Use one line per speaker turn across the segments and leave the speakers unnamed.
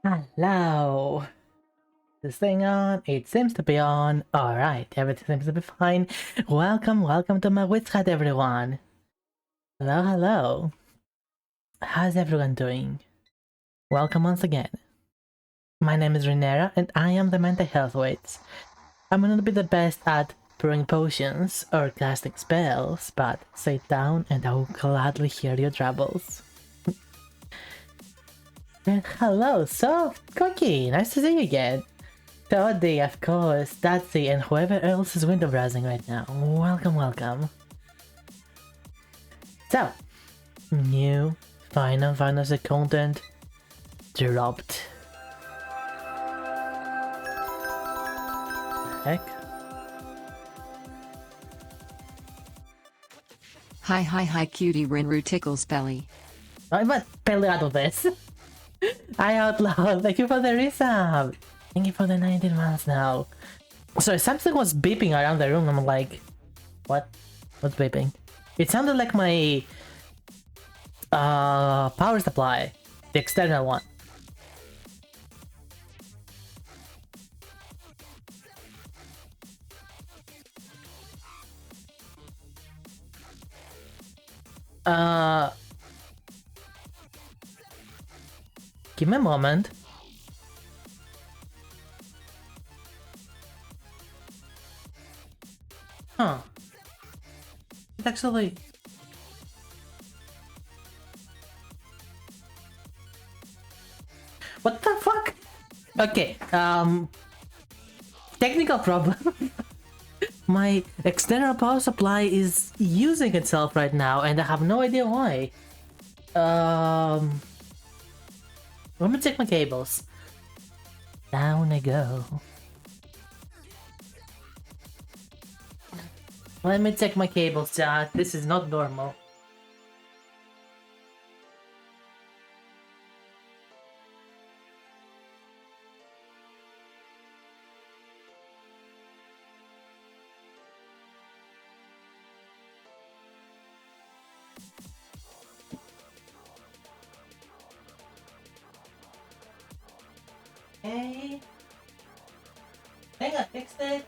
Hello. This thing on? It seems to be on. Alright, everything seems to be fine. Welcome to my Witchat, everyone. Hello. How's everyone doing? Welcome once again. My name is Renera, and I am the mental health witch. I'm not be the best at brewing potions or casting spells, but sit down and I will gladly hear your troubles. And hello, Soft Cookie, nice to see you again. Toddy, of course, Datsy, and whoever else is window browsing right now. Welcome. So, new Final Fantasy content dropped. Heck?
Hi, cutie Rinru tickles belly.
I'm not barely out of this. I outlawed. Thank you for the resub. Thank you for the 19 months now. Sorry, something was beeping around the room. I'm like, what? What's beeping? It sounded like my power supply, the external one. Give me a moment. Huh. It actually... What the fuck? Okay, technical problem. My external power supply is using itself right now and I have no idea why. Let me check my cables. Down I go. Let me check my cables, chat. This is not normal. Okay. I think I fixed it.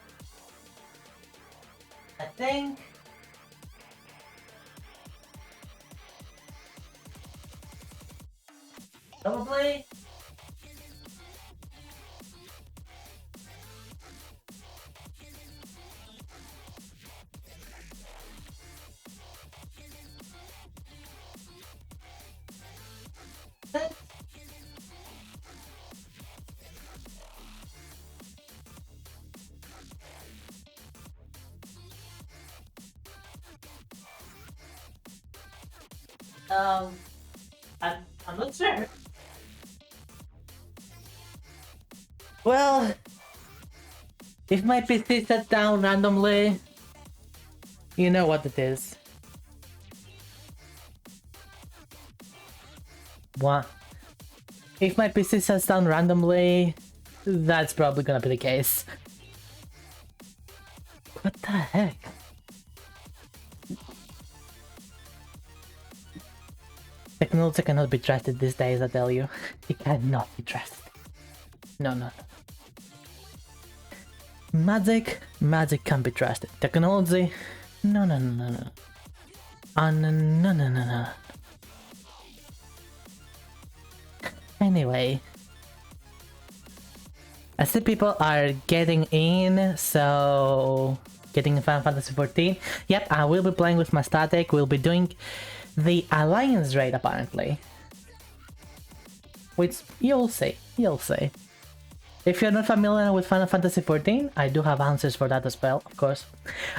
I think. Probably. I'm not sure. Well, if my PC shuts down randomly, you know what it is. What? If my PC shuts down randomly, that's probably gonna be the case. What the heck? Technology cannot be trusted these days, I tell you. It cannot be trusted. No. Magic can't be trusted. Technology, no. No. Anyway, I see people are getting in, so getting Final Fantasy 14. Yep, I will be playing with my static. We'll be doing the Alliance raid apparently, which you'll see. If you're not familiar with Final Fantasy 14, I do have answers for that as well, of course.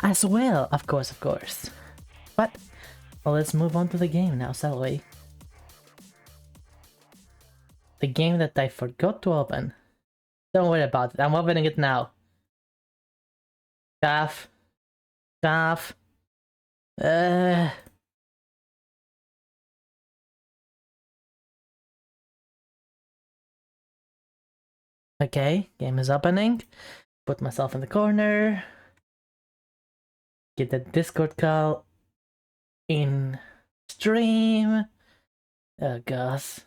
Of course. But well, let's move on to the game now, shall we? The game that I forgot to open. Don't worry about it, I'm opening it now. Gaff. Okay, game is opening. Put myself in the corner. Get the Discord call in stream. Oh gosh.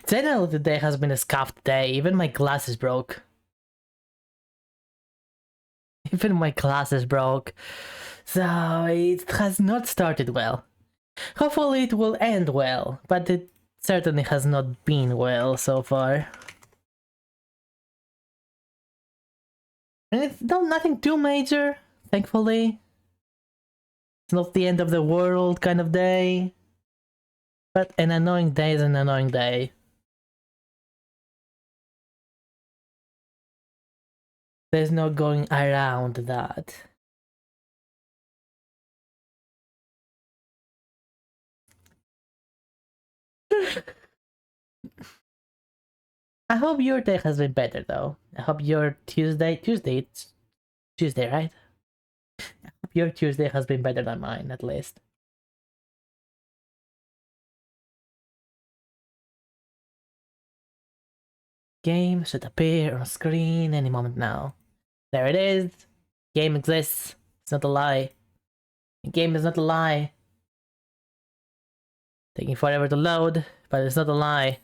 Generally, today has been a scuffed day. Even my glasses broke. Even my glasses broke. So it has not started well. Hopefully it will end well, but it certainly has not been well so far. And it's nothing too major, thankfully. It's not the end of the world kind of day. But an annoying day is an annoying day. There's no going around that. I hope your day has been better though. I hope your Tuesday, it's Tuesday, right? I hope your Tuesday has been better than mine, at least. Game should appear on screen any moment now. There it is. Game exists. It's not a lie. The game is not a lie. Taking forever to load, but it's not a lie.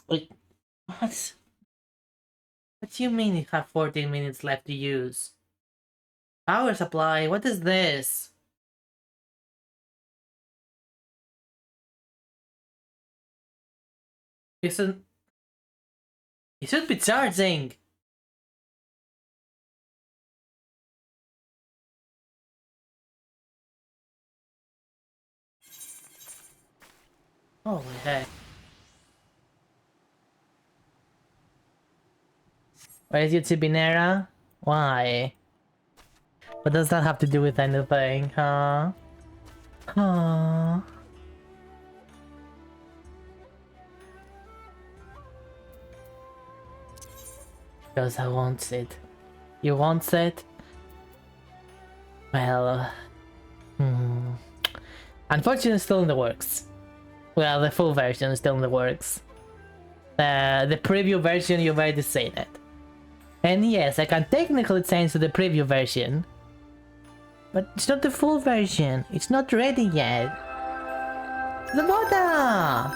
Wait, what? What do you mean you have 14 minutes left to use? Power supply? What is this? Isn't... It should be charging! Holy heck. Why is YouTube Binera? Why? What does that have to do with anything, huh? Huh? Because I want it. You want it? Well... Unfortunately, it's still in the works. Well, the full version is still in the works. The preview version, you've already seen it. And yes, I can technically change to the preview version. But it's not the full version. It's not ready yet. The border!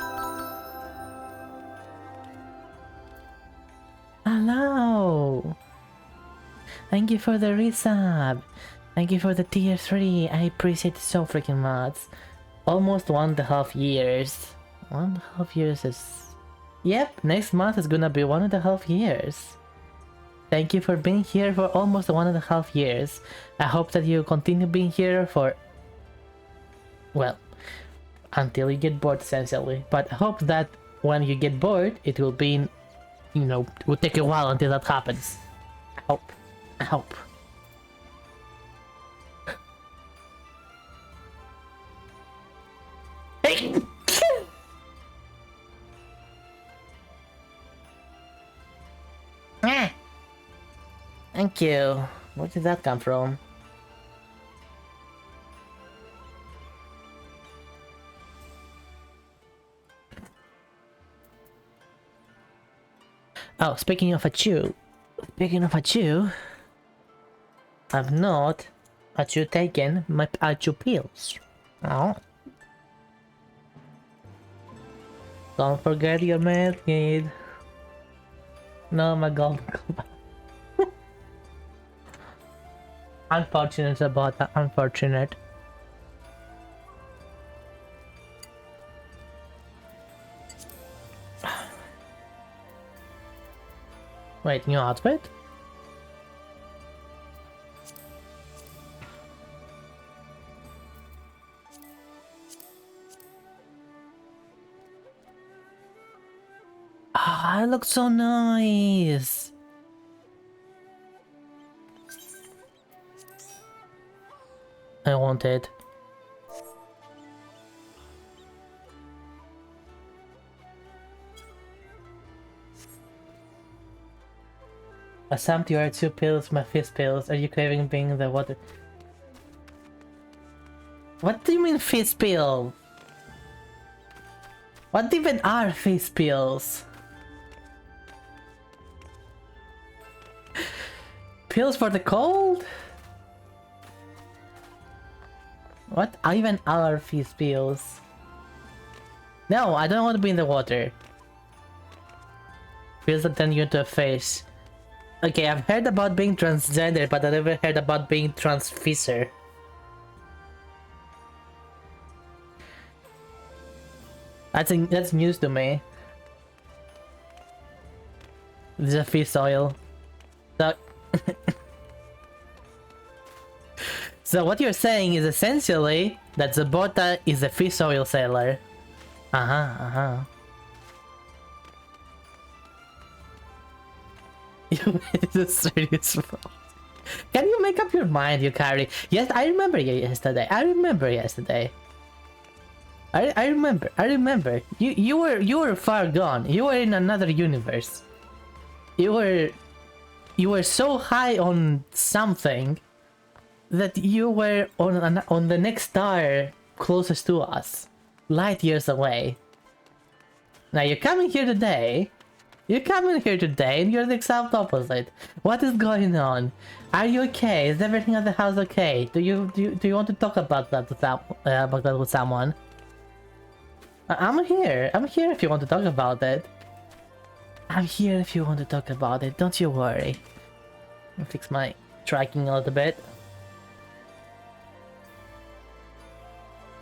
Hello! Thank you for the resub. Thank you for the tier 3. I appreciate it so freaking much. Almost 1.5 years. 1.5 years is... Yep, next month is gonna be 1.5 years. Thank you for being here for almost 1.5 years. I hope that you continue being here for... Well, until you get bored essentially. But I hope that when you get bored, it will be... You know, it will take a while until that happens. I hope. I hope. Thank you. Where did that come from? Oh, speaking of a chew. I've not taken my Achu pills. Oh. Don't forget your medkit. No, my golden compass. Unfortunate about that. Unfortunate. Wait, new outfit? Ah, I look so nice. I want it. I sumped your 2 pills, my fist pills. Are you craving being the water? What do you mean fish pill? What even are fish pills? Pills for the cold? What even are fish pills? No, I don't want to be in the water. Pills that turn you into a fish. Okay, I've heard about being transgender, but I never heard about being transfisher. I think that's news to me. This is a fish oil. So, so what you're saying is essentially that Zabota is a fish oil seller. You made it a serious fault. Can you make up your mind, Yukari? Yes, I remember yesterday. I remember yesterday. I remember. You were far gone. You were in another universe. You were so high on something that you were on the next star closest to us, light years away. Now you're coming here today. And you're the exact opposite. What is going on? Are you okay? Is everything at the house okay? Do you want to talk about that with someone? I'm here. I'm here if you want to talk about it. I'm here if you want to talk about it. Don't you worry. I'll fix my tracking a little bit.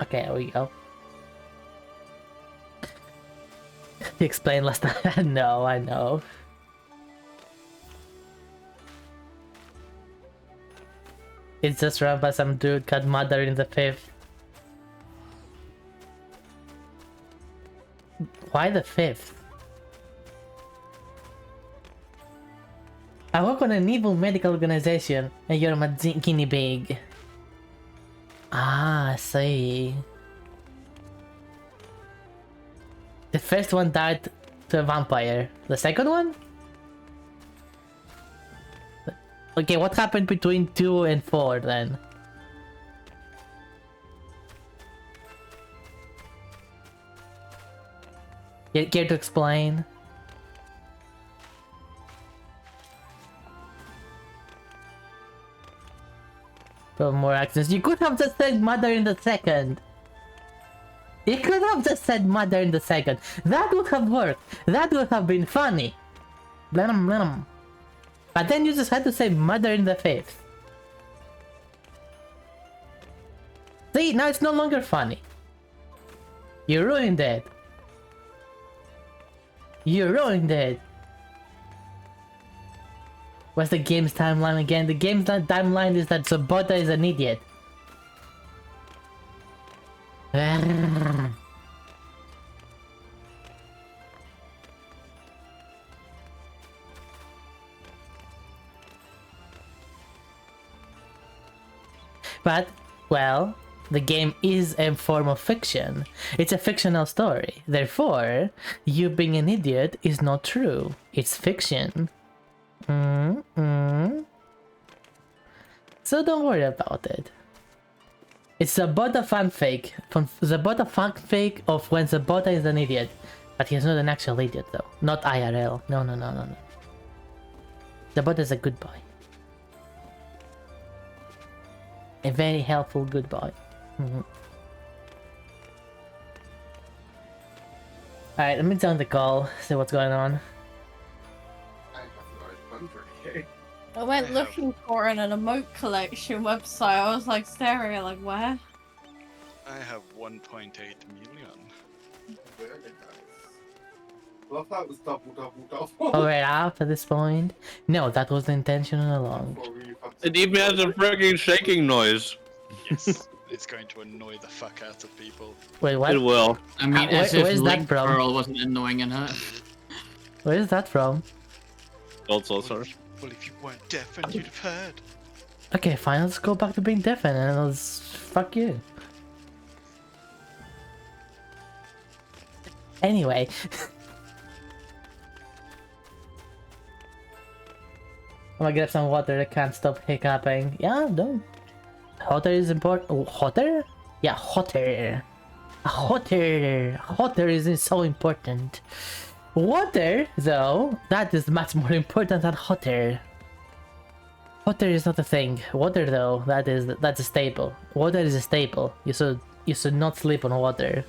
Okay, there we go. You explained last time. No, I know. It's just run by some dude got mother in the 5th. Why the 5th? I work on an evil medical organization and you're my guinea pig. Ah, I see. The first one died to a vampire. The second one? Okay, what happened between 2 and 4 then? Care to explain? For more actions. You could have just said mother in the second. You could have just said mother in the second. That would have worked. That would have been funny. Blenum, blenum. But then you just had to say mother in the 5th. See, now it's no longer funny. You ruined it. You ruined it. What's the game's timeline again? The game's timeline is that Sabota is an idiot. But, well, the game is a form of fiction. It's a fictional story. Therefore, you being an idiot is not true. It's fiction. So don't worry about it. It's Zabota fanfic. Zabota fanfic of when Zabota is an idiot. But he's not an actual idiot though. Not IRL. No. Zabota is a good boy. A very helpful good boy. Alright, let me join the call, see what's going on.
I went looking for it on an emote collection website. I was like staring at like where?
I have 1.8 million.
Very nice. Well, that was double.
Oh, we're out at this point? No, that was the intention all along.
It even has a freaking shaking noise.
Yes, it's going to annoy the fuck out of people.
Wait, what?
It will.
I mean, as
where's
if
that
Link
from?
Pearl wasn't annoying enough.
Where is that from?
Also, sorry.
Well, if you weren't deaf, and you'd have heard.
Okay, fine, let's go back to being deafened and let's... fuck you. Anyway. I'm gonna get some water, I can't stop hiccuping. Yeah, don't. Water is important. Water? Yeah, hotter. Hotter isn't so important. Water, though, that is much more important than hotter. Water is not a thing. Water, though, that's a staple. Water is a staple. You should not sleep on water.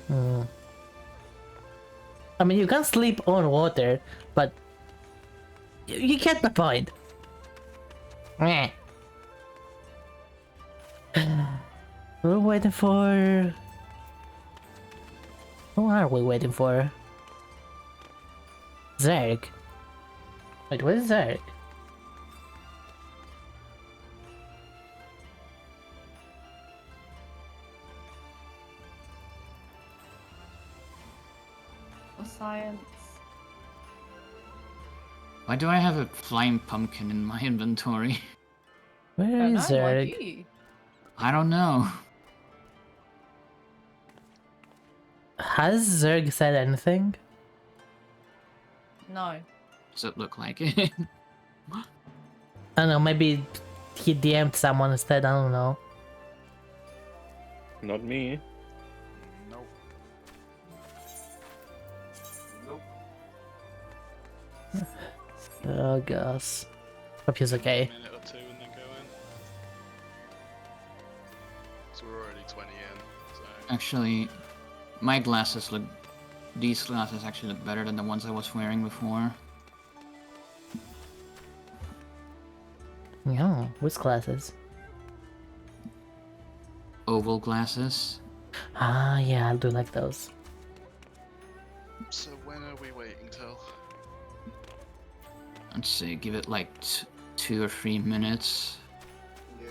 I mean, you can sleep on water, but you get the point. Meh. We're waiting for... Who are we waiting for? Zerg. Wait, what is Zerg?
For science.
Why do I have a flying pumpkin in my inventory?
Where is
Why
Zerg?
do you?
I don't know.
Has Zerg said anything?
No.
Does it look like it?
I don't know, maybe he DM'd someone instead, I don't know.
Not me.
Nope.
Nope.
Oh gosh. Hope he's okay.
A minute or two and then go in. So we're already 20 in. So
Actually, my glasses look... These glasses actually look better than the ones I was wearing before.
Yeah, which classes?
Oval glasses.
Ah, yeah, I do like those.
so when are we waiting till?
Let's see, give it like 2 or 3 minutes.
Yeah.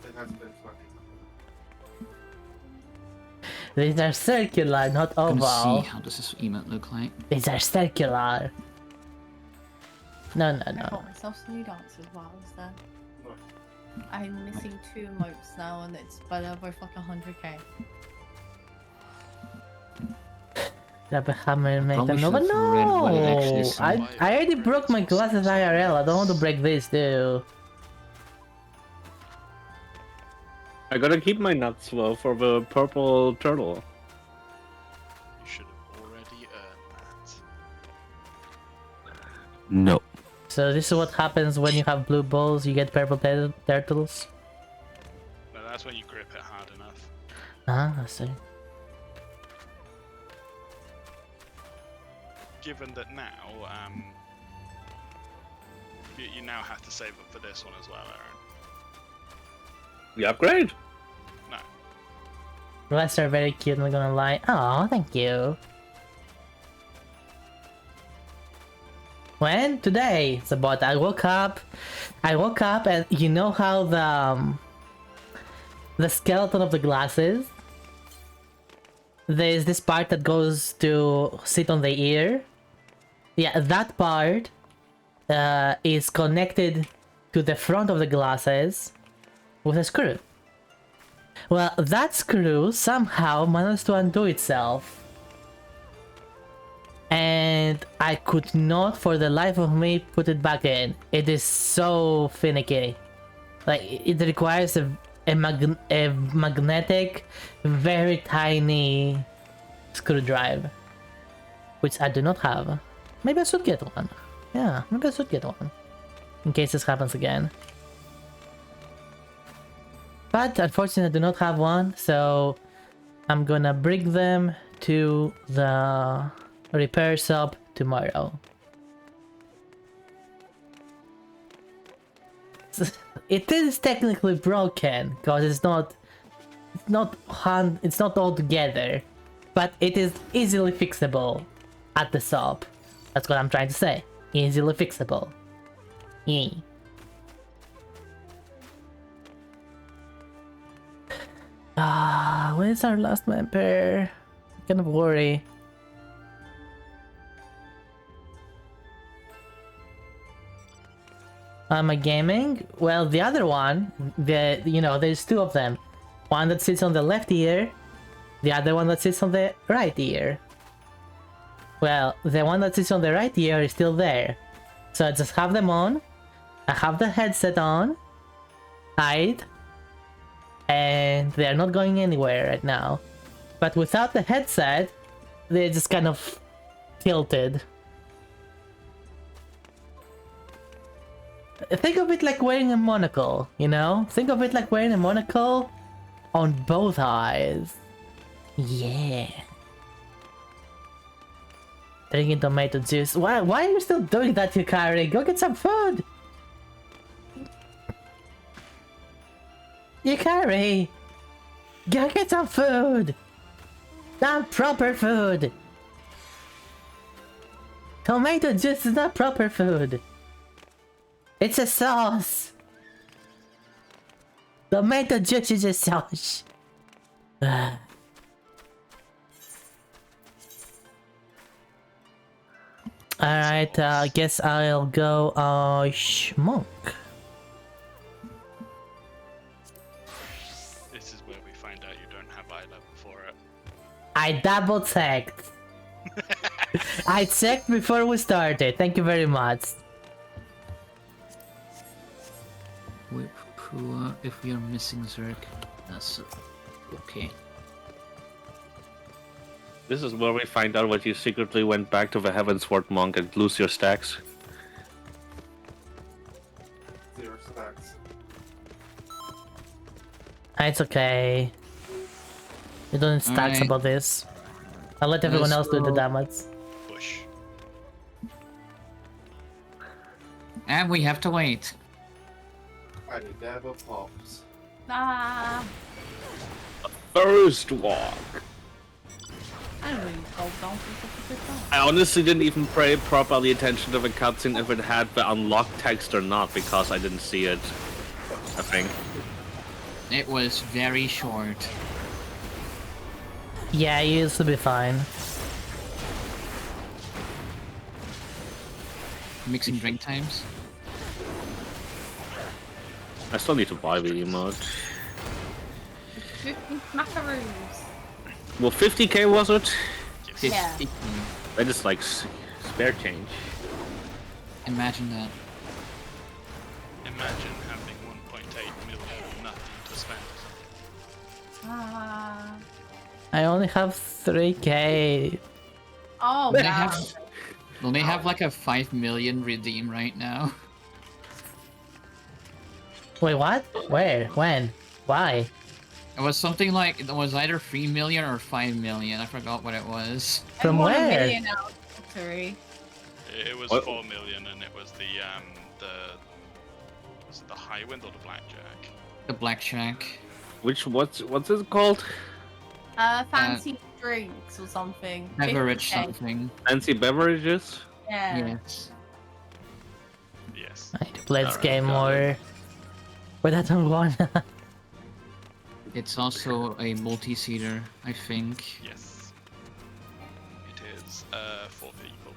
It has been funny.
These are circular, not
I'm gonna
oval.
see how does this emote look like.
These are circular. No, no,
I
no.
got myself some new dances while I was there.
What?
I'm missing 2 emotes now, and they're both like 100k.
Rubber hammer made
Probably
them over.
should've read what it actually
No!
said.
I already broke my glasses IRL. I don't want to break this too.
I gotta keep my nuts though for the purple turtle.
You should have already earned that.
No.
So this is what happens when you have blue balls. You get purple turtles.
No, that's when you grip it hard enough.
Ah, I see.
Given that now, you now have to save up for this one as well, Aaron.
The upgrade?
No.
The rest are very cute, I'm not gonna lie. Oh, thank you. When? Today. It's about I woke up and you know how the skeleton of the glasses, there's this part that goes to sit on the ear. Yeah, that part is connected to the front of the glasses with a screw. Well, that screw somehow managed to undo itself. And I could not for the life of me put it back in. It is so finicky. Like, it requires a magnetic, very tiny screwdriver. Which I do not have. Maybe I should get one. Yeah, maybe I should get one. In case this happens again. But unfortunately I do not have one, so I'm gonna bring them to the repair shop tomorrow. It is technically broken because it's not all together, but it is easily fixable at the shop. That's what I'm trying to say. Easily fixable. Yeah. Ah, where's our last member? Kind of worry. Am I gaming? Well, the other one, there's 2 of them. One that sits on the left ear, the other one that sits on the right ear. Well, the one that sits on the right ear is still there. So I just have them on. I have the headset on. Hide. and they're not going anywhere right now. But without the headset, they're just kind of tilted. Think of it like wearing a monocle, you know? Think of it like wearing a monocle on both eyes. Yeah. Drinking tomato juice. Why are you still doing that, Yukari? Go get some food! Yukari! Go get some food! Not proper food! Tomato juice is not proper food! It's a sauce! Tomato juice is a sauce! Alright, I guess I'll go, Schmonk.
This is where we find out you don't have eye level for it.
I double checked. I checked before we started. Thank you very much.
Whip Pua, if we are missing Zerk, that's okay.
This is where we find out what you secretly went back to the Heavensward Monk and lose your stacks.
0 stacks.
It's okay. You don't need stacks
Alright.
about this. I'll let everyone
Let's
else do the
go.
damage.
Bush.
And we have to wait.
And it never pops.
Ah,
First walk.
I don't really hold on for such a good time.
I honestly didn't even pay properly attention to the cutscene if it had the unlocked text or not because I didn't see it. I think.
It was very short.
Yeah, you used to be fine.
Mixing drink times.
I still need to buy the emote.
50 macaroons.
Well, 50k was it?
Yeah.
50.
That is like spare change.
Imagine that.
Imagine having 1.8 million and nothing to spend.
Ah.
I only have 3k.
Oh,
They
wow.
have, well, they have like a 5 million redeem right now.
Wait, what? Where? When? Why?
It was something like, it was either 3 million or 5 million. I forgot what it was.
From
I won
where?
$1 million out of lottery.
It was
What?
4 million and it was the was it the high wind or the blackjack?
The blackjack.
What's it called?
Fancy drinks or something.
Beverage
50K.
something.
Fancy beverages?
Yeah.
Yes.
Yes.
I need to play this
Alright,
game
got
more.
it.
But I don't wanna.
It's also a multi-seater, I think.
Yes. It is 4 people.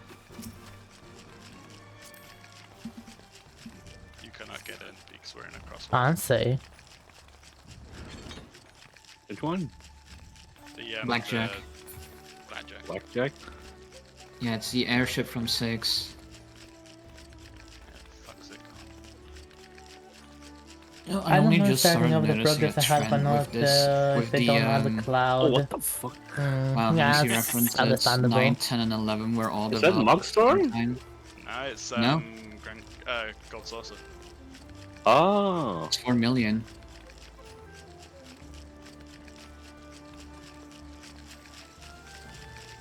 You cannot get in because we're in a crosswalk.
Fancy.
Which one?
The
Blackjack.
Blackjack.
Blackjack?
Yeah, it's the airship from 6.
Fuck's it.
No,
I don't
only
know
just
starting
started
over the
noticing
progress
a
I have
trend
or not
with this,
if
with
they
the,
don't have the cloud.
Oh, what the fuck?
wow,
yeah,
you see
it's
references
understandable.
9, 10, and 11 were all
Is that
developed
Mug
at the
Store?
same time.
No, it's
No?
Gold Saucer.
Oh.
It's 4 million.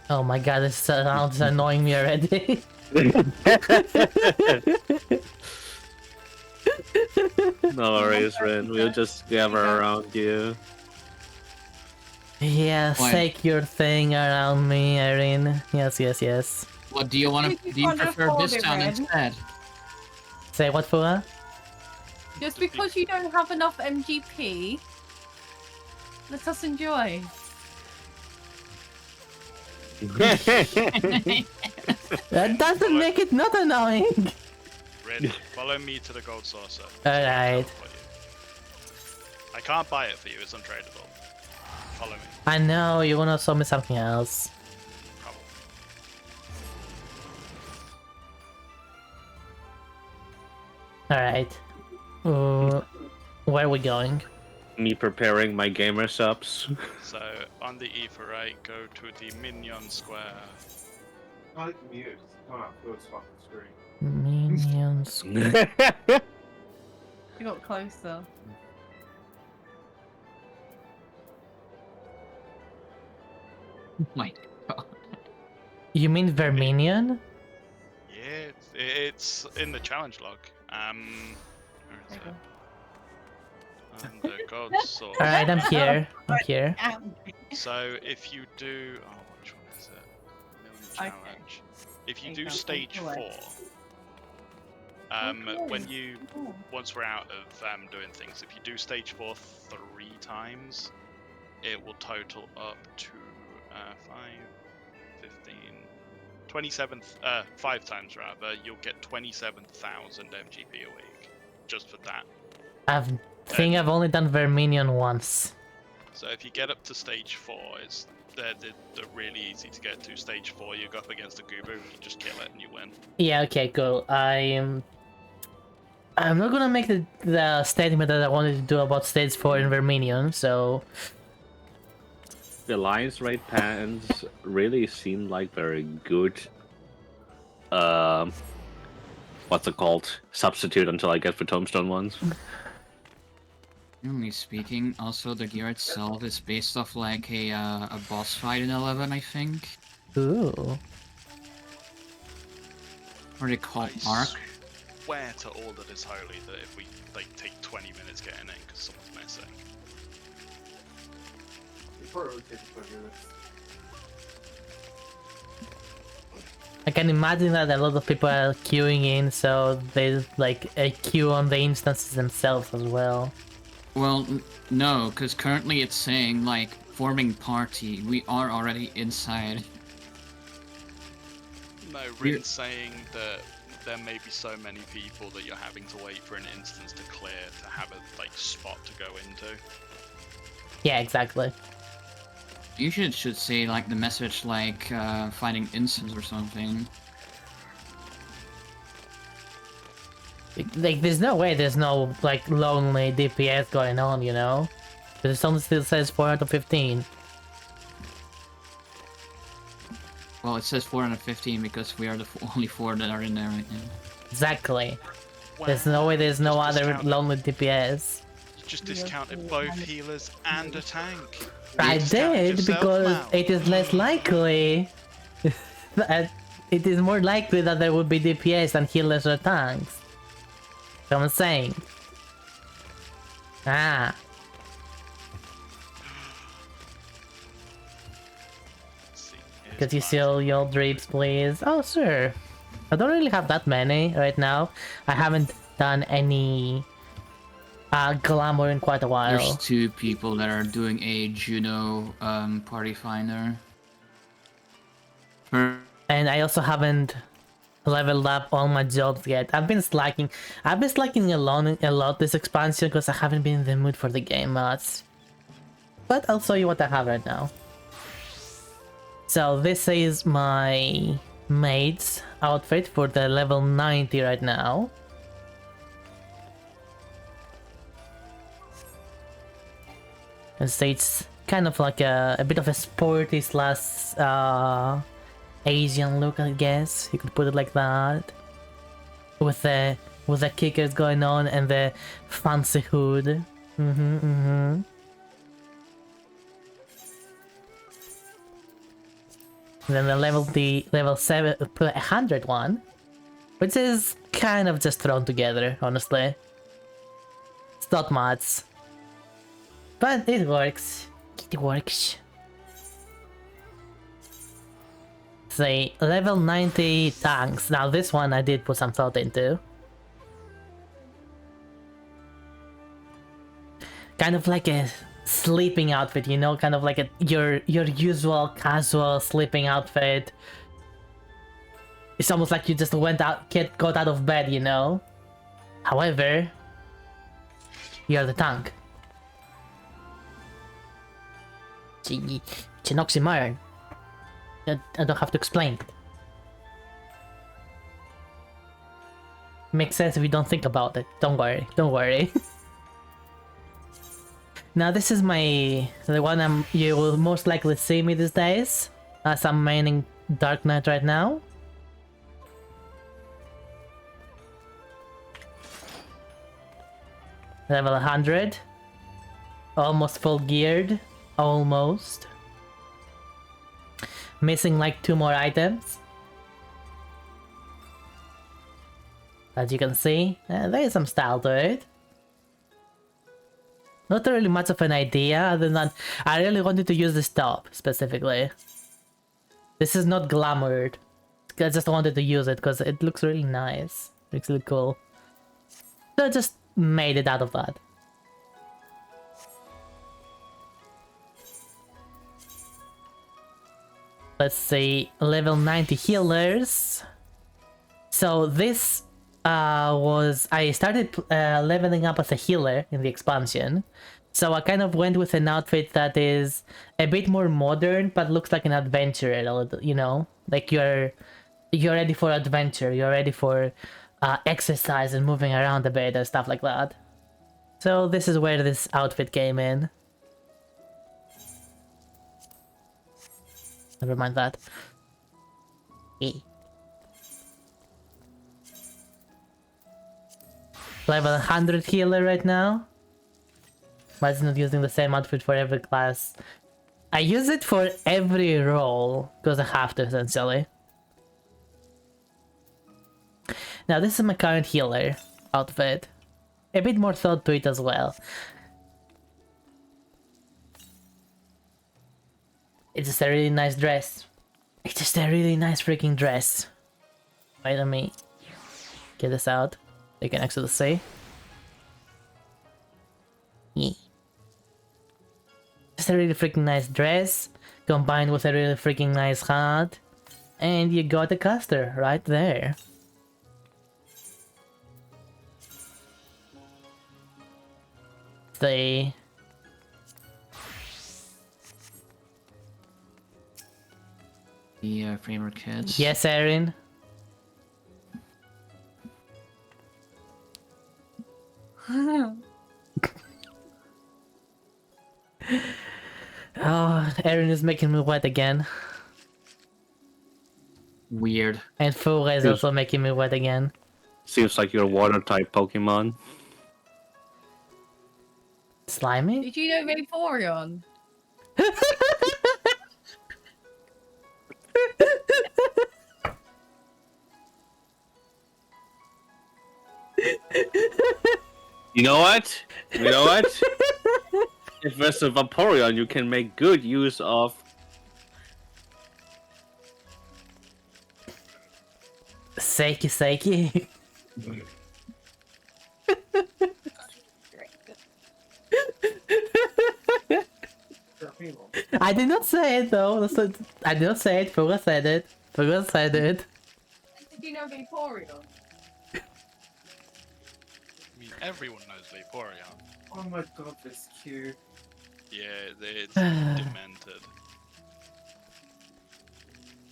Oh my god, this sounds annoying me already.
No worries, Rin. We'll just gather around you.
Yes,
Why?
take your thing around me, Erin. Yes, yes, yes.
What do you want
If
to?
you
Do you
can't
prefer
afford
this
it,
town
Ren.
instead?
Say what, Fua?
Just because you don't have enough MGP, let us enjoy.
That doesn't make it not annoying.
Red, follow me to the Gold Saucer.
Alright.
I can't buy it for you, it's untradeable. Follow me.
I know, you wanna show me something else.
Probably.
Alright. Where are we going?
Me preparing my gamer subs.
So on the Ether right, go to the minion square.
I like mute. It's coming out first off the screen.
Minions.
You got closer.
My god.
You mean Verminion?
Yeah, it's in the challenge log. Where is
Okay.
it? Under God's Sword.
Alright, I'm here. I'm here.
So if you do, oh, which one is it? Million
Okay.
challenge. If you
There
do
you go.
stage
Go
4,
away.
when you
Oh.
once we're out of doing things, if you do stage 4 3 times, it will total up to 5, 15, 27, 5 times rather. You'll get 27,000 MGP a week just for that.
I think I've only done Verminion once.
So if you get up to stage 4, they're really easy to get to. Stage 4, you go up against a Gubu, you just kill it and you win.
Yeah, okay, cool. I'm not gonna make the statement that I wanted to do about stage 4 in Verminion, so
The Alliance raid pants really seem like very good. What's it called? Substitute until I get the tombstone ones.
Generally speaking, also the gear itself is based off like a boss fight in 11, I think.
ooh.
Or they call
I
arc.
swear to all that is holy that if we take 20 minutes getting in because someone's missing.
You probably take 20 minutes.
I can imagine that a lot of people are queuing in, so there's like a queue on the instances themselves as well.
Well, no, because currently it's saying like forming party. We are already inside.
No, Rin's saying that there may be so many people that you're having to wait for an instance to clear to have a spot to go into.
Yeah, exactly.
Usually it should say like the message like finding instance or something.
Like, there's no way there's no like lonely DPS going on, you know? Because it only still says 4 out of 15.
Well, it says 415 because we are the only 4 that are in there right now.
Exactly. There's no way there's no
Just
other
discounted-
lonely DPS.
You just discounted both healers and a tank.
I
discounted
did
yourself
because
now.
it is less likely that it is more likely that there would be DPS than healers or tanks. So I'm saying. Ah, could you sell your drapes, please? Oh, sure. I don't really have that many right now. I haven't done any glamour in quite a while.
There's 2 people that are doing a Juno party finder.
And I also haven't leveled up all my jobs yet. I've been slacking a lot this expansion because I haven't been in the mood for the game much. But I'll show you what I have right now. So this is my mate's outfit for the level 90 right now. And so it's kind of like a bit of a sporty slash Asian look, I guess you could put it like that. With the kickers going on and the fancy hood. Then the level 100 one, which is kind of just thrown together, honestly. It's not much, but it works. It works. The level 90 tanks. Now this one I did put some thought into. Kind of like a sleeping outfit, you know, kind of like your usual casual sleeping outfit. It's almost like you just got out of bed, you know. However, you're the tank. It's an oxymoron. I don't have to explain it. Makes sense if you don't think about it. Don't worry, don't worry. Now this is the one you will most likely see me these days, as I'm maining Dark Knight right now. Level 100. Almost full geared. Almost. Missing like 2 more items. As you can see, there is some style to it. Not really much of an idea, other than I really wanted to use this top, specifically. This is not glamoured. I just wanted to use it because it looks really nice. Looks really cool. So I just made it out of that. Let's see, level 90 healers. So this I started leveling up as a healer in the expansion. So I kind of went with an outfit that is a bit more modern, but looks like an adventurer, you know? Like you're ready for adventure, you're ready for exercise and moving around a bit and stuff like that. So this is where this outfit came in. Never mind that. Level 100 healer right now. Why is it not using the same outfit for every class? I use it for every role, because I have to, essentially. Now this is my current healer outfit. A bit more thought to it as well. It's just a really nice dress. It's just a really nice freaking dress. Wait, let me get this out. You can actually see. Yeah. Just a really freaking nice dress, combined with a really freaking nice hat. And you got a caster right there. The
framework kids.
yes, Erin. Oh, Erin is making me wet again.
Weird.
And Fuga is
Yes.
also making me wet again.
Seems like you're a water type Pokemon.
Slimy?
Did you know Vaporeon?
You know what? You know what? If there's a Vaporeon, you can make good use of.
Seiki Seiki. I did not say it though. I did not say it. Fuga said it. Fuga said it.
Did you know Vaporeon?
I mean, everyone knows Vaporeon.
Oh my god, that's cute.
Yeah, it's demented.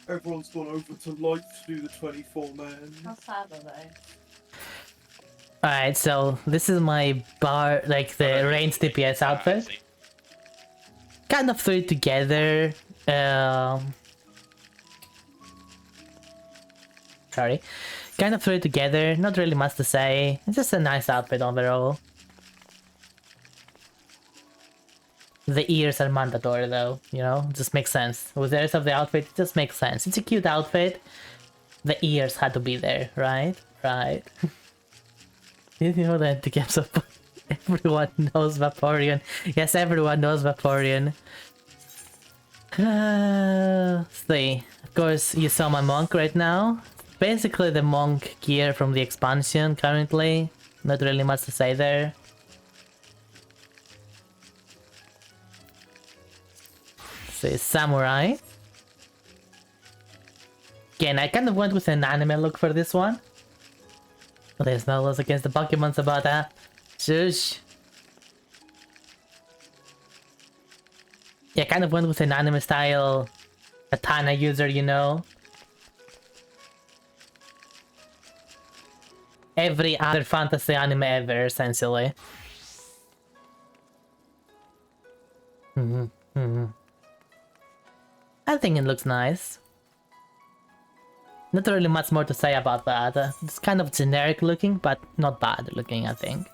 Everyone's gone over to Light to do the 24 man.
How sad are they?
Alright, so this is my like the ranged DPS outfit.
See.
Kind of threw it together. Sorry. Kind of threw it together. Not really much to say. It's just a nice outfit overall. The ears are mandatory though, you know? It just makes sense. With the rest of the outfit, it just makes sense. It's a cute outfit. The ears had to be there, right? Right. Did you know that the games of everyone knows Vaporeon? Yes, everyone knows Vaporeon. See. Of course, you saw my monk right now. Basically the monk gear from the expansion currently. Not really much to say there. See, samurai. Again, I kind of went with an anime look for this one. There's no laws against the Pokemons about that. Shush. Yeah, kind of went with an anime style katana user, you know. Every other fantasy anime ever, essentially. I think it looks nice. Not really much more to say about that. It's kind of generic looking, but not bad looking, I think.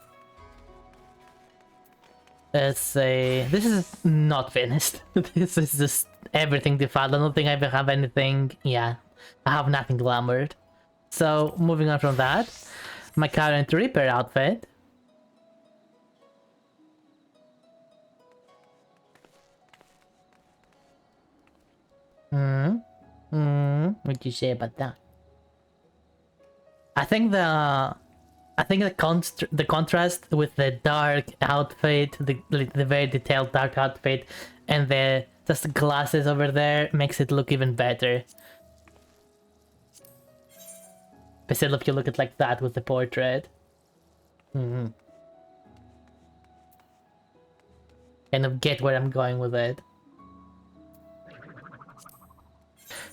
Let's say this is not finished. This is just everything default. I don't think I have anything. Yeah, I have nothing glamored. So moving on from that, my current Reaper outfit. What do you say about that? I think the contrast with the dark outfit, the very detailed dark outfit, and the just glasses over there makes it look even better. Especially if you look at like that with the portrait. Kind of get where I'm going with it.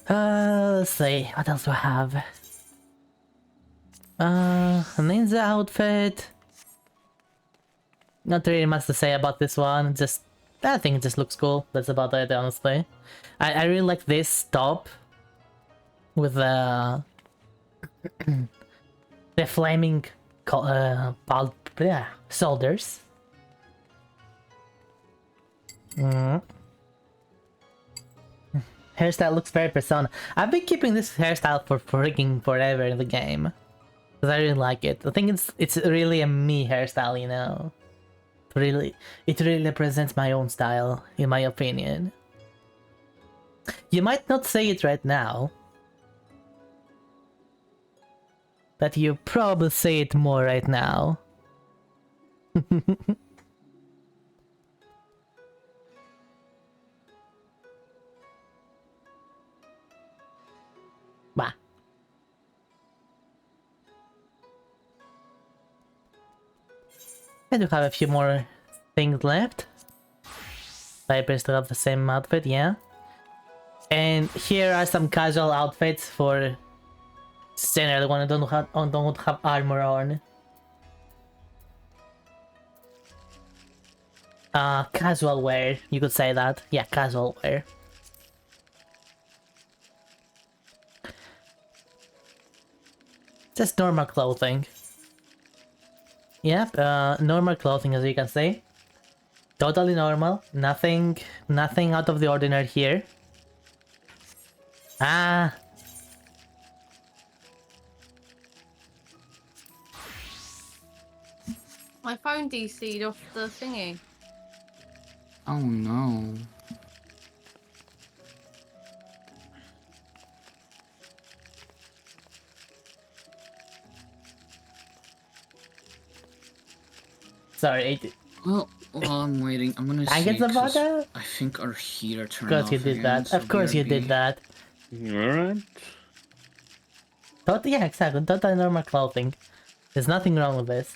Let's see, what else do I have? Ninja outfit. Not really much to say about this one. Just, I think it just looks cool. That's about it, honestly. I really like this top with the the flaming shoulders. Hairstyle looks very Persona. I've been keeping this hairstyle for freaking forever in the game. Because I really like it. I think it's really a me hairstyle, you know? It really represents my own style, in my opinion. You might not say it right now. But you probably say it more right now. Bah. I do have a few more things left. Viper still have the same outfit, yeah. And here are some casual outfits for generally when I don't have armor on. Casual wear, you could say that. Yeah, casual wear. Just normal clothing. Yep, normal clothing as you can see. Totally normal. Nothing out of the ordinary here. Ah.
My phone DC'd off the thingy.
Oh no.
Sorry,
Well, while I'm waiting, I'm gonna
I
see.
get the bottle?
I think our heater turned
Of
off.
course you did
again,
that.
so
Of course you did
BRB.
that.
Alright.
Yeah, exactly. Totally normal clothing. There's nothing wrong with this.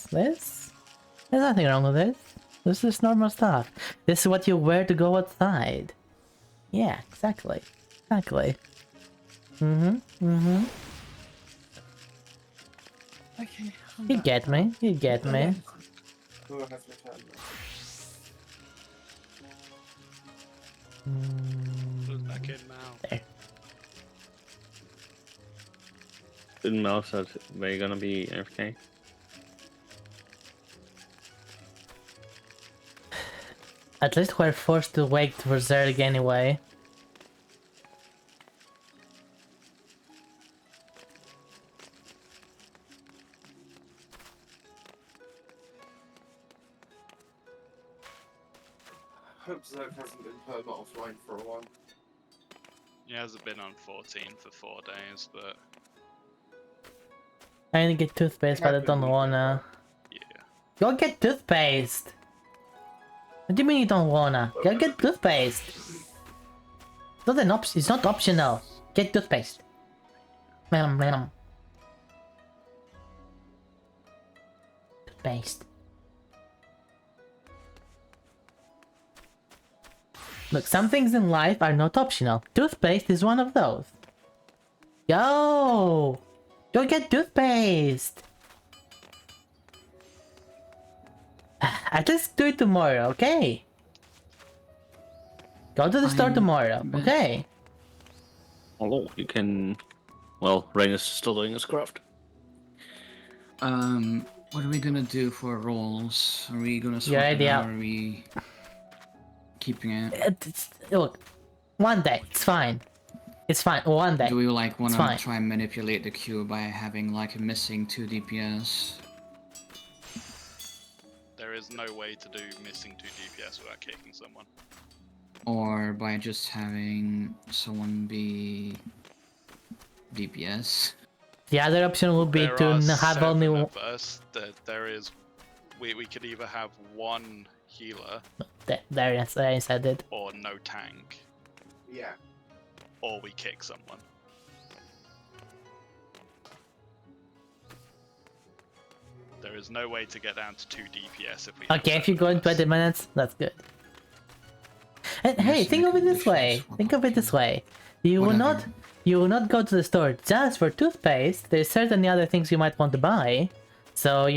There's nothing wrong with this. This is normal stuff. This is what you wear to go outside. Yeah, exactly. Exactly.
Okay.
You get me. You get me.
Who has returned?
Who's back in now?
There.
Didn't Mel said we're gonna be AFK.
At least we're forced to wait for Zerg anyway.
Hope Zerg hasn't been perma offline for a while.
He hasn't been on 14 for 4 days, but
I need to get toothpaste, but I don't wanna.
yeah.
Go get toothpaste! What do you mean you don't wanna? Go get toothpaste! It's not an option. It's not optional. Get toothpaste. Toothpaste. Look, some things in life are not optional. Toothpaste is one of those. Yo! Go get toothpaste! At least do it tomorrow, okay? Go to the store
I'm
tomorrow,
busy.
okay?
Although you can, well, Rain is still doing his craft.
What are we gonna do for rolls? Are we gonna swap
Your
it
idea.
out, or are we keeping it?
Look, one day, it's fine. It's fine, one day.
Do we like want
fine.
to try and manipulate the queue by having like a missing 2 DPS?
There is no way to do missing 2 DPS without kicking someone.
Or by just having someone be DPS?
The other option would be
There
to
are
have
7
only one.
of us. There is. We could either have one healer
There, yes, I said it.
or no tank,
Yeah.
or we kick someone. There is no way to get down to 2 DPS if we. have
Okay, if you
7
go in
of us.
20 minutes, that's good. And hey,
Yes,
think
I
of it
can
this way.
swap
Think of it this way. You will not
Whatever.
you will not go to the store just for toothpaste. There's certainly other things you might want to buy. So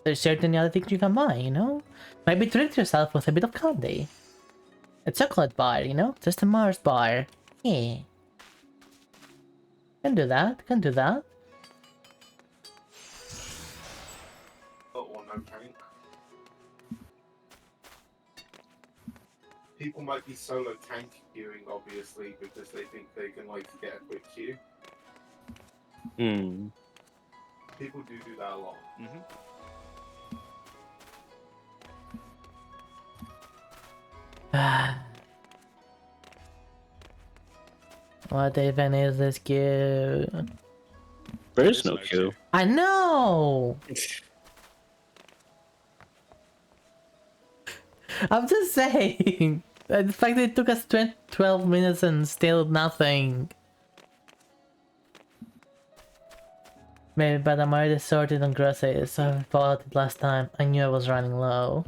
there's certainly other things you can buy, you know? Maybe treat yourself with a bit of candy. A chocolate bar, you know? Just a Mars bar. Yeah. Can do that, can do that.
Or no tank. People might be solo tank queuing, obviously, because they think they can like get a quick queue.
Hmm.
People do that a lot.
Mhm.
What even is this queue?
There is no queue.
I know! I'm just saying. The fact that it took us 12 minutes and still nothing. Maybe, but I'm already sorted on groceries, so I bought it last time. I knew I was running low.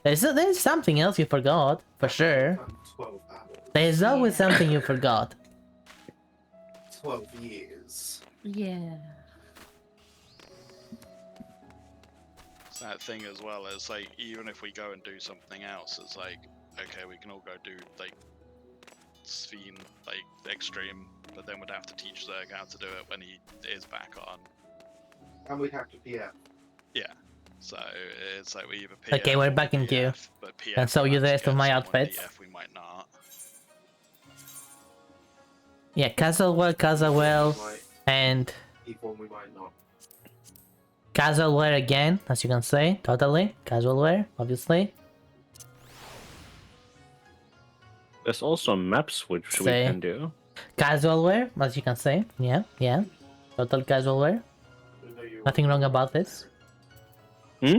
There's something else you forgot, for sure.
12 hours.
There's always something you forgot.
12 years.
Yeah.
It's that thing as well. It's like even if we go and do something else, it's like okay, we can all go do like Sven like extreme, but then we'd have to teach Zerg how to do it when he is back on.
And we'd have to PF.
Yeah. So it's like we either PF
Okay, we're
or
back in queue.
PF, but PF
And so
we'll
you the
actually
rest of
get
my
someone,
outfits.
PF we might not.
Yeah, casual wear,
We might.
and
Equal, we might not.
casual wear again, as you can say, totally. Casual wear, obviously.
There's also maps which we
Say.
can do.
Casual wear, as you can say. Yeah, yeah. Total casual wear.
We know you want
Nothing wrong
your
about
weapon.
this.
We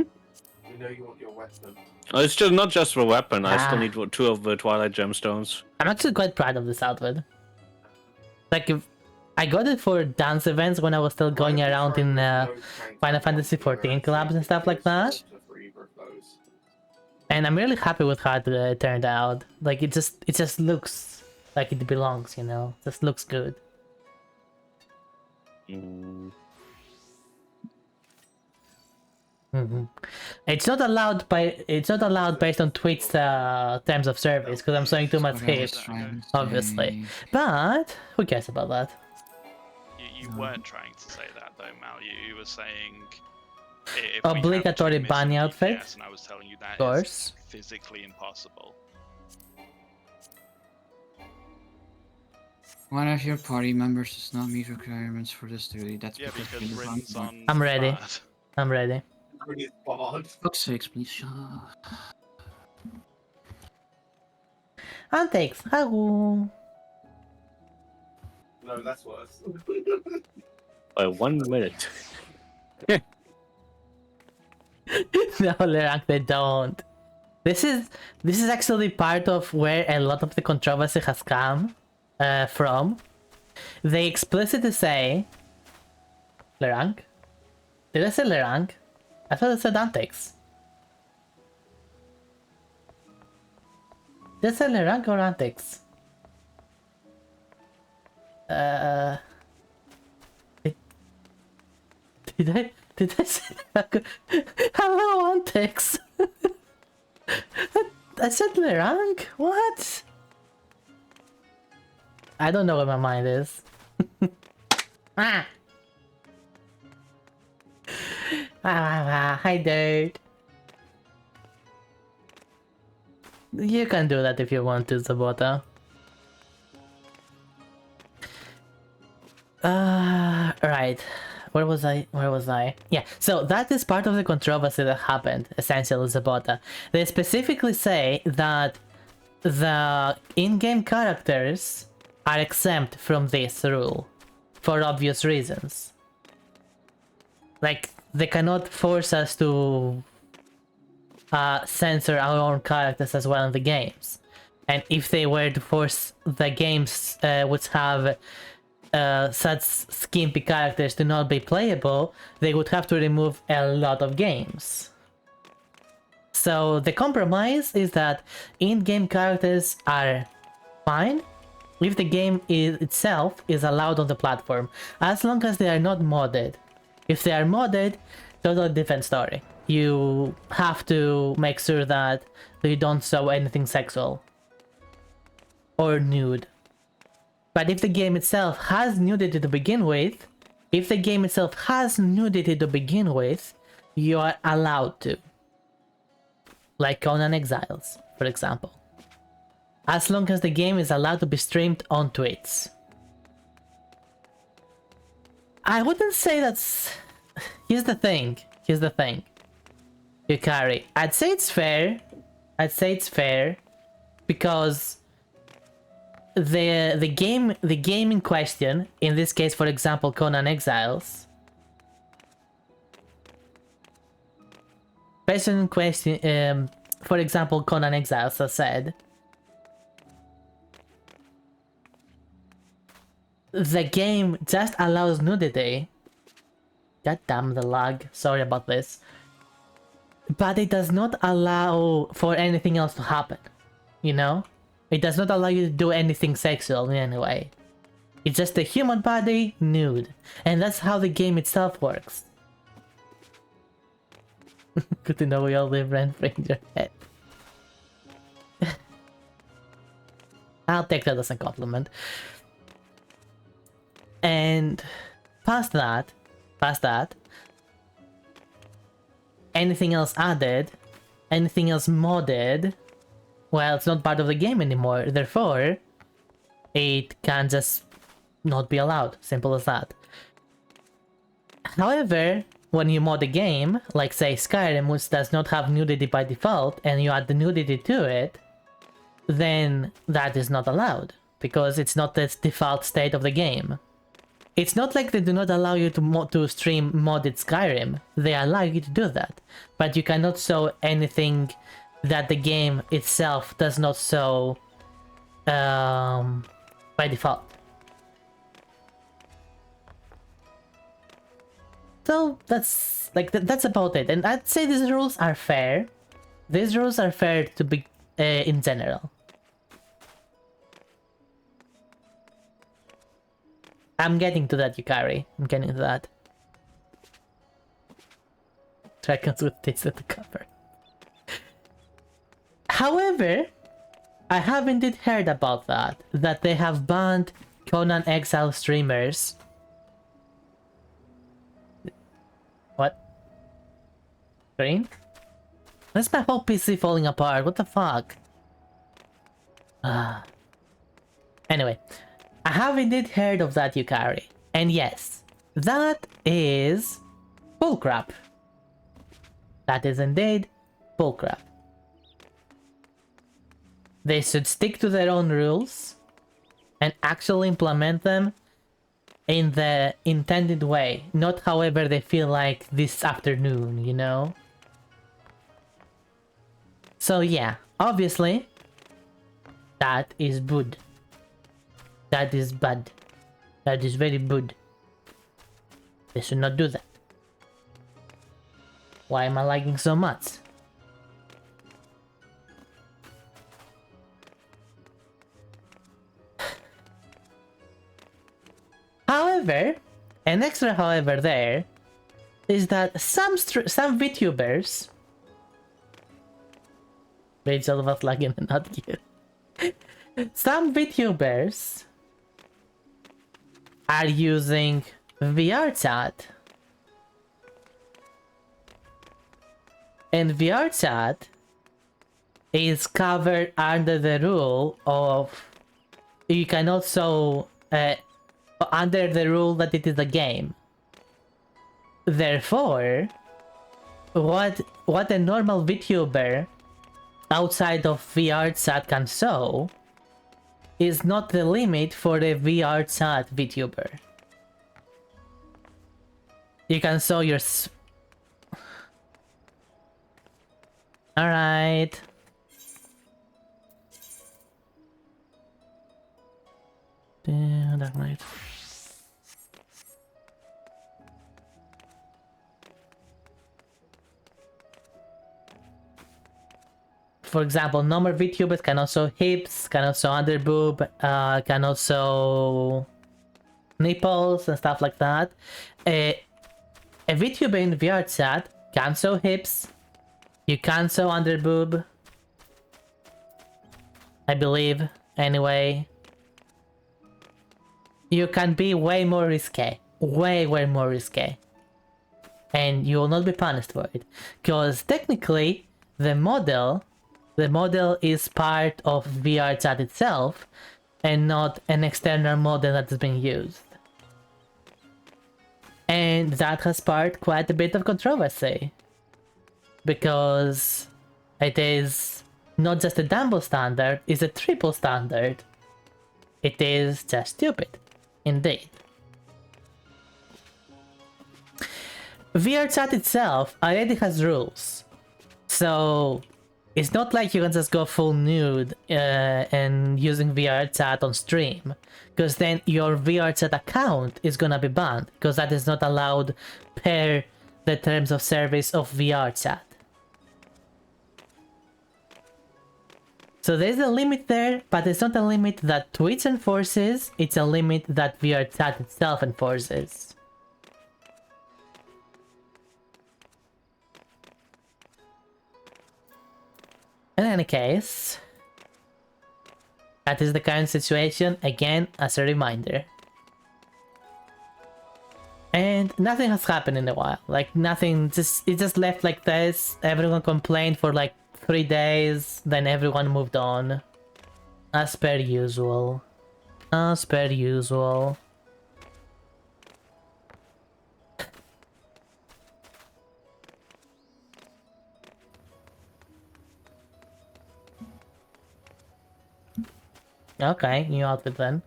know you want your weapon.
Oh, it's just not just the weapon. I still
Ah.
need 2 of the Twilight Gemstones.
I'm actually quite proud of this outfit. Like, if I got it for dance events when I was still going
I'd be
around in
throwing no tank
Final
on
Fantasy
the
XIV
events
collabs and stuff like that.
for either of those.
And I'm really happy with how it turned out. Like, it just looks like it belongs, you know? Just looks good.
Mm.
It's not allowed based on Twitch's terms of service because I'm showing too much
What I was
hate,
trying to
obviously.
say.
But who cares about that?
You weren't trying to say that though, Mal. You were saying if we have
Obligatory
two missing
bunny outfit?
DPS, and I was telling you that
Of course.
is physically impossible.
One of your party members does not meet requirements for this duty. That's
Yeah,
because
because
you live
Rin's
on.
on.
I'm ready.
bad.
I'm ready.
Pretty bad.
Fuck's sakes, please shut up.
Antics. Hello.
No, that's worse.
By 1 minute.
No, Lerank, they don't. This is actually part of where a lot of the controversy has come from. They explicitly say Lerank. Did I say Lerank? I thought I said Antics. Did I say Lerank or Antics? Did I say Lerank? Hello, Antics. I said the rank? What? I don't know where my mind is. Ah! Hi, dude. You can do that if you want to, Sabota. Right. Where was I? Yeah, so that is part of the controversy that happened, essentially, Sabota. They specifically say that the in-game characters are exempt from this rule for obvious reasons. Like, they cannot force us to censor our own characters as well in the games. And if they were to force the games which have such skimpy characters to not be playable, they would have to remove a lot of games. So the compromise is that in-game characters are fine if the game itself is allowed on the platform, as long as they are not modded. If they are modded, totally different story. You have to make sure that you don't show anything sexual or nude. But if the game itself has nudity to begin with, you are allowed to. Like Conan Exiles, for example. As long as the game is allowed to be streamed on Twitch. I wouldn't say that's... Here's the thing. Yukari. I'd say it's fair. Because the game in question, in this case, for example, Conan Exiles, person in question, for example, Conan Exiles, as said, the game just allows nudity. God damn the lag, sorry about this. But it does not allow for anything else to happen, you know? It does not allow you to do anything sexual in any way. It's just a human body nude. And that's how the game itself works. Good to know we all live rent-free in your head. I'll take that as a compliment. And past that, anything else added, anything else modded, well, it's not part of the game anymore, therefore, it can just not be allowed. Simple as that. However, when you mod a game, like say Skyrim, which does not have nudity by default, and you add the nudity to it, then that is not allowed, because it's not the default state of the game. It's not like they do not allow you to stream modded Skyrim. They allow you to do that, but you cannot show anything that the game itself does not show by default. So that's like that's about it, and I'd say these rules are fair. These rules are fair to be in general. I'm getting to that, Yukari. I'm getting to that. Dragons with tits at the cover. However, I have indeed heard about that they have banned Conan Exile streamers. What? Green? Where's my whole PC falling apart? What the fuck? Anyway, I have indeed heard of that, Yukari. And yes, that is bullcrap. That is indeed bullcrap. They should stick to their own rules and actually implement them in the intended way, not however they feel like this afternoon, you know? So yeah, obviously, that is bad. That is bad. That is very bad. They should not do that. Why am I lagging so much? However, an extra however there is that some VTubers Rachel was lagging and not you. Some VTubers are using VR chat. And VR chat is covered under the rule of you can also under the rule that it is a game. Therefore, what a normal VTuber outside of VR chat can show is not the limit for a VR chat VTuber. You can show your alright. Yeah, that might. For example, normal VTubers can also hips, can also underboob, can also nipples and stuff like that. A VTuber in VR chat can show hips, you can show underboob, I believe, anyway. You can be way more risque, way more risque, and you will not be punished for it, because technically the model is part of VR chat itself and not an external model that is being used. And that has sparked quite a bit of controversy, because it is not just a double standard, it's a triple standard. It is just stupid, indeed. VR chat itself already has rules, so it's not like you can just go full nude and using VR chat on stream, because then your VR chat account is gonna be banned, because that is not allowed per the terms of service of VR chat. So there's a limit there, but it's not a limit that Twitch enforces, it's a limit that VR chat itself enforces. In any case, that is the current situation, again, as a reminder. And nothing has happened in a while, like nothing, it just left like this, everyone complained for like 3 days, then everyone moved on. As per usual. As per usual. Okay, new outfit then.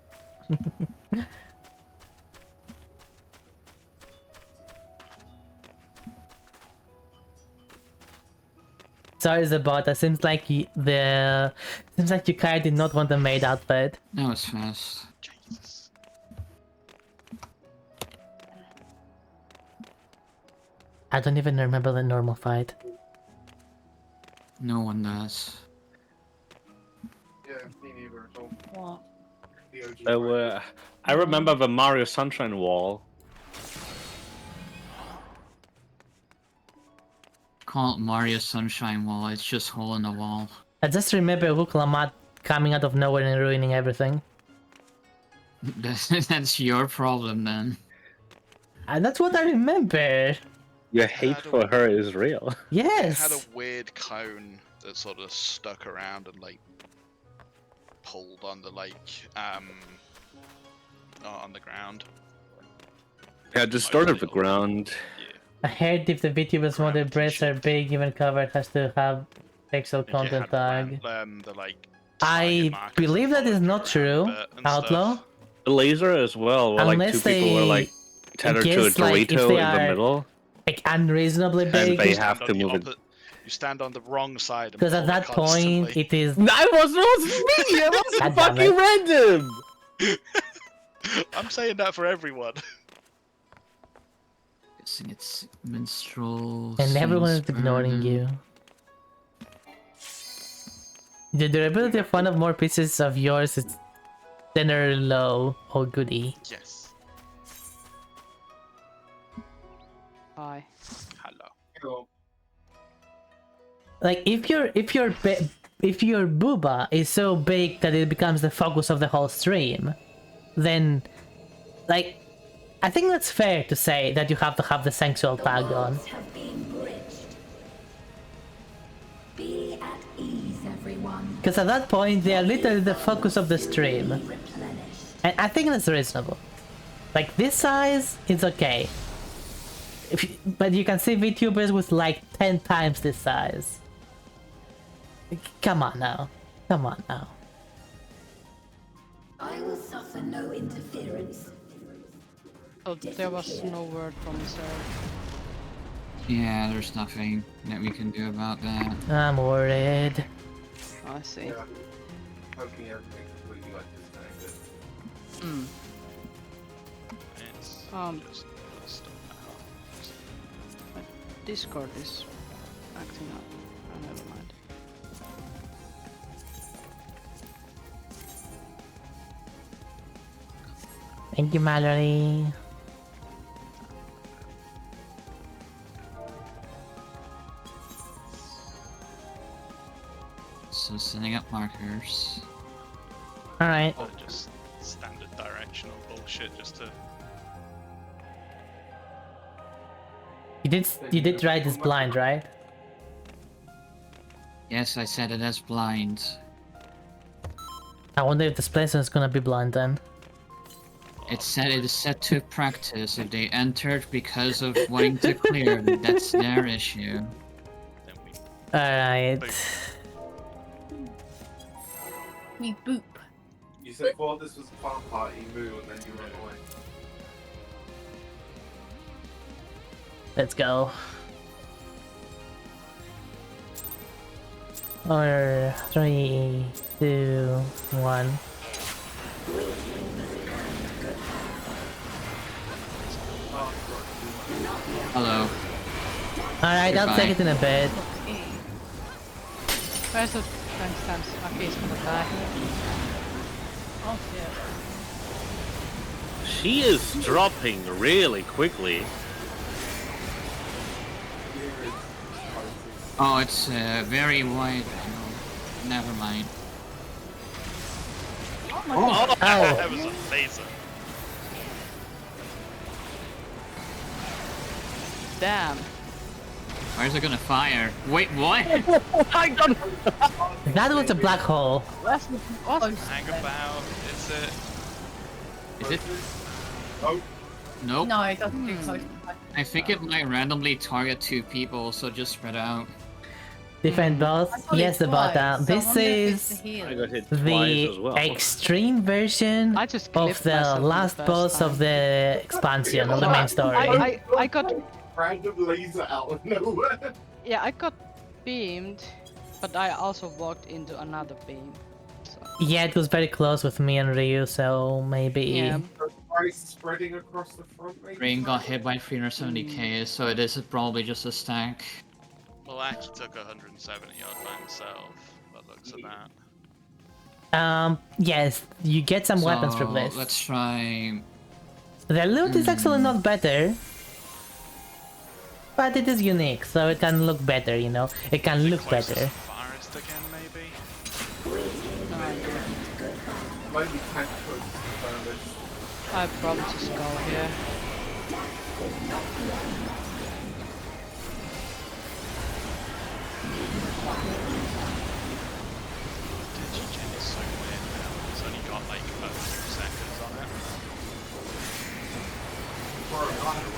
Sorry, Zabata. Seems like you kind of did not want the maid outfit.
That was fast.
Jesus.
I don't even remember the normal fight.
No one does.
Yeah, me neither. So,
What?
the OG
There
part.
were. I remember the Mario Sunshine wall.
Call it Mario Sunshine Wall, it's just hole in the wall.
I just remember Hook Lamat coming out of nowhere and ruining everything.
That's your problem then.
And that's what I remember.
Your hate for her is real.
It had a
Yes.
weird cone that sort of stuck around and like pulled on the on the ground.
Yeah, distorted the ground.
I heard if the VTubers want their breasts are big, even covered, has to have pixel
It
content
had
tag.
the like.
I
target markers
believe that is
followed you
not true,
around it and stuff.
Outlaw.
The laser as well, where like
Unless
two people were like tethered to a
guess, like, if
Dorito
they
in the
are
middle.
Like unreasonably
And
big.
they
Stand
have
on
to
the
move it.
You stand on the wrong side.
Because at that point, it is.
That wasn't me! It was
God damn
fucking
it.
random!
I'm saying that for everyone.
Guessing it's minstrel.
And everyone is
Scenes
ignoring
Burden.
you. The durability of one of more pieces of yours is generally low. Oh goody.
Yes.
Hi.
Hello.
Hello.
Like if your if your booba is so big that it becomes the focus of the whole stream, then, like, I think that's fair to say that you have to have the sensual tag on.
Have been bridged. Be at ease, everyone.
Because at that point, they are literally the focus of the stream. And I think that's reasonable. Like, this size is okay. But you can see VTubers with like 10 times this size. Come on now. Come on now.
I will suffer no interference.
So there was no word from Sir.
Yeah, there's nothing that we can do about that.
I'm worried.
Oh, I see.
Yeah. Hoping everything completely like disconnected.
Hmm.
It's
Just
just stop now.
Discord is acting up. Oh, never mind.
Thank you, Mallory.
So sending up markers.
Alright.
Or just standard directional bullshit just to.
You did write this blind, right?
Yes, I said it as blind.
I wonder if this place is gonna be blind then.
It said it is set to practice. If they entered because of wanting to clear, that's their issue.
Then we
Alright.
We boop.
You said, well, this was fun party, moo, and then you run away.
Let's go. Or 3, 2, 1.
Hello.
Alright, I'll take it in a bit.
Where's the timestamps? Okay, it's gonna die. Oh shit.
She is dropping really quickly.
Oh, it's very wide. No, never mind.
Oh,
Ow.
that was a phaser.
Damn.
Where's it gonna fire? Wait, what?
I don't.
That was a black hole.
What's
Hang about, is it?
Is it?
Oh,
Nope.
No, it doesn't do close.
I think it might randomly target 2 people, so just spread out.
Defend both. Yes, the bot down. This is
I got hit twice
the
as well.
extreme version
I just
of
clipped
the
myself
last
the first
boss
time.
of the expansion of the main story.
I got
random laser out of nowhere.
yeah, I got beamed, but I also walked into another beam. So,
Yeah, it was very close with me and Ryu, so maybe.
yeah.
Ice spreading across the front, maybe?
Rain got hit by 370k, so it is probably just a stack.
Well, I actually took 170 odd by himself, by the looks of that.
Yes, you get some weapons from this.
Let's try.
The loot is actually not better, but it is unique, so it can look better, you know? It can look
Close to
better.
Forest again, maybe?
Maybe tank close to damage.
I probably just go here.
Digigen is so weird now. It's only got like 2 seconds on it.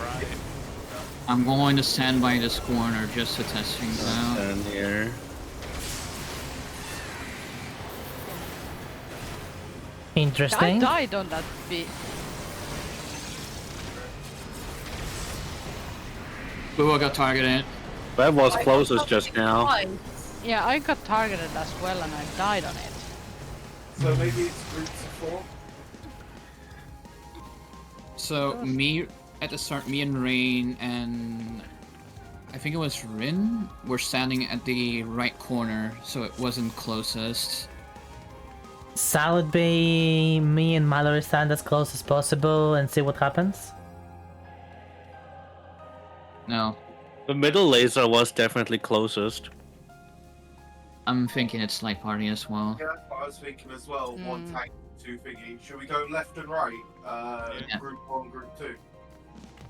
Right.
I'm going to stand by this corner just to test things out.
Stand here.
I
Interesting.
died on that beat.
Ooh, I got targeted.
That was closest just now.
Yeah, I got targeted as well and I died on it.
So maybe it's roots of 4?
So me at the start, me and Rain and I think it was Rin were standing at the right corner, so it wasn't closest.
Salad be me and Mallory stand as close as possible and see what happens.
No,
The middle laser was definitely closest.
I'm thinking it's light party as well.
Yeah, that's what I was thinking as well. One
Mm.
tank, two thingy. Should we go left and right?
Yeah.
Group 1, group 2.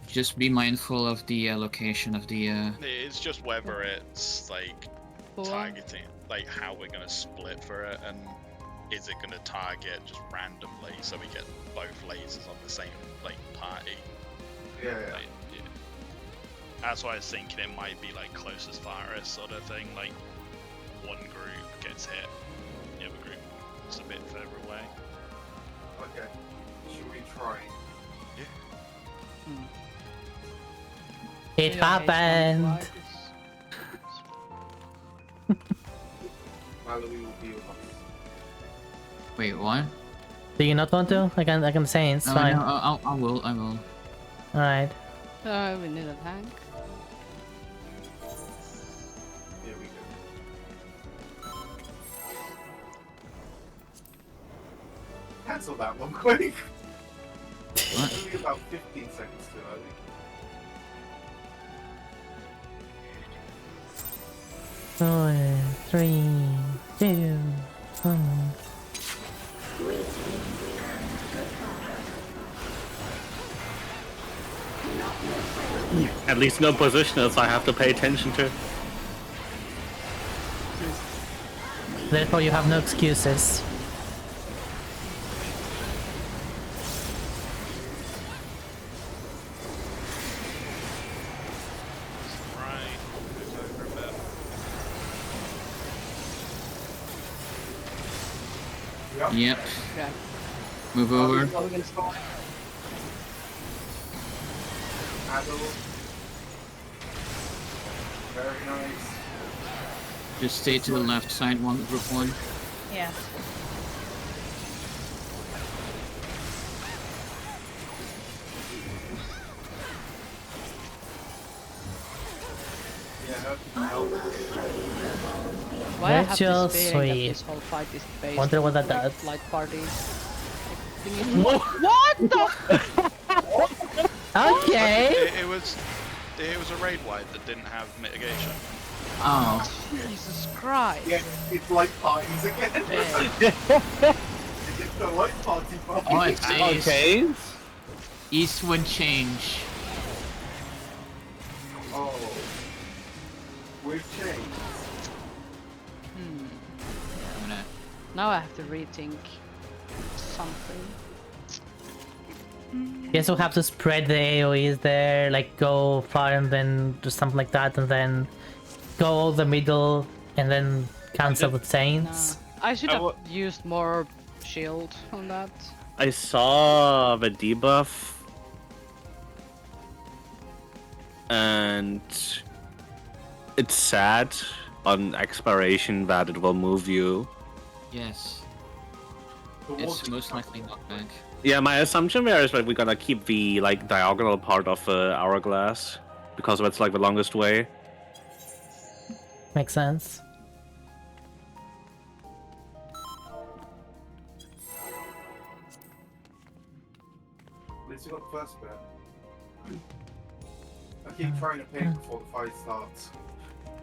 Just be mindful of the location of the.
It's just whether it's like
Four.
targeting, like how we're gonna split for it, and is it gonna target just randomly so we get both lasers on the same like party?
Yeah.
Like, yeah. That's why I was thinking it might be like closest farthest sort of thing. Like one group gets hit, the other group is a bit further away.
Okay. Should we try?
It
Yeah,
happened.
Mallory will be with us.
Wait, what?
Do you not want to? I can say it's
No,
fine.
no, I will.
Alright.
We need a tank.
Here we go. Cancel that one quick.
What?
Only about 15 seconds too early.
Four, 3, 2, 1.
At least no positioners I have to pay attention to.
Therefore, you have no excuses.
Right, moves over a bit.
Yep.
Yeah.
Move over.
Oh, we can start.
Adel. Very nice.
Just stay to the left side, group 1.
Yeah.
Why I have
Virtual
this feeling that
sweep.
this whole fight is based
Wonder what that
on
does.
light party. What the?
Okay!
It was a raid wide that didn't have mitigation.
Oh.
Jesus Christ!
Yeah, it's like parties again.
Yeah.
It's the like party party.
Oh, it says
Okay.
Eastwood change.
Oh. We've changed.
I'm gonna.
Now I have to rethink something.
Guess we'll have to spread the AoEs there, like go far and then do something like that, and then go all the middle and then cancel the
Nah.
chains.
I should
I
have
wa-
used more shield on that.
I saw the debuff, and it's sad on expiration that it will move you.
Yes.
The
It's
water-
most likely knockback.
Yeah, my assumption there is that we're gonna keep the like diagonal part of the hourglass because that's like the longest way.
Makes sense.
At least we got the first bit. I keep trying to pick before the fight starts.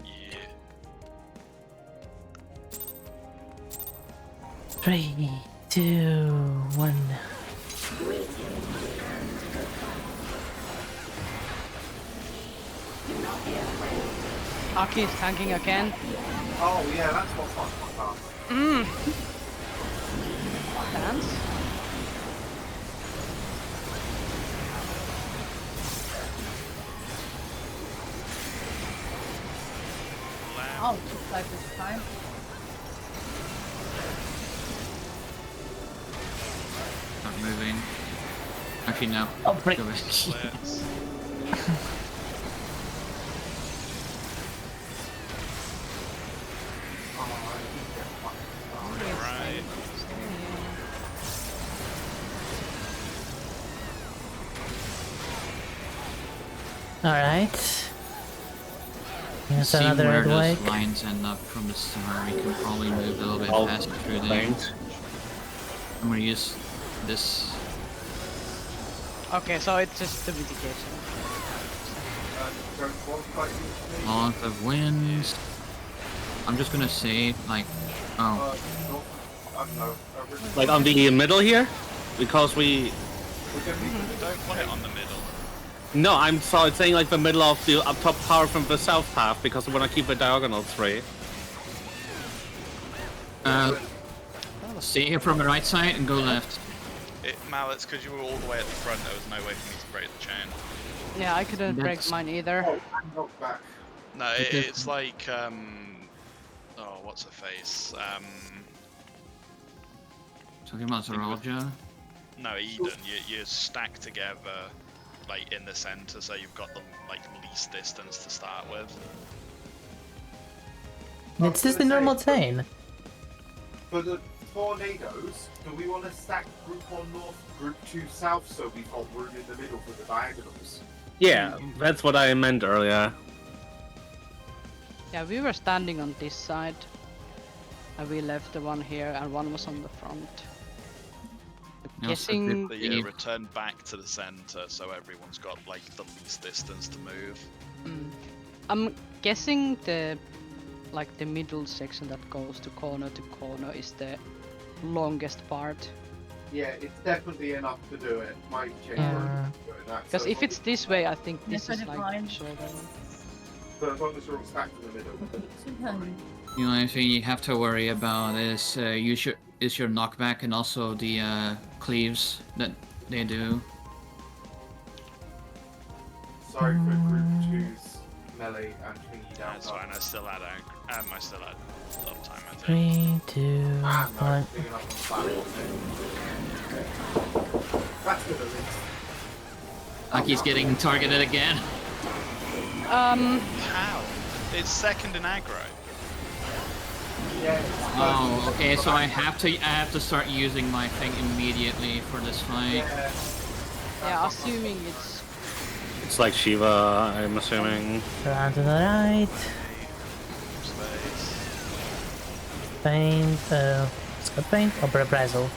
Yeah.
3, 2, 1.
Aki is tanking again.
Oh yeah, that's what's on my path.
Dance.
Oh, just like this time.
Not moving. Actually, no.
Oh, frick.
Go away.
Let's
Oh, I keep getting fucking started.
right.
Alright. Here's
See
another
where those
earthquake.
lines end up from the start. We can probably move a little bit
Oh,
faster through there.
Thanks.
I'm gonna use this.
Okay, so it's just the mitigation.
Don't want fight with me.
Month of winds. I'm just gonna say, like, oh,
North, I don't know.
Like on the middle here, because we.
Don't want it on the middle.
No, I'm saying like the middle of the up top power from the south path because we want to keep it diagonal straight.
stay here from the right side and go left.
Mal, it's because you were all the way at the front. There was no way for me to break the chain.
Yeah, I couldn't break mine either.
Oh, I'm not back.
No, it's like oh, what's her face?
Talking about Zoralja?
No, Eden. You're stacked together, like in the center, so you've got the like least distance to start with.
It's just the normal chain.
For the tornadoes, do we want to stack group 1 north, group 2 south, so we've got room in the middle for the diagonals?
Yeah, that's what I meant earlier.
Yeah, we were standing on this side. And we left the one here and one was on the front.
No,
Guessing...
They return back to the center, so everyone's got like the least distance to move.
I'm guessing the middle section that goes to corner is the longest part.
Yeah, it's definitely enough to do it. My change
Because if it's this way, I think this
Yes,
is
I
like
declined.
shorter.
So as long as we're all stacked in the middle.
The only thing you have to worry about is your knockback and also the cleaves that they do.
Sorry for group 2's melee and thingy down.
That's fine. I still had love time. I think.
3, 2, 1.
Big enough on the That's good at least.
Aki's getting targeted again.
How? It's second in aggro.
Yeah.
Oh, okay. So I have to start using my thing immediately for this fight.
Yeah, assuming it's...
It's like Shiva, I'm assuming.
Around to the right.
Space.
Paint, Scott Paint or Brazil.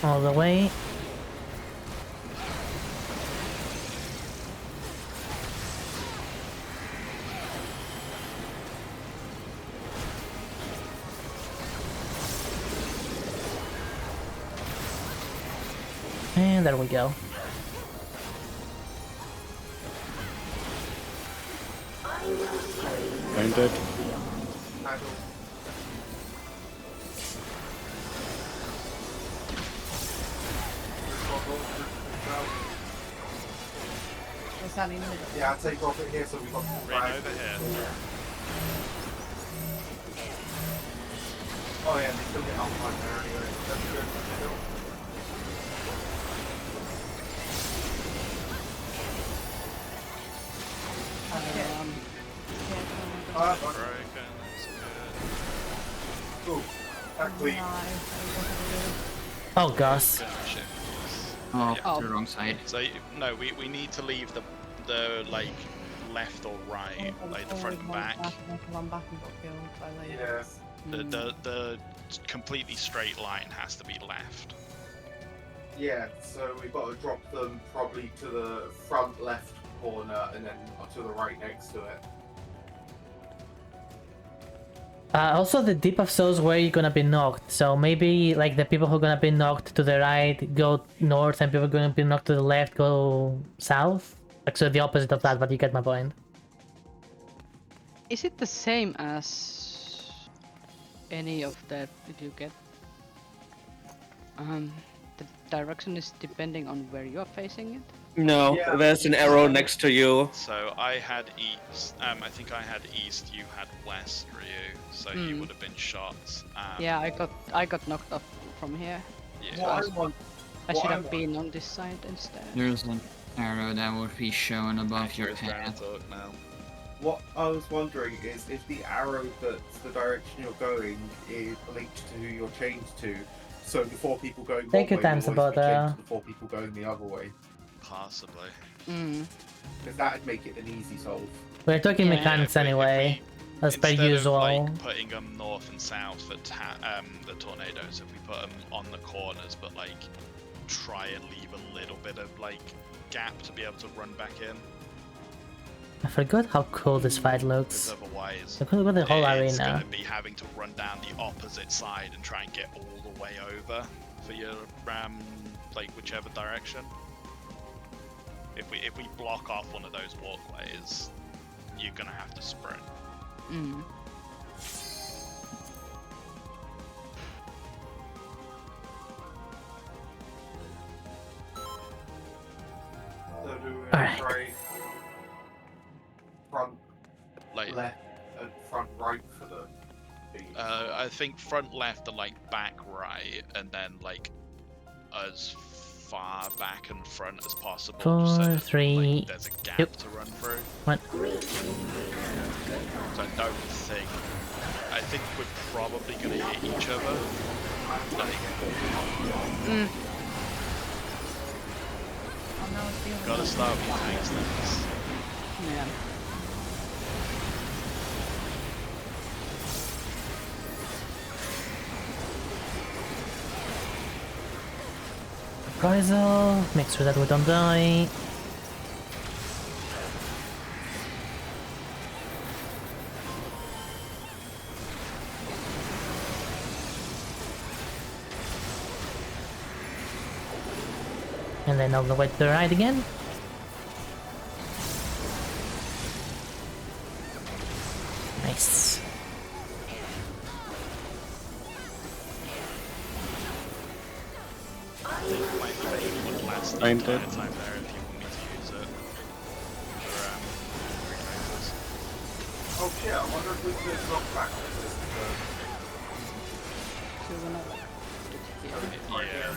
All the way. And there we go.
Painted.
We're standing in the middle.
Yeah, I'd take off it here so we've got the
Rin
flag.
over here.
Oh yeah, they still get outlined there anyway. That's good.
Broken. That's good.
Ooh, that clean.
Oh gosh.
Finish it.
Oh,
Yeah.
the wrong side.
So no, we need to leave the like left or right, like the front and back.
One back and got killed by
Yeah.
ladies.
The completely straight line has to be left.
Yeah, so we've got to drop them probably to the front left corner and then to the right next to it.
Also, the deep of souls where you're gonna be knocked. So maybe like the people who are gonna be knocked to the right go north, and people gonna be knocked to the left go south. Like so, the opposite of that. But you get my point.
Is it the same as any of that? Did you get? The direction is depending on where you are facing it.
No,
Yeah.
there's an arrow next to you.
So I had east. I think I had east. You had west, Ryu. So you would have been shot.
Yeah, I got knocked off from here.
Yeah.
What I want,
I
What
should
I
have
want-
been on this side instead.
There's an arrow that would be shown above your
Accura's trying
head.
to talk now.
what I was wondering is if the arrow that's the direction you're going is linked to who you're chained to. So the 4 people going
Take your
one way
time,
will always be
Sabota.
chained to the 4 people going the other way.
Possibly.
Because that'd make it an easy solve.
We're talking
Yeah.
mechanics
But if
anyway, as per
instead
usual.
of like putting them north and south for the tornadoes, if we put them on the corners, but like try and leave a little bit of like gap to be able to run back in.
I forgot how cool this fight
Because
looks.
otherwise Otherwise,
We could go the whole
it's
arena.
gonna be having to run down the opposite side and try and get all the way over for your like whichever direction. If we block off one of those walkways, you're gonna have to sprint.
Mm.
So do we
Alright.
try front
Like,
left and front right for the beams?
I think front left and like back right, and then like as far back and front as possible. just so
4,
that,
3,
like, there's a gap
2,
to run through.
1.
So I think we're probably gonna hit each other. Like,
Oh, no, it's the other
gotta
one.
start with tanks things.
Yeah.
Reprisal. Make sure that we don't die. And then all the way to the right again. Nice.
I think my evasion would last the
Find
entire
it.
time there if you want me to use it. For retractors.
Oh shit, I wonder if we could knock back this.
So we're not get here.
Yeah,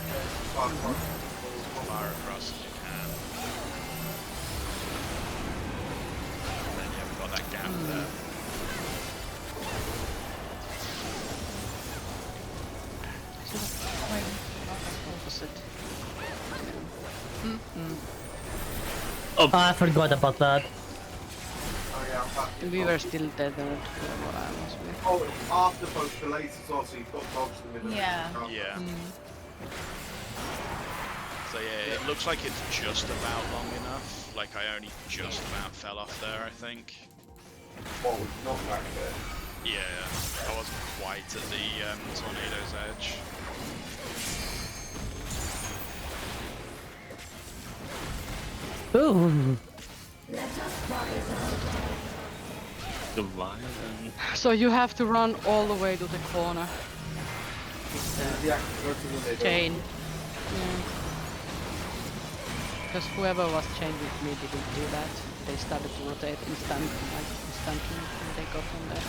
Far
far across as you can. And then you haven't got that gap there.
Opposite.
Oh, I forgot about that.
Oh yeah, I'm back.
We were still tethered for a while, was we?
Oh, it's after both the lasers also, you've got dodge them in the
Yeah.
Yeah.
Mm.
So yeah, it looks like it's just about long enough. Like I only just about fell off there, I think.
Oh, not back there.
Yeah, I wasn't quite at the tornado's edge.
Ooh.
Divine.
So you have to run all the way to the corner.
Yeah, go to the middle.
Chain. Because whoever was chained with me didn't do that. They started to rotate instantly when they got on that.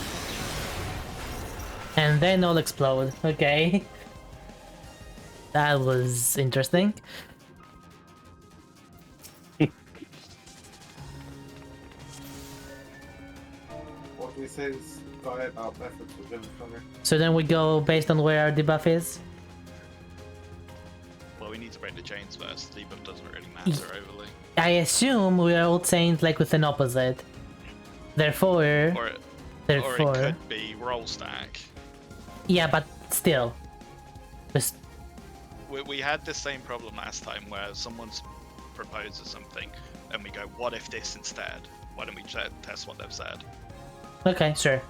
And then all explode. Okay. That was interesting.
What do we say this guy about methods we're going to cover?
So then we go based on where our debuff is.
Well, we need to break the chains first. Debuff doesn't really matter overly.
I assume we are all chained like with an opposite. Therefore,
Or it could be roll stack.
yeah, but still. Just
We had this same problem last time where someone proposes something and we go, what if this instead? Why don't we test what they've said?
okay, sure.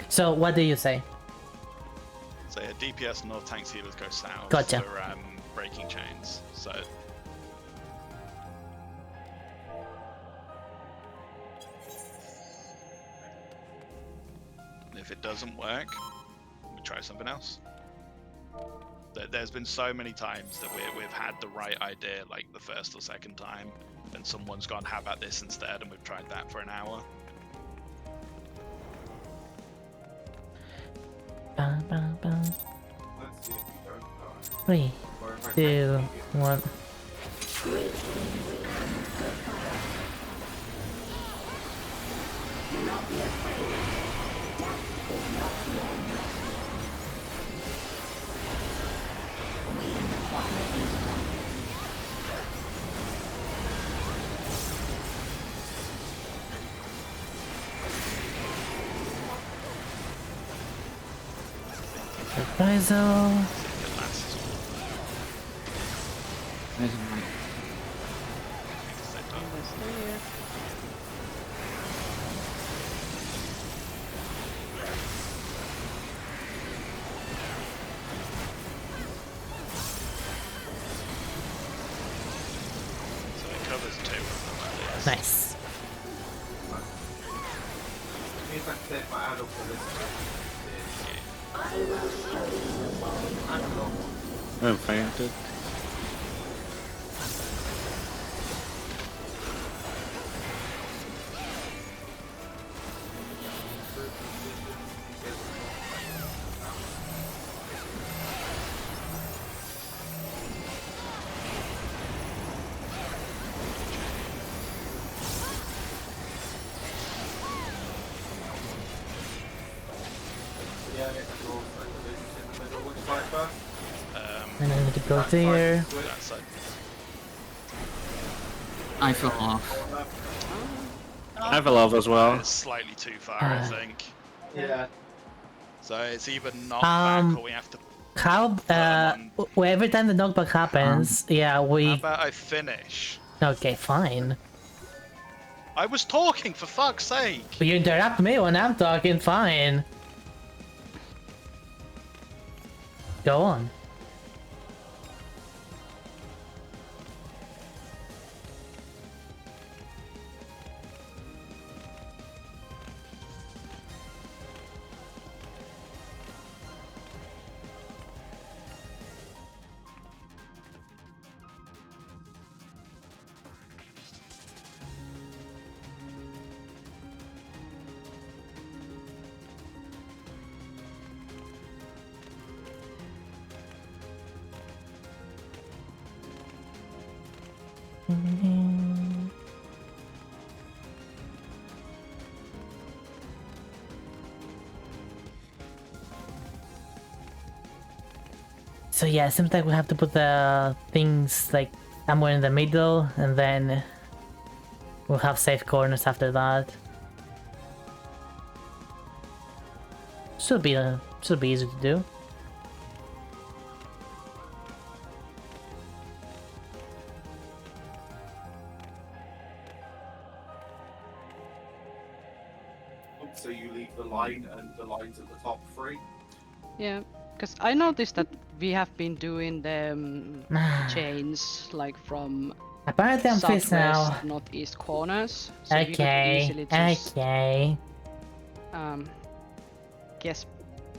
So what do you say?
So yeah, DPS North tanks healers go south
Gotcha.
for breaking chains. So if it doesn't work, we try something else. There's been so many times that we've had the right idea like the first or second time, and someone's gone, how about this instead, and we've tried that for an hour.
Bum, bum, bum.
Let's see if we don't die.
3,
Or if I
2,
can-
1. Reprisal.
It lasts
There's one.
set up.
Nice.
Means I can take my adult for this.
I'm fainted.
Yeah, it's all in the middle. Which side first?
And I need to go there.
That side.
I fell off.
I fell off as well.
It's slightly too far, I think.
Yeah.
So it's either knock back or we have to.
How every time the knockback happens, yeah,
How
we
about I finish?
okay, fine.
I was talking, for fuck's sake!
But you interrupt me when I'm talking, fine. Go on. So yeah, it seems like we have to put the things like somewhere in the middle, and then we'll have safe corners after that. Should be easy to do.
So you leave the line and the lines at the top free.
Yeah, because I noticed that we have been doing the chains like from
Apparently I'm fixed
southwest,
now.
northeast corners. So we could
Okay,
easily just
okay.
guess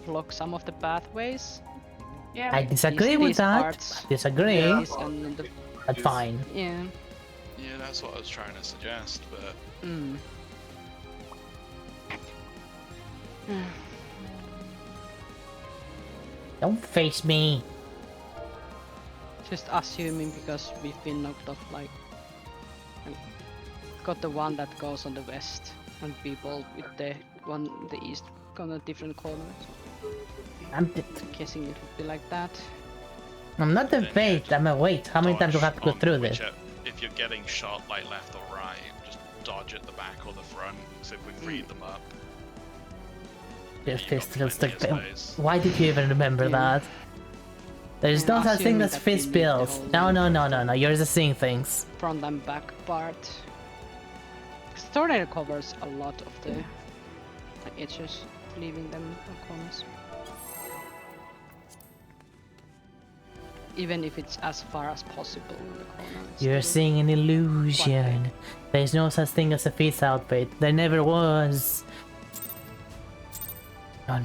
block some of the pathways.
Yeah.
I disagree with
these
that.
parts.
Disagree,
These and the,
but fine.
yeah.
Yeah, that's what I was trying to suggest, but
Mm.
Don't face me.
Just assuming because we've been knocked off, like, and got the one that goes on the west, and people with the one the east on a different corner.
I'm
Guessing it would be like that.
not the
Then, yeah,
fate.
just
I'm a wait. How many times do I have to go
on
through this?
if you're getting shot like left or right, just dodge at the back or the front. So if we freed them up,
There's
you've got
fist still
plenty
stuck.
of space.
Why did you even remember that? There's
Yeah,
no such thing
assuming
as
that we
fist
need the
builds.
whole-
No. You're just seeing things.
Front and back part. Tornado covers a lot of the edges, leaving them on corners. Even if it's as far as possible in the corner. it's
You're
still
seeing an
quite
illusion.
big.
There's no such thing as a fist outfit. There never was. No.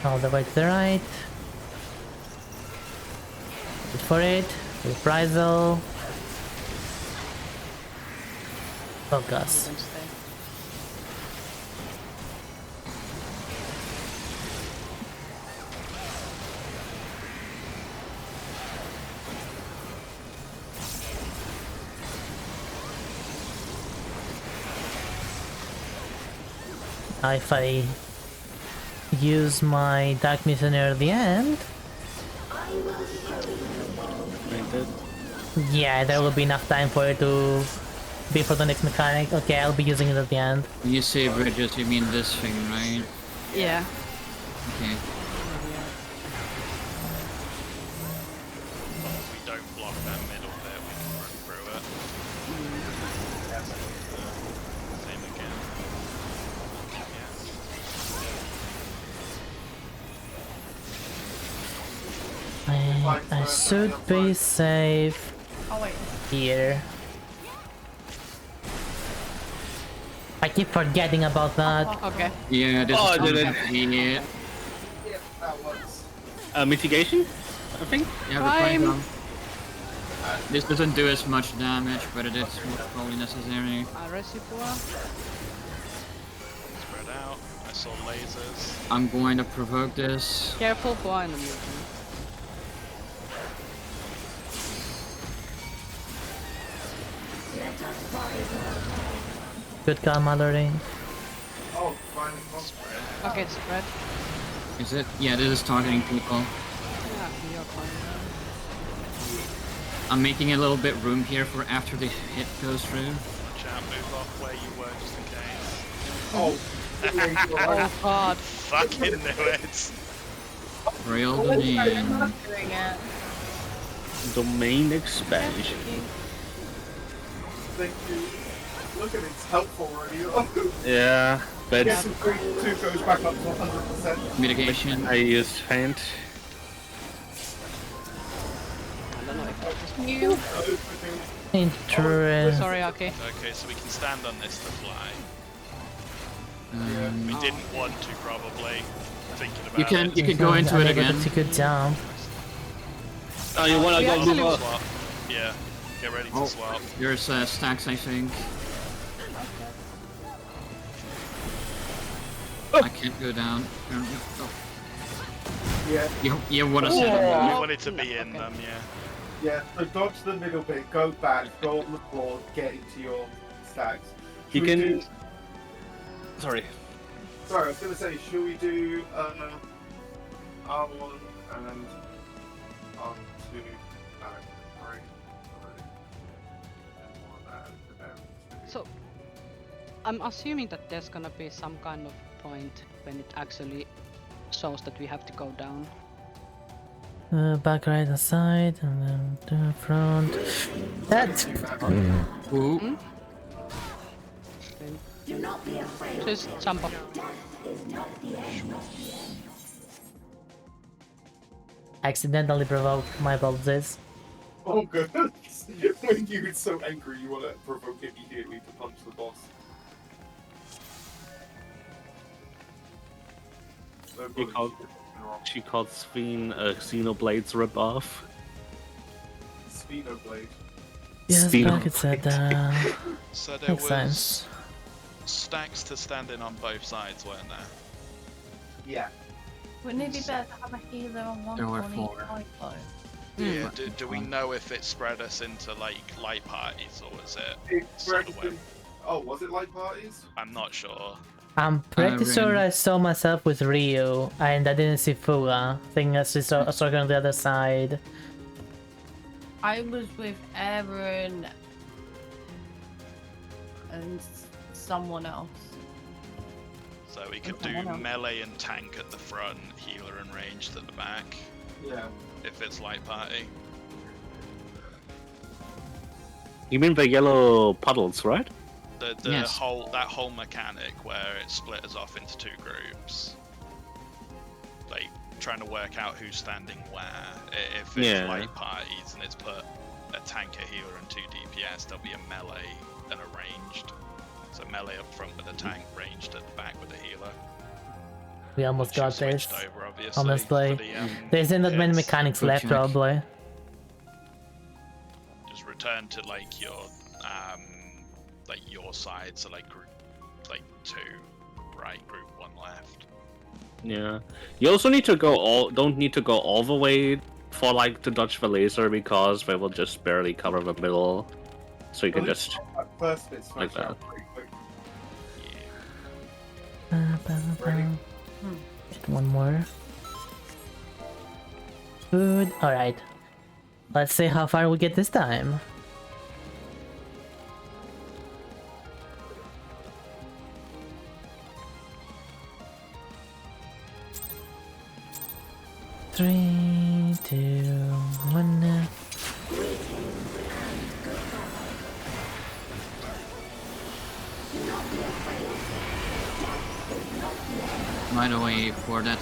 All the way to the right. Wait for it. Reprisal. Focus.
Even stay.
If I use my Dark Missioner at the end,
Fainted.
yeah, there will be enough time for it to be for the next mechanic. Okay, I'll be using it at the end.
When you say bridges, you mean this thing, right?
Yeah.
Okay.
As long as we don't block that middle bit, we can run through it. Same again.
I should be safe
Oh wait.
here. I keep forgetting about that.
Okay.
Yeah, this
Oh,
is
I did
gonna
it.
be it.
Yeah, that works.
Mitigation, I think.
Yeah, we're playing
Time.
down. This doesn't do as much damage, but it is probably necessary.
Resipua.
Spread out. I saw lasers.
I'm going to provoke this.
Careful for enemy.
Good call, Mallory.
Oh, fine.
Spread.
Okay, spread.
Is it? Yeah, this is targeting people.
Yeah, you're fine.
I'm making a little bit room here for after the hit goes through.
Watch out, move off where you were just in case.
Oh, yeah, you were right.
Oh god.
Fucking knew it!
Rail
I'm
domain.
not doing it.
Domain expansion.
Thank you. Look at it, it's helpful already.
Yeah, but
Yes, 3 2 goes back up to 100%.
Mitigation.
I used feint.
You.
Interesting.
Sorry, Aki.
Okay, so we can stand on this to fly.
Um,
We didn't want to, probably. Thinking about
you
it.
can go into it
Unable
again.
to take it down.
Oh, you wanna
Yeah,
go
actually
move up?
Swap. Yeah, get ready to
Oh.
swap.
There's stacks, I think. I can't go down. Oh.
Yeah,
You want to
We
set up.
wanted to be in them, yeah.
yeah. So dodge the middle bit, go back, go on the floor, get into your stacks.
You
Should we
can.
do-
Sorry.
Sorry, I was going to say, should we do R1 and R2 back, right?
So, I'm assuming that there's gonna be some kind of point when it actually shows that we have to go down.
Back right aside and then to the front. That's
Ooh.
Do not be afraid.
Just jump up.
Death is not the end.
accidentally provoked. My apologies.
Oh goodness! When you get so angry, you want to provoke immediately to punch the boss.
She called Sphene a Xenoblades ripoff.
Spinoblade.
Yes,
Speed
back it said
So there
makes
was
sense.
stacks to stand in on both sides, weren't there?
Yeah.
Wouldn't it be better to have a healer on one
There were
on each
4.
side though?
Yeah. Do we know if it spread us into like light parties or was it?
It
sort of
spread
went-
Oh, was it like parties?
I'm not sure.
I'm pretty sure
Rin.
I saw myself with Ryu, and I didn't see Fuga. I think I saw on the other side.
I was with Aaron and someone else.
So we could do melee and tank at the front, healer and ranged at the back,
Yeah.
if it's light party.
You mean the yellow puddles, right?
The
Yes.
whole mechanic where it split us off into 2 groups. Like trying to work out who's standing where. If it's
Yeah.
light parties and it's put a tank, a healer and 2 DPS, there'll be a melee and a ranged. So melee up front with a tank, ranged at the back with a healer.
We almost got
Which we've
this.
switched over, obviously,
Honestly,
for the,
there isn't that many
hits.
mechanics
Good
left,
check.
probably.
Just return to like your side, so like group 2 right, group 1 left.
Yeah. You also need to don't need to go all the way for like to dodge the laser because they will just barely cover the middle. So you can
Well,
just
that first bit smash
like
out
that.
pretty quick.
Yeah.
Get one more. Good. Alright. Let's see how far we get this time. 3, 2, 1.
By the way, for that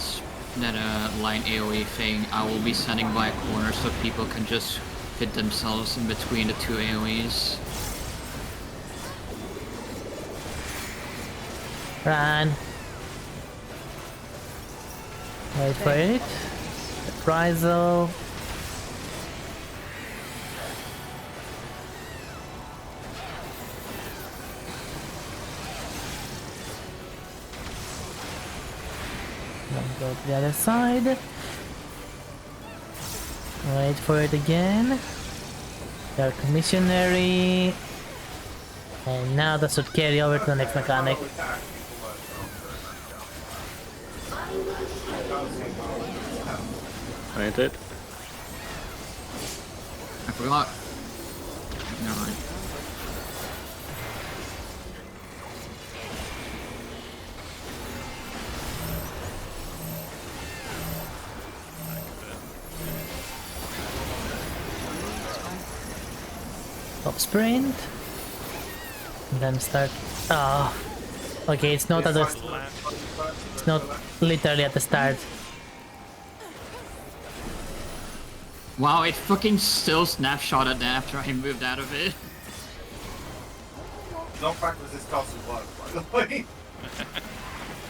line AoE thing, I will be standing by a corner so people can just fit themselves in between the two AoEs.
Run. Wait for it. Reprisal. Then go to the other side. Wait for it again. Dark Missionary. And now that should carry over to the next mechanic.
Ain't it?
I forgot. Never mind.
Top sprint. And then start. Oh. Okay, it's not at the. It's not literally at the start.
Wow, it fucking still snapshotted that after I moved out of it.
Knockback resist doesn't work, by the way.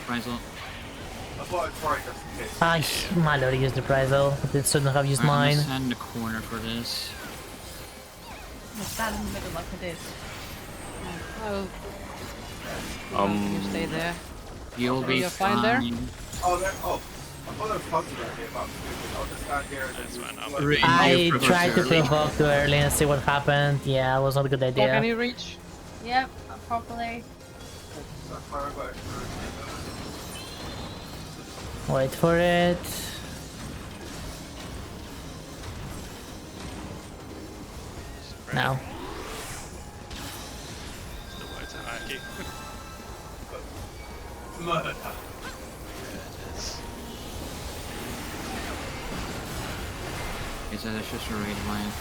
Rizal.
I thought I'd try just in case.
I already used the Reprisal. I shouldn't have used
Alright, I'm
mine.
gonna stand in the corner for this.
Just stand in the middle like I did.
Oh. You stay there.
You'll be
You're fine there?
Oh, I thought there was tons of it about to I'll just stand here and
That's fine,
just...
I'm
Re-
I
you provoke
tried to
early.
provoke too early and see what happened. Yeah, it was not a good
Can
idea.
you reach?
Yep, properly.
Wait for it. Now.
Still wait to hierarchy.
Murder.
Okay, so that's just a raid line.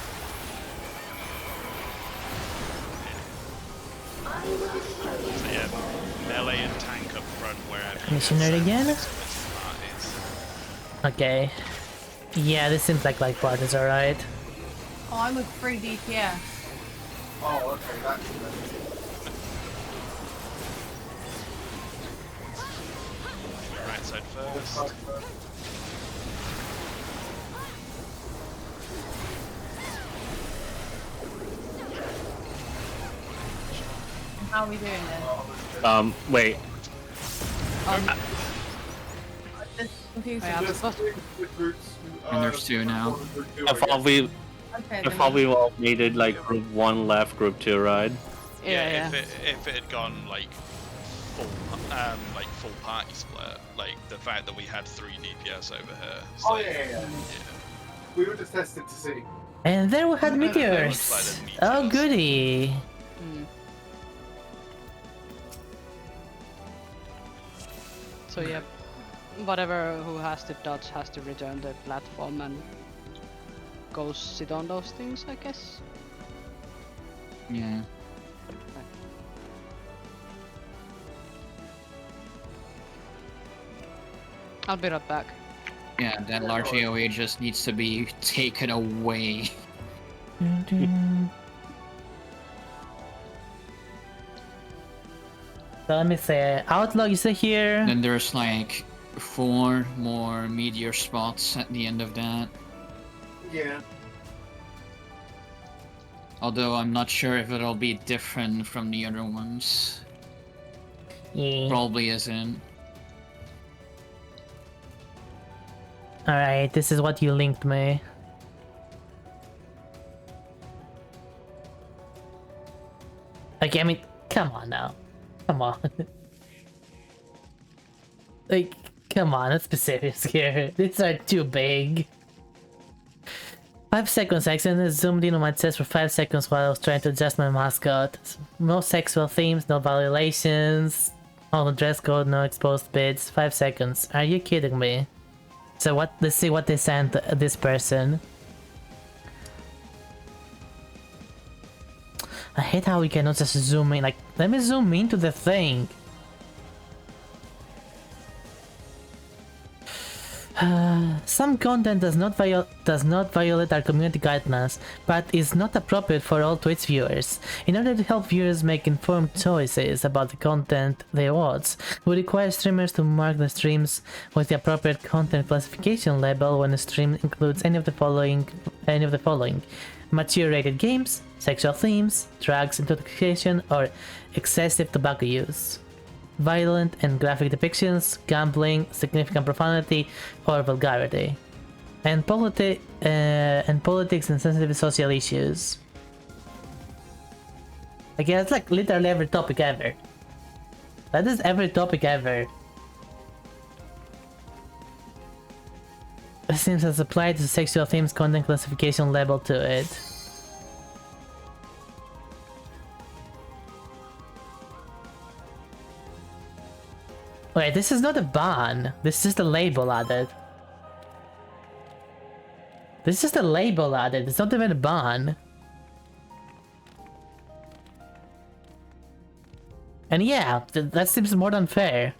So yeah, melee and tank up front wherever.
Missionary again?
Next to the parties.
Okay. Yeah, this seems like part is alright.
Oh, I'm with 3 DPS.
Oh, okay, that's...
Right side first.
How are we doing this?
Wait.
This is confusing.
Yeah, that's what-
And there's two now.
I thought we
Okay,
all needed like group 1 left, group 2 right.
Yeah, yeah.
If it had gone like full party split, like the fact that we had 3 DPS over here. It's
Oh,
like,
yeah. We were just testing to see.
And there we had
Looks like
meteors.
there's meteors.
Oh goody.
Mm. So yeah, whatever who has to dodge has to return the platform and go sit on those things, I guess.
Yeah.
I'll be right back.
Yeah, that large AoE just needs to be taken away.
So let me say, Outlaw, you still here?
Then there's like 4 more meteor spots at the end of that.
Yeah.
Although I'm not sure if it'll be different from the other ones.
Yeah.
Probably isn't.
Alright, this is what you linked me. Okay, I mean, come on now. Come on. Like, come on, let's be serious here. These are too big. 5 seconds, I accidentally zoomed in on my chest for 5 seconds while I was trying to adjust my mascot. No sexual themes, no violations, no dress code, no exposed bits. 5 seconds. Are you kidding me? So what? Let's see what they sent this person. I hate how we cannot just zoom in. Like, let me zoom into the thing. Some content does not violate our community guidelines, but is not appropriate for all Twitch viewers. In order to help viewers make informed choices about the content they watch, we require streamers to mark the streams with the appropriate content classification label when a stream includes any of the following: mature-rated games, sexual themes, drugs, intoxication, or excessive tobacco use. Violent and graphic depictions, gambling, significant profanity, or vulgarity, and politics and sensitive social issues. I guess like literally every topic ever. That is every topic ever. It seems as applied to sexual themes content classification label to it. Wait, this is not a ban. This is just a label added. This is just a label added. It's not even a ban. And yeah, that seems more than fair.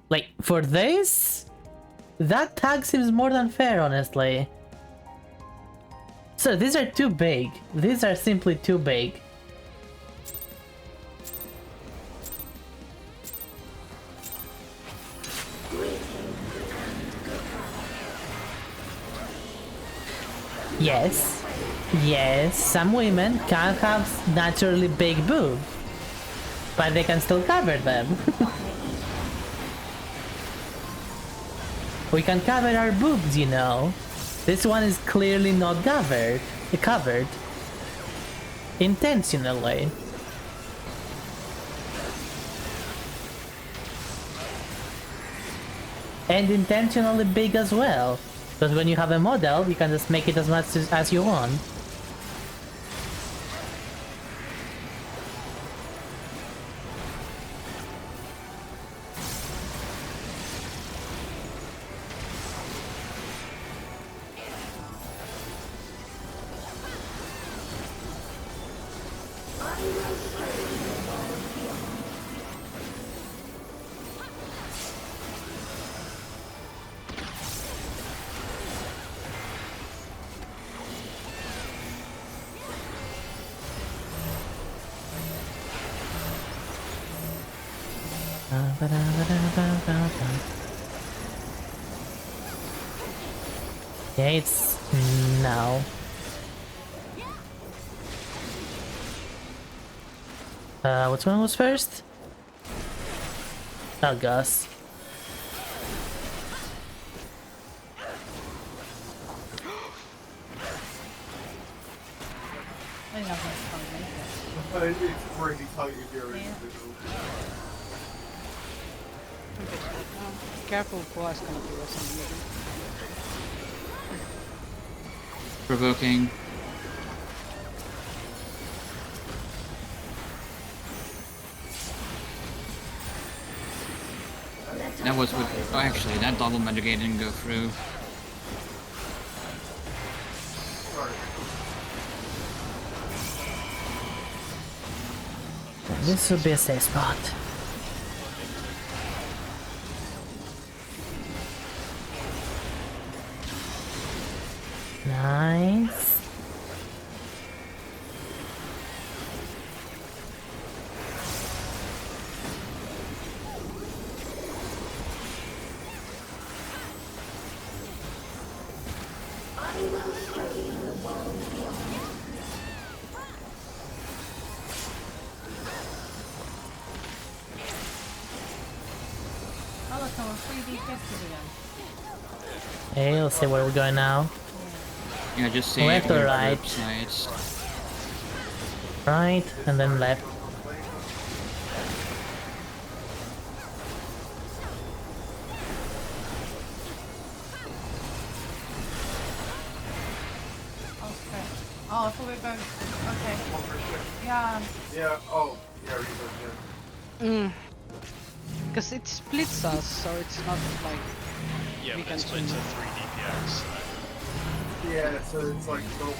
Like, for this? That tag seems more than fair, honestly. So, these are too big. These are simply too big. Yes, yes, some women can have naturally big boobs, but they can still cover them. We can cover our boobs, you know. This one is clearly not covered. Intentionally. And intentionally big as well. Because when you have a model, you can just make it as much as you want. Yeah, it's now. Which one was first? Oh, Gus.
I have my phone.
It's really tight if you're in the middle.
Careful, boy's gonna do us
Provoking. That was what. Oh, actually, that double mitigate didn't go through.
This would be a safe spot. Nice.
Oh, look, I'm 3D gifted again.
Hey, let's see where we're going now.
Yeah, just say
Left or right?
Sides.
Right, and then left.
Okay. Oh, I thought we were going. Okay. Yeah.
Yeah, oh, yeah, you
Because it splits us, so it's not like
Yeah,
we
but
can
it's split to 3 DPS.
Yeah, so it's like normal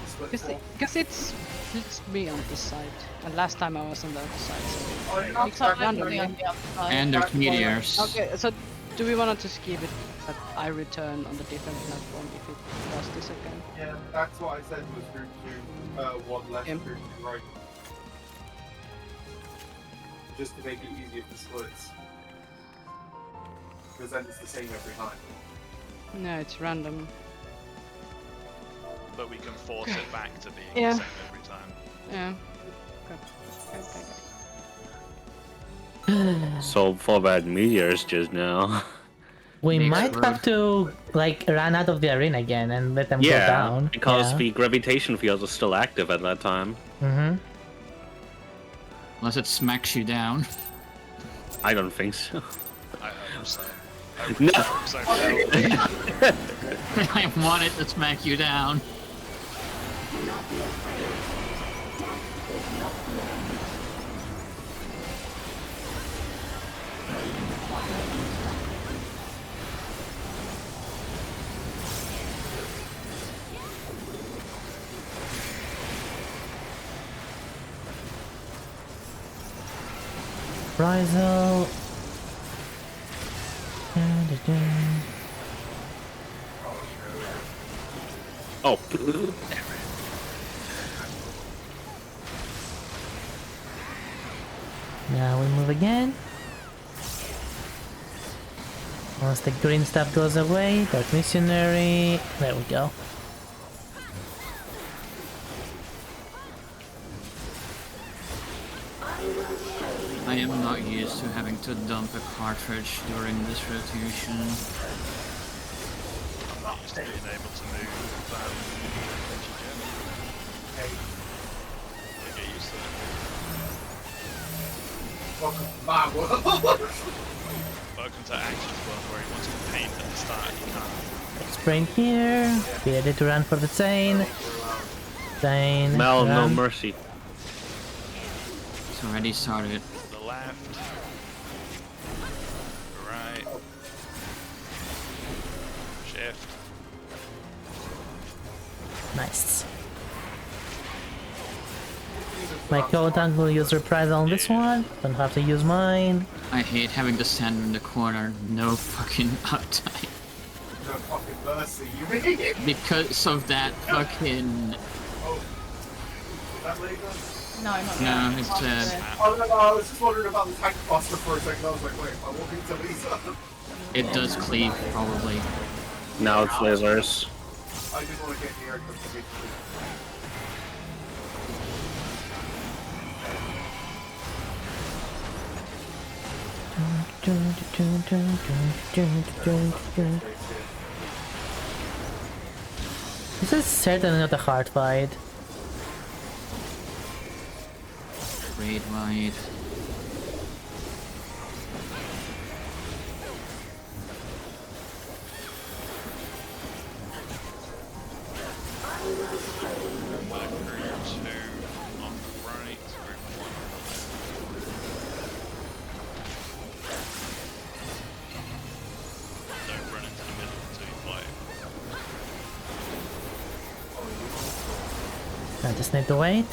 split four.
because it splits me on this side, and last time I was on the other side. So
I
I'll
Makes
tell
it randomly.
on the other side.
And there's
That's why-
meteors.
okay, so do we want to just keep it that I return on the different platform if it does this again?
Yeah, that's what I said was group 2, 1 left,
Yeah.
group 2 right. Just to make it easier for splits. Because then it's the same every time.
No, it's random.
But we can force it back to being
Yeah.
the same every time.
Yeah. Okay.
So for that meteors just now.
We
Makes
might
road.
have to like run out of the arena again and let them go
Yeah,
down.
because
yeah.
the gravitation field is still active at that time.
Mm-hmm.
Unless it smacks you down.
I don't think so.
I hope so. I
No.
really hope so. No.
I want it to smack you down.
Rizal.
Oh.
Now we move again. Once the green stuff goes away, Dark Missionary. There we go.
I am not used to having to dump a cartridge during this rotation.
I'm not used to being able to move I get used to it.
Welcome to my world!
Welcome to Action's world where he wants to paint at the start and he can't.
Sprint here. Be ready to run for the Zane. Zane.
Mel, no
run.
mercy.
It's already started.
To the left. Right. Shift.
Nice. My co-tank will use reprisal on this one. Don't have to use mine.
I hate having to stand in the corner. No fucking uptime.
No fucking mercy, you mean?
Because of that fucking...
Oh. Is that laser?
No, not
No,
yet.
it's
After
dead.
this.
Oh no, I was just wondering about the tank buster for a second. I was like, wait, am I walking to Lisa?
It does cleave, probably.
Now it's lasers.
I just want to get near it because
This is certainly not a hard fight.
Raid wide.
Mercury 2 on the right. Group 1 on the left. Don't run into the middle until you fly.
I just need to wait.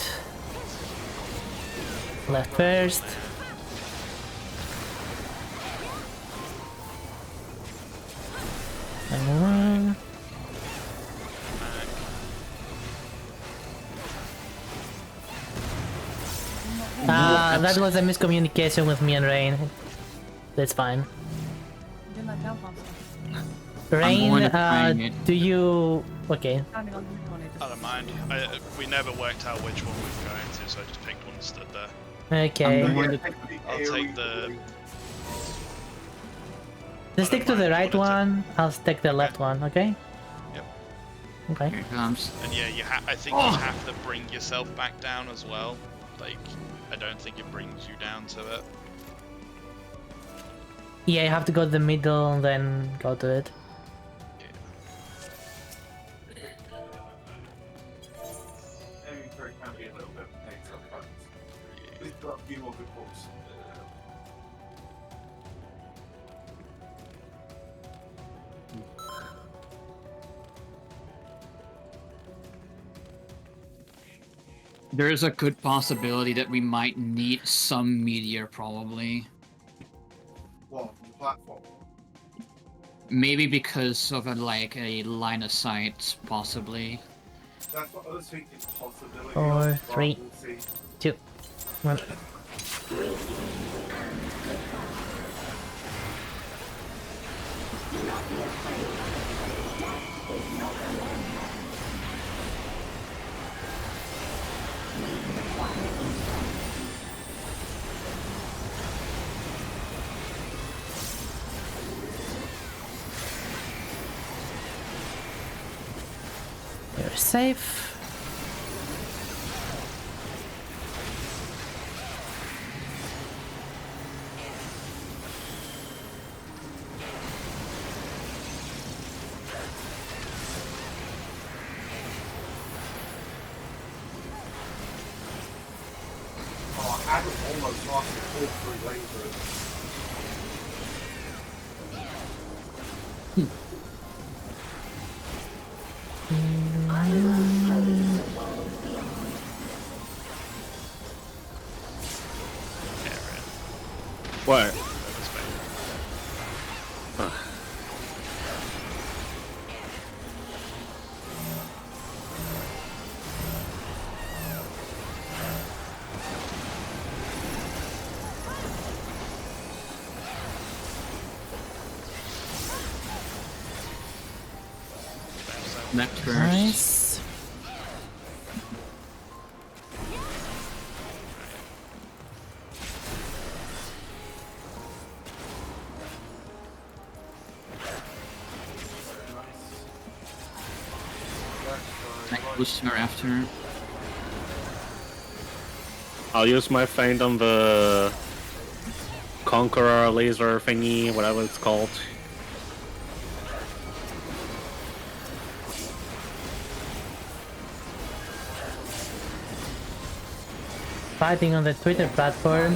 Left first. And run. That was a miscommunication with me and Rain. That's fine.
Didn't I jump on something?
Rain,
going to try it.
do you... Okay.
Standing on the middle one, it
I
just-
don't mind. We never worked out which one we were going to, so I just picked one that stood there.
Okay.
I'm going
I'll take the...
Just stick to the right one, I'll stick the left one, okay?
Yep.
Okay.
Here it comes.
And yeah, I think you have to bring yourself back down as well. Like, I don't think it brings you down to it.
Yeah, you have to go to the middle and then go to it.
Aiming for it can be a little bit of a pain sometimes. We've got a few more good calls.
There is a good possibility that we might need some meteor, probably.
What, the platform?
Maybe because of a line of sight, possibly.
That's what I was thinking, possibility.
4,
But
3,
we'll see.
2, 1. You're safe.
Oh, Adam almost lost all 3 lasers.
What?
Left first.
Nice.
Next booster after.
I'll use my feint on the Conqueror laser thingy, whatever it's called.
Fighting on the Twitter platform.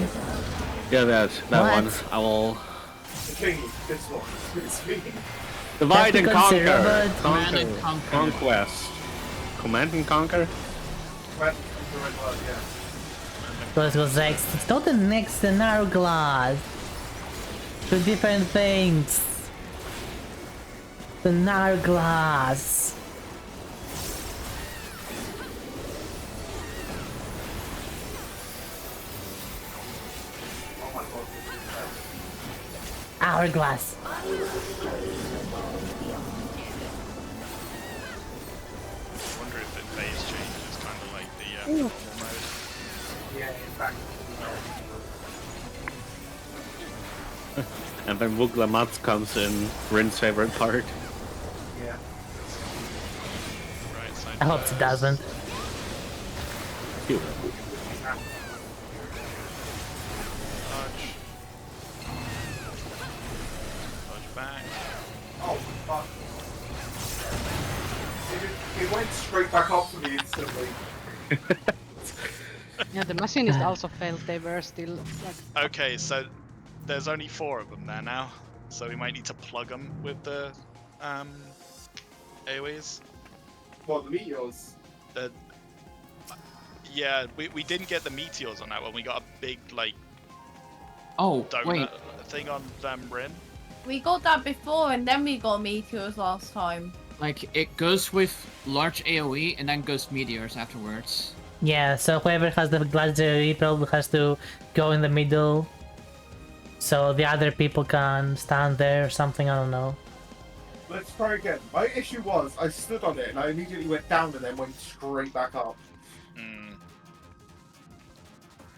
Yeah, that
What?
one. I will
The thingy, this one. It's me.
divide and
Tactical
conquer.
robot.
Command and conquer.
Conquest. Command and conquer.
Red, the red blood, yeah.
What was next? It's not the next and hourglass. Two different things. The hourglass.
Oh my god, this is bad.
Hourglass.
I wonder if it phase changes, kind of like the normal mode.
Yeah, in fact.
And then Wuglamatz comes in, Rin's favorite part.
Yeah.
Right side.
I hope it doesn't.
Phew.
Dodge. Dodge back.
Oh, fuck. It went straight back up to me instantly.
Yeah, the machinist also failed. They were still like.
Okay, so there's only 4 of them there now, so we might need to plug them with the AoEs.
What, the meteors?
The, yeah, we didn't get the meteors on that one. We got a big like
Oh,
donut
wait.
thing on Rin.
We got that before, and then we got meteors last time.
Like, it goes with large AoE and then goes meteors afterwards.
Yeah, so whoever has the legendary probably has to go in the middle. So the other people can stand there or something, I don't know.
Let's try again. My issue was, I stood on it and I immediately went down and then went straight back up.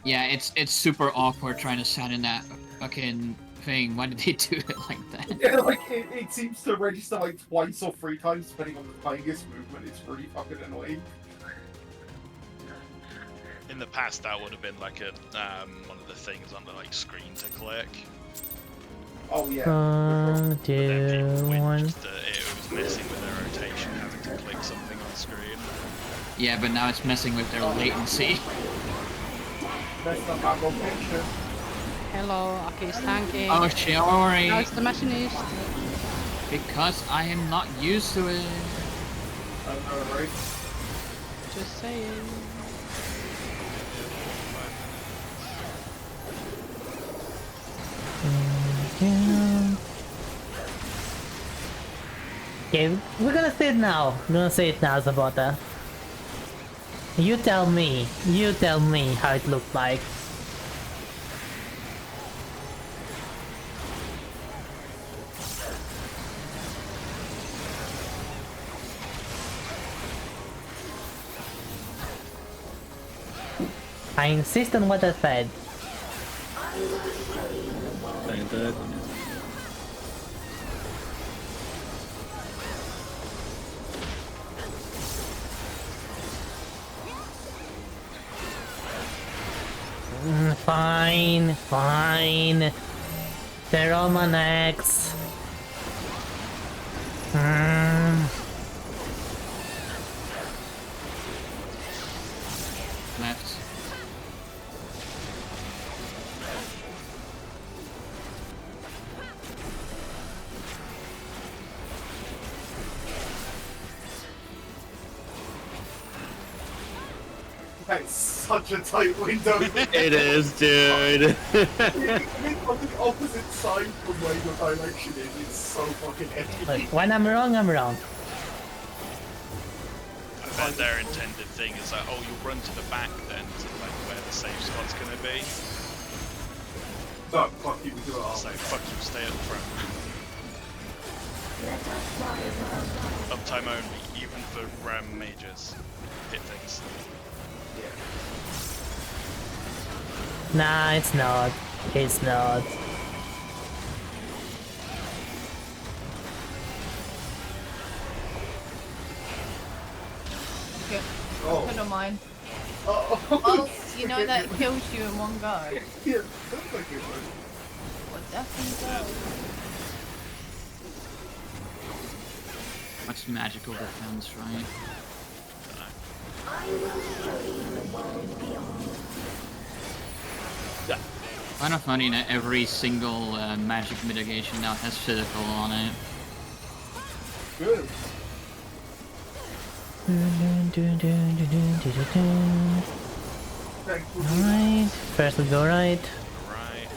Yeah, it's super awkward trying to stand in that fucking thing. Why did they do it like that?
Yeah, like, it seems to register like twice or 3 times depending on the tiniest movement. It's really fucking annoying.
In the past, that would have been like a one of the things on the like screen to click.
Oh yeah.
1,
But then
2,
people would
1.
just, it was messing with their rotation, having to click something on screen.
Yeah, but now it's messing with their latency.
That's not my location.
Hello, Aki's tanking.
Oh, sorry.
Now it's the machinist.
Because I am not used to it.
I know, right?
Just saying.
Okay, we're gonna say it now. We're gonna say it now, Sabota. You tell me how it looked like. I insist on what I said.
Saying that.
Fine, fine. They're on my necks.
Left.
That's such a tight window.
It is, dude.
It's on the opposite side from where your direction is. It's so fucking edgy.
Look, when I'm wrong, I'm wrong.
I bet their intended thing is like, oh, you'll run to the back then to like where the safe spot's gonna be.
No, fuck you, we do it all.
So fuck you, stay at the front. Uptime only, even for mages. Hit things.
Nah, it's not. It's not.
Good.
Oh.
Good on mine.
Oh.
Well, you know that kills you in one go.
Yeah, that's like it would.
Well, definitely does.
What's magical defense, right? Kind of funny that every single magic mitigation now has physical on it.
Good.
Alright, first we go right.
Right.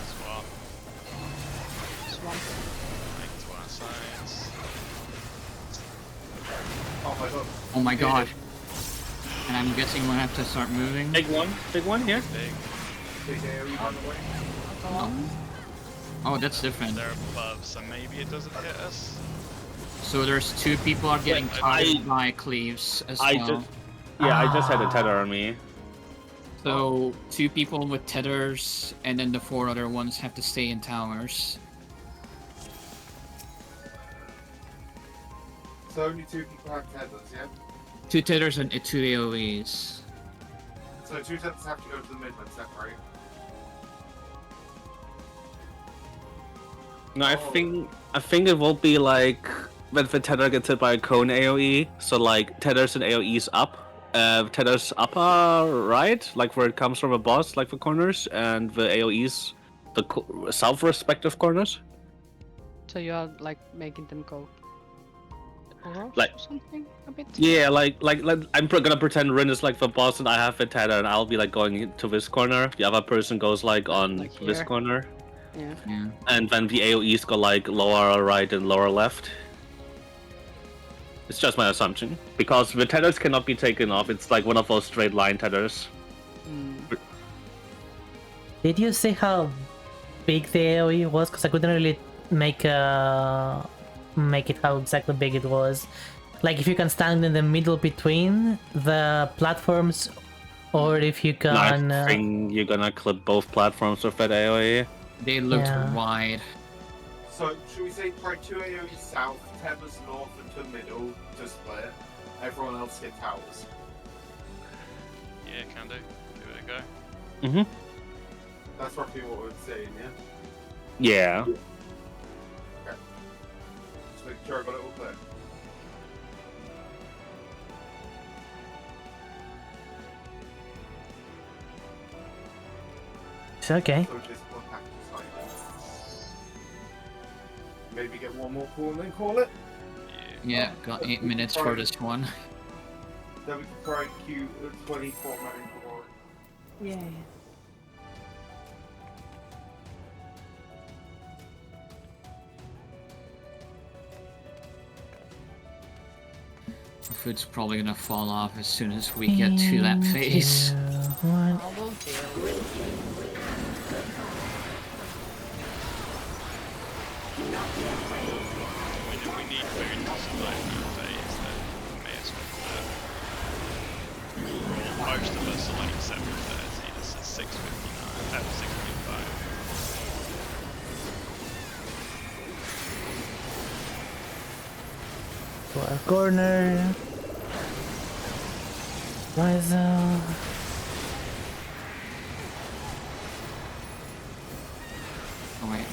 Swap.
Swamp.
Like to our sides.
Oh my god.
Oh my god. And I'm guessing we'll have to start moving.
Big one here.
Big.
Big area on the way.
Oh, that's different.
They're above, so maybe it doesn't hit us.
So there's two people are getting
Wait,
tied by cleaves as well.
I just had a tether on me.
So two people with tethers, and then the four other ones have to stay in towers.
So only two people have tethers, yeah?
Two tethers and two AoEs.
So two tethers have to go to the mid and separate.
No, I think it will be like when the tether gets hit by a cone AoE. So like tethers and AoEs up. Tethers up are right, like where it comes from a boss, like the corners, and the AoEs the south respective corners.
So you are like making them go off
Like-
or something a bit?
Yeah, like I'm gonna pretend Rin is like the boss and I have the tether and I'll be like going to this corner. The other person goes like on
Like
this
here.
corner.
Yeah.
Yeah.
And then the AoEs go like lower right and lower left. It's just my assumption. Because the tethers cannot be taken off, it's like one of those straight line tethers.
Mm.
Did you see how big the AoE was? Because I couldn't really make it how exactly big it was. Like if you can stand in the middle between the platforms, or if you can.
I think you're gonna clip both platforms with that AoE.
They looked
Yeah.
wide.
So should we say try two AoE south, tethers north and to middle to split? Everyone else hit towers.
Yeah, can do. Give it a go.
Mm-hmm.
That's roughly what we're saying, yeah?
Yeah.
Just make sure I got it all clear.
It's okay.
So just one hack to silence. Maybe get one more call and then call it?
Yeah, got 8 minutes for this one.
Then we can try Q 24 man glory.
Yeah.
The food's probably gonna fall off as soon as we get to that phase.
2, 1.
I will deal.
If we need food to survive that phase, then we may as well do it. Most of us are like 7:30, this is 6:59, 6:45.
Far corner. Rise up.
Oh wait.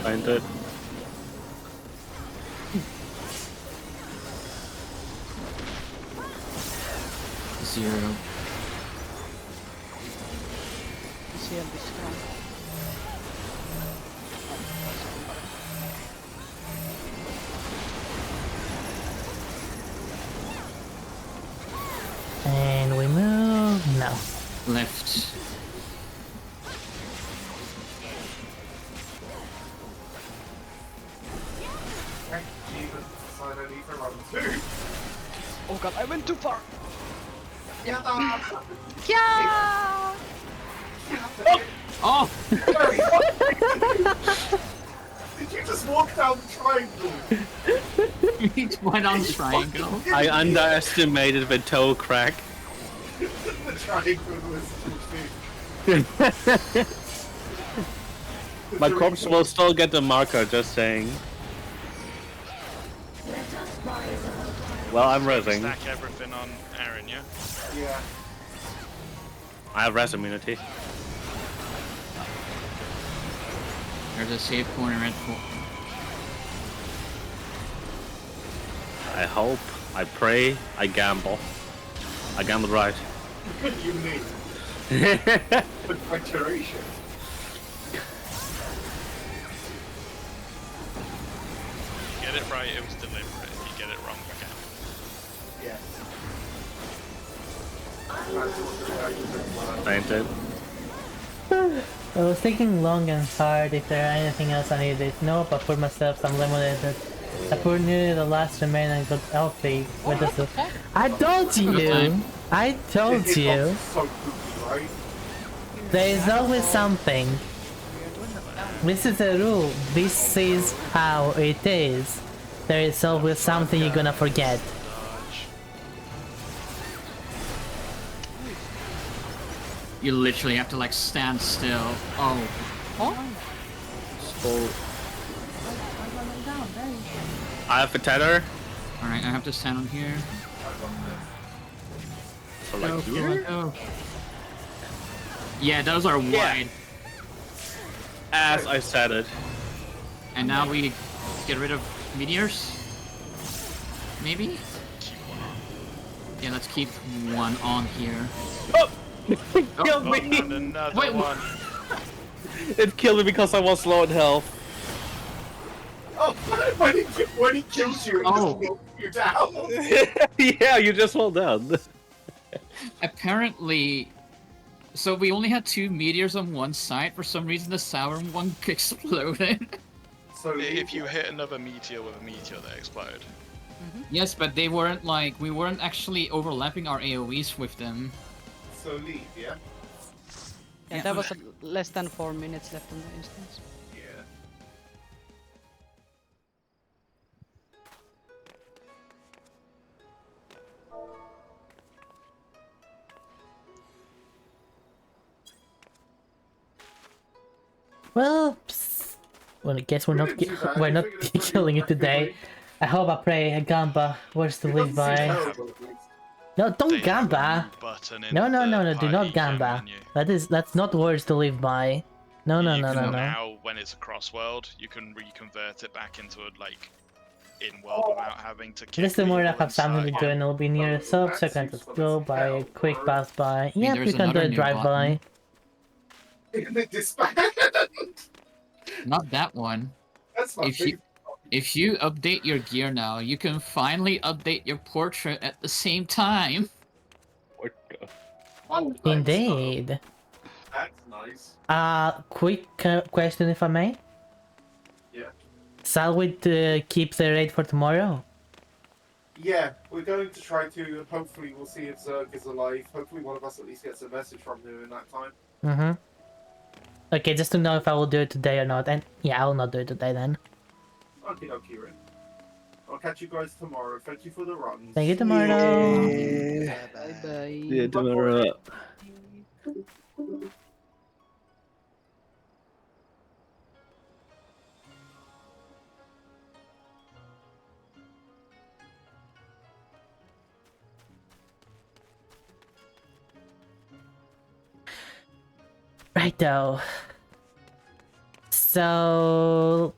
Find it.
Zero.
See on this one.
And we move. No.
Left.
Thank you, sign I need for run 2.
Oh god, I went too far!
Yeah!
Yeah!
Oh!
Sorry, did you just walk down the triangle?
He went on triangle.
I underestimated the toe crack.
The triangle was too big.
My corpse will still get the marker, just saying. Well, I'm resing.
Stack everything on Aaron, yeah?
Yeah.
I have res immunity.
There's a safe corner at 4.
I hope, I pray, I gamble. I gambled right.
You need. Congratulations.
If you get it right, it was deliberate. If you get it wrong, you gamble.
Yes.
Fainted.
I was thinking long and hard if there anything else I needed. Nope, I poured myself some lemonade. I poured nearly the last remain and got healthy with this. I told you! I told you!
So poopy, right?
There is always something. This is a rule. This is how it is. There is always something you're gonna forget.
You literally have to like stand still. Oh.
So, I have a tether.
Alright, I have to stand on here.
So like here?
Oh. Yeah, those are wide.
As I said it.
And now we get rid of meteors? Maybe? Yeah, let's keep one on here.
Oh! It killed
Oh,
me!
and another
Wait,
one.
It killed me because I was low in health.
Oh, when he kills you, it
Oh.
just knocks you down.
Yeah, you just hold down.
Apparently... So we only had 2 meteors on one side. For some reason the sour one exploded.
So
If you hit another meteor with a meteor, they explode.
Yes, but they weren't like... We weren't actually overlapping our AoEs with them.
So leave, yeah?
Yeah, there was less than 4 minutes left on the instance.
Yeah.
Well, I guess we're not killing it today. I hope, I pray, a Gamba. Where's to live by? No, don't
They have a
Gamba.
button in
No,
the
do not
party
Gamba.
menu.
That's not words to live by. No, no,
You
no,
can
no, no.
now, when it's a cross world, you can reconvert it back into a, like, in world without having to kick
Just the more I
people
have something to
inside.
do and it'll be near a sub, so I can just go by a quick pass by.
mean,
Yep,
there's
you can do
another
a
new
drive by.
They disband.
Not that one.
That's my favorite.
If you update your gear now, you can finally update your portrait at the same time.
What the?
Indeed.
That's nice.
Quick question if I may.
Yeah.
Shall we keep the raid for tomorrow?
Yeah, we're going to try to, and hopefully we'll see if Zerg is alive. Hopefully one of us at least gets a message from him in that time.
Mm-hmm. Okay, just to know if I will do it today or not. And yeah, I will not do it today then.
Okay, okay, Rin. I'll catch you guys tomorrow. Thank you for the runs.
Thank you tomorrow.
Yeah.
Bye bye.
Yeah, tomorrow.
Righto. So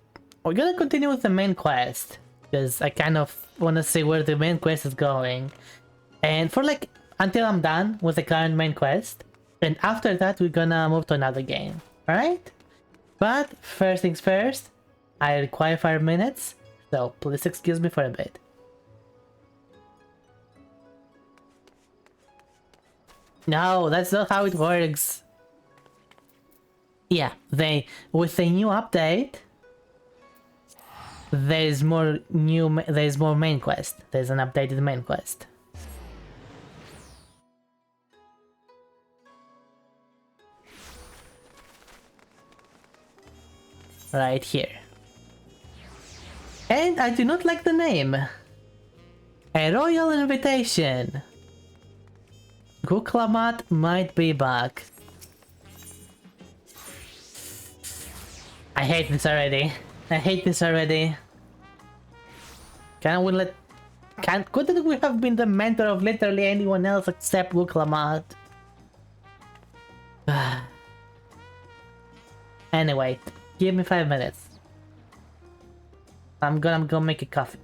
we're gonna continue with the main quest because I kind of want to see where the main quest is going, and for like until I'm done with the current main quest, and after that we're gonna move to another game. All right? But first things first, I require 5 minutes, so please excuse me for a bit. No, that's not how it works. Yeah, with the new update, there's more main quest. There's an updated main quest. Right here. And I do not like the name. A royal invitation. Guklamat might be back. I hate this already. I hate this already. Couldn't we have been the mentor of literally anyone else except Guklamat? Anyway, give me 5 minutes. I'm gonna go make a coffee.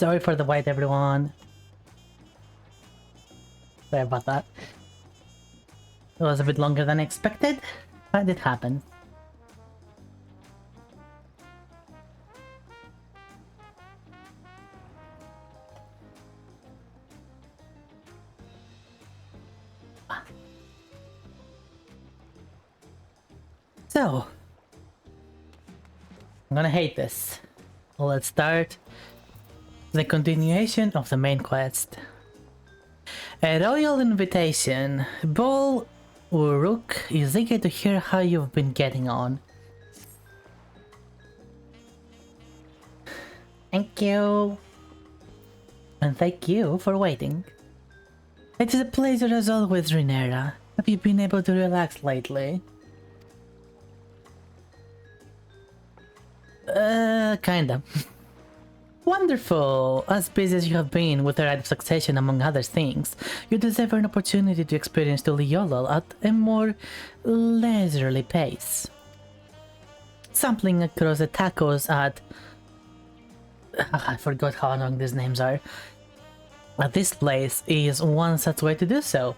Sorry for the wait, everyone. Sorry about that. It was a bit longer than expected, but it happened. So, I'm gonna hate this. Let's start the continuation of the main quest. A royal invitation. Bol Uruk is eager to hear how you've been getting on. Thank you. And thank you for waiting. It is a pleasure as always, Rhaenyra. Have you been able to relax lately? Kinda. Wonderful! As busy as you have been with the Rite of Succession among other things, you deserve an opportunity to experience Tuliolol at a more leisurely pace. Sampling across the tacos at... I forgot how long these names are. At this place is one such way to do so.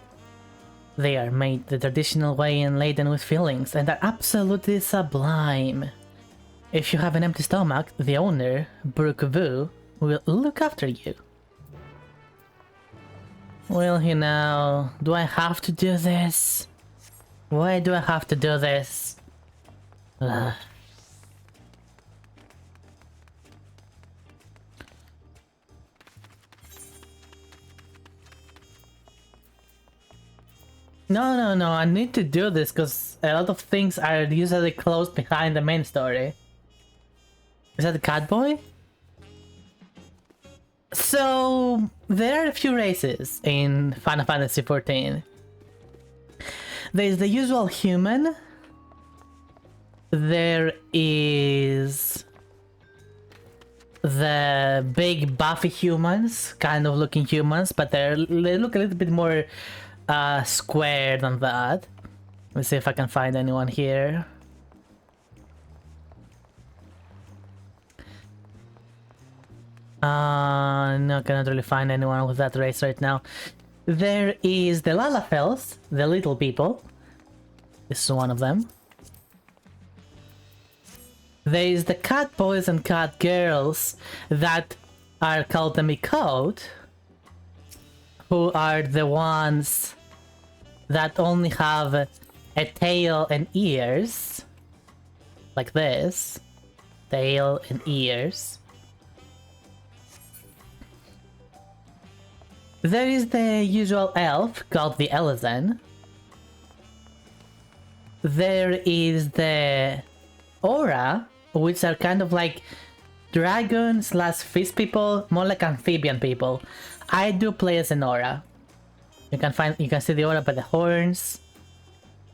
They are made the traditional way and laden with fillings and are absolutely sublime. If you have an empty stomach, the owner, Brooke Vu, will look after you. Well, you know, do I have to do this? Why do I have to do this? Ugh. No, I need to do this because a lot of things are usually closed behind the main story. Is that the cat boy? So, there are a few races in Final Fantasy XIV. There's the usual human. There is the big buffy humans, kind of looking humans, but they look a little bit more square than that. Let's see if I can find anyone here. No, cannot really find anyone with that race right now. There is the Lalafels, the little people. This is one of them. There is the cat boys and cat girls that are called the Mikot, who are the ones that only have a tail and ears. Like this. Tail and ears. There is the usual elf called the Elezen. There is the Aura, which are kind of like dragon slash fish people, more like amphibian people. I do play as an Aura. You can see the Aura by the horns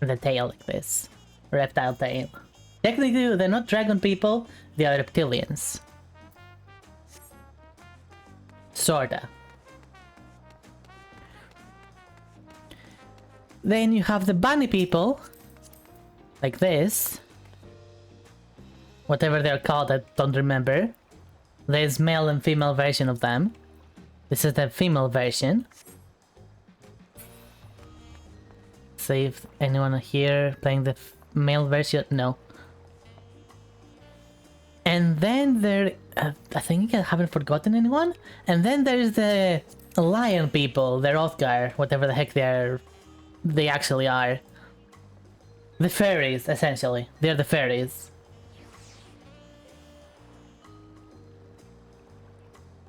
and the tail like this. Reptile tail. Technically they're not dragon people, they are reptilians. Sorta. Then you have the bunny people, like this. Whatever they're called, I don't remember. There's male and female version of them. This is the female version. See if anyone here playing the male version. No. And then there, I think I haven't forgotten anyone. And then there's the lion people, the Rothgar, whatever the heck they actually are. The fairies, essentially. They're the fairies.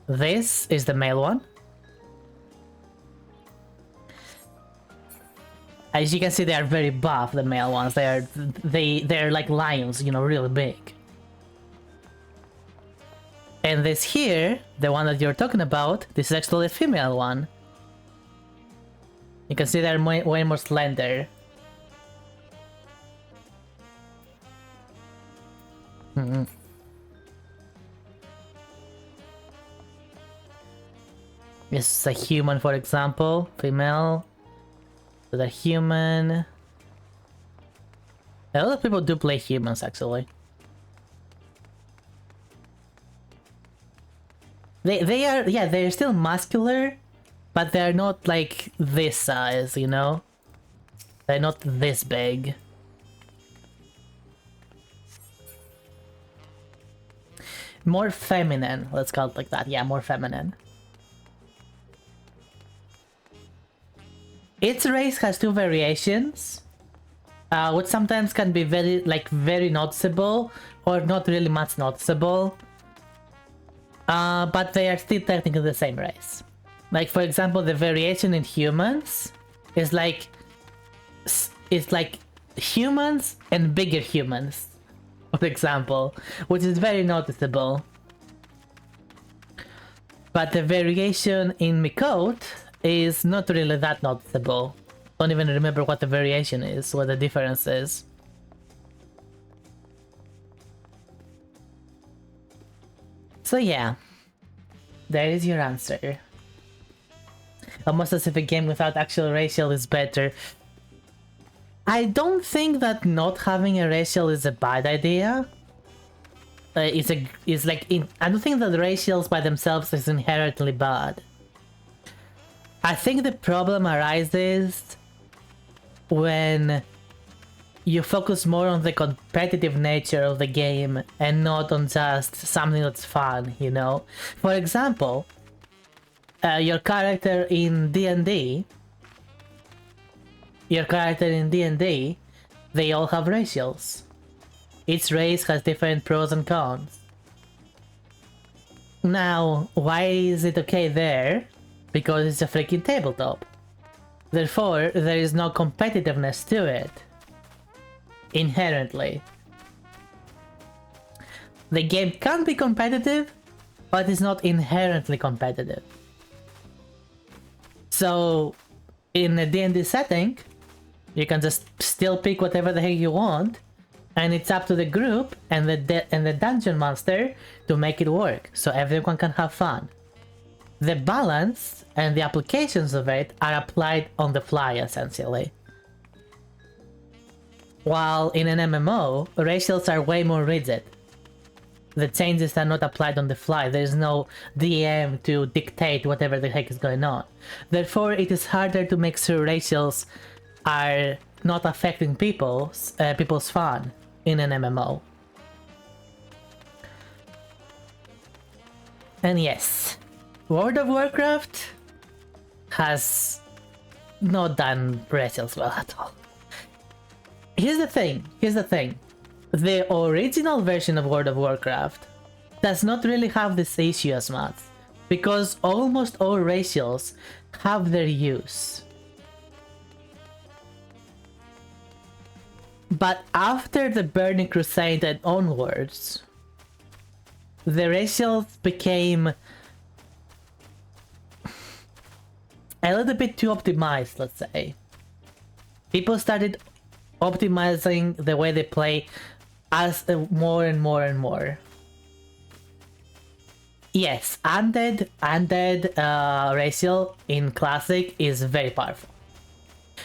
This is the male one. As you can see, they are very buff, the male ones. They're like lions, you know, really big. And this here, the one that you're talking about, this is actually a female one. You can see they're way more slender. This is a human, for example, female. So they're human. A lot of people do play humans, actually. They are, yeah, they're still muscular, but they're not like this size, you know? They're not this big. More feminine, let's call it like that. Yeah, more feminine. Its race has two variations, which sometimes can be very noticeable or not really much noticeable. But they are still technically the same race. Like, for example, the variation in humans is like humans and bigger humans, for example, which is very noticeable. But the variation in Miqo'te is not really that noticeable. Don't even remember what the variation is, what the difference is. So yeah, there is your answer. Almost as if a game without actual racial is better. I don't think that not having a racial is a bad idea. I don't think that racials by themselves is inherently bad. I think the problem arises when you focus more on the competitive nature of the game and not on just something that's fun, you know? For example, your character in D&D, they all have racials. Each race has different pros and cons. Now, why is it okay there? Because it's a freaking tabletop. Therefore, there is no competitiveness to it. Inherently. The game can be competitive, but it's not inherently competitive. So, in a D&D setting, you can just still pick whatever the heck you want, and it's up to the group and the dungeon master to make it work, so everyone can have fun. The balance and the applications of it are applied on the fly, essentially. While in an MMO, racials are way more rigid. The changes are not applied on the fly, there's no DM to dictate whatever the heck is going on. Therefore, it is harder to make sure racials are not affecting people's fun in an MMO. And yes, World of Warcraft has not done racials well at all. Here's the thing. The original version of World of Warcraft does not really have this issue as much, because almost all racials have their use. But after the Burning Crusade and onwards, the racials became a little bit too optimized, let's say. People started optimizing the way they play as more and more and more. Yes, undead racial in Classic is very powerful.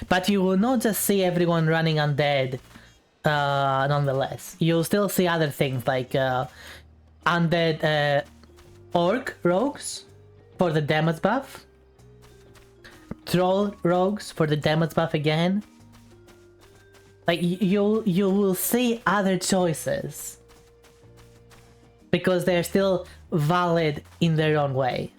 But you will not just see everyone running undead nonetheless. You'll still see other things like undead orc rogues for the damage buff. Troll rogues for the damage buff again. Like, you will see other choices. Because they're still valid in their own way.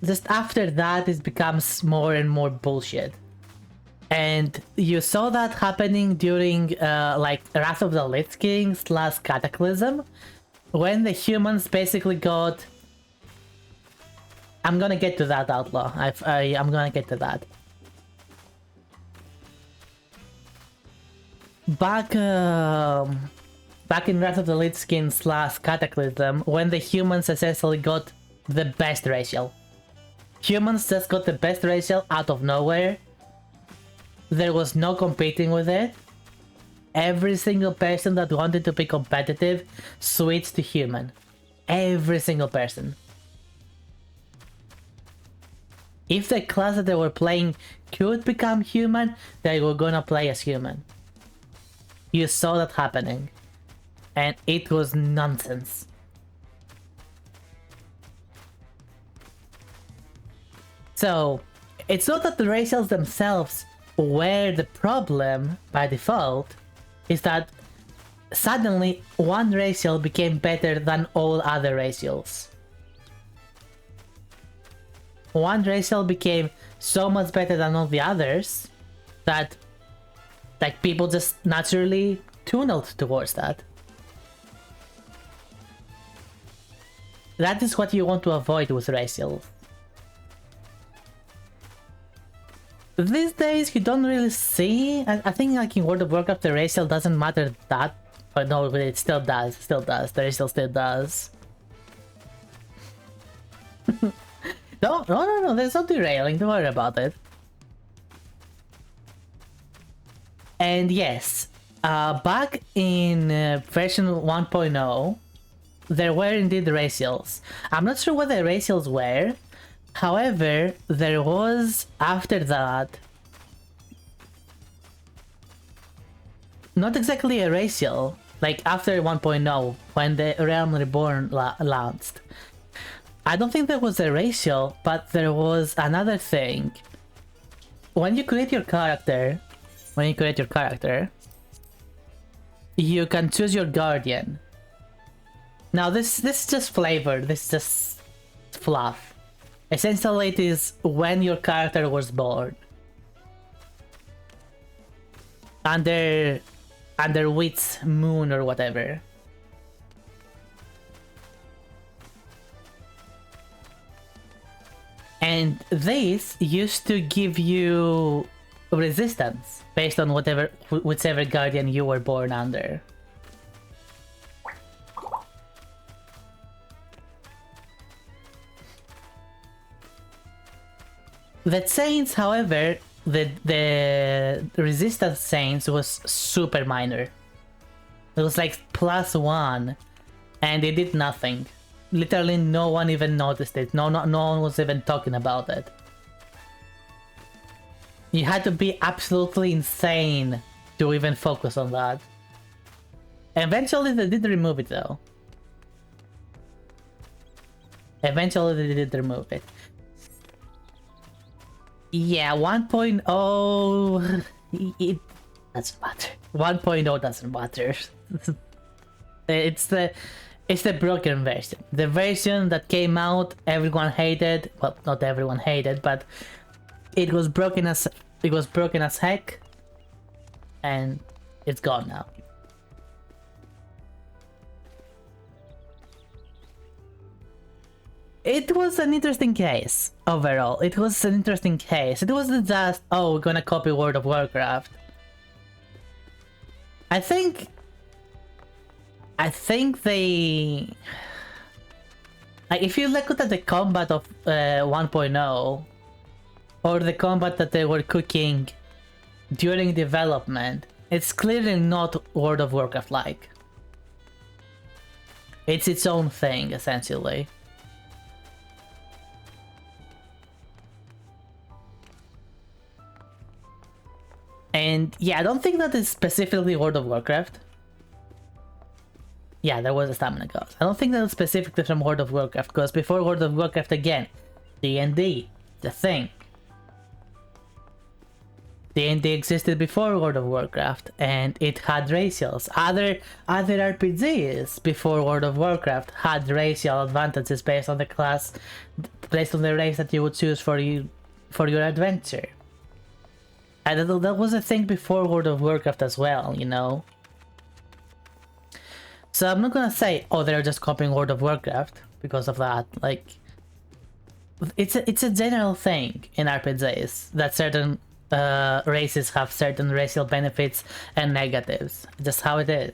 Just after that, it becomes more and more bullshit. And you saw that happening during like Wrath of the Lich King / Cataclysm, when the humans basically got... I'm gonna get to that, Outlaw. I'm gonna get to that. Back in Wrath of the Lich King / Cataclysm, when the humans essentially got the best racial. Humans just got the best racial out of nowhere. There was no competing with it. Every single person that wanted to be competitive switched to human. Every single person. If the class that they were playing could become human, they were gonna play as human. You saw that happening. And it was nonsense. So, it's not that the racials themselves were the problem by default, it's that suddenly one racial became better than all other racials. One racial became so much better than all the others that like people just naturally tunneled towards that. That is what you want to avoid with racial. These days you don't really see. I think like in World of Warcraft the racial doesn't matter that, but no, it still does. Still does. The racial still does. No. There's no derailing. Don't worry about it. And yes, back in version 1.0, there were indeed racials. I'm not sure what the racials were. However, there was after that not exactly a racial. Like after 1.0, when the Realm Reborn launched. I don't think there was a racial, but there was another thing. When you create your character, you can choose your guardian. Now this is just flavor, this is just fluff. Essentially it is when your character was born. Under which moon or whatever. And this used to give you resistance based on whichever guardian you were born under. The Saints, however, the resistance Saints was super minor. It was like +1 and it did nothing. Literally no one even noticed it. No one was even talking about it. You had to be absolutely insane to even focus on that. Eventually they did remove it though. Eventually they did remove it. Yeah, 1.0... it doesn't matter. 1.0 doesn't matter. It's the broken version. The version that came out, everyone hated. Well, not everyone hated, but it was broken as heck, and it's gone now. It was an interesting case overall. It was an interesting case. It wasn't just, oh, we're gonna copy World of Warcraft. I think they... Like, if you look at the combat of 1.0, or the combat that they were cooking during development, it's clearly not World of Warcraft-like. It's its own thing, essentially. And yeah, I don't think that is specifically World of Warcraft. Yeah, there was a stamina cost. I don't think that was specifically from World of Warcraft, because before World of Warcraft, again, D&D, the thing. D&D existed before World of Warcraft, and it had racials. Other RPGs before World of Warcraft had racial advantages based on the class, based on the race that you would choose for your adventure. And that was a thing before World of Warcraft as well, you know? So I'm not gonna say, oh, they're just copying World of Warcraft because of that. Like, it's a general thing in RPGs that certain races have certain racial benefits and negatives. Just how it is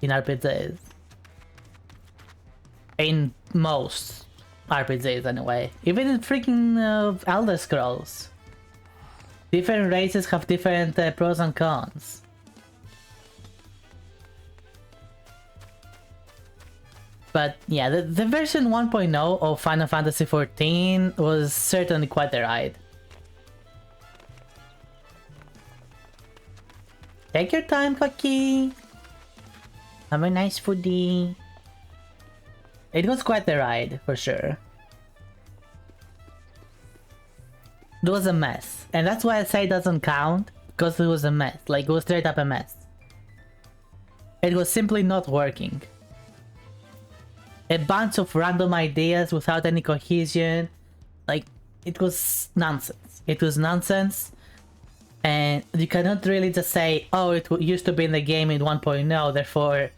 in RPGs. In most RPGs, anyway. Even in freaking Elder Scrolls. Different races have different pros and cons. But yeah, the version 1.0 of Final Fantasy XIV was certainly quite a ride. Take your time, Koki. Have a nice foodie. It was quite the ride, for sure. It was a mess. And that's why I say it doesn't count. Because it was a mess. Like, it was straight up a mess. It was simply not working. A bunch of random ideas without any cohesion. Like, it was nonsense. It was nonsense. And you cannot really just say, oh, it used to be in the game in 1.0, therefore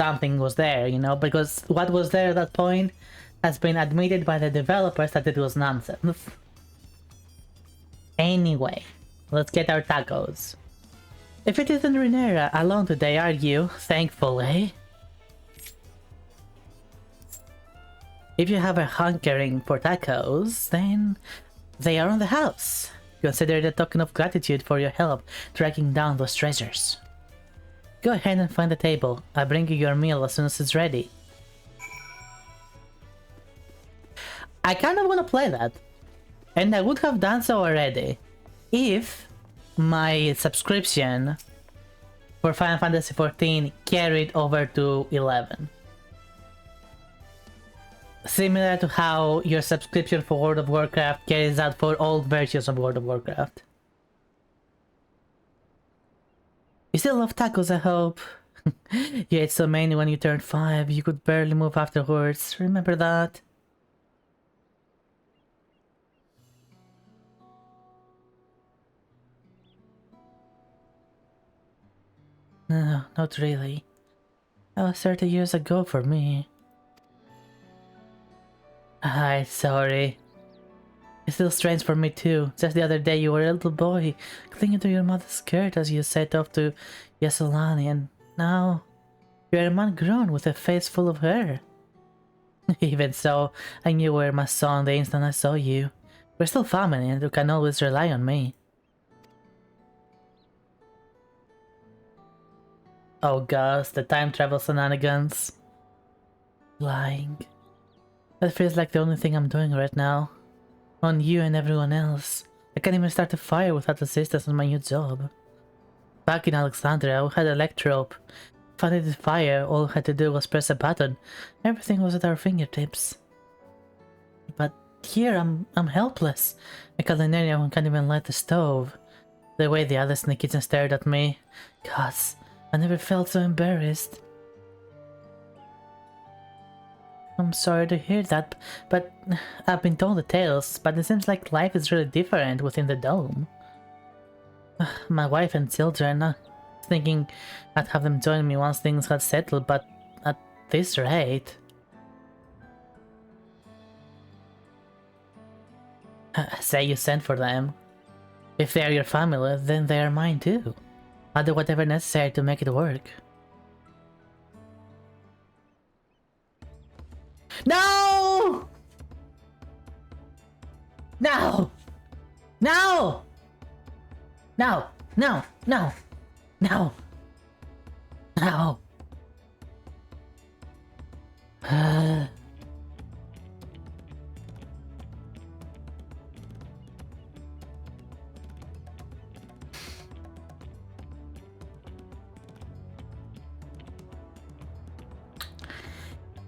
something was there, you know? Because what was there at that point has been admitted by the developers that it was nonsense. Anyway, let's get our tacos. If it isn't Renera alone today, are you? Thankfully. If you have a hankering for tacos, then they are on the house. Consider it a token of gratitude for your help tracking down those treasures. Go ahead and find the table. I'll bring you your meal as soon as it's ready. I kind of want to play that. And I would have done so already if my subscription for Final Fantasy XIV carried over to 11. Similar to how your subscription for World of Warcraft carries out for old versions of World of Warcraft. You still love tacos, I hope. You ate so many when you turned 5, you could barely move afterwards. Remember that? No, not really. That was 30 years ago for me. I'm sorry. It's still strange for me too. Just the other day you were a little boy, clinging to your mother's skirt as you set off to Yasselani, and now you're a man grown with a face full of hair. Even so, I knew you were my son the instant I saw you. We're still family and you can always rely on me. Oh gosh, the time travel shenanigans. Lying. That feels like the only thing I'm doing right now. On you and everyone else. I can't even start a fire without assistance on my new job. Back in Alexandria, we had a electrope. If I needed fire, all I had to do was press a button. Everything was at our fingertips. But here, I'm helpless. I culinarian can't even light the stove. The way the others in the kitchen stared at me. Gosh, I never felt so embarrassed. I'm sorry to hear that, but I've been told the tales, but it seems like life is really different within the dome. My wife and children, thinking I'd have them join me once things had settled, but at this rate... Say you sent for them. If they are your family, then they are mine too. I'll do whatever necessary to make it work. No! No! No! No! No! No! No! No!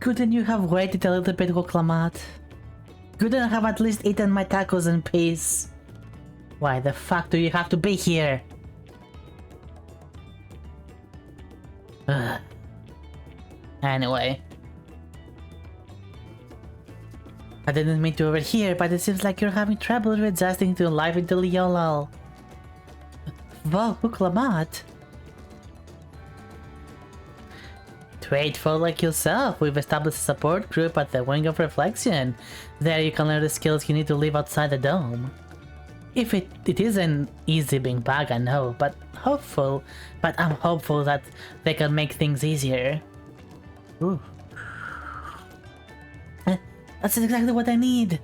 Couldn't you have waited a little bit, Woklamat? Couldn't I have at least eaten my tacos in peace? Why the fuck do you have to be here? Ugh. Anyway. I didn't mean to overhear, but it seems like you're having trouble adjusting to life in Liolal. Wow, Woklamat. Grateful like yourself, we've established a support group at the Wing of Reflection. There you can learn the skills you need to live outside the dome. If it isn't easy being back, I know, but I'm hopeful that they can make things easier. Ooh. That's exactly what I need.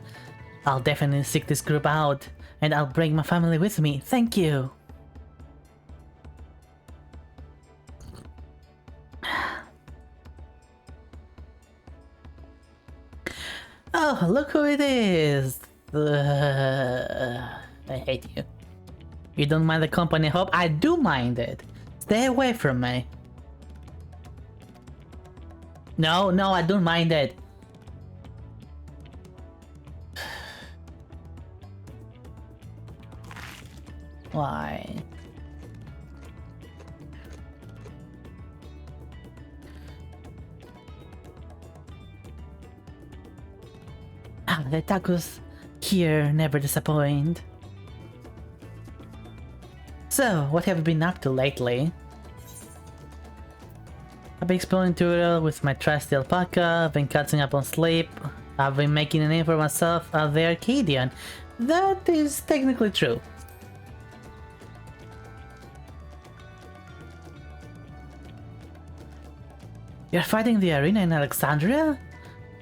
I'll definitely seek this group out, and I'll bring my family with me. Thank you. Oh, look who it is! I hate you. You don't mind the company, I hope? I do mind it. Stay away from me. No, no, I don't mind it. Why? Ah, the tacos here never disappoint. So, what have you been up to lately? I've been exploring Tutorial with my trusty alpaca, I've been catching up on sleep, I've been making a name for myself as the Arcadian. That is technically true. You're fighting the arena in Alexandria?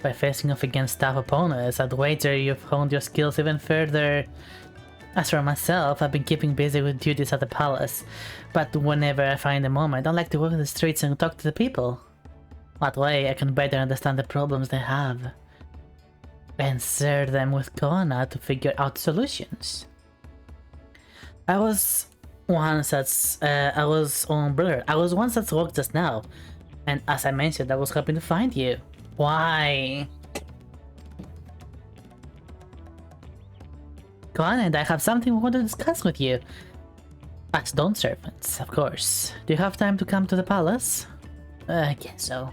By facing off against tough opponents, I'd wager you've honed your skills even further. As for myself, I've been keeping busy with duties at the palace, but whenever I find a moment, I like to walk the streets and talk to the people. That way, I can better understand the problems they have, and share them with Koana to figure out solutions. I was once at work just now, and as I mentioned, I was hoping to find you. Why? Koana and I have something we want to discuss with you. As Dawn servants, of course. Do you have time to come to the palace? I guess so.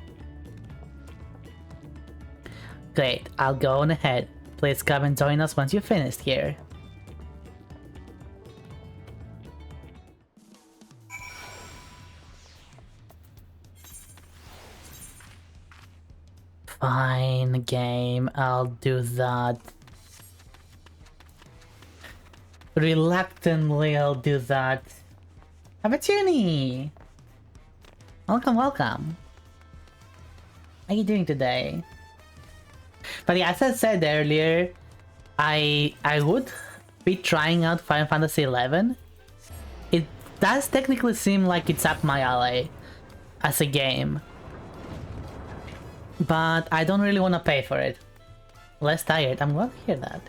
Great, I'll go on ahead. Please come and join us once you're finished here. Fine, game, I'll do that. Reluctantly, I'll do that. Abatuni! Welcome, welcome. How are you doing today? But yeah, as I said earlier, I would be trying out Final Fantasy XI. It does technically seem like it's up my alley as a game, but I don't really want to pay for it. Less tired, I'm glad to hear that.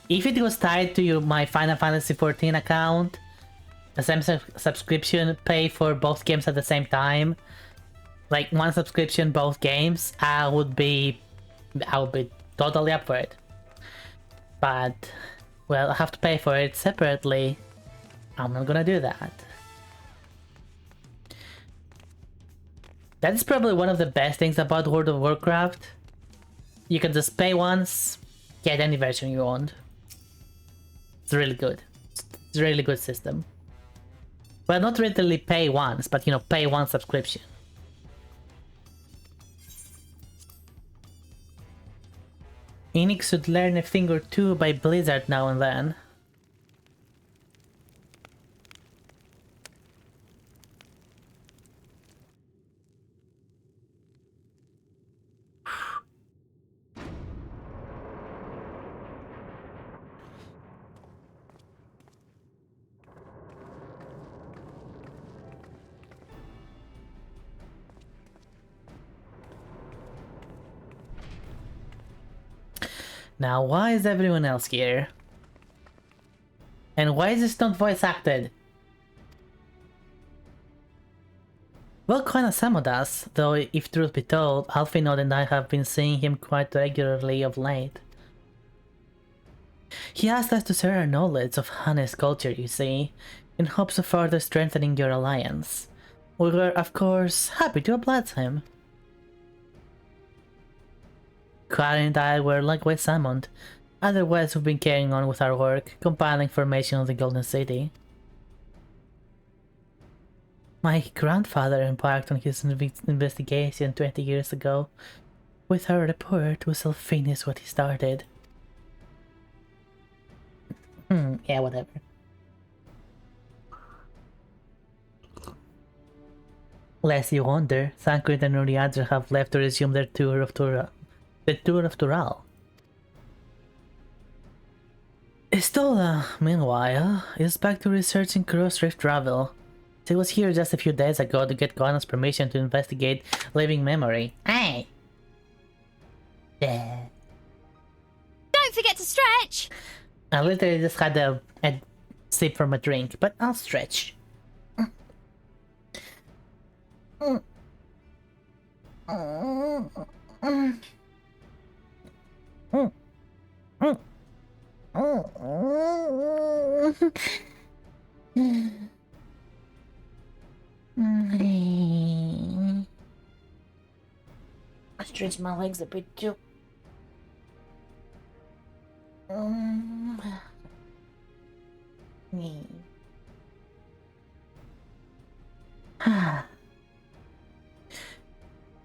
If it was tied to my Final Fantasy XIV account, the same subscription, pay for both games at the same time, like one subscription, both games, I would be totally up for it. But, well, I have to pay for it separately. I'm not gonna do that. That is probably one of the best things about World of Warcraft. You can just pay once, get any version you want. It's really good. It's a really good system. Well, not really pay once, but you know, pay one subscription. Enix should learn a thing or two by Blizzard now and then. Now, why is everyone else here? And why is this not voice acted? Well, kinda some of us, though if truth be told, Alfinod and I have been seeing him quite regularly of late. He asked us to share our knowledge of Hannes culture, you see, in hopes of further strengthening your alliance. We were, of course, happy to oblige him. Clara and I were likewise summoned. Otherwise, we've been carrying on with our work, compiling information on the Golden City. My grandfather embarked on his investigation 20 years ago. With our report, we shall finish what he started. Yeah, whatever. Lest you wonder, Thancred and Uriadra have left to resume their tour of Tural. The Tour of Tural. Istola, meanwhile, is back to researching cross-rift travel. She was here just a few days ago to get Koana's permission to investigate living memory. Hey! Yeah.
Don't forget to stretch!
I literally just had sip from a drink, but I'll stretch. I stretch my legs a bit too.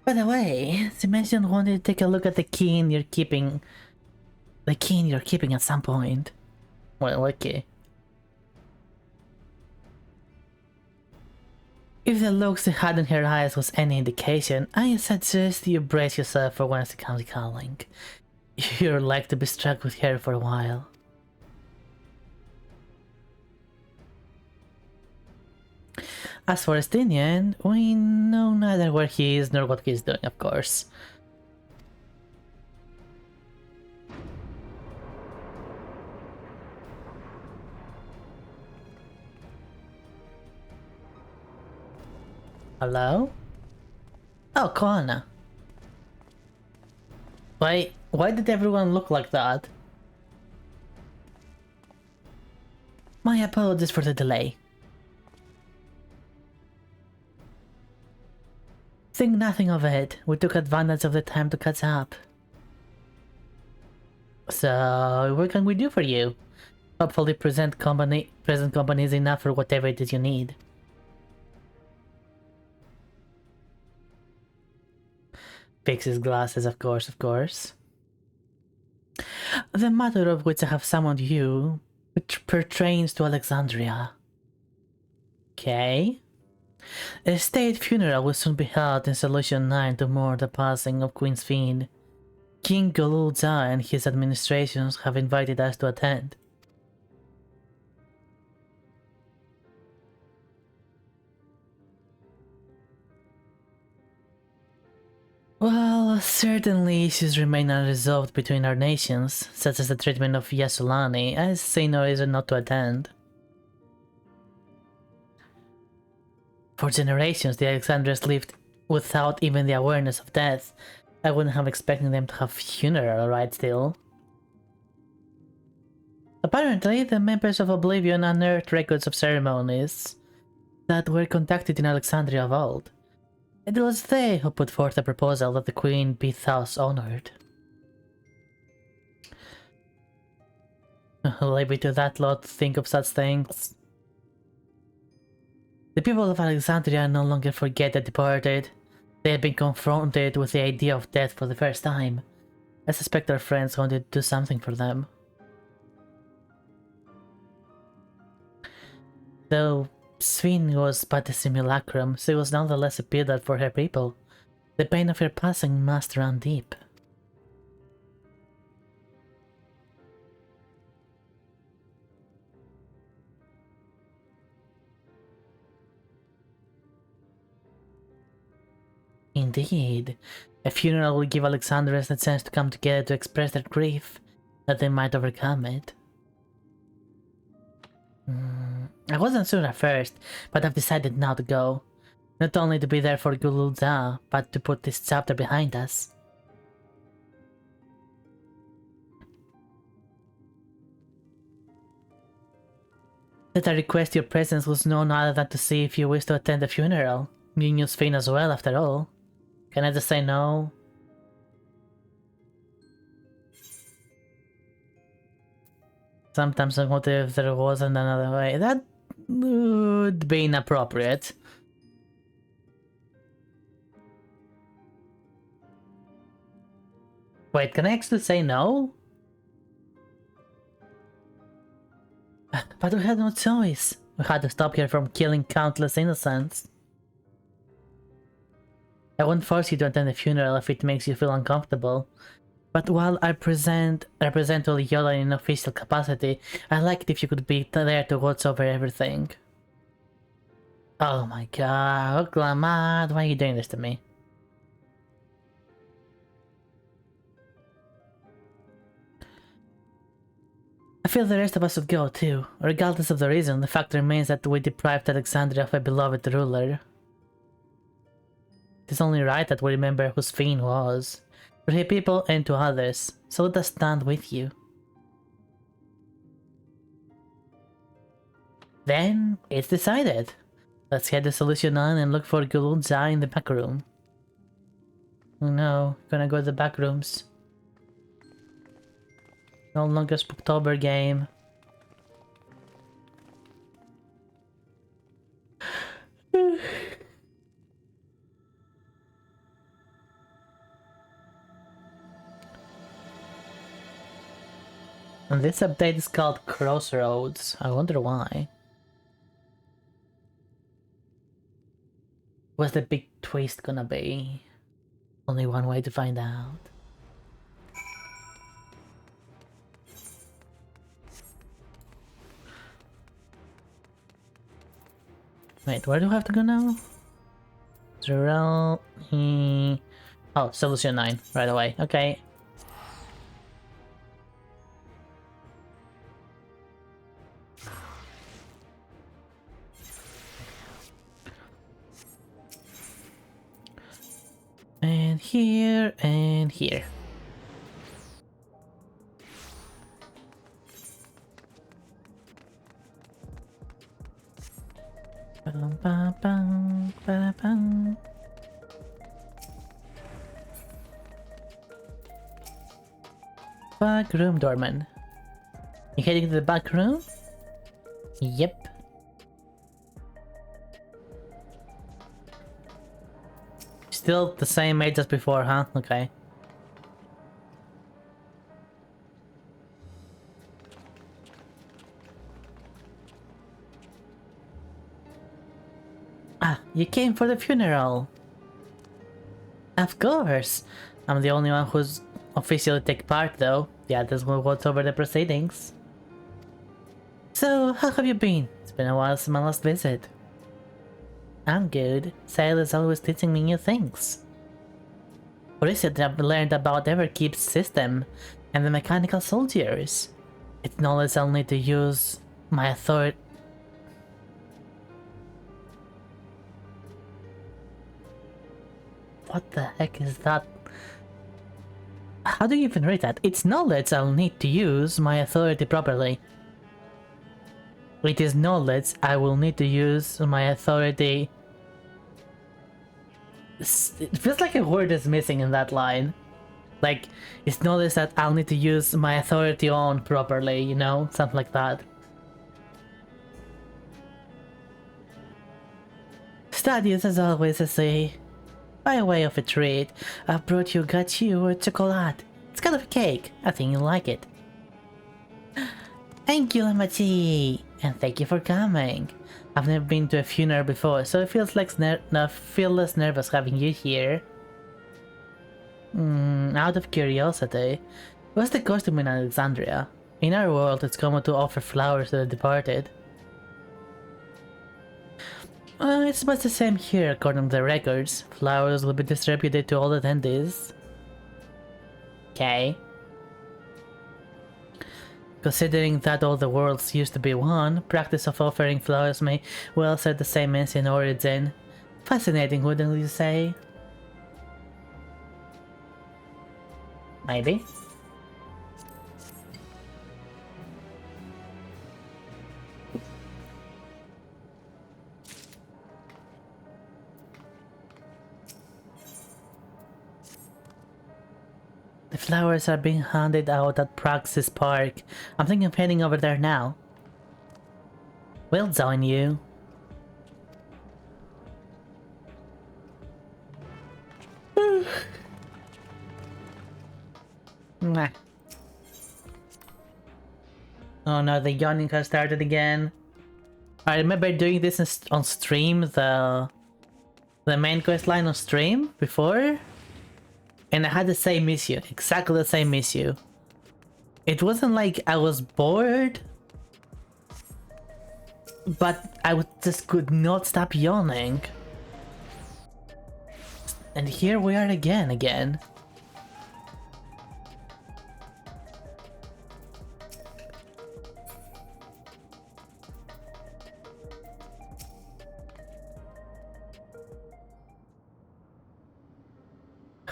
By the way, you mentioned wanting to take a look at the key you're keeping. The key you're keeping at some point. Well, okay. If the looks you had in her eyes was any indication, I suggest you brace yourself for when she comes calling. You're like to be struck with her for a while. As for Estinian, we know neither where he is nor what he's doing, of course. Hello? Oh, Koana. Why did everyone look like that? My apologies for the delay. Think nothing of it. We took advantage of the time to catch up. So, what can we do for you? Hopefully present company is enough for whatever it is you need. Fix his glasses, of course. The matter of which I have summoned you pertains to Alexandria. Okay. A state funeral will soon be held in Solution 9 to mourn the passing of Queen Fiend. King Golulza and his administrations have invited us to attend. Well, certainly issues remain unresolved between our nations, such as the treatment of Yasulani. I see no reason not to attend. For generations, the Alexandrians lived without even the awareness of death. I wouldn't have expected them to have funeral rites still. Apparently, the members of Oblivion unearthed records of ceremonies that were conducted in Alexandria of old. It was they who put forth the proposal that the Queen be thus honored. Leave it to that lot to think of such things. The people of Alexandria no longer forget the departed. They have been confronted with the idea of death for the first time. I suspect our friends wanted to do something for them. Though Svin was but a simulacrum, she was nonetheless a pillar for her people. The pain of her passing must run deep. Indeed. A funeral will give Alexandrians a chance to come together to express their grief, that they might overcome it. I wasn't sure at first, but I've decided now to go. Not only to be there for Gululza, but to put this chapter behind us. That I request your presence was no other than to see if you wish to attend the funeral. You knew Sven as well, after all. Can I just say no? Sometimes I wonder if there wasn't another way. That would be inappropriate. Wait, can I actually say no? But we had no choice. We had to stop here from killing countless innocents. I won't force you to attend the funeral if it makes you feel uncomfortable. But while I represent Yola in official capacity, I'd like it if you could be there to watch over everything. Oh my god, Oglamad, why are you doing this to me? A feel the rest of us should go too. Regardless of the reason, the fact remains that we deprived Alexandria of a beloved ruler. It is only right that we remember whose Fiend was, for her people and to others, so let us stand with you. Then, it's decided. Let's head to Solution 9 and look for Gulunza in the back room. Oh no, gonna go to the back rooms. No longer Spooktober game. And this update is called Crossroads. I wonder why. What's the big twist gonna be? Only one way to find out. Wait, where do I have to go now? Zero. Oh, Solution 9 right away. Okay. And here, and here. Bum, bum, bum, ba, bum. Back room, Dorman. You heading to the back room? Yep. Still the same age as before, huh? Okay. Ah, you came for the funeral. Of course. I'm the only one who's officially take part though. The others will watch over the proceedings. So, how have you been? It's been a while since my last visit. I'm good. Sail is always teaching me new things. Recently I've learned about Everkeep's system and the mechanical soldiers. It's knowledge I'll need to use my authority. What the heck is that? How do you even read that? It's knowledge I'll need to use my authority properly. It is knowledge I will need to use my authority. It feels like a word is missing in that line. Like, it's knowledge that I'll need to use my authority on properly, you know? Something like that. Studies as always, I say. By way of a treat, I've brought you a chocolate. It's kind of a cake. I think you'll like it. Thank you, Lamachi! And thank you for coming. I've never been to a funeral before, so it feels like feel less nervous having you here. Out of curiosity, what's the custom in Alexandria? In our world, it's common to offer flowers to the departed. It's much the same here, according to the records. Flowers will be distributed to all attendees. Okay. Considering that all the worlds used to be one, practice of offering flowers may well share the same ancient origin. Fascinating, wouldn't you say? Maybe. The flowers are being handed out at Praxis Park. I'm thinking of heading over there now. We'll join you. Mwah. Oh no, the yawning has started again. I remember doing this on stream, the main quest line on stream before. And I had the same issue, exactly the same issue. It wasn't like I was bored, but I just could not stop yawning. And here we are again.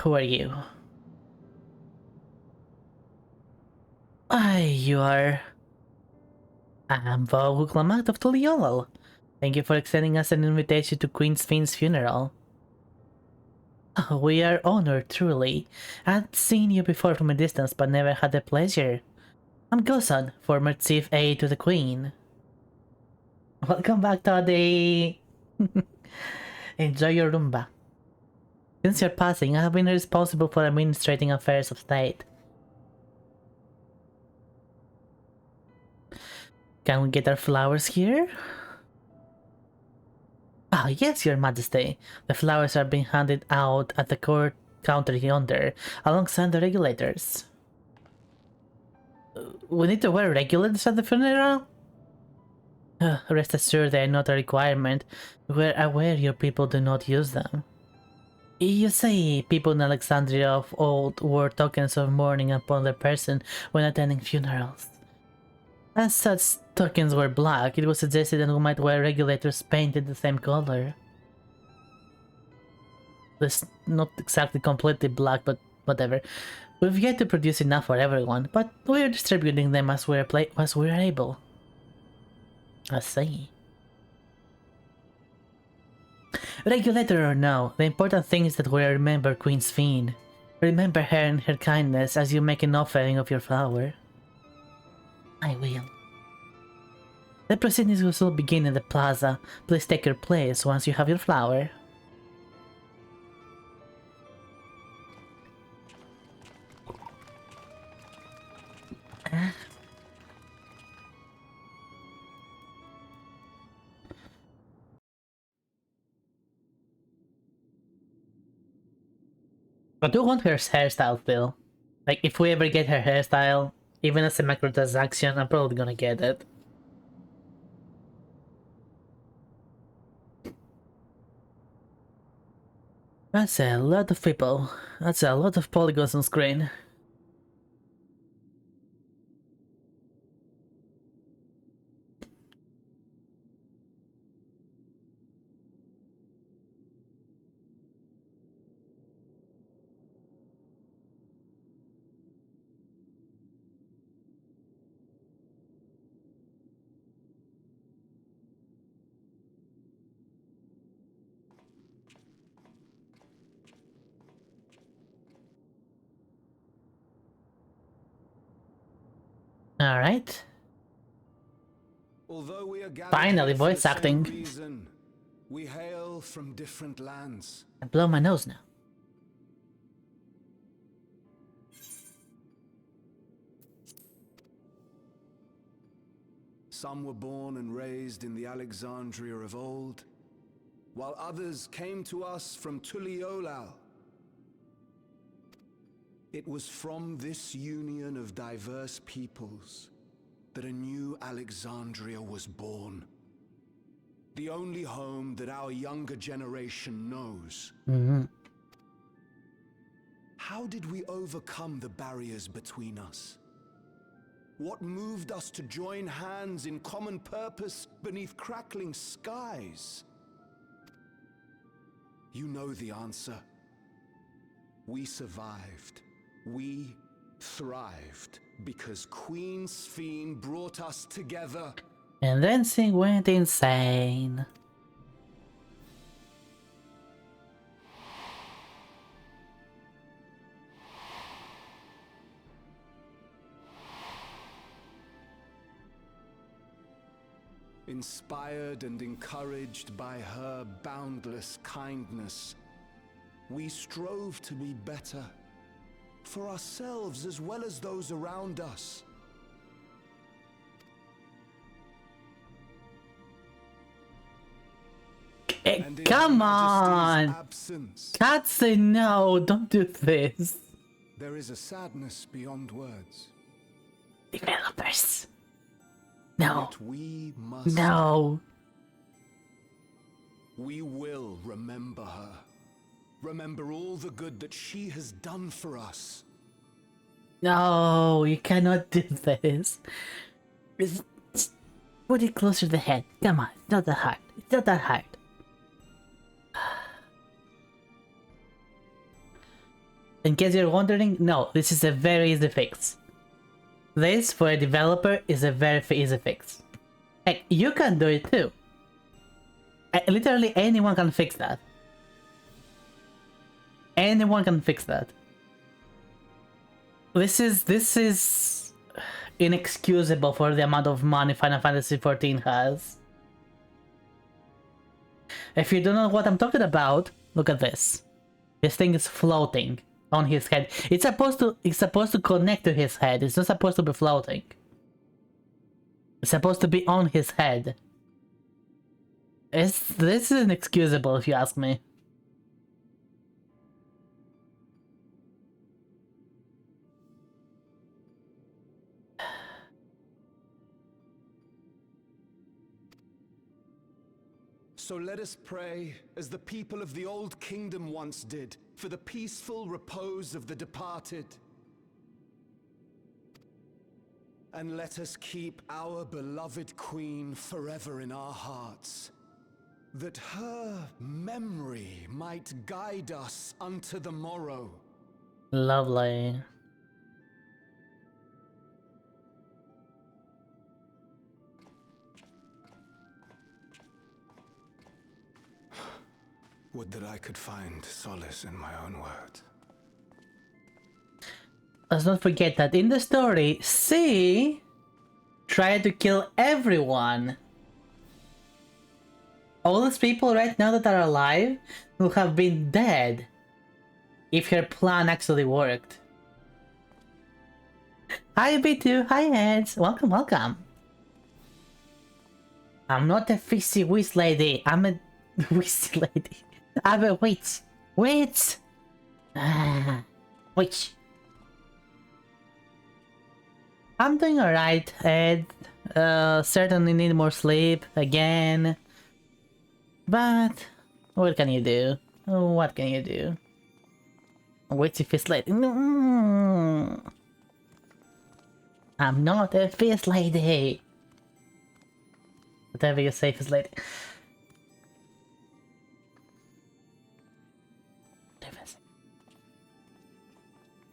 Who are you? You are... I'm Vtuber of Tuliolol. Thank you for extending us an invitation to Queen Sphinx's funeral. Oh, we are honored, truly. I'd seen you before from a distance, but never had the pleasure. I'm Gosan, former chief aide to the Queen. Welcome back, Toddy! Enjoy your Roomba. Since your passing, I have been responsible for administrating affairs of state. Can we get our flowers here? Ah, yes, your majesty. The flowers are being handed out at the court counter yonder, alongside the regulators. We need to wear regulators at the funeral? Rest assured they are not a requirement. We're aware your people do not use them. You say people in Alexandria of old wore tokens of mourning upon their person when attending funerals. As such tokens were black, it was suggested that we might wear regulators painted the same color. It's not exactly completely black, but whatever. We've yet to produce enough for everyone, but we're distributing them as we're able. I see. Regulator or no, the important thing is that we remember Queen Sphinx. Remember her and her kindness as you make an offering of your flower. I will. The proceedings will begin in the plaza. Please take your place once you have your flower. I do want her hairstyle still. Like, if we ever get her hairstyle, even as a microtransaction, I'm probably gonna get it. That's a lot of people. That's a lot of polygons on screen. Alright. Finally, voice acting.
Reason, we hail from different lands.
I blow my nose now.
Some were born and raised in the Alexandria of old, while others came to us from Tuliolal. It was from this union of diverse peoples that a new Alexandria was born. The only home that our younger generation knows. How did we overcome the barriers between us? What moved us to join hands in common purpose beneath crackling skies? You know the answer. We survived. We thrived because Queen Sphinx brought us together.
And then Sing went insane.
Inspired and encouraged by her boundless kindness, we strove to be better, for ourselves as well as those around us.
Come on! Katsu, no, don't do this.
There is a sadness beyond words.
Developers. No.
Yet we must.
No.
We will remember her. Remember all the good that she has done for us.
No, you cannot do this. Put it closer to the head. Come on, it's not that hard. It's not that hard. In case you're wondering, no, this is a very easy fix. This, for a developer, is a very easy fix. Heck, you can do it too. Literally anyone can fix that. Anyone can fix that. This is inexcusable for the amount of money Final Fantasy XIV has. If you don't know what I'm talking about, look at this. This thing is floating on his head. It's supposed to connect to his head. It's not supposed to be floating. It's supposed to be on his head. This is inexcusable if you ask me.
So let us pray, as the people of the Old Kingdom once did, for the peaceful repose of the departed. And let us keep our beloved Queen forever in our hearts, that her memory might guide us unto the morrow.
Lovely.
Would that I could find solace in my own words.
Let's not forget that in the story, C tried to kill everyone. All those people right now that are alive will have been dead if her plan actually worked. Hi B2, hi Heads, welcome, welcome. I'm not a fizzy whiz lady, I'm a whiz lady. I'm a witch. Witch! Witch. I'm doing alright, Ed. Certainly need more sleep again. But what can you do? What can you do? Wait if it's late. I'm not a fizz lady. Whatever you say, fizz lady.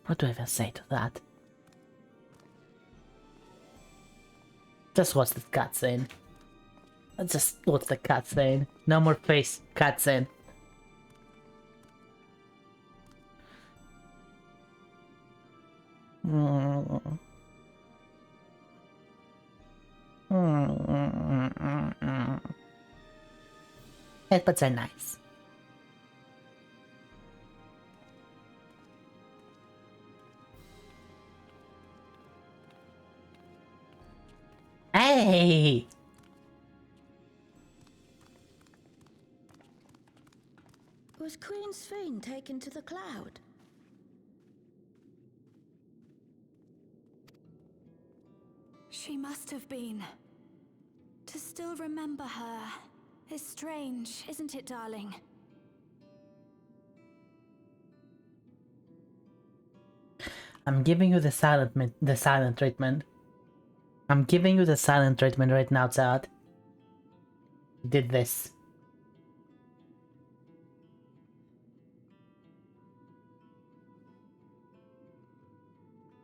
What do I even say to that? Just watch the cutscene. Just watch the cutscene. No more face cutscene. Headbuds are nice. Hey!
Was Queen Sphene taken to the cloud?
She must have been. To still remember her is strange, isn't it, darling?
I'm giving you the silent treatment. I'm giving you the silent treatment right now, Chad. You did this.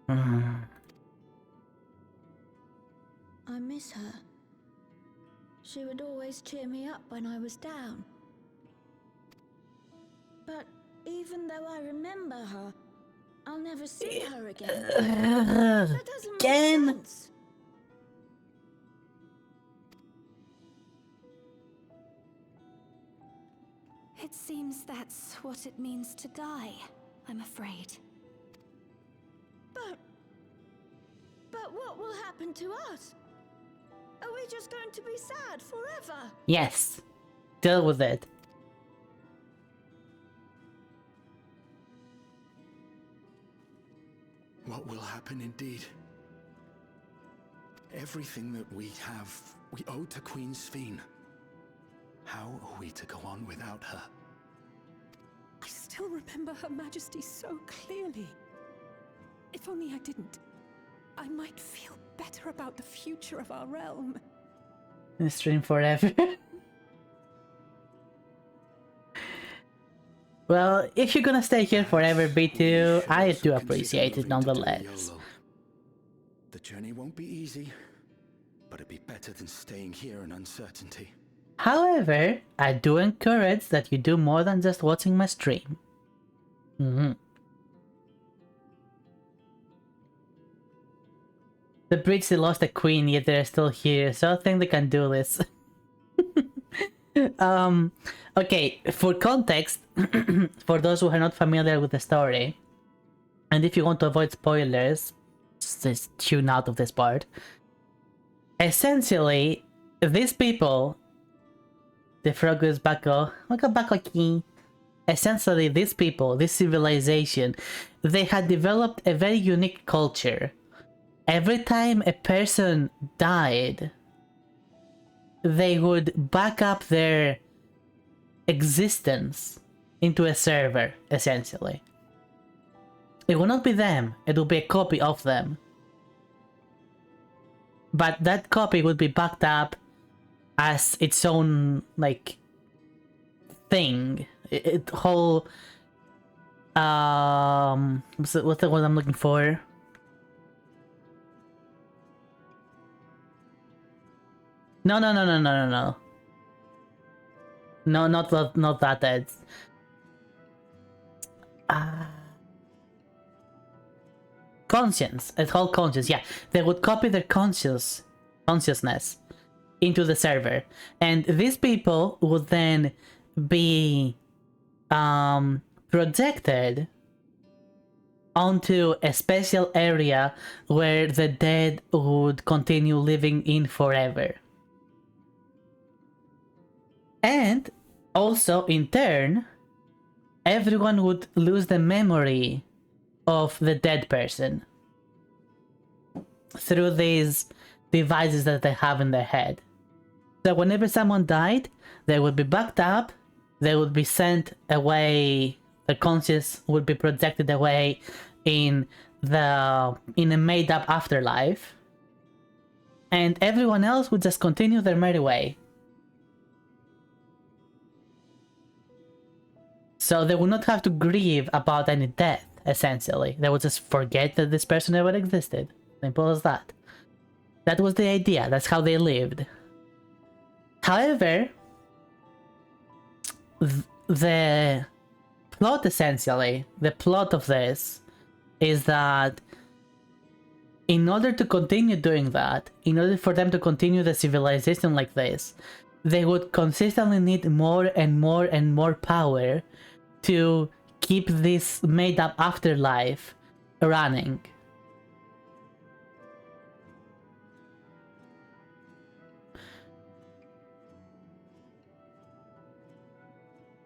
I miss her. She would always cheer me up when I was down. But even though I remember her, I'll never see her again. That doesn't make sense.
It seems that's what it means to die, I'm afraid.
But what will happen to us? Are we just going to be sad forever?
Yes. Deal with it.
What will happen indeed? Everything that we have, we owe to Queen Sphene. How are we to go on without her?
I still remember Her Majesty so clearly. If only I didn't, I might feel better about the future of our realm.
Stream forever. Well, if you're gonna stay here forever, B2, I do appreciate it nonetheless.
The journey won't be easy, but it'd be better than staying here in uncertainty.
However, I do encourage that you do more than just watching my stream. The Brits lost a queen, yet they're still here, so I think they can do this. Okay, for context, for those who are not familiar with the story, and if you want to avoid spoilers, just tune out of this part. Essentially, these people, the frog is back. Essentially, these people, this civilization, they had developed a very unique culture. Every time a person died, they would back up their existence into a server, essentially. It will not be them, it will be a copy of them. But that copy would be backed up as its own, like, thing. Whole... what's the word I'm looking for? No. No, not that. It's... conscience. It's whole conscience, yeah. They would copy their consciousness into the server. And these people would then be projected onto a special area where the dead would continue living in forever. And also, in turn, everyone would lose the memory of the dead person through these devices that they have in their head. So whenever someone died, they would be backed up, they would be sent away, the conscious would be projected away in a made up afterlife, and everyone else would just continue their merry way. So they would not have to grieve about any death, essentially. They would just forget that this person ever existed. Simple as that. That was the idea, that's how they lived. However, the plot, essentially, the plot of this is that in order to continue doing that, in order for them to continue the civilization like this, they would consistently need more and more and more power to keep this made-up afterlife running.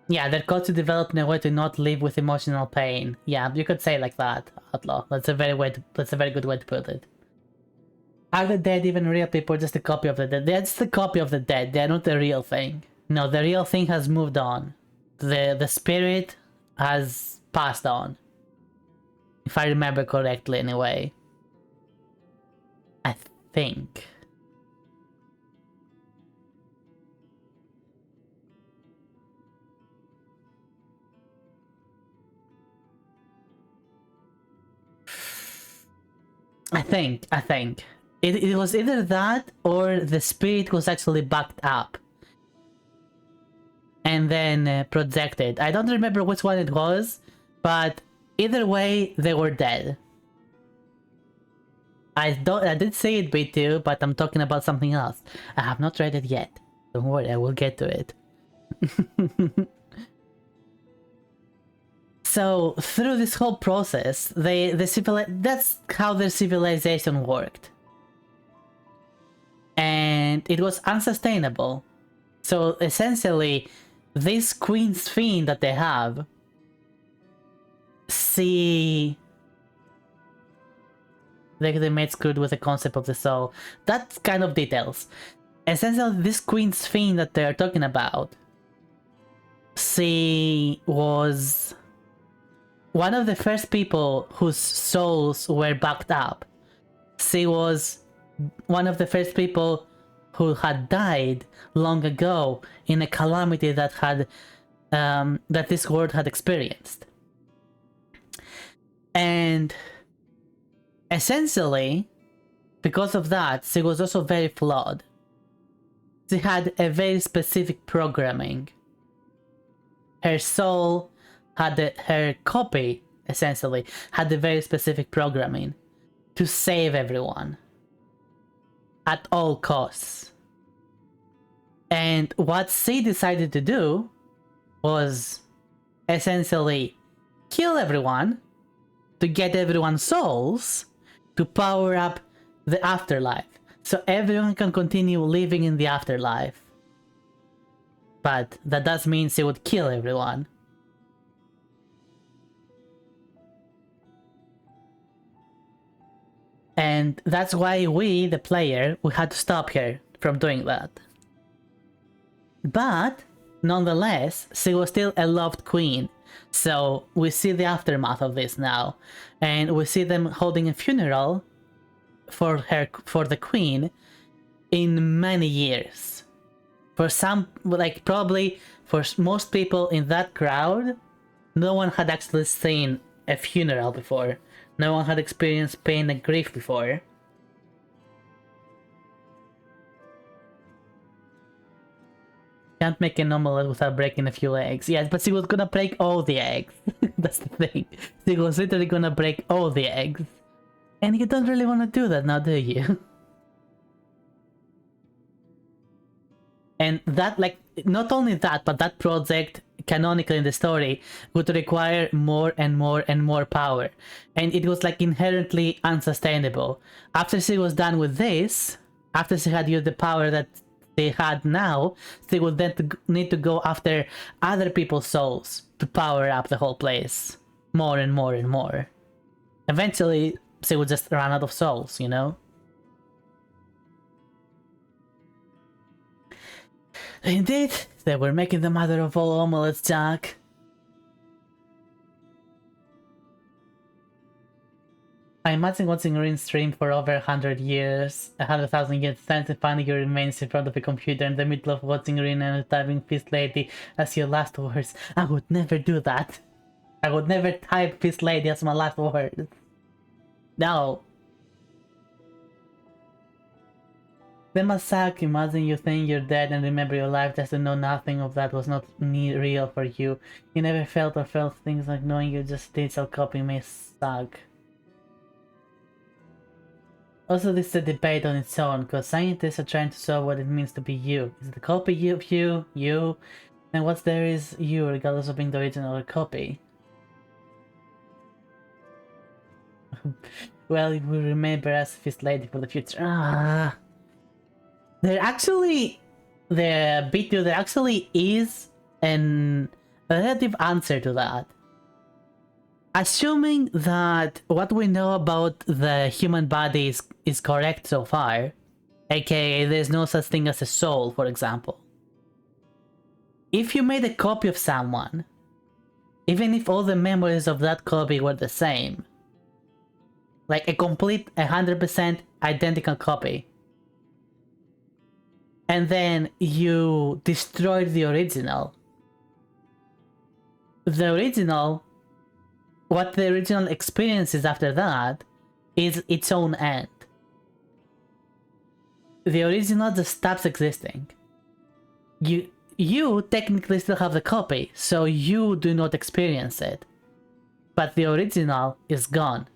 Yeah, they're called to develop in a way to not live with emotional pain. Yeah, you could say like that, Outlaw. That's a very good way to put it. Are the dead even real people or just a copy of the dead? They're just a copy of the dead, they're not the real thing. No, the real thing has moved on. The spirit has passed on. If I remember correctly, anyway. I think. I think. It was either that or the spirit was actually backed up. And then projected. I don't remember which one it was, but either way, they were dead. I did say it B2, but I'm talking about something else. I have not read it yet. Don't worry, I will get to it. So through this whole process, that's how their civilization worked. And it was unsustainable. So essentially, this Queen's Fiend that they have, they made screwed with the concept of the soul. That's kind of details. Essentially, this Queen's Fiend that they're talking about, she was one of the first people whose souls were backed up. She was one of the first people who had died long ago in a calamity that had that this world had experienced. And essentially, because of that, she was also very flawed. She had a very specific programming. Her soul had her copy, essentially, had a very specific programming to save everyone at all costs. And what she decided to do was essentially kill everyone to get everyone's souls to power up the afterlife, so everyone can continue living in the afterlife. But that does mean she would kill everyone. And that's why we, the player, we had to stop her from doing that. But nonetheless, she was still a loved queen. So we see the aftermath of this now, and we see them holding a funeral for her, for the queen, in many years. For some, like probably for most people in that crowd, no one had actually seen a funeral before. No one had experienced pain and grief before. Can't make an omelette without breaking a few eggs. Yes, but she was gonna break all the eggs. That's the thing. She was literally gonna break all the eggs. And you don't really want to do that now, do you? And that, like, not only that, but that project, canonically in the story, would require more and more and more power. And it was, like, inherently unsustainable. After she was done with this, after she had used the power that they had now, they would then need to go after other people's souls to power up the whole place. More and more and more. Eventually, she would just run out of souls, you know? Indeed, they were making the mother of all omelettes, Jack. I imagine watching Rin stream for over 100 years, 100,000 years, and finding your remains in front of a computer in the middle of watching Rin and typing Fist Lady as your last words. I would never do that. I would never type Fist Lady as my last words. No. They must suck. Imagine you think you're dead and remember your life just to know nothing of that was not real for you. You never felt or felt things like knowing you just digital copy may suck. Also, this is a debate on its own, because scientists are trying to solve what it means to be you. Is it a copy of you? And what's there is you, regardless of being the original or copy. Well, it will remember as Fist Lady for the future. Ah. There actually is a relative answer to that. Assuming that what we know about the human body is correct so far, aka there's no such thing as a soul, for example. If you made a copy of someone, even if all the memories of that copy were the same, like a complete 100% identical copy, and then you destroyed the original, what the original experiences after that is its own end. The original just stops existing. You technically still have the copy, so you do not experience it. But the original is gone.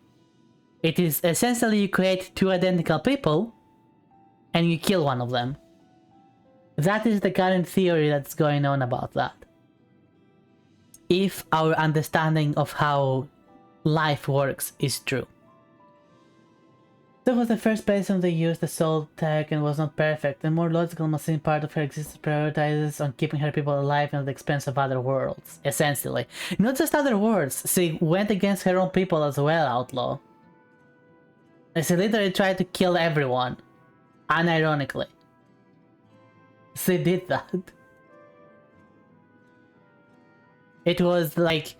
It is essentially you create two identical people and you kill one of them. That is the current theory that's going on about that. If our understanding of how life works is true. That was the first person they used the soul tech and was not perfect. The more logical machine part of her existence prioritizes on keeping her people alive at the expense of other worlds, essentially. Not just other worlds, she went against her own people as well, Outlaw. She literally tried to kill everyone, unironically. She did that. It was like,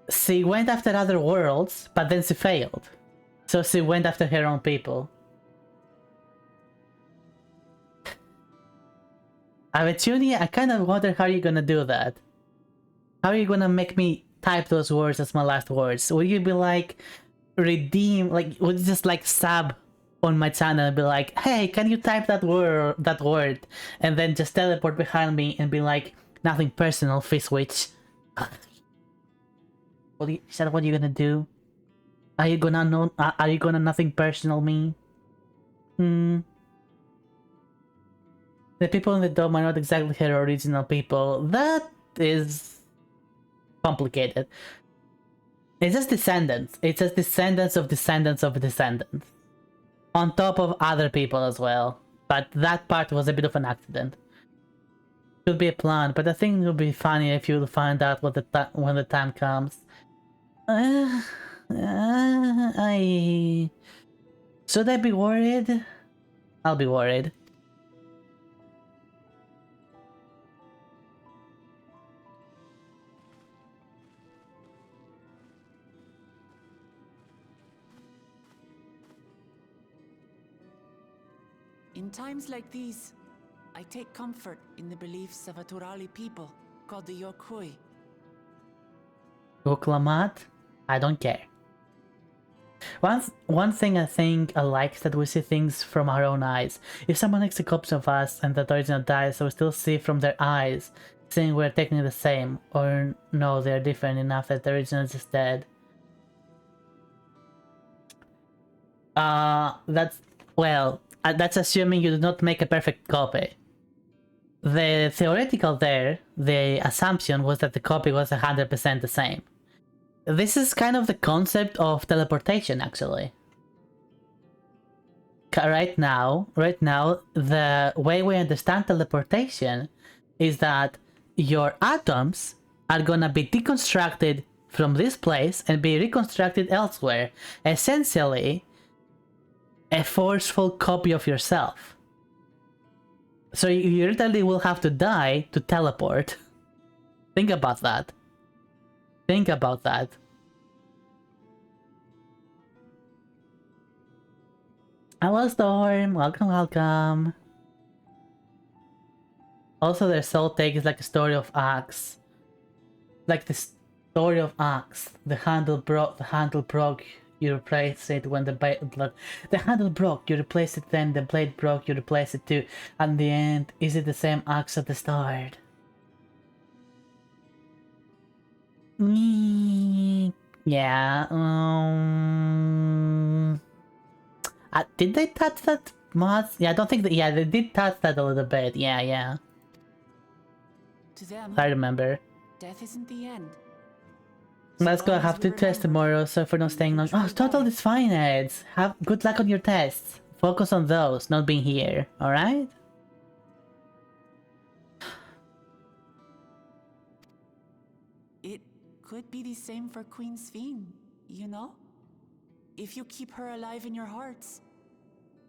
she went after other worlds, but then she failed. So she went after her own people. Avetuni, I kind of wonder how you're gonna do that. How are you gonna make me type those words as my last words? Will you be like, redeem, like, would you just like sub on my channel and be like, hey, can you type that word, and then just teleport behind me and be like, nothing personal, fish witch. Is that what you're gonna do? Are you gonna nothing personal me? The people in the dome are not exactly her original people. That is complicated. It's just descendants. It's just descendants of descendants of descendants. On top of other people as well. But that part was a bit of an accident. Could be a plan, but I think it would be funny if you find out when the time comes. Should I be worried? I'll be worried.
In times like these, I take comfort in the beliefs of a Turali people called the Yokui.
Goklamat? I don't care. One thing I think I like is that we see things from our own eyes. If someone makes a copy of us and that original dies, we still see from their eyes, saying we're technically the same, or no, they're different enough that the original is just dead. That's assuming you do not make a perfect copy. The theoretical there, the assumption was that the copy was 100% the same. This is kind of the concept of teleportation, actually. Right now, the way we understand teleportation is that your atoms are gonna be deconstructed from this place and be reconstructed elsewhere. Essentially, a forceful copy of yourself. So you literally will have to die to teleport. Think about that. Think about that. Hello Storm, welcome, welcome. Also their soul take is like a story of Axe. Like the story of Axe. The handle broke, you replace it when the handle broke, you replace it, then the blade broke, you replace it too. And the end, is it the same axe at the start? Yeah, did they touch that mods? Yeah, I don't think that, yeah, they did touch that a little bit, yeah.
To them,
I remember.
death isn't the end.
Let's go, I have to test tomorrow, so for not staying long. Oh, total is fine, Eds. Have good luck on your tests. Focus on those, not being here, alright?
It could be the same for Queen Sphene, you know? If you keep her alive in your hearts,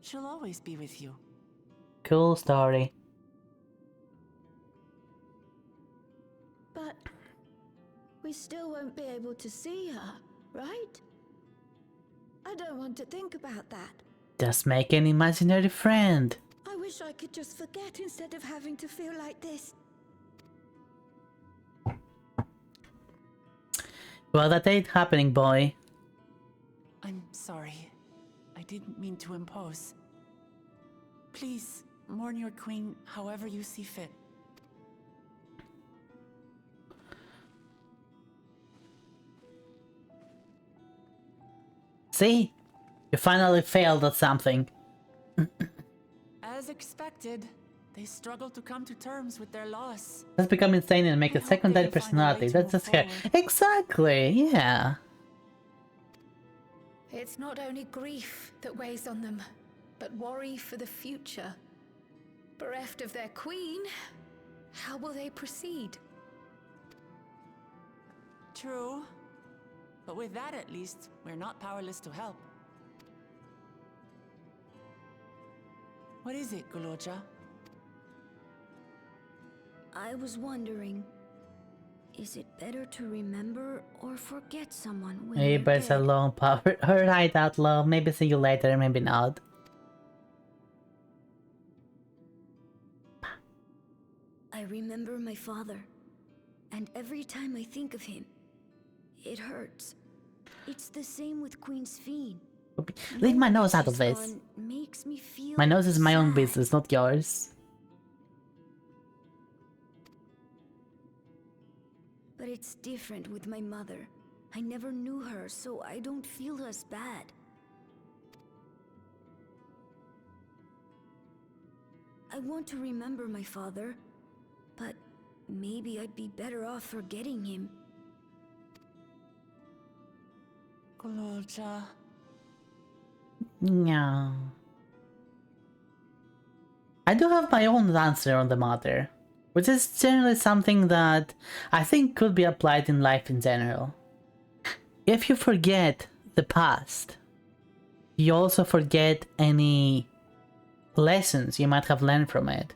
she'll always be with you.
Cool story.
But we still won't be able to see her, right? I don't want to think about that.
Just make an imaginary friend.
I wish I could just forget instead of having to feel like this.
Well, that ain't happening, boy.
I'm sorry. I didn't mean to impose. Please, mourn your queen however you see fit.
See? You finally failed at something.
As expected, they struggle to come to terms with their loss.
Let's become insane and make a secondary personality. That's just her. Exactly, yeah.
It's not only grief that weighs on them, but worry for the future. Bereft of their queen, how will they proceed?
True. But with that at least, we're not powerless to help. What is it, Guloja?
I was wondering, is it better to remember or forget someone when
Maybe
they're
it's a
dead?
long power. Alright, Outlaw. Maybe see you later, maybe not.
I remember my father. And every time I think of him, it hurts. It's the same with Queen Sphene.
Leave my
Knowing
nose
that
out of
she's
this.
gone makes me feel
My nose is my own
sad.
business, not yours.
But it's different with my mother. I never knew her, so I don't feel as bad. I want to remember my father, but maybe I'd be better off forgetting him.
Claudia.
No. I do have my own answer on the matter, which is generally something that I think could be applied in life in general. If you forget the past, you also forget any lessons you might have learned from it.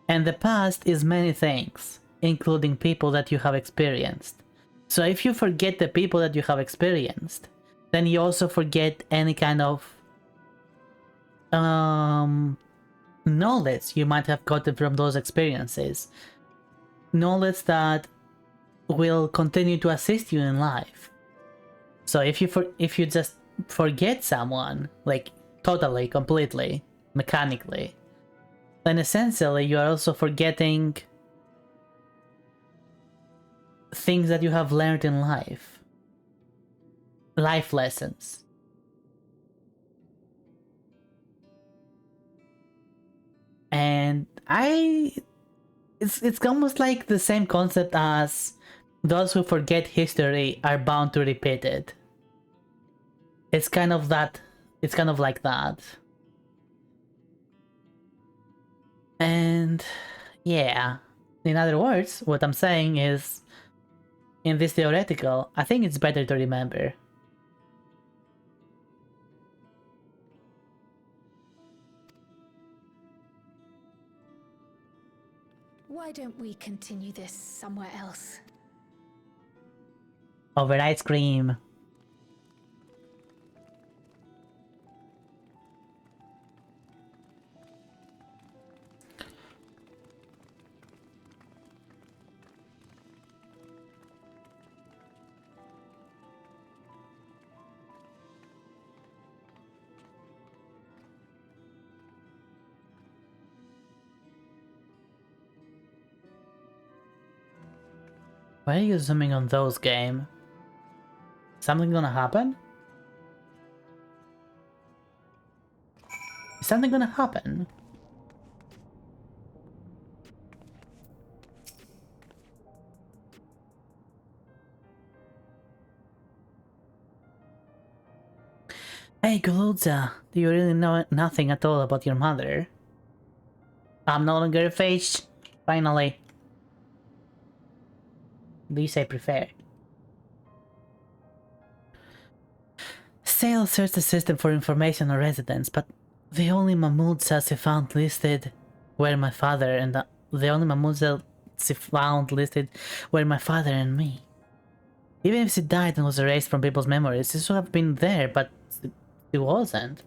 And the past is many things, including people that you have experienced. So if you forget the people that you have experienced, then you also forget any kind of knowledge you might have gotten from those experiences. Knowledge that will continue to assist you in life. So if you just forget someone, like totally, completely, mechanically, then essentially you are also forgetting things that you have learned in life. Life lessons. And it's almost like the same concept as those who forget history are bound to repeat it. It's kind of like that. And yeah, in other words, what I'm saying is, in this theoretical, I think it's better to remember.
Why don't we continue this somewhere else?
Over ice cream. Why are you zooming on those, game? Something gonna happen? Is something gonna happen? Hey, Guludza, do you really know nothing at all about your mother? I'm no longer a face. Finally. These I prefer. Sale searched the system for information on residents, but the only Mahmouds she found listed were my father and the only Mahmouds that she found listed were my father and me. Even if she died and was erased from people's memories, she should have been there, but she wasn't.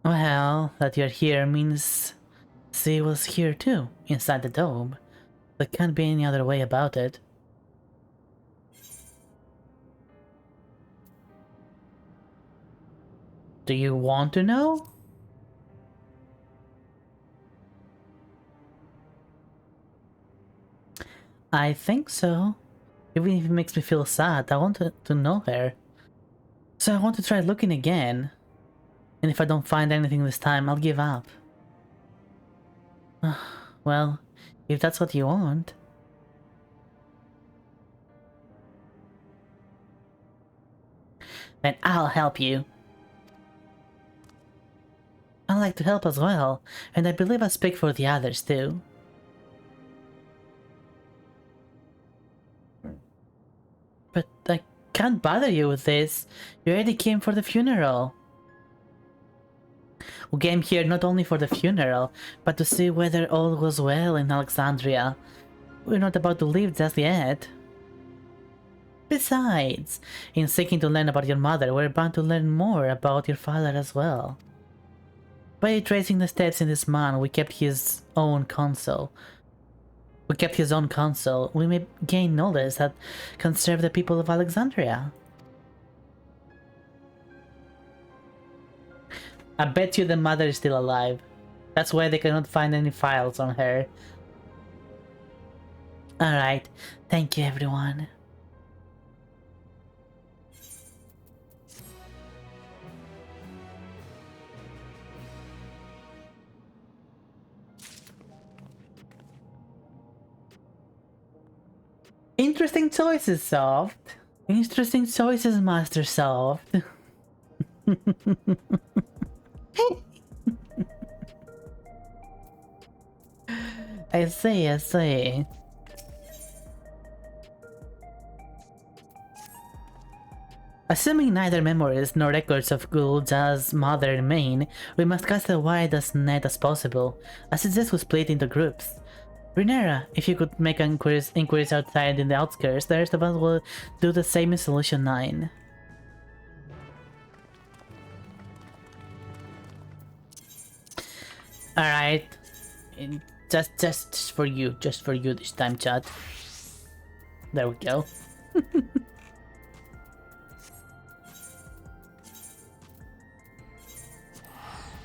Well, that you're here means she was here too, inside the dome. There can't be any other way about it. Do you want to know? I think so. Even if it makes me feel sad, I want to know her. So I want to try looking again. And if I don't find anything this time, I'll give up. Well, if that's what you want. Then I'll help you. I like to help as well, and I believe I speak for the others too. But I can't bother you with this. You already came for the funeral. We came here not only for the funeral, but to see whether all was well in Alexandria. We're not about to leave just yet. Besides, in seeking to learn about your mother, we're bound to learn more about your father as well. By tracing the steps in this man, we kept his own console. We may gain knowledge that can serve the people of Alexandria. I bet you the mother is still alive. That's why they cannot find any files on her. Alright, thank you everyone. Interesting choices, Soft. Interesting choices, Master Soft. I see. Assuming neither memories nor records of Gul'da's mother remain, we must cast a wide as net as possible. I suggest we split into groups. Renera, if you could make inquiries outside in the outskirts, the rest of us will do the same in Solution 9. Alright. Just for you this time, chat. There we go.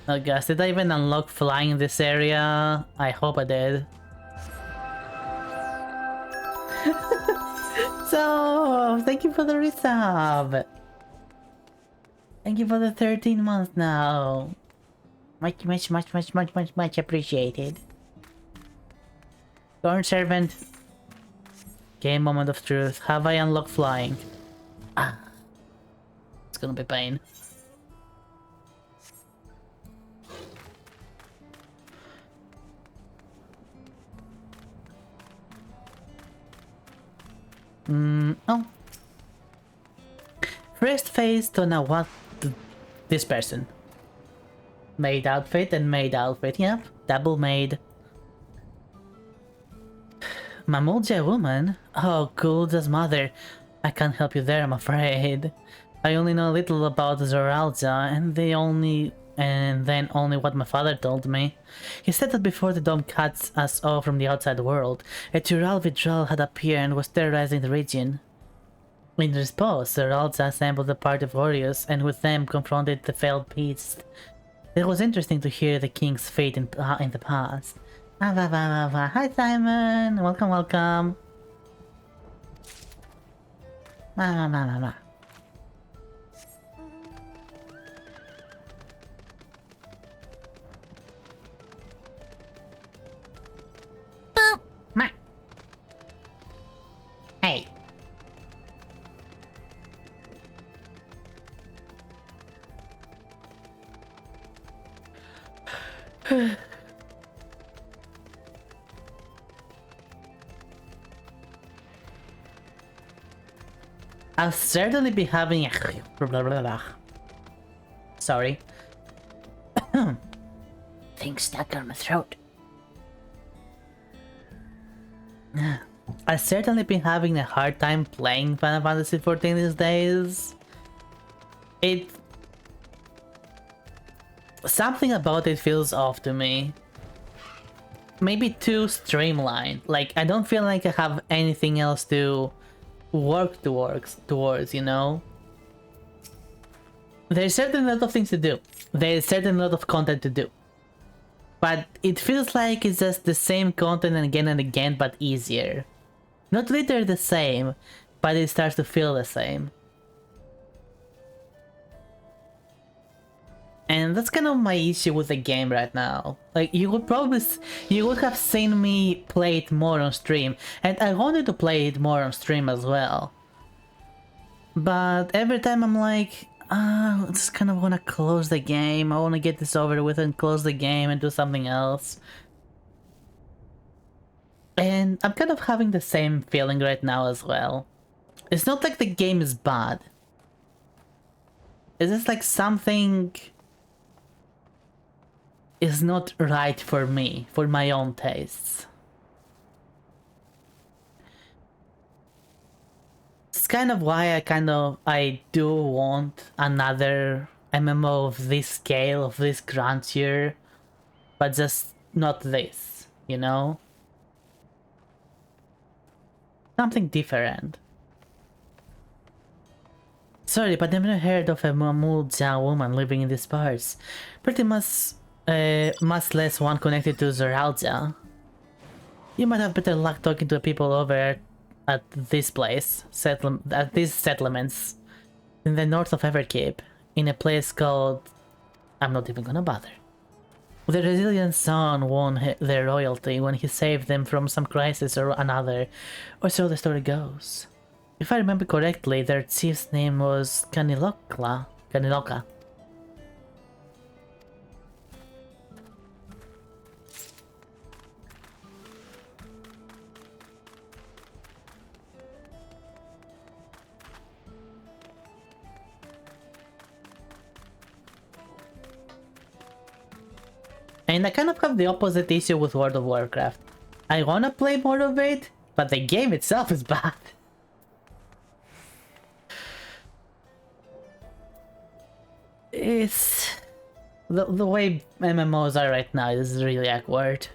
Oh gosh, did I even unlock flying in this area? I hope I did. So, thank you for the resub. Thank you for the 13 months now. Much appreciated. Corn Servant. Game moment of truth. Have I unlocked flying? Ah. It's gonna be pain. Oh. First phase to know what this person. Maid outfit and maid outfit. Yep, double maid. Mamulja woman? Oh, Gul'da's mother. I can't help you there, I'm afraid. I only know a little about Zoralza, and then only what my father told me. He said that before the dome cuts us off from the outside world, a Tural Vidral had appeared and was terrorizing the region. In response, Zoralza assembled a party of warriors and with them confronted the failed beast. It was interesting to hear the king's fate in the past. Hi Simon! Welcome. Hey. I'll certainly be having a sorry. Thing stuck on my throat. I've certainly been having a hard time playing Final Fantasy XIV these days. Something about it feels off to me. Maybe too streamlined. Like, I don't feel like I have anything else to work towards, you know? There's certainly a lot of things to do. There's certainly a lot of content to do. But it feels like it's just the same content and again, but easier. Not literally the same, but it starts to feel the same. And that's kind of my issue with the game right now. Like, you would have seen me play it more on stream, and I wanted to play it more on stream as well. But every time I'm like, I just kind of want to close the game. I want to get this over with and close the game and do something else. And I'm kind of having the same feeling right now as well. It's not like the game is bad. It's just like something is not right for me, for my own tastes. It's kind of why I do want another MMO of this scale, of this grandeur, but just not this, you know? Something different. Sorry, but I've never heard of a Mamulja woman living in these parts. Pretty much, much less one connected to Zoralja. You might have better luck talking to people over at this place, at these settlements, in the north of Everkeep, in a place called... I'm not even gonna bother. The resilient son won their royalty when he saved them from some crisis or another, or so the story goes. If I remember correctly, their chief's name was Kaniloka. And I kind of have the opposite issue with World of Warcraft. I wanna play more of it, but the game itself is bad. It's... The way MMOs are right now is really awkward.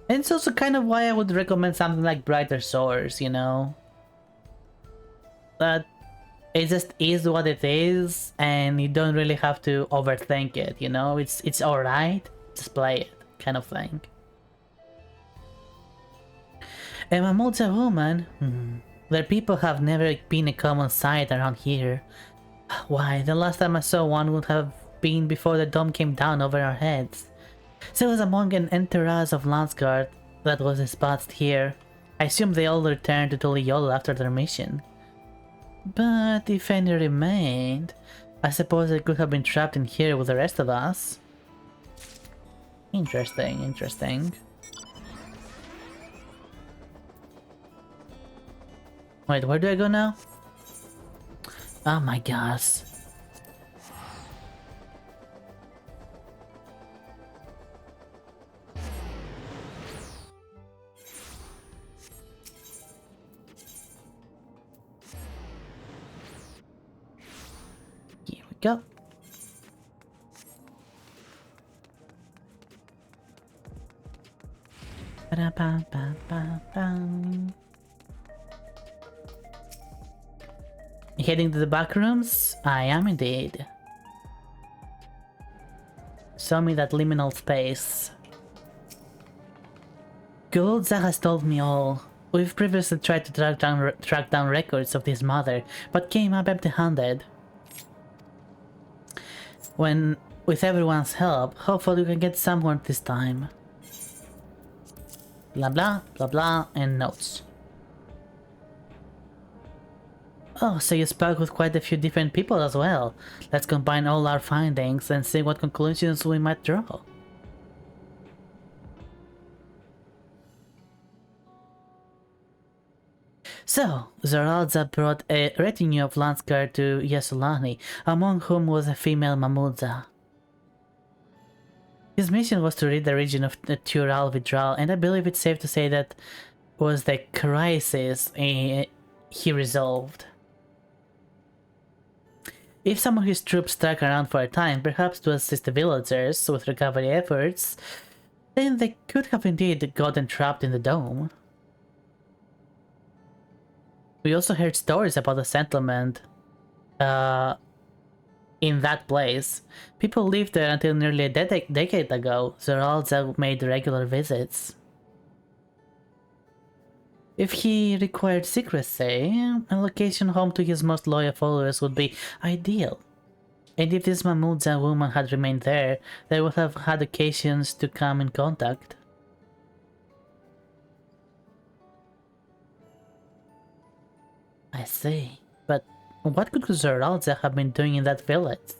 And it's also kind of why I would recommend something like Brighter Source, you know? That it just is what it is, and you don't really have to overthink it, you know? It's alright, just play it, kind of thing. Am I multi-woman? Their people have never been a common sight around here. Why, the last time I saw one would have been before the dome came down over our heads. So it was among an entourage of Landsguard that was dispatched here. I assume they all returned to Tuliyola after their mission. But if any remained, I suppose they could have been trapped in here with the rest of us. Interesting, interesting. Wait, where do I go now? Oh my gosh. Here we go. Ba-da-ba-ba-ba-bam. Heading to the back rooms? I am indeed. Show me that liminal space. Golza has told me all. We've previously tried to track down records of his mother, but came up empty-handed. With everyone's help, hopefully we can get somewhere this time. Blah blah, blah blah, and notes. Oh, so you spoke with quite a few different people as well. Let's combine all our findings and see what conclusions we might draw. So, Zoralza brought a retinue of Landsguard to Yasulani, among whom was a female Mamudza. His mission was to rid the region of the Tural Vidral, and I believe it's safe to say that was the crisis he resolved. If some of his troops stuck around for a time, perhaps to assist the villagers with recovery efforts, then they could have indeed gotten trapped in the dome. We also heard stories about the settlement in that place. People lived there until nearly a decade ago. Zoralza made regular visits. If he required secrecy, a location home to his most loyal followers would be ideal. And if this Mamudza woman had remained there, they would have had occasions to come in contact. I see, but what could Zoralza have been doing in that village?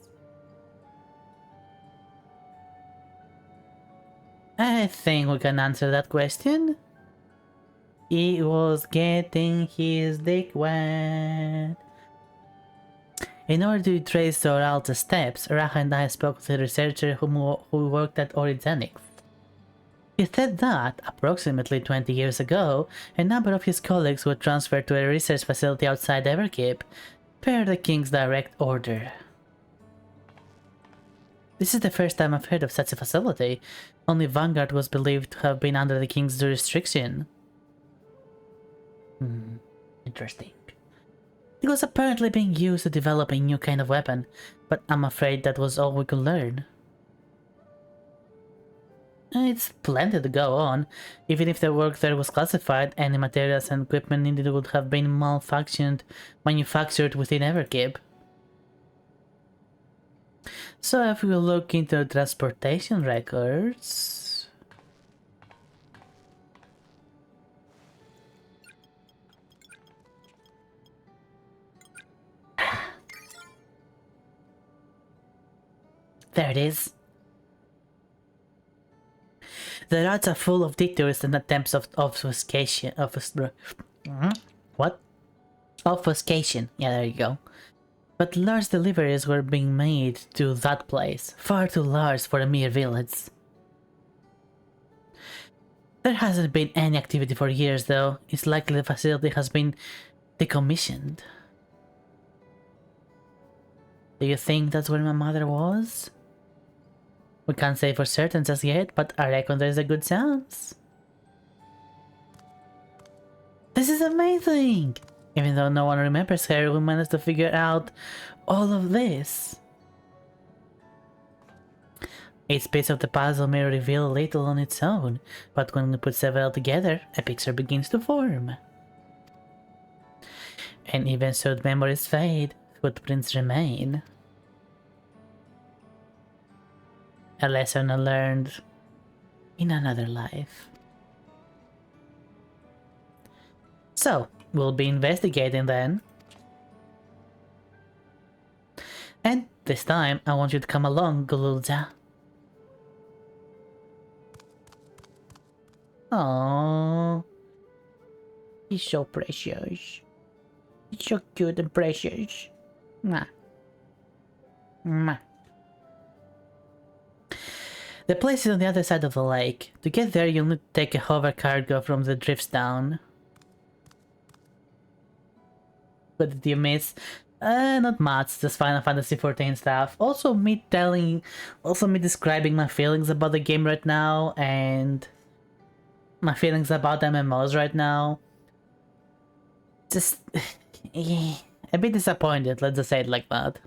I think we can answer that question. He was getting his dick wet. In order to trace Zoralza's steps, Raha and I spoke with a researcher who worked at Origenics. He said that, approximately 20 years ago, a number of his colleagues were transferred to a research facility outside Everkeep, Per the king's direct order. This is the first time I've heard of such a facility. Only Vanguard was believed to have been under the king's jurisdiction. Interesting. It was apparently being used to develop a new kind of weapon, but I'm afraid that was all we could learn. It's plenty to go on. Even if the work there was classified, any materials and equipment needed would have been manufactured within Everkeep. So if we look into transportation records... There it is. The routes are full of detours and attempts of obfuscation. What? Obfuscation. Yeah, there you go. But large deliveries were being made to that place, far too large for a mere village. There hasn't been any activity for years though. It's likely the facility has been decommissioned. Do you think that's where my mother was? We can't say for certain just yet, but I reckon there's a good chance. This is amazing! Even though no one remembers her, we managed to figure out all of this. Each piece of the puzzle may reveal little on its own, but when we put several together, a picture begins to form. And even so memories fade, footprints remain. A lesson learned in another life. So, we'll be investigating then. And this time, I want you to come along, Gululza. Aww. He's so precious. He's so cute and precious. Mwah. Mwah. The place is on the other side of the lake. To get there, you'll need to take a hover cargo from the drifts down. What did you miss? Not much, just Final Fantasy XIV stuff. Also me describing my feelings about the game right now, and my feelings about MMOs right now. Just a bit disappointed, let's just say it like that.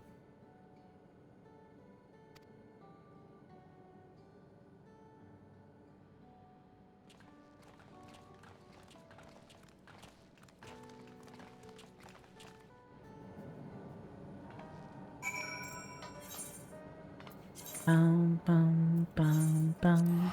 Bum, bum, bum, bum.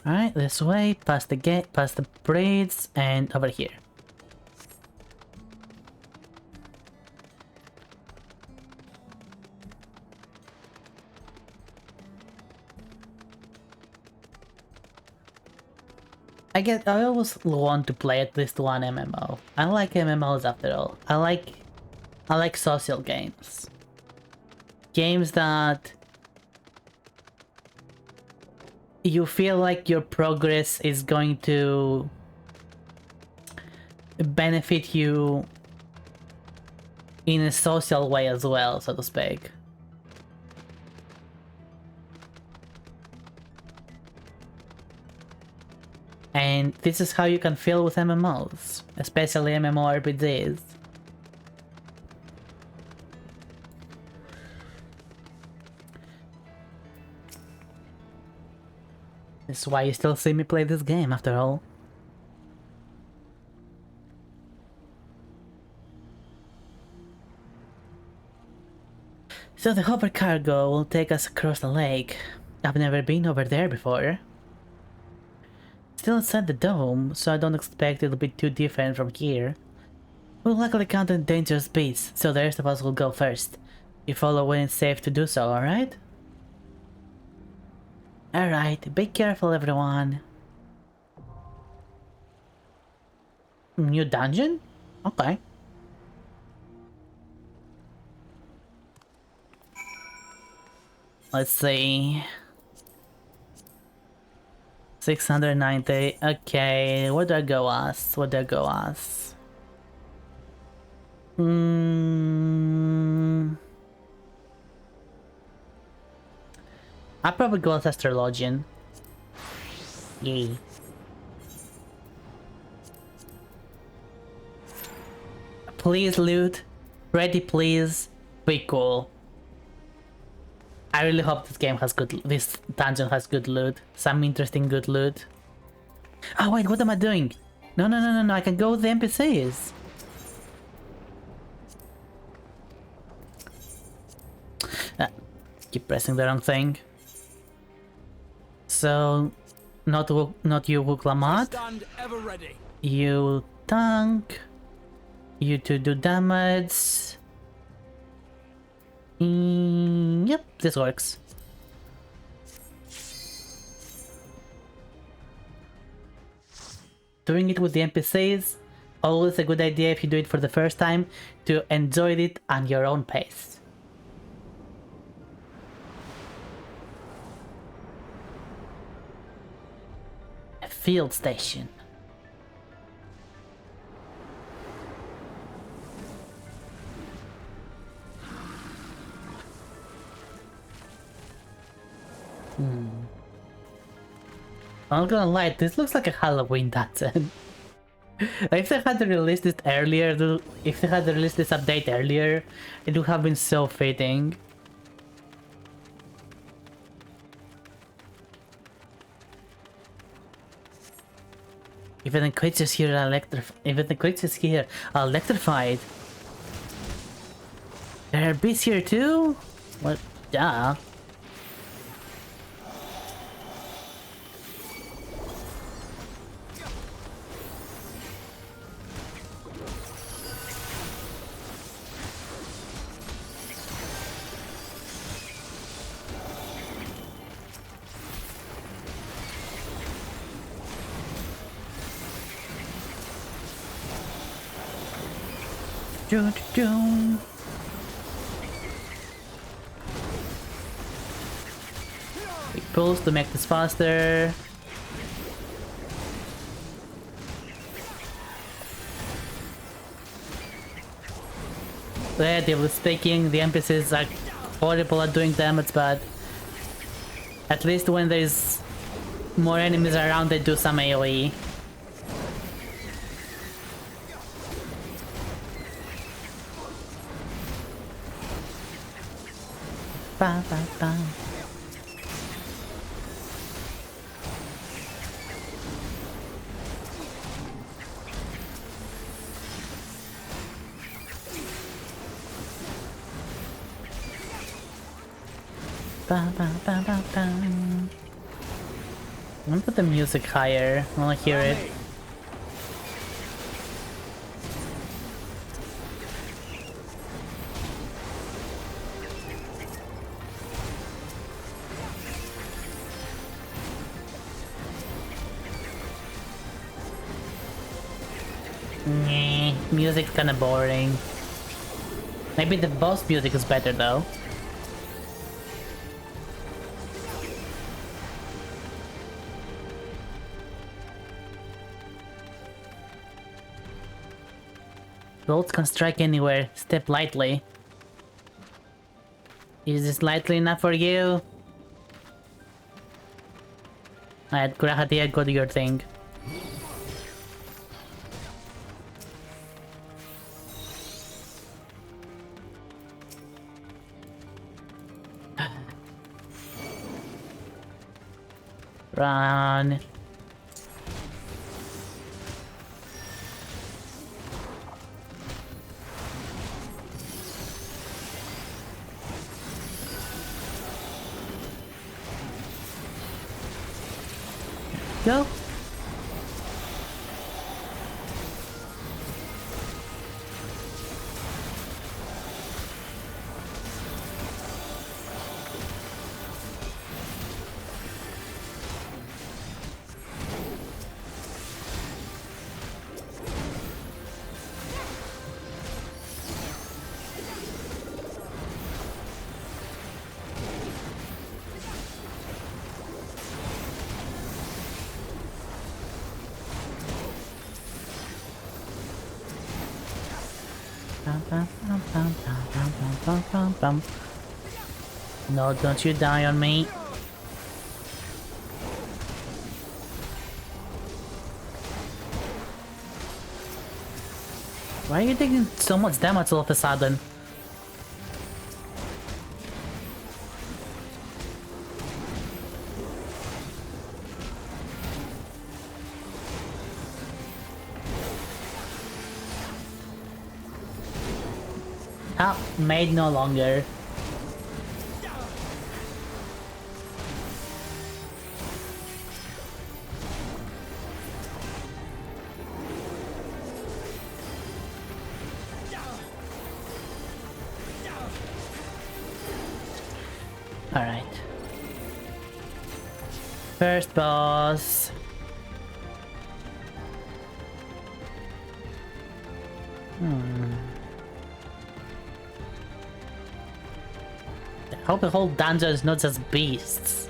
Alright, this way, past the gate, past the braids, and over here. I always want to play at least one MMO. I like MMOs after all. I like social games. Games that you feel like your progress is going to benefit you in a social way as well, so to speak. And this is how you can feel with MMOs, especially MMORPGs. This is why you still see me play this game, after all. So the hover cargo will take us across the lake. I've never been over there before. Still inside the dome, so I don't expect it'll be too different from here. We'll likely encounter dangerous beasts, so the rest of us will go first. You follow when it's safe to do so, alright? Alright, be careful everyone. New dungeon? Okay. Let's see. 690. Okay, what do I go as? What do I go as? I'll probably go as Astrologian. Yay. Please loot. Ready, please. Be cool. I really hope this game has good. This dungeon has good loot. Some interesting good loot. Oh wait, what am I doing? No, no, no, no, no. I can go with the NPCs. Keep pressing the wrong thing. So, not you, Wuklamat. You tank. You two do damage. Yep, this works. Doing it with the NPCs, always a good idea if you do it for the first time to enjoy it on your own pace. A field station. I'm not gonna lie, this looks like a Halloween dungeon. If they had released it earlier, if they had released this update earlier, it would have been so fitting. Even the creatures here are electrified. There are beasts here too? What? Duh. Big pulls to make this faster. Relatively speaking, the NPCs are horrible at doing damage, but at least when there's more enemies around, they do some AoE. Ba, ba, ba. Ba, ba, ba, ba, ba. I'm gonna put the music higher. I wanna hear it. Nah, music's kinda boring. Maybe the boss music is better though. Bolts can strike anywhere. Step lightly. Is this lightly enough for you? Alright, Grahatia, go do your thing. Run. Go. No, don't you die on me. Why are you taking so much damage all of a sudden? Ah, made no longer. Alright. First boss. I hope the whole dungeon is not just beasts.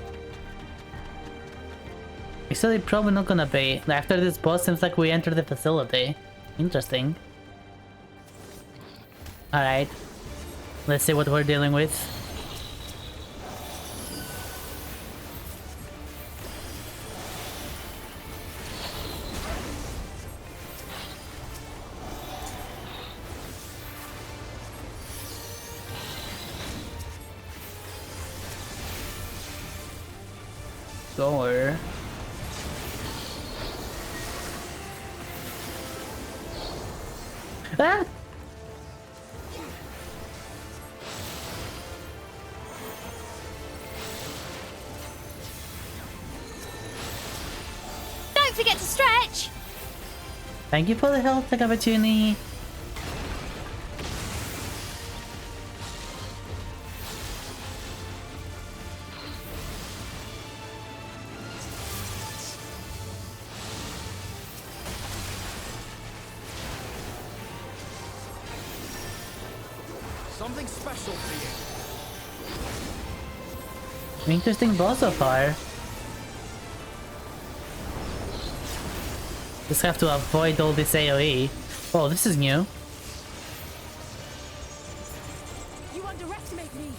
Actually, probably not gonna be. After this boss, seems like we enter the facility. Interesting. Alright. Let's see what we're dealing with. Door. Ah!
Don't forget to stretch!
Thank you for the health, Takabatuni.
Something special for you.
Interesting boss so far. Just have to avoid all this AoE. Oh, this is new.
You underestimate me.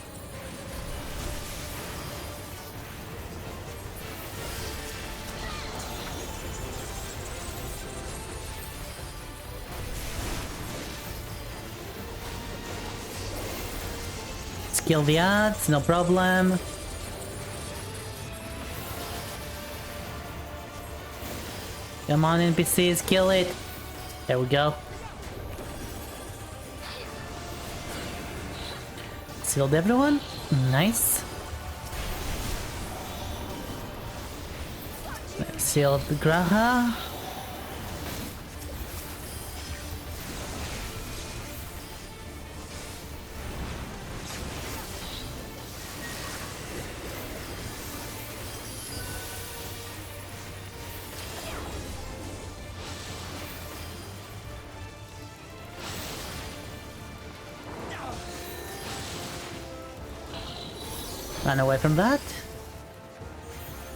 Kill the odds, no problem. Come on, NPCs, kill it. There we go. Sealed everyone. Nice. Sealed the Graha. Run away from that.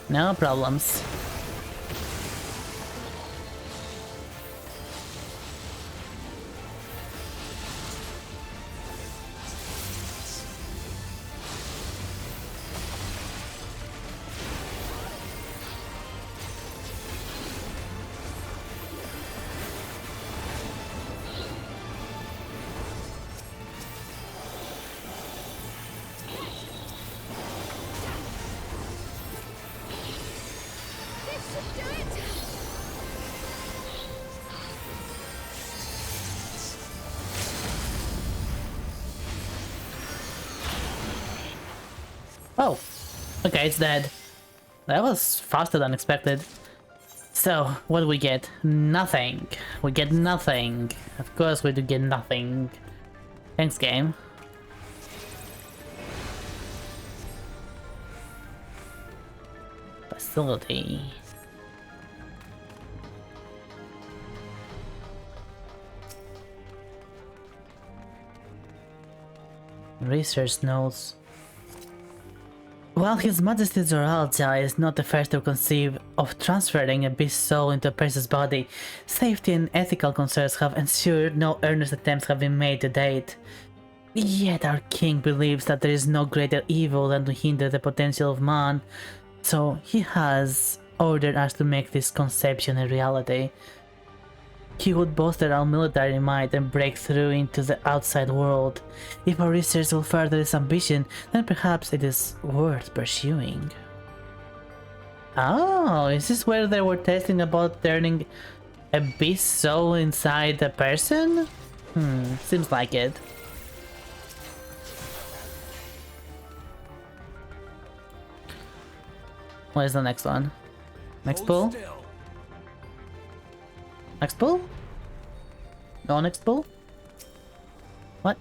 No problems. Oh, okay, it's dead. That was faster than expected. So, what do we get? Nothing. We get nothing. Of course we do get nothing. Thanks, game. Facility. Research notes. While His Majesty Zoralja is not the first to conceive of transferring a beast's soul into a person's body, safety and ethical concerns have ensured no earnest attempts have been made to date. Yet our king believes that there is no greater evil than to hinder the potential of man, so he has ordered us to make this conception a reality. He would bolster our military might and break through into the outside world. If our research will further this ambition, then perhaps it is worth pursuing. Oh, is this where they were testing about turning a beast soul inside a person? Seems like it. What is the next one? Next pull? Next pull? No next pull? What?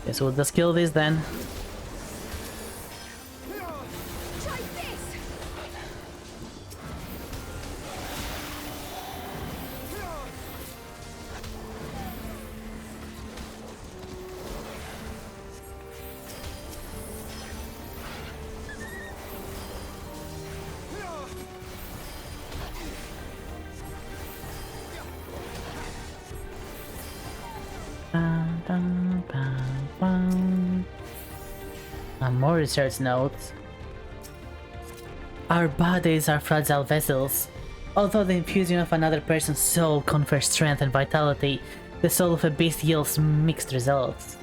Guess we'll just kill this then. More research notes. Our bodies are fragile vessels. Although the infusion of another person's soul confers strength and vitality, the soul of a beast yields mixed results.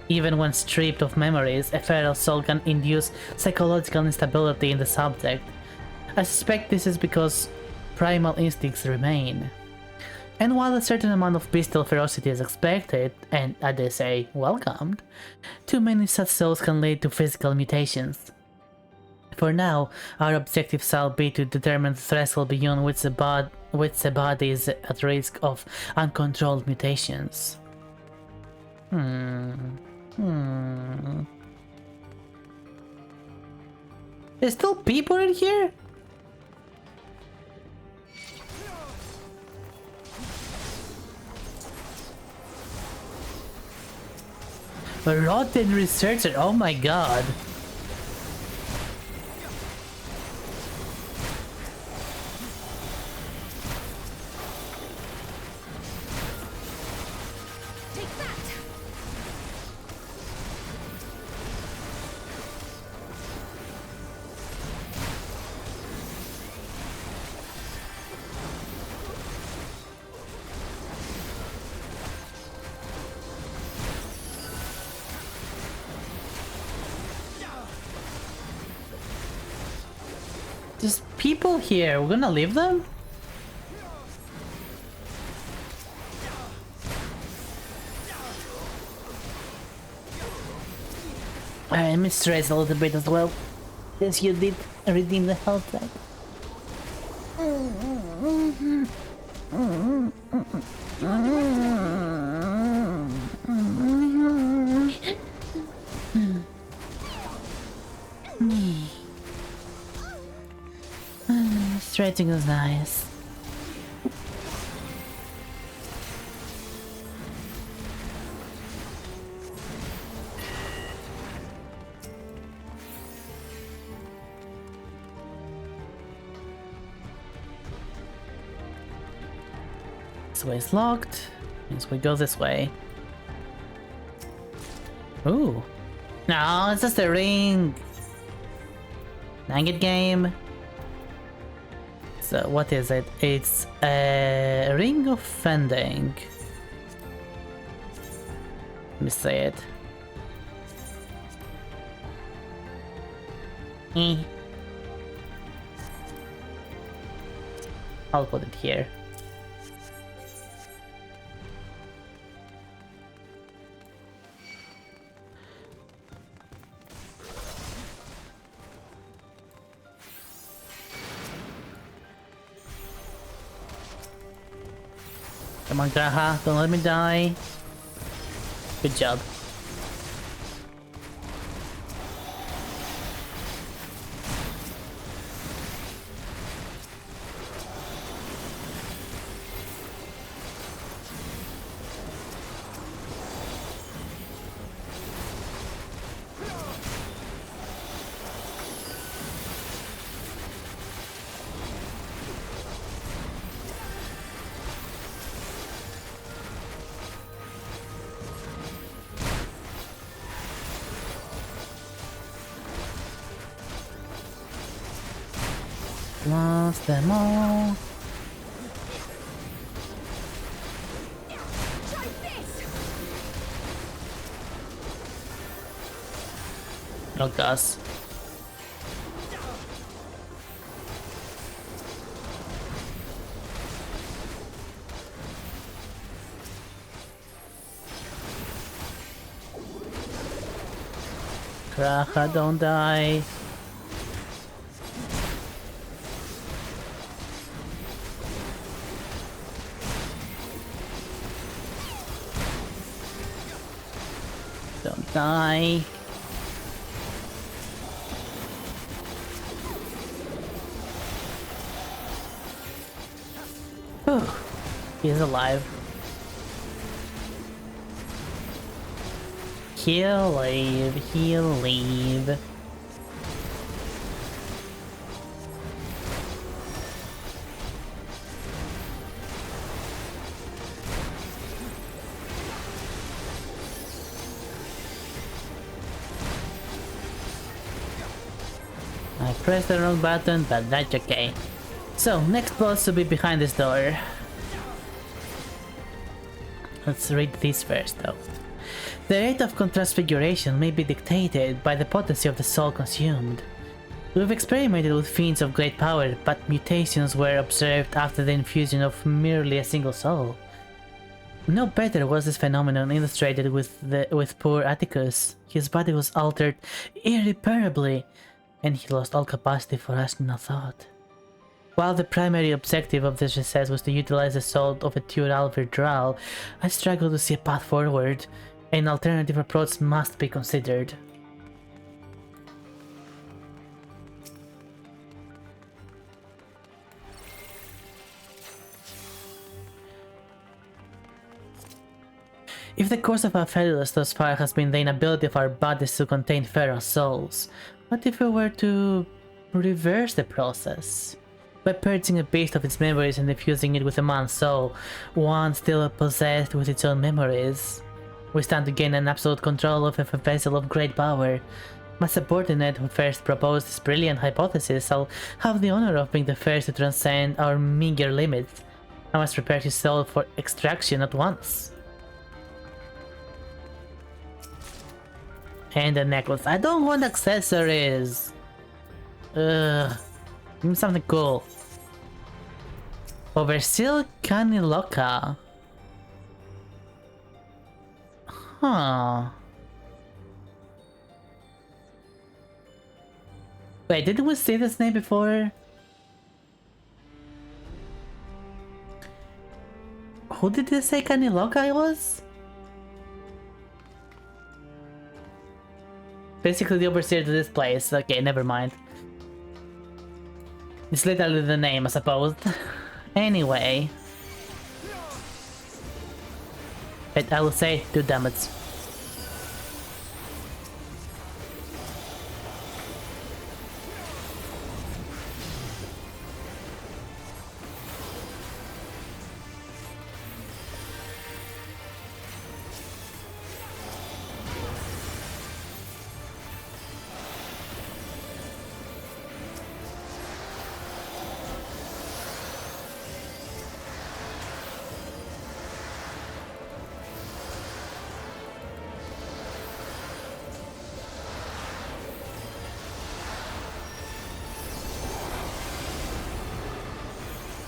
Even when stripped of memories, a feral soul can induce psychological instability in the subject. I suspect this is because primal instincts remain. And while a certain amount of bestial ferocity is expected, and I dare say welcomed, too many such souls can lead to physical mutations. For now, our objective shall be to determine the threshold beyond which the body is at risk of uncontrolled mutations. There's still people in here? A rotten researcher, oh my god.
Take that!
There's people here, we're gonna leave them? I mistraced a little bit as well, since you did redeem the health pack. Stretching is nice. This way is locked. Means we go this way. Ooh. No, it's just a ring. Dang it, game. So what is it? It's a ring of fending. Let me say it. I'll put it here. Come on, Graha, don't let me die. Good job. Lost them all. Oh gosh. Kracha, don't die. Don't die. Whew. He's alive. He'll leave. He'll leave. I pressed the wrong button, but that's okay. So, next boss will be behind this door. Let's read this first though. The rate of transfiguration may be dictated by the potency of the soul consumed. We've experimented with fiends of great power, but mutations were observed after the infusion of merely a single soul. No better was this phenomenon illustrated with poor Atticus. His body was altered irreparably, and he lost all capacity for rational thought. While the primary objective of this research was to utilize the soul of a Tural Verdral, I struggle to see a path forward. An alternative approach must be considered. If the course of our failures thus far has been the inability of our bodies to contain feral souls, what if we were to reverse the process? By purging a beast of its memories and infusing it with a man's soul, one still possessed with its own memories. We stand to gain an absolute control of a vessel of great power. My subordinate who first proposed this brilliant hypothesis shall have the honor of being the first to transcend our meager limits. I must prepare his soul for extraction at once. And a necklace. I don't want accessories! Ugh. Give me something cool. Overseal Caniloca. Huh. Wait, didn't we see this name before? Who did they say Caniloca was? Basically the overseer to this place. Okay, never mind. It's literally the name, I suppose. Anyway. But I will say 2 damage.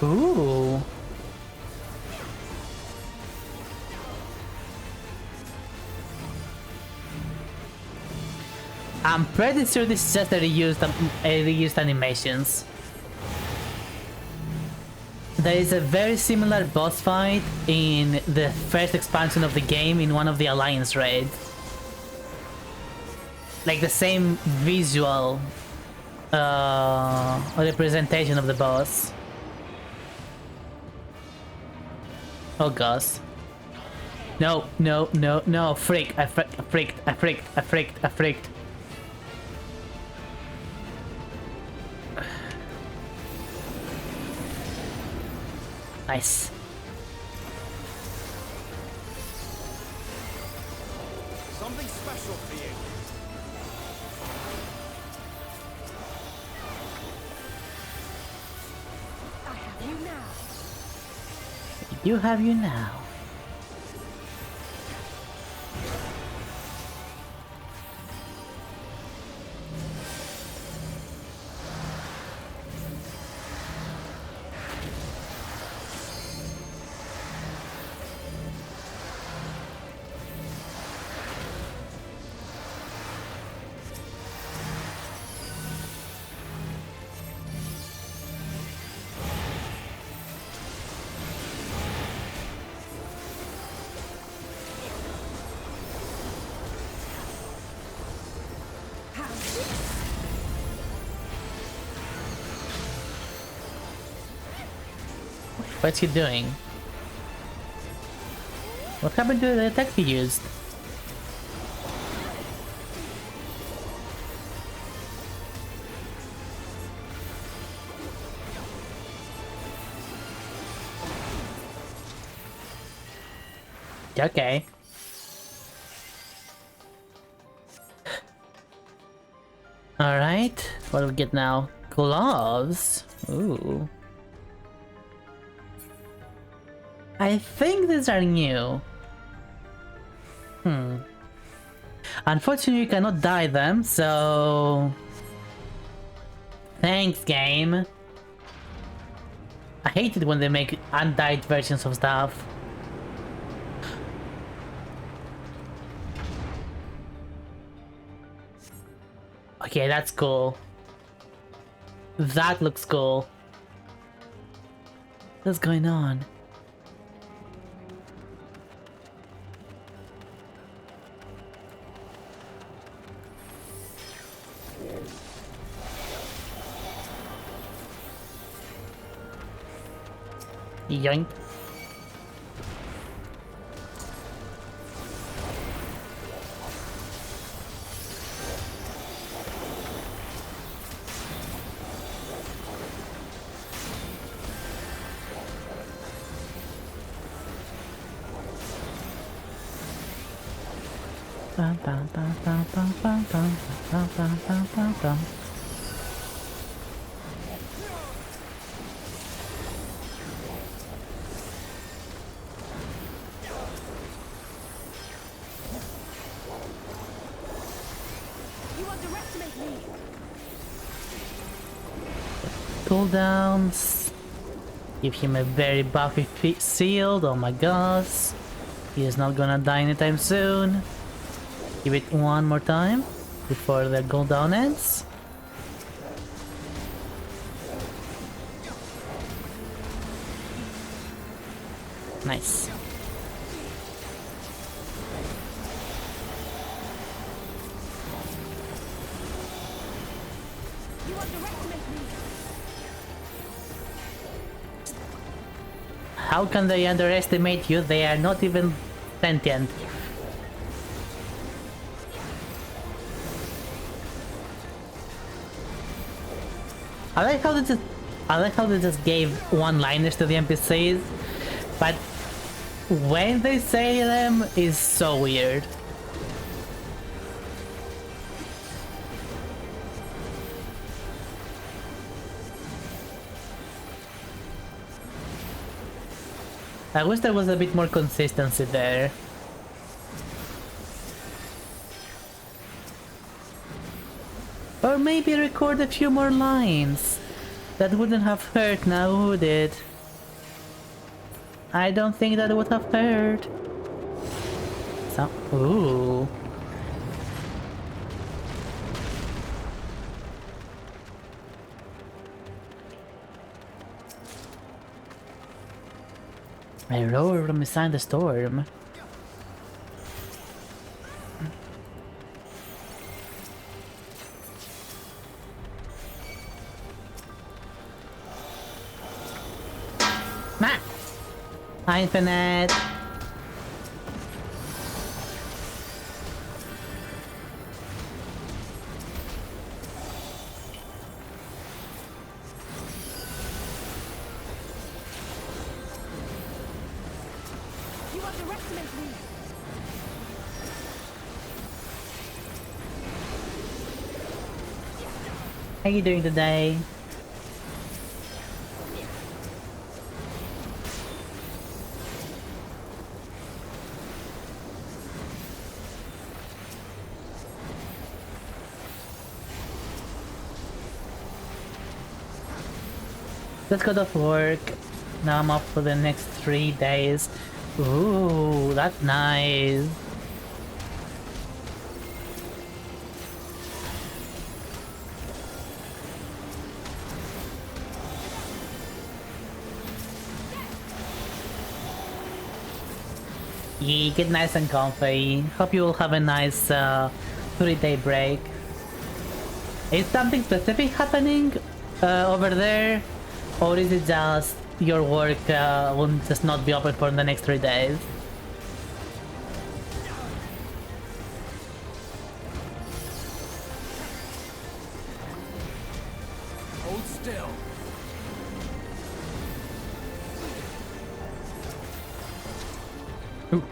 Ooh. I'm pretty sure this is just a reused animations. There is a very similar boss fight in the first expansion of the game in one of the Alliance raids. Like the same visual representation of the boss. Oh gosh. No, no, no, no, freak, I freaked. Nice.
Something special for you.
now.
We do have you now. What's he doing? What happened to the attack he used? Okay. Alright, what do we get now? Gloves? Ooh. I think these are new. Unfortunately, you cannot dye them, so... Thanks, game. I hate it when they make undyed versions of stuff. Okay, that's cool. That looks cool. What's going on? Yoink. Bum, bum, bum, bum, bum, bum, bum, bum, bum, bum, bum, bum.
You underestimate me.
Cooldowns. Give him a very buffy shield. Oh my gosh. He is not gonna die anytime soon. Give it one more time before the cooldown ends. Nice.
You underestimate me.
How can they underestimate you? They are not even sentient. I like how they just gave one-liners to the NPCs, but when they say them is so weird. I wish there was a bit more consistency there. Or maybe record a few more lines. That wouldn't have hurt now, would it? I don't think that would have hurt. So, ooh. I roar from beside the storm. Ma! Hi, Infinite!
You underestimate me.
How you doing today? Let's go to work. Now I'm off for the next 3 days. Ooh, that's nice. Yeah, get nice and comfy. Hope you will have a nice 3-day break. Is something specific happening over there? Or is it just your work will just not be open for the next 3 days?
Hold still.
Ooh.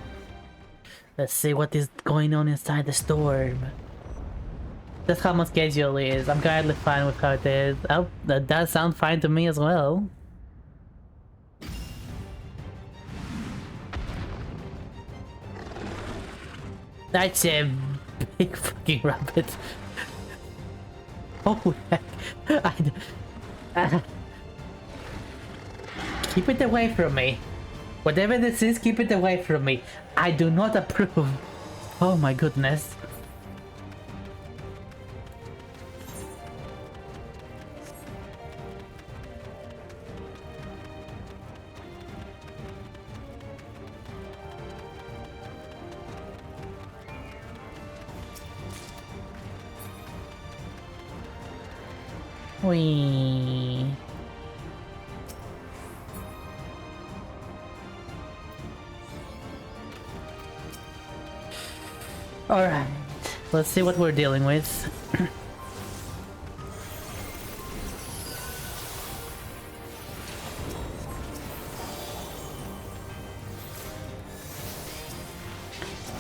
Let's see what is going on inside the storm. That's how my schedule is. I'm currently fine with how it is. Oh, that does sound fine to me as well. That's a big fucking rabbit. Oh heck. Keep it away from me. Whatever this is, keep it away from me. I do not approve. Oh my goodness. Wee. Alright, let's see what we're dealing with.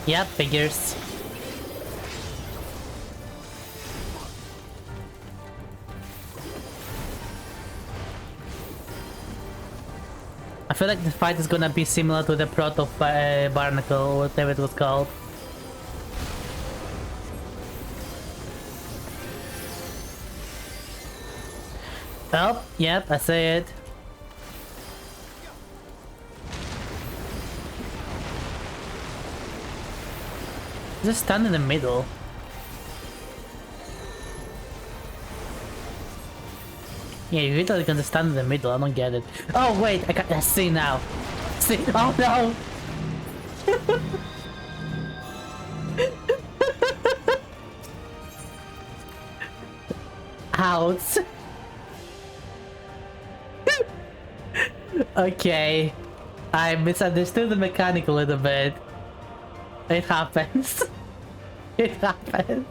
Yep, figures. I feel like the fight is gonna be similar to the Proto Barnacle, or whatever it was called. Oh, yep, I see it. Just stand in the middle. Yeah, you literally can just stand in the middle, I don't get it. Oh wait, I see now. See, oh no! Ouch! Okay, I misunderstood the mechanic a little bit. It happens. It happens.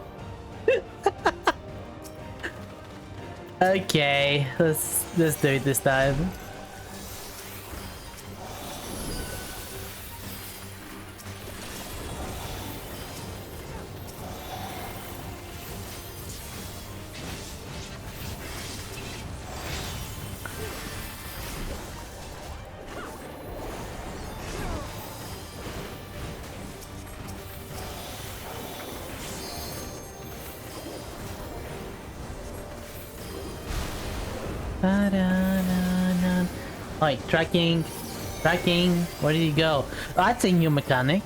Okay, let's do it this time. Oi, tracking, where did you go? Oh, that's a new mechanic.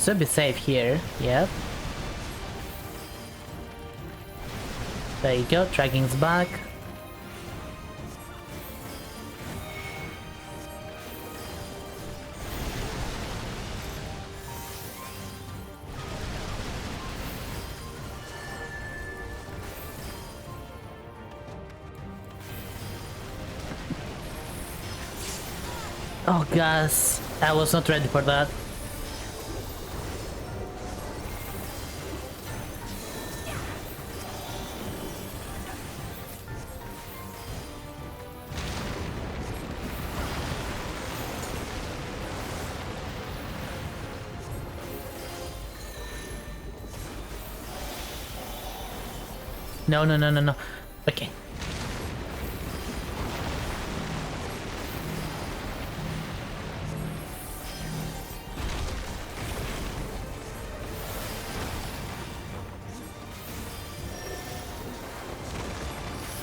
Should be safe here, yep. There you go, tracking's back. Oh gosh, I was not ready for that. No. Okay.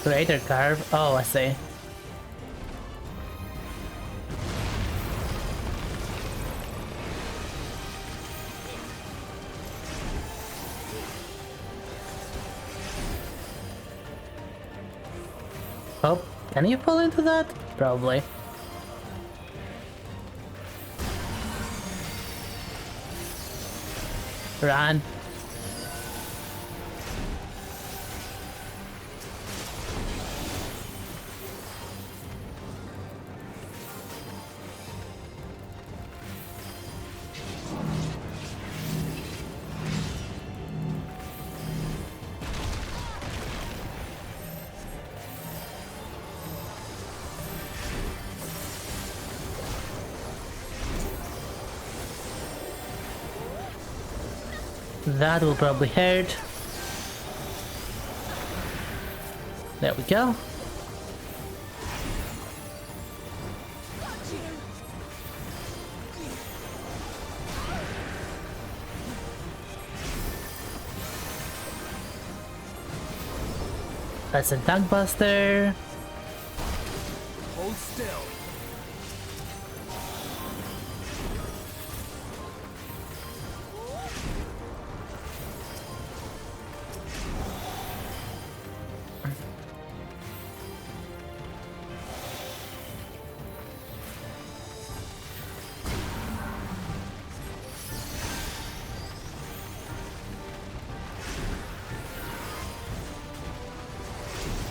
Greater curve. Oh, I see. Oh, can you fall into that? Probably. Run. That will probably hurt. There we go. That's a tank buster.
Hold still.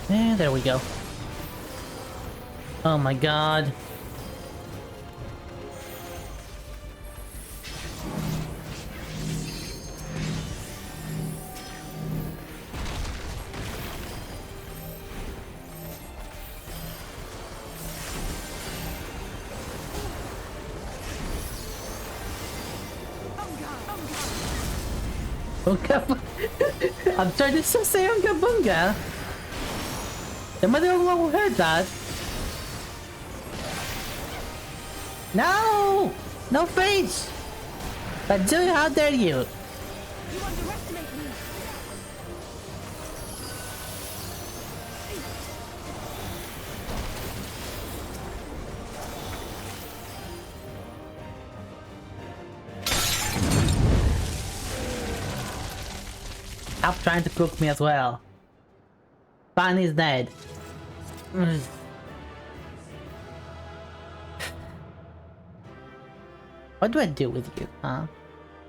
And there we go. Oh my god. Unga. I'm trying to say Unga Bunga. Am I the only one who heard that? No! No face! But Joey, how dare you?
You underestimate me.
Stop trying to cook me as well. Pan is dead. What do I do with you, huh?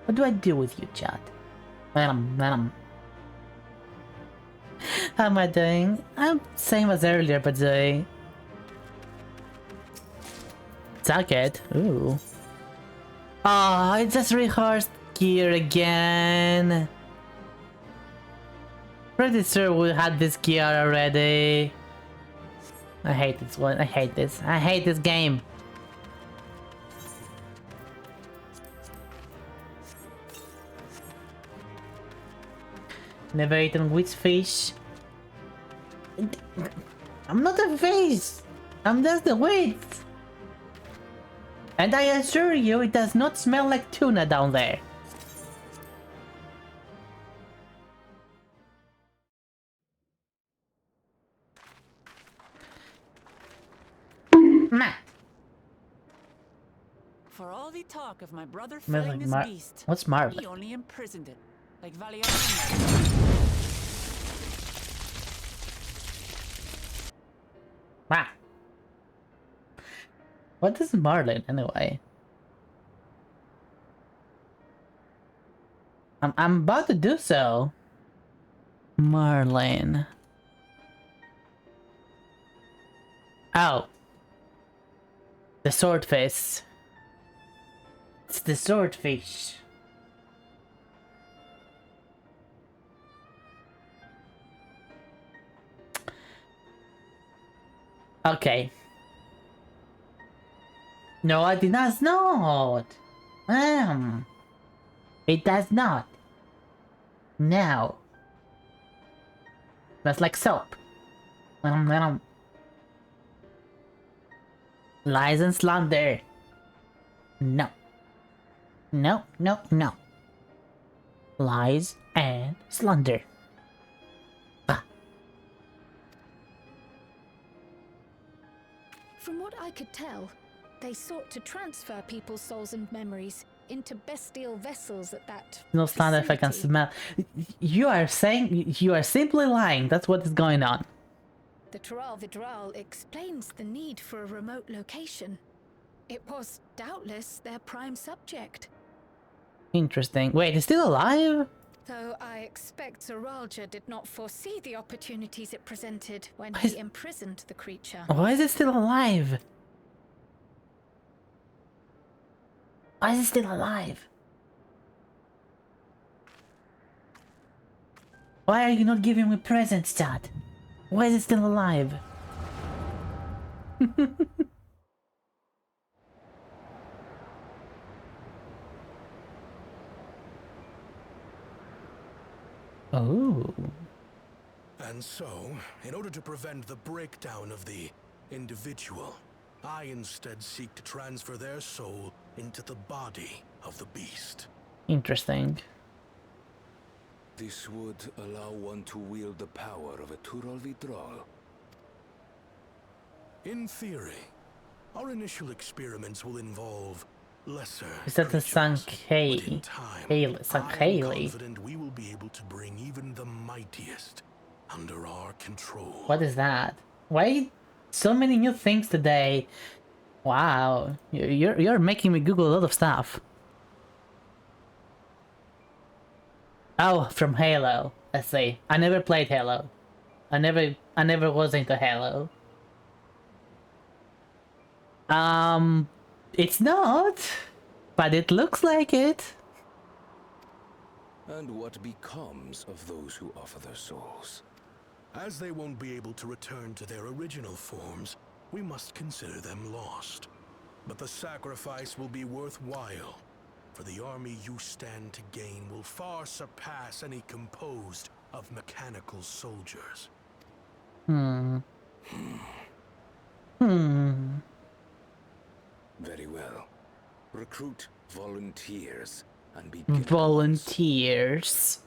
What do I do with you, chat? How am I doing? I'm same as earlier, but doing. Suck it. Ooh. Oh, it just rehearsed gear again. Pretty sure we had this gear already. I hate this one. I hate this. I hate this game. Never eaten witch fish. I'm not a fish. I'm just a witch. And I assure you, it does not smell like tuna down there.
For all the talk of my brother
Smells
flaying
like
this beast,
what's Marlin?
he only imprisoned it, like Valiant.
Ah. What is Marlin anyway? I'm about to do so. Marlin. Oh. The swordfish. It's the swordfish. Okay. No, it does not. It does not. No. That's like soap. Lies and slander. No. No, no, no. Lies and slander. Ah.
could tell, they sought to transfer people's souls and memories into bestial vessels at that
No standard if I can
facility.
smell. You are saying you are simply lying. That's what is going on.
The Vitral explains the need for a remote location. It was doubtless their prime subject.
Interesting. Wait, he's still alive?
Though I expect Zoralja did not foresee the opportunities it presented when he imprisoned the creature.
Why is it still alive? Why is it still alive? Why are you not giving me presents, chat? Why is it still alive? Oh.
And so, in order to prevent the breakdown of the individual, I instead seek to transfer their soul into the body of the beast.
Interesting.
This would allow one to wield the power of a Vitral.
In theory, our initial experiments will involve lesser
Is that the Sankhei?
I'm
Sankhei?
confident we will be able to bring even the mightiest under our control.
What is that? Why so many new things today? Wow, you're making me Google a lot of stuff. Oh, from Halo. Let's see. I never played Halo. I never was into Halo. It's not, but it looks like it.
And what becomes of those who offer their souls?
As they won't be able to return to their original forms, we must consider them lost. But the sacrifice will be worthwhile, for the army you stand to gain will far surpass any composed of mechanical soldiers.
Very well. Recruit volunteers and begin.
Volunteers.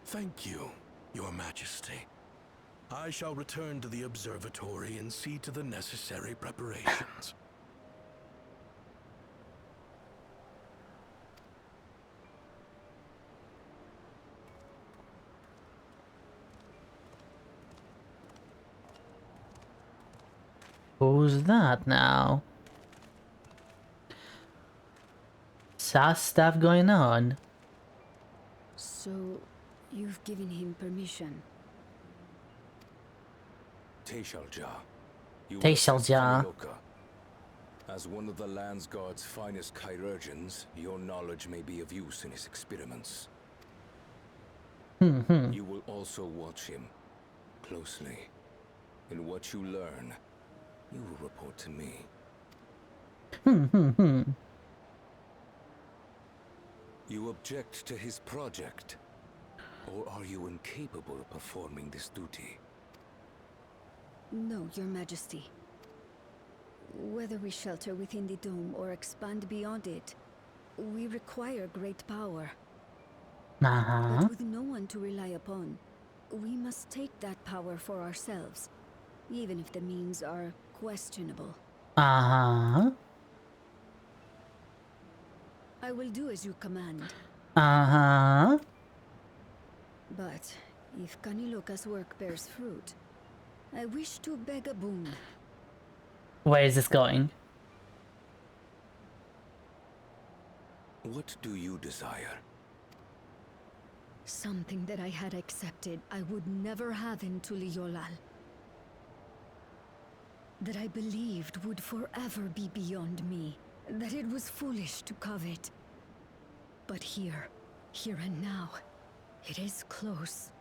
Thank you, Your Majesty. I shall return to the observatory and see to the necessary preparations.
Who's that now? Sus stuff going on.
So, you've given him permission?
Teishalja. You
Teishalja.
As one of the Landsguard's finest chirurgeons, your knowledge may be of use in his experiments. You will also watch him closely. In what you learn, you will report to me. You object to his project? Or are you incapable of performing this duty?
No, Your Majesty. Whether we shelter within the dome or expand beyond it, we require great power. But with no one to rely upon, we must take that power for ourselves, even if the means are questionable. I will do as you command. But if Kaniloka's work bears fruit, I wish to beg a boon.
Where is this going?
What do you desire?
Something that I had accepted I would never have in Tuliolal. That I believed would forever be beyond me. That it was foolish to covet. But here and now, it is close.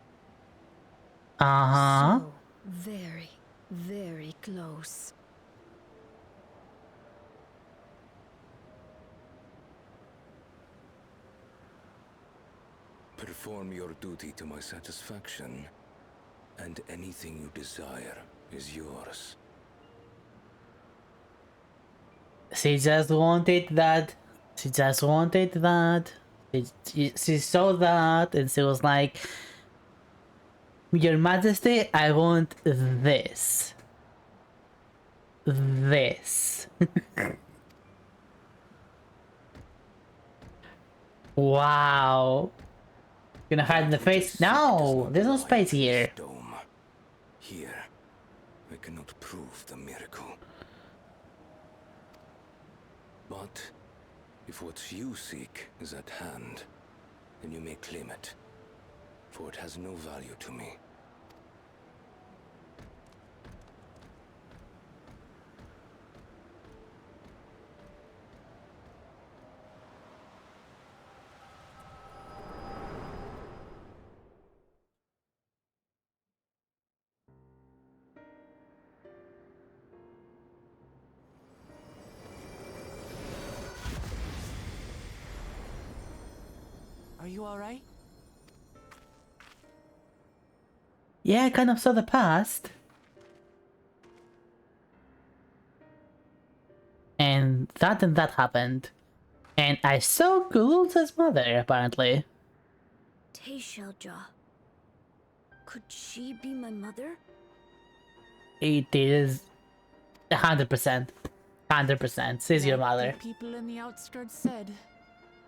So very, very close.
Perform your duty to my satisfaction, and anything you desire is yours.
She just wanted that. She just wanted that. She saw that and she was like, Your Majesty, I want this. this. Wow. Gonna hide in the face? No! There's no space here.
Dome. Here, we cannot prove the miracle. But if what you seek is at hand, then you may claim it, for it has no value to me.
Are you alright?
Yeah, I kind of saw the past. And that happened. And I saw Gulza's mother, apparently.
Teishelja. Could she be my mother?
It is 100%. 100%. She's your mother.
The people in the outskirts said,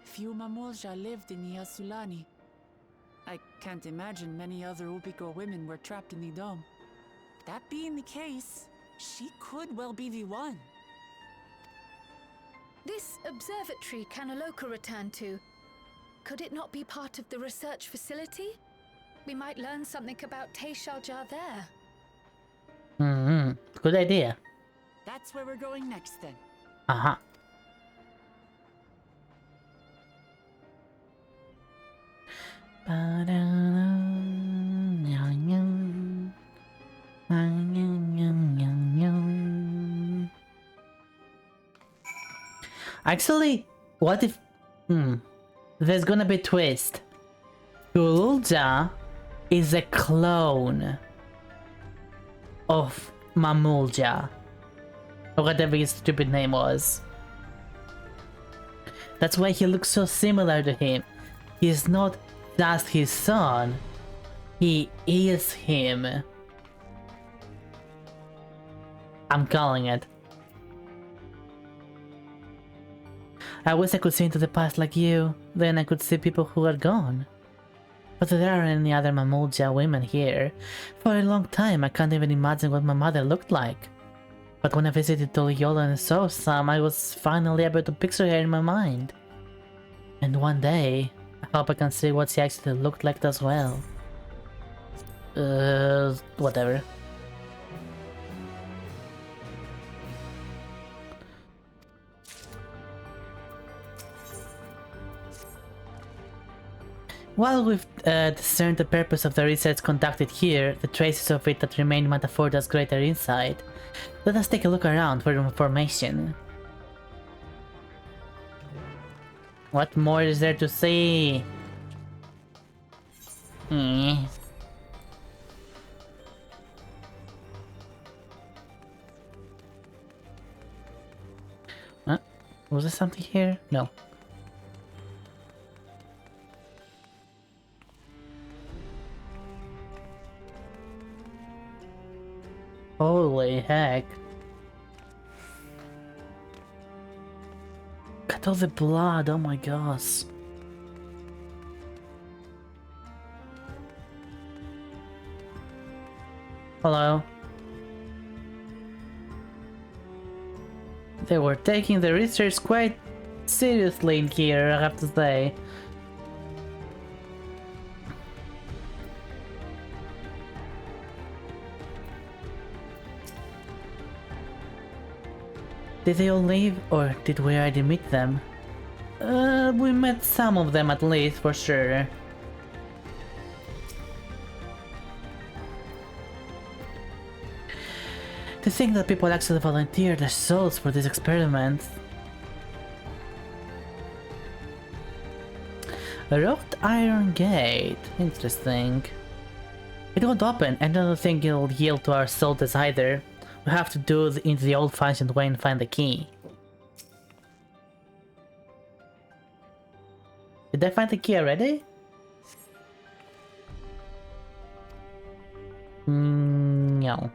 few Mamulja lived in the Yasulani. I can't imagine many other Ubiko women were trapped in the dome. That being the case, she could well be the one.
This observatory Kanaloka returned to, could it not be part of the research facility? We might learn something about Teishelja there.
Good idea.
That's where we're going next then.
Uh-huh. Actually, what if... There's gonna be a twist. Gulja is a clone of Mamulja. Or whatever his stupid name was. That's why he looks so similar to him. He's not just his son. He is him. I'm calling it. I wish I could see into the past like you. Then I could see people who are gone. But there aren't any other Mamulja women here. For a long time, I can't even imagine what my mother looked like. But when I visited Doliola and saw some, I was finally able to picture her in my mind. And one day, I hope I can see what she actually looked like as well. Whatever. While we've discerned the purpose of the research conducted here, the traces of it that remain might afford us greater insight. Let us take a look around for information. What more is there to see? Huh? Was there something here? No. Holy heck. Look at all the blood, oh my gosh. Hello. They were taking the research quite seriously in here, I have to say. Did they all leave, or did we already meet them? We met some of them at least, for sure. To think that people actually volunteered their souls for this experiment. A wrought iron gate. Interesting. It won't open, and I don't think it'll yield to our soldiers either. We have to do it in the old-fashioned way and find the key. Did I find the key already? No.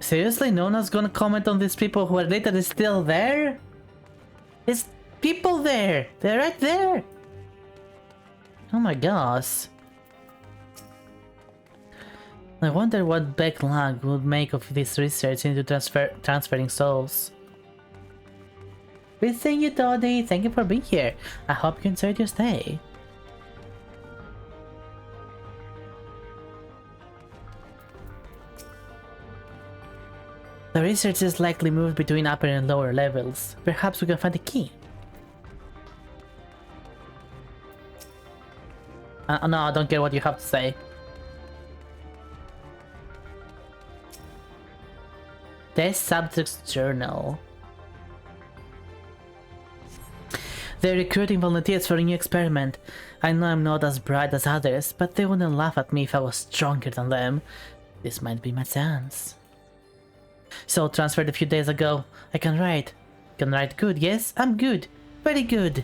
Seriously, no one's gonna comment on these people who are literally still there? There's people there! They're right there! Oh my gosh. I wonder what backlog would make of this research into transferring souls. Good seeing you, Doddy. Thank you for being here. I hope you enjoyed your stay. The research is likely moved between upper and lower levels. Perhaps we can find a key. No, I don't care what you have to say. Test subject's journal. They're recruiting volunteers for a new experiment. I know I'm not as bright as others, but they wouldn't laugh at me if I was stronger than them. This might be my chance. So transferred a few days ago. I can write. Can write good, yes? I'm good. Very good.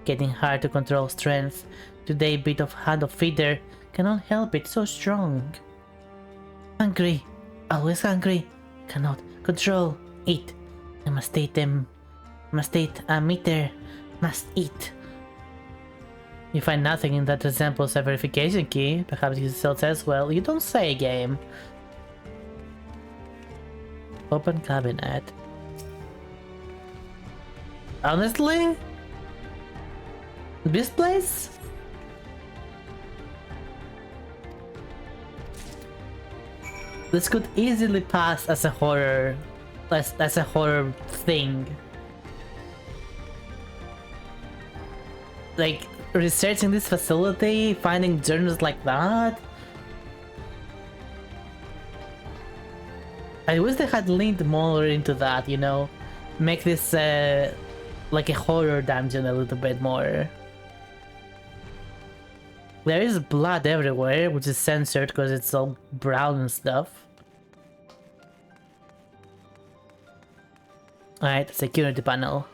Getting hard to control strength. Today bit of hand of feeder. Cannot help it, so strong. Hungry. Always hungry. Cannot control. Eat. I must eat them. Must eat a meter. Must eat. You find nothing in that resembles a verification key. Perhaps you still says well. You don't say, game. Open cabinet. Honestly? This place? This could easily pass as a horror, as a horror thing. Like, researching this facility, finding journals like that. I wish they had leaned more into that, you know? Make this like a horror dungeon a little bit more. There is blood everywhere, which is censored because it's all brown and stuff. Alright, security panel.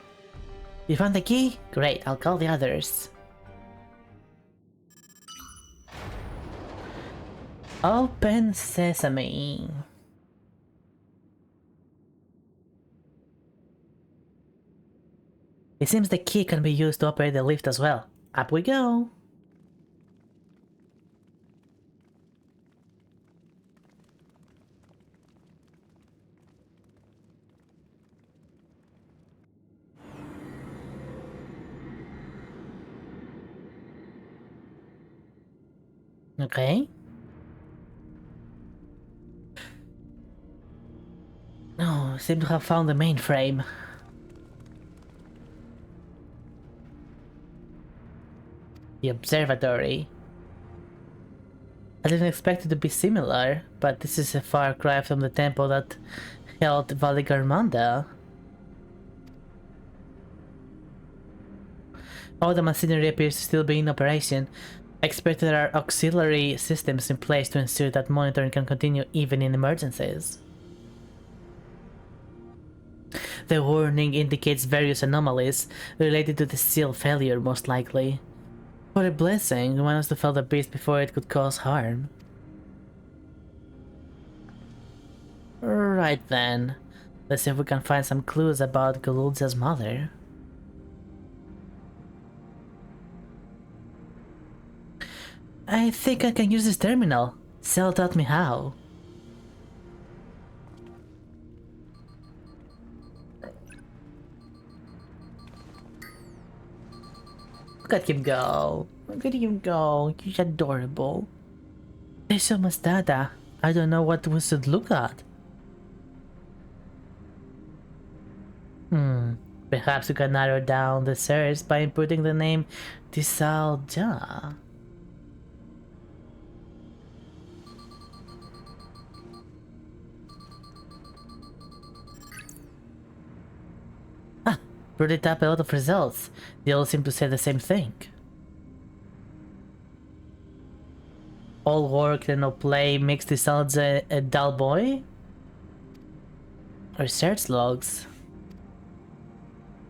You found the key? Great, I'll call the others. Open sesame. It seems the key can be used to operate the lift as well. Up we go! Okay. No, seem to have found the mainframe. The observatory. I didn't expect it to be similar, but this is a far cry from the temple that held Valigarmanda. All the machinery appears to still be in operation. I expect there are auxiliary systems in place to ensure that monitoring can continue even in emergencies. The warning indicates various anomalies related to the seal failure, most likely. What a blessing, one has to fell the beast before it could cause harm. Right then. Let's see if we can find some clues about Golulza's mother. I think I can use this terminal. Cell taught me how. Look at him go. Look at him go. He's adorable. There's so much data. I don't know what we should look at. Perhaps we can narrow down the search by inputting the name Tisalja. Brought it up a lot of results. They all seem to say the same thing. All work and no play makes this sounds a dull boy? Research logs.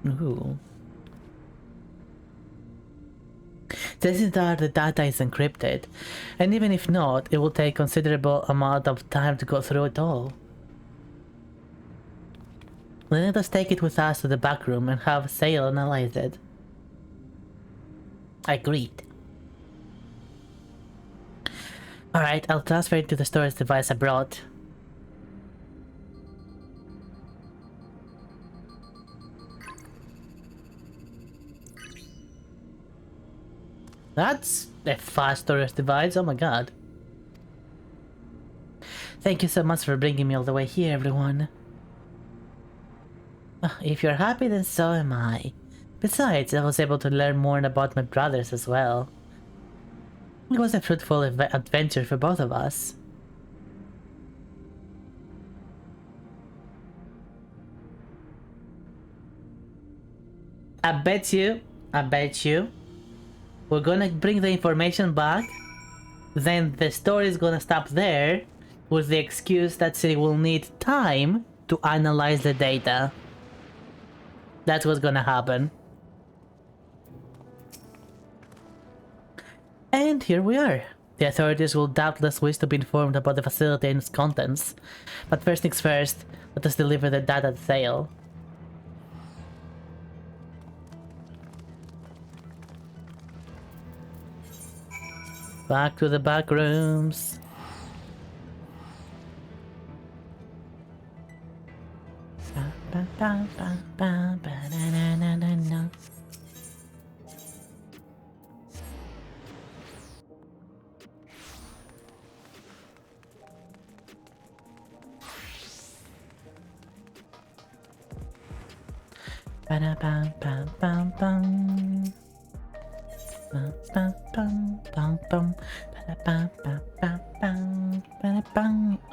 Ooh. Chances are the data is encrypted, and even if not, it will take considerable amount of time to go through it all. Let us take it with us to the back room and have Sale analyze it. Agreed. Alright, I'll transfer it to the storage device I brought. That's a fast storage device, oh my god. Thank you so much for bringing me all the way here, everyone. If you're happy, then so am I. Besides, I was able to learn more about my brothers as well. It was a fruitful adventure for both of us. I bet you, we're gonna bring the information back, then the story is gonna stop there, with the excuse that she will need time to analyze the data. That's what's gonna happen. And here we are. The authorities will doubtless wish to be informed about the facility and its contents. But first things first, let us deliver the data to Sale. Back to the back rooms.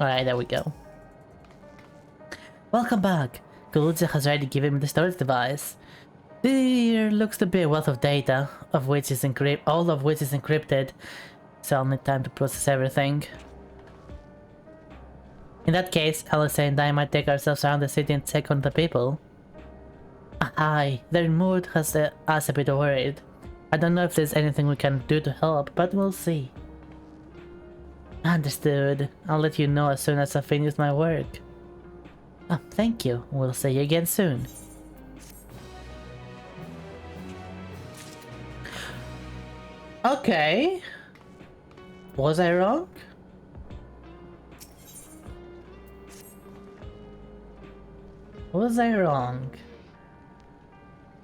Alright, there we go. Welcome back. Gulutza has already given me the storage device. There looks to be a wealth of data, all of which is encrypted, so I'll need time to process everything. In that case, Alice and I might take ourselves around the city and check on the people. Aye, their mood has us a bit worried. I don't know if there's anything we can do to help, but we'll see. Understood. I'll let you know as soon as I finish my work. Oh, thank you. We'll see you again soon. Okay. Was I wrong? Was I wrong?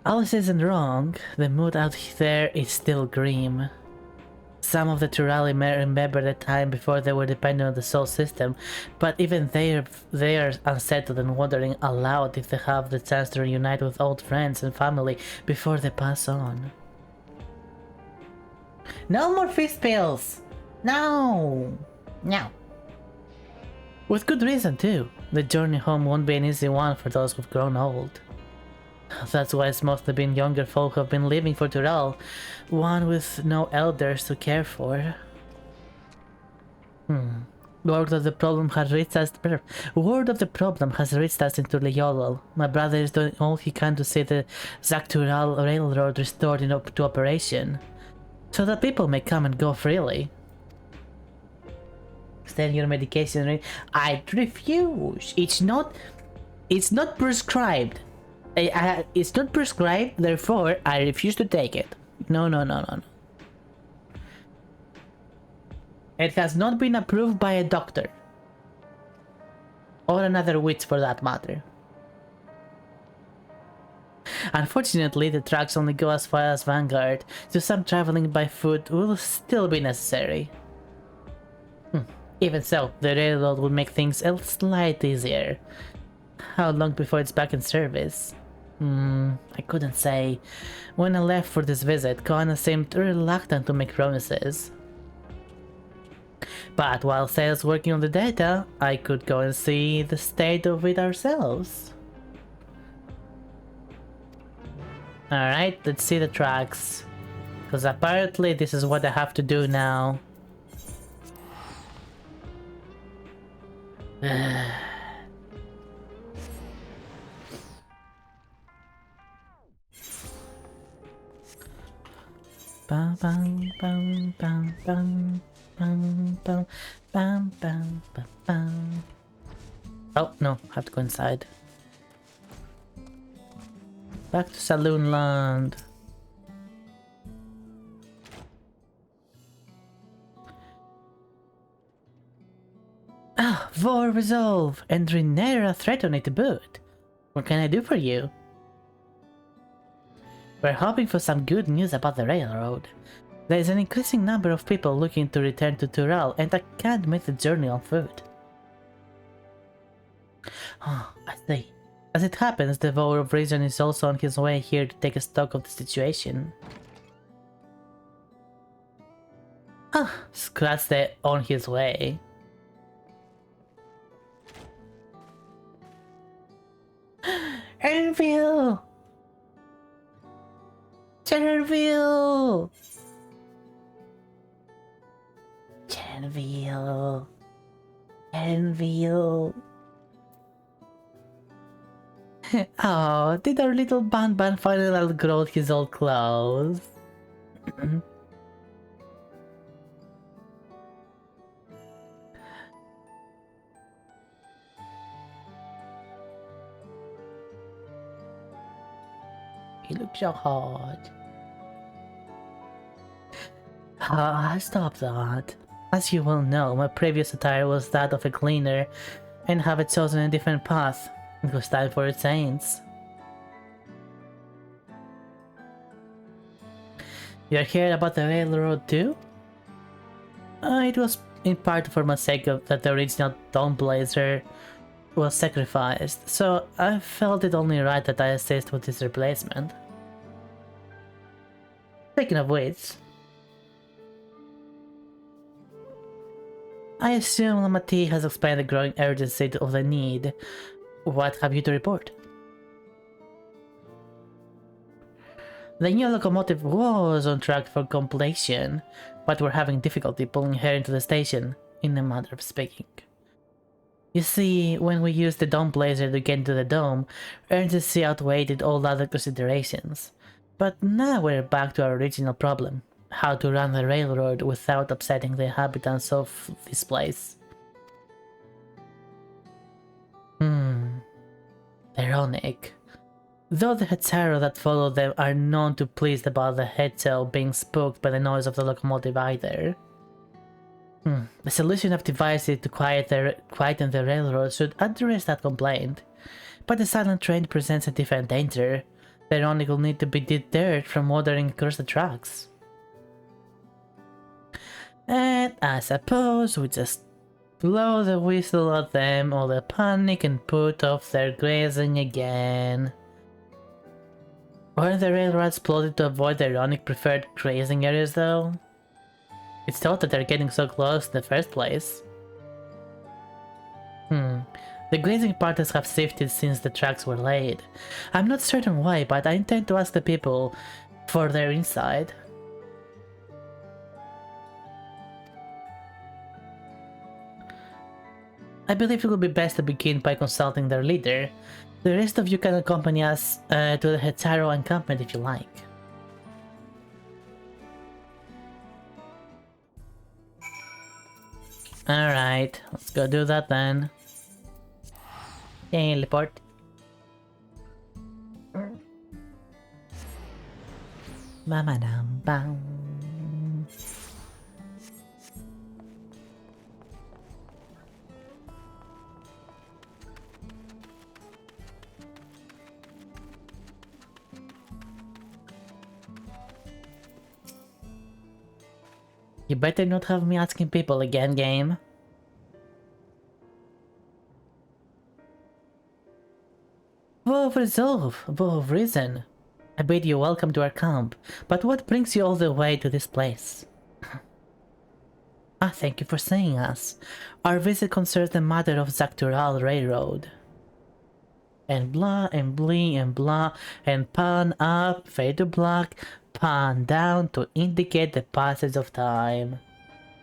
Alice isn't wrong. The mood out there is still grim. Some of the Turali may remember the time before they were dependent on the soul system, but even they are unsettled and wondering aloud if they have the chance to reunite with old friends and family before they pass on. No more fist pills! No! No. With good reason too. The journey home won't be an easy one for those who've grown old. That's why it's mostly been younger folk who've been living for Tural, one with no elders to care for. Word of the problem has reached us into Liolol. My brother is doing all he can to see the Zaktural Railroad restored to operation, so that people may come and go freely. Extend your medication. I refuse. It's not prescribed. It's not prescribed, therefore I refuse to take it. No. It has not been approved by a doctor. Or another witch for that matter. Unfortunately, the tracks only go as far as Vanguard, so some traveling by foot will still be necessary. Even so, the railroad will make things a slight easier. How long before it's back in service? I couldn't say. When I left for this visit, Kona seemed reluctant to make promises. But while Sale's working on the data, I could go and see the state of it ourselves. Alright, let's see the tracks. Because apparently this is what I have to do now. Bum, bum, bum, bum, bum, bum, bum, bum, bum, bum, bum. Oh no, I have to go inside. Back to Saloon Land. Ah, War Resolve and Renera threaten it to boot. What can I do for you? We're hoping for some good news about the railroad. There is an increasing number of people looking to return to Tural, and I can't make the journey on foot. Oh, I see. As it happens, the Vower of Reason is also on his way here to take a stock of the situation. Ah, scratch the on his way. Enville! Cherville! Cherville! Enville! Oh, did our little Ban finally outgrow his old clothes? He looks so hot. Stop that. As you well know, my previous attire was that of a cleaner, and have chosen a different path. It was time for a change. You're here about the railroad too? It was in part for my sake of that the original Dawnblazer was sacrificed, so I felt it only right that I assist with his replacement. Speaking of which, I assume Lamati has explained the growing urgency of the need. What have you to report? The new locomotive was on track for completion, but we're having difficulty pulling her into the station, in a matter of speaking. You see, when we used the Dawnblazer to get into the dome, urgency outweighed all other considerations. But now we're back to our original problem. How to run the railroad without upsetting the inhabitants of this place. Ironic. Though the Hetero that follow them are known to pleased about the Heto being spooked by the noise of the locomotive either. The solution I've devised to quieten the railroad should address that complaint. But the silent train presents a different danger. The ironic will need to be deterred from wandering across the tracks. And I suppose we just blow the whistle at them or they panic and put off their grazing again. Weren't the railroads plotted to avoid the ironic preferred grazing areas though? It's thought that they're getting so close in the first place. The grazing partners have shifted since the tracks were laid. I'm not certain why, but I intend to ask the people for their insight. I believe it would be best to begin by consulting their leader. The rest of you can accompany us to the Hetaro encampment if you like. Alright, let's go do that then. Teleport. Mama dum bum. You better not have me asking people again, game. Woe of resolve, woe of reason. I bid you welcome to our camp, but what brings you all the way to this place? Thank you for seeing us. Our visit concerns the matter of Zaktural Railroad. And blah, and blee, and blah, and pan up, fade to black, pan down to indicate the passage of time.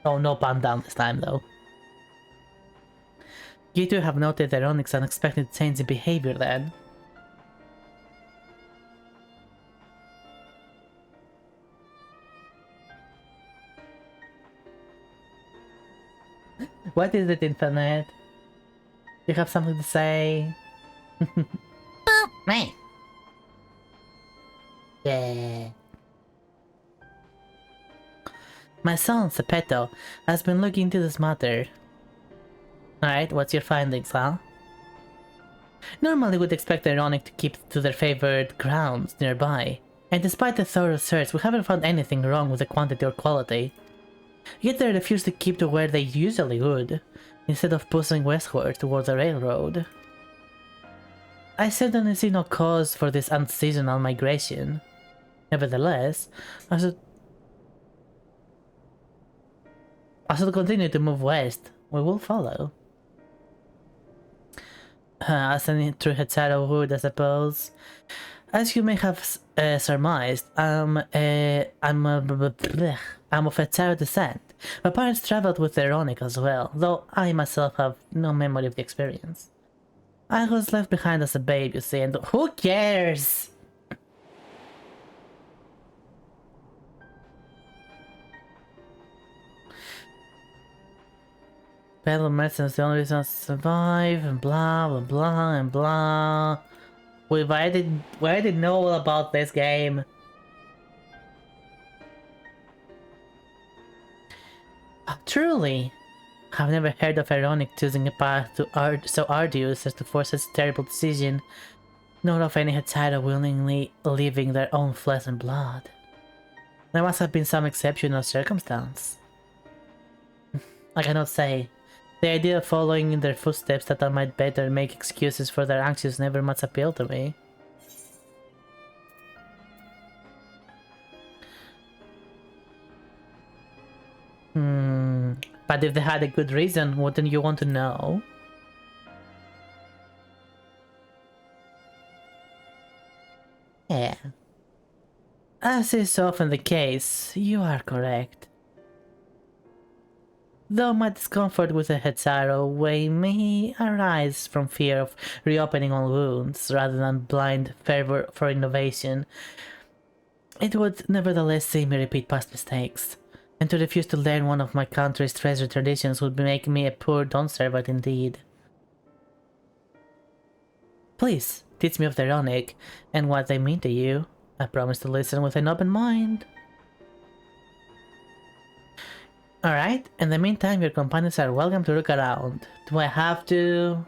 Oh, no pan down this time though. You two have noted Ironic's unexpected change in behavior then. What is it, Infinite? You have something to say? Me. Yeah. My son, Sepetto, has been looking into this matter. Alright, what's your findings, huh? Normally we'd expect Ironic to keep to their favored grounds nearby, and despite the thorough search, we haven't found anything wrong with the quantity or quality. Yet they refuse to keep to where they usually would, instead of pushing westward towards the railroad. I certainly see no cause for this unseasonal migration. Nevertheless, I should continue to move west. We will follow. Ascending through Hetero Wood, I suppose. As you may have surmised, I'm of Hetero descent. My parents traveled with Ironic as well, though I myself have no memory of the experience. I was left behind as a babe, you see, and who cares? Battle medicine is the only reason to survive, and blah blah blah and blah. Wait, why did know all about this game? Truly, I've never heard of Ironic choosing a path so arduous as to force such a terrible decision, nor of any Hetero willingly leaving their own flesh and blood. There must have been some exceptional circumstance. I cannot say. The idea of following in their footsteps that I might better make excuses for their actions never much appealed to me. But if they had a good reason, wouldn't you want to know? Yeah. As is often the case, you are correct. Though my discomfort with the Hetero way may arise from fear of reopening old wounds rather than blind fervor for innovation, it would nevertheless see me repeat past mistakes, and to refuse to learn one of my country's treasured traditions would make me a poor servant indeed. Please, teach me of the Ironic and what they mean to you. I promise to listen with an open mind. Alright, in the meantime, your companions are welcome to look around. Do I have to?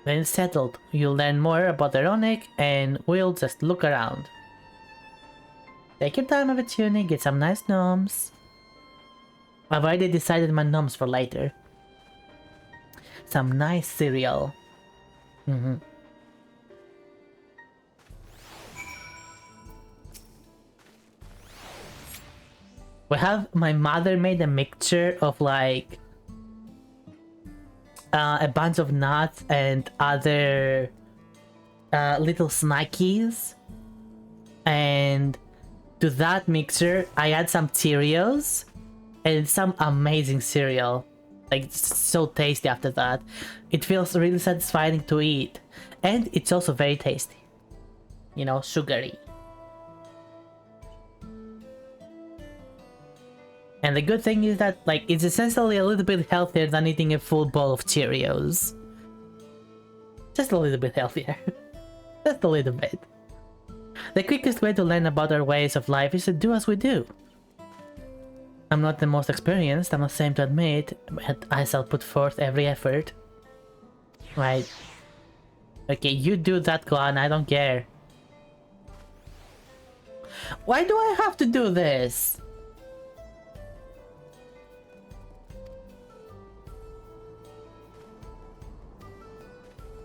When it's settled, you'll learn more about Ironic and we'll just look around. Take your time with tuning, get some nice gnomes. I've already decided my gnomes for later. Some nice cereal. We have my mother made a mixture of like a bunch of nuts and other little snackies, and to that mixture I add some Cheerios and some amazing cereal. Like, it's so tasty after that. It feels really satisfying to eat, and it's also very tasty, you know, sugary. And the good thing is that, like, it's essentially a little bit healthier than eating a full bowl of Cheerios. Just a little bit healthier. Just a little bit. The quickest way to learn about our ways of life is to do as we do. I'm not the most experienced, I'm ashamed to admit, but I shall put forth every effort. Right. Okay, you do that, Gohan, I don't care. Why do I have to do this?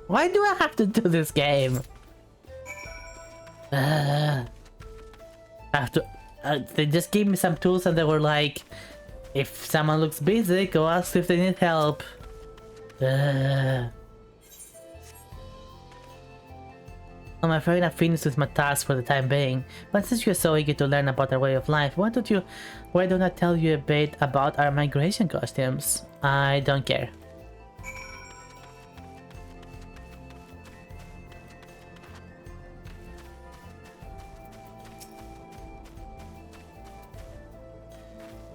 Why do I have to do this game? I have to... they just gave me some tools and they were like, if someone looks busy, go ask if they need help. I'm afraid I've finished with my task for the time being, but since you're so eager to learn about our way of life, why don't I tell you a bit about our migration costumes? I don't care.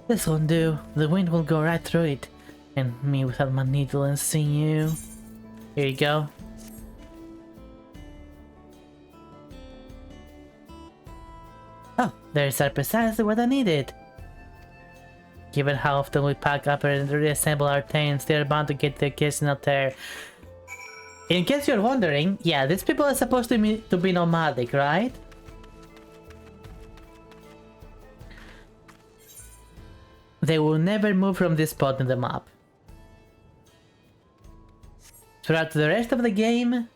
This won't do. The wind will go right through it. And me without my needle and sinew. Here you go. Oh, there's precisely what I needed. Given how often we pack up and reassemble our tents, they're bound to get their kids out there. In case you're wondering, yeah, these people are supposed to be nomadic, right? They will never move from this spot in the map. Throughout the rest of the game,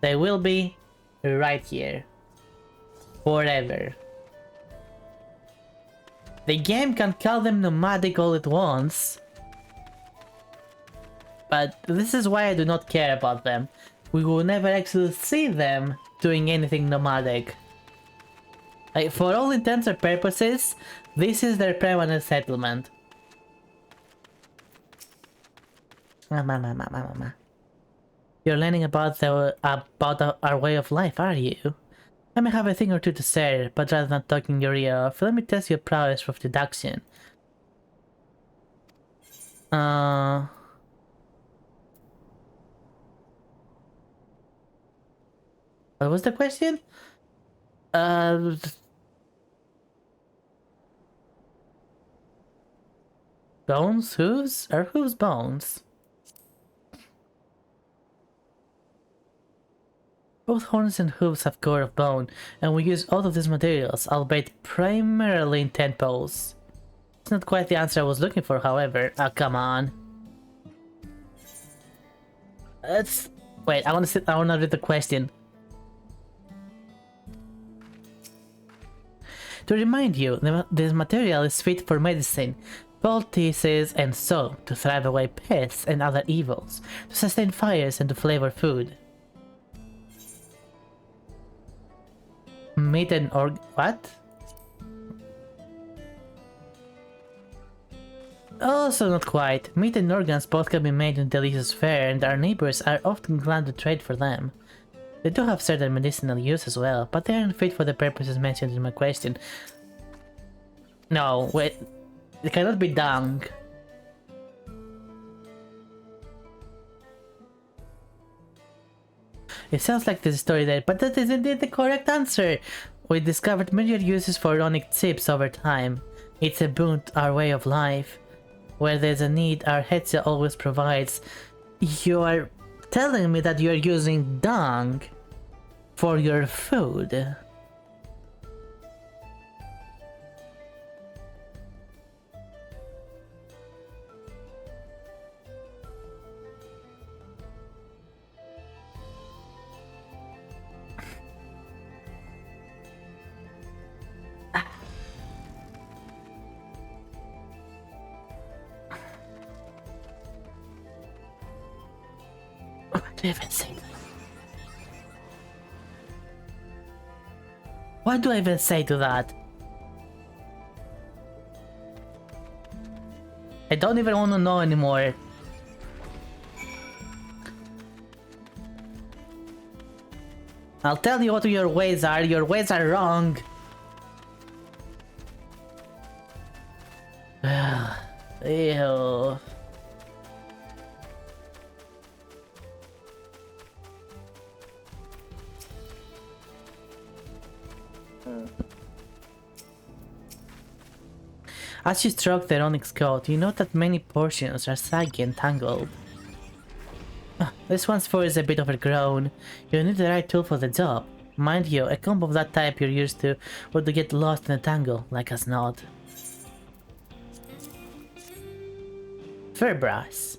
they will be right here. Forever. The game can call them nomadic all it wants. But this is why I do not care about them. We will never actually see them doing anything nomadic. Like, for all intents and purposes, this is their permanent settlement. Mama. You're learning about our way of life, are you? I may have a thing or two to say, but rather than talking your ear off, let me test your prowess with deduction. What was the question? Bones? Hooves? Are hooves bones? Both horns and hooves have core of bone, and we use all of these materials, albeit primarily in tent poles. It's not quite the answer I was looking for, however. Oh, come on. Wait, I wanna read the question. To remind you, this material is fit for medicine, poultices, and so to thrive away pests and other evils, to sustain fires and to flavor food. Meat and what? Also not quite. Meat and organs both can be made in delicious fare, and our neighbors are often glad to trade for them. They do have certain medicinal use as well, but they aren't fit for the purposes mentioned in my question. No, wait. It cannot be dung. It sounds like there's a story there, but that is indeed the correct answer! We discovered many uses for runic chips over time. It's a boon to our way of life. Where there's a need, our Hetsia always provides. You're telling me that you're using dung for your food? What do I even say to that? I don't even want to know anymore. I'll tell you what your ways are. Your ways are wrong. Ew. As you stroke the onyx coat, you note that many portions are saggy and tangled. This one's fur is a bit overgrown. You need the right tool for the job. Mind you, a comb of that type you're used to would get lost in a tangle, like us not. Fur brass.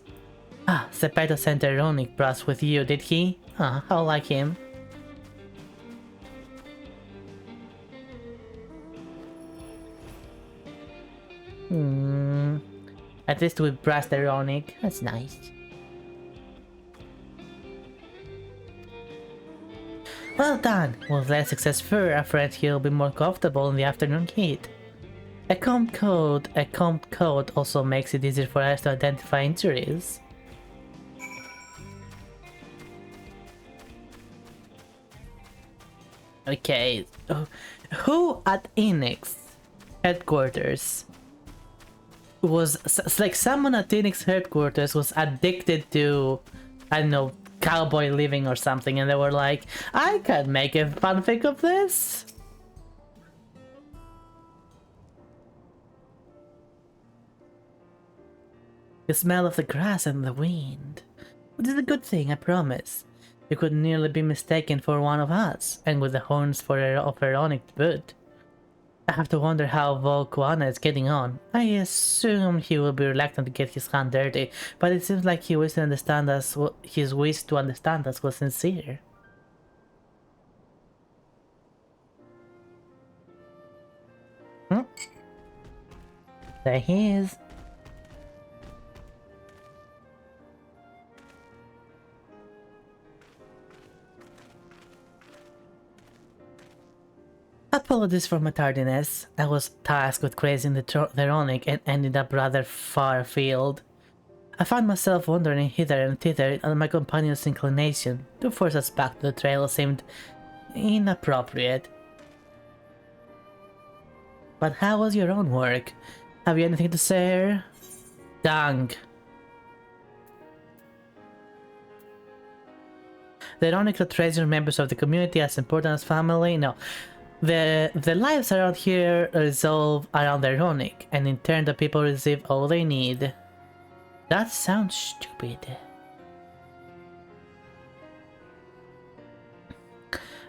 Sepetto sent a runic brass with you, did he? How like him. At least we brassed the runic. That's nice. Well done! With less excess fur, afraid he'll be more comfortable in the afternoon heat. A combed coat also makes it easier for us to identify injuries. Okay, who at Enix headquarters like someone at Phoenix headquarters was addicted to, I don't know, cowboy living or something, and they were like, I could make a fanfic of this. The smell of the grass and the wind. It is a good thing, I promise. You could nearly be mistaken for one of us, and with the horns of Veronic to boot. I have to wonder how Volquana is getting on. I assume he will be reluctant to get his hand dirty, but it seems like his wish to understand us was sincere. There he is. Apologies for my tardiness. I was tasked with grazing the Veronic and ended up rather far afield. I found myself wandering hither and thither, and my companion's inclination to force us back to the trail seemed inappropriate. But how was your own work? Have you anything to share? Dang. The Veronic treasure members of the community as important as family? No. The lives around here resolve around the Veronic, and in turn the people receive all they need. That sounds stupid.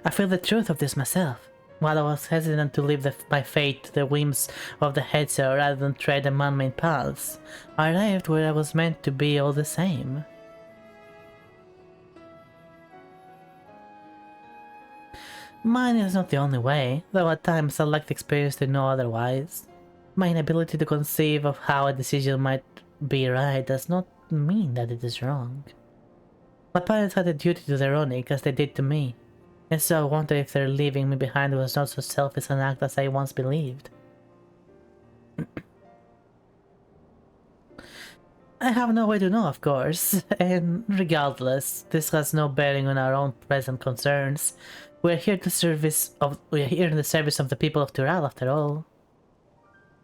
I feel the truth of this myself. While I was hesitant to leave my fate to the whims of the headset rather than tread the man-made paths, I arrived where I was meant to be all the same. Mine is not the only way, though at times I lack the experience to know otherwise. My inability to conceive of how a decision might be right does not mean that it is wrong. My parents had a duty to the Veronic as they did to me, and so I wonder if their leaving me behind was not so selfish an act as I once believed. I have no way to know, of course, and regardless, this has no bearing on our own present concerns. We are here in the service of the people of Tural, after all.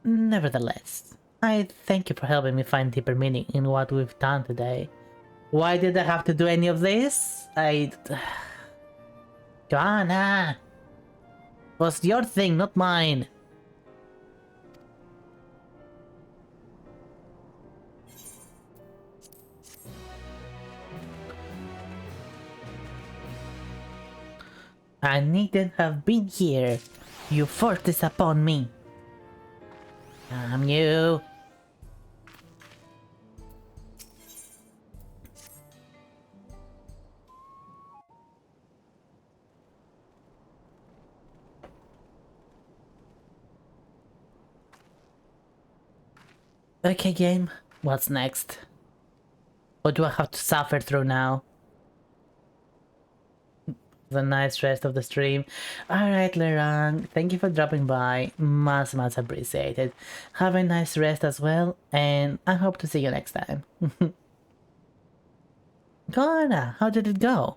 Nevertheless, I thank you for helping me find deeper meaning in what we've done today. Why did I have to do any of this? Joanna! It was your thing, not mine. I needn't have been here. You forced this upon me. Damn you. Okay, game. What's next? What do I have to suffer through now? The nice rest of the stream. Alright, Lerang, thank you for dropping by. Much appreciated. Have a nice rest as well, and I hope to see you next time. Gona, how did it go?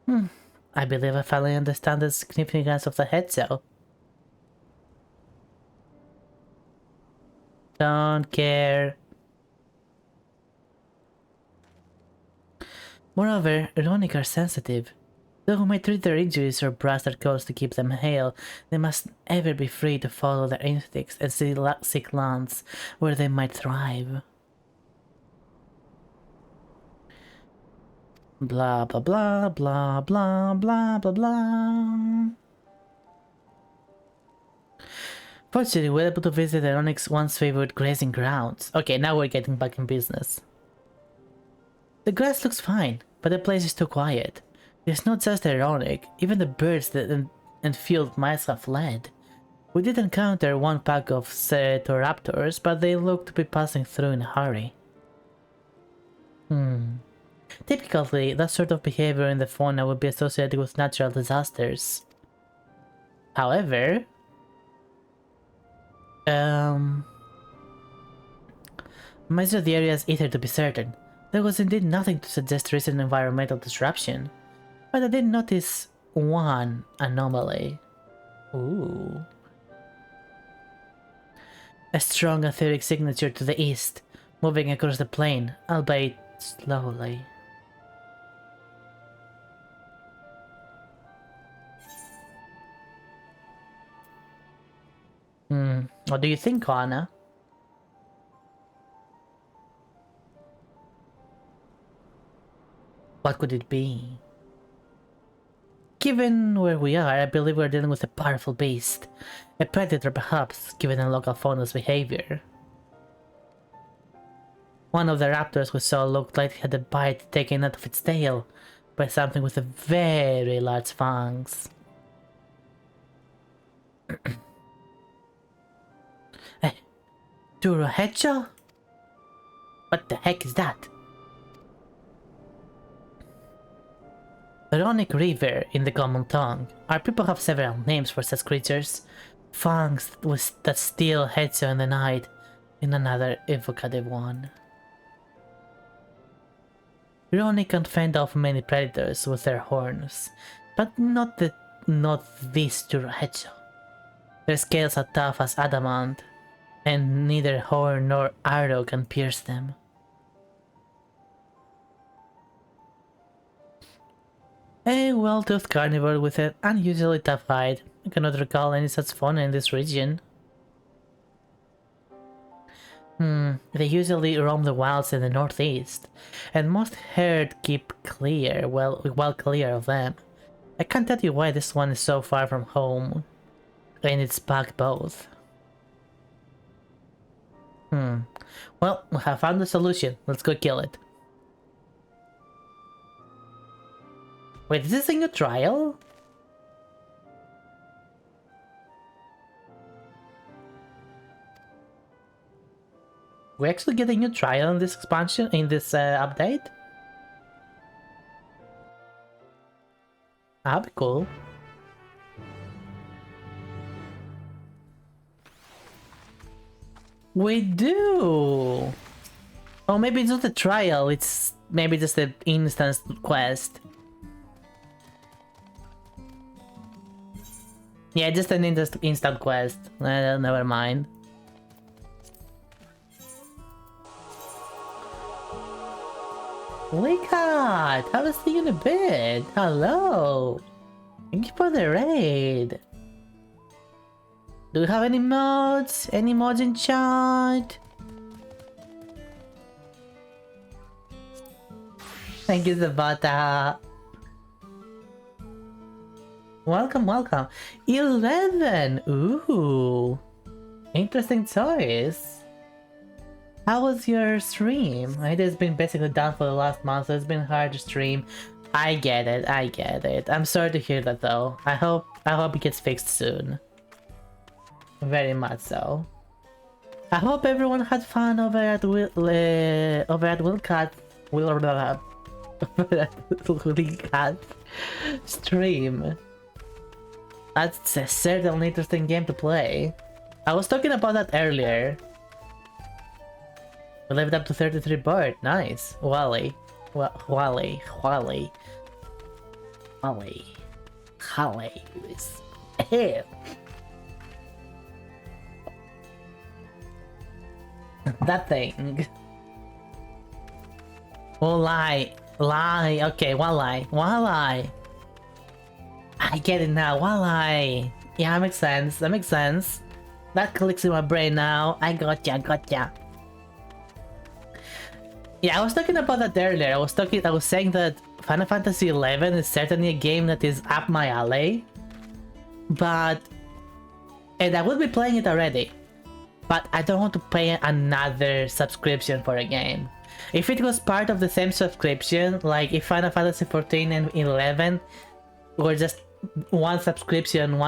I believe I finally understand the significance of the head cell. Don't care. Moreover, Veronic are sensitive. Though who may treat their injuries or brush their coats to keep them hale, they must ever be free to follow their instincts and seek lands where they might thrive. Blah blah blah blah blah blah blah blah. Fortunately, we're able to visit Veronic's once favorite grazing grounds. Okay, now we're getting back in business. The grass looks fine, but the place is too quiet. It's not just ironic, even the birds and field mice have fled. We did encounter one pack of Cetoraptors, but they look to be passing through in a hurry. Typically, that sort of behavior in the fauna would be associated with natural disasters. However, mice of the area is eager to be certain. There was indeed nothing to suggest recent environmental disruption, but I did notice one anomaly. Ooh. A strong etheric signature to the east, moving across the plain, albeit slowly. What do you think, Anna? What could it be? Given where we are, I believe we're dealing with a powerful beast. A predator perhaps, given the local fauna's behavior. One of the raptors we saw looked like it had a bite taken out of its tail by something with a very large fangs. Hey, Turohecha? What the heck is that? Ironic River in the common tongue. Our people have several names for such creatures. Fangs that steal heads in the night, in another evocative one. Ironic can fend off many predators with their horns, but not these Turohecha. Their scales are tough as adamant, and neither horn nor arrow can pierce them. A well-toothed carnivore with an unusually tough hide. I cannot recall any such fauna in this region. They usually roam the wilds in the northeast, and most herd keep clear, well clear of them. I can't tell you why this one is so far from home, and its pack both. Well, we have found the solution. Let's go kill it. Wait, is this a new trial? We actually get a new trial in this expansion, in this update? That'd be cool. We do! Oh, maybe it's not a trial, it's maybe just an instance quest. Yeah, just an instant quest. Never mind. Wicat! Haven't seen you in a bit! Hello! Thank you for the raid! Do you have any mods? Any mods in chat? Thank you, Zabata! Welcome, welcome! 11! Ooh! Interesting choice! How was your stream? It has been basically done for the last month, so it's been hard to stream. I get it, I get it. I'm sorry to hear that though. I hope it gets fixed soon. Very much so. I hope everyone had fun over at Wilcat stream. That's a certainly interesting game to play. I was talking about that earlier. We lived up to 33 bird. Nice. Wally. Wally. That thing. Walleye. Okay, Walleye. I get it now. Walleye. Yeah, that makes sense. That clicks in my brain now. I gotcha. Yeah, I was talking about that earlier. I was saying that Final Fantasy XI is certainly a game that is up my alley. And I will be playing it already. But I don't want to pay another subscription for a game. If it was part of the same subscription, like if Final Fantasy XIV and 11 were just one subscription,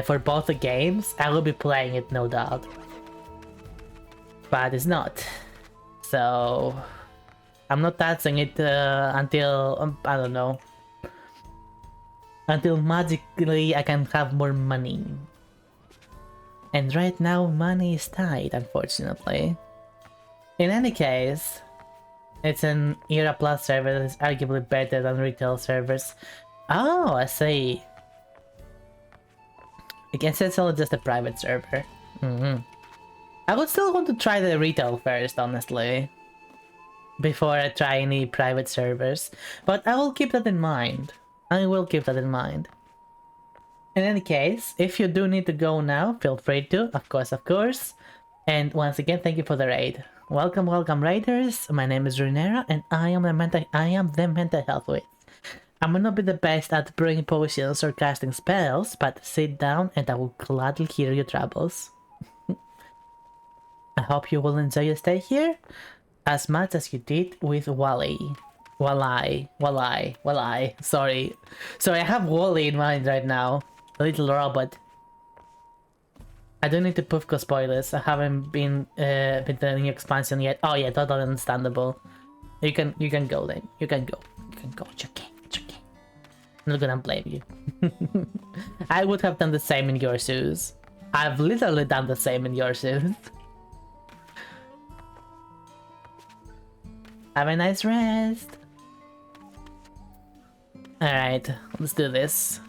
for both the games, I will be playing it, no doubt. But it's not. So I'm not touching it until I don't know. Until magically I can have more money. And right now money is tight, unfortunately. In any case, it's an Era Plus server that is arguably better than retail servers. Oh, I see. I guess it's all just a private server. I would still want to try the retail first, honestly, before I try any private servers. But I will keep that in mind. I will keep that in mind. In any case, if you do need to go now, feel free to, of course, of course. And once again, thank you for the raid. Welcome, welcome, raiders. My name is Runera, and I am the mental health witch. I may not be the best at brewing potions or casting spells, but sit down and I will gladly hear your troubles. I hope you will enjoy your stay here as much as you did with Wally. Wally. Sorry, I have Wally in mind right now. A little robot. I don't need to puff cause spoilers. I haven't been with the new expansion yet. Oh yeah, totally understandable. You can go then. You can go. It's okay. I'm not gonna blame you. I would have done the same in your shoes. I've literally done the same in your shoes. Have a nice rest. Alright, let's do this.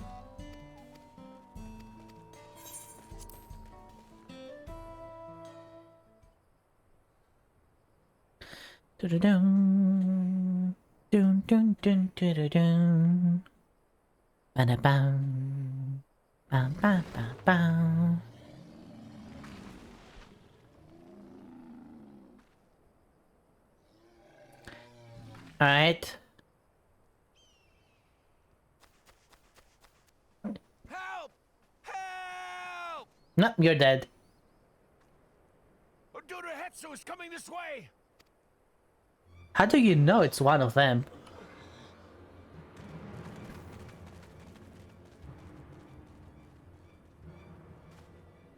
Dun dun dun dun dun dun. Ba-da-bam. Bam bam bam bam. Alright.
Help! Help!
No, you're dead.
Odorahetsu is coming this way!
How do you know it's one of them?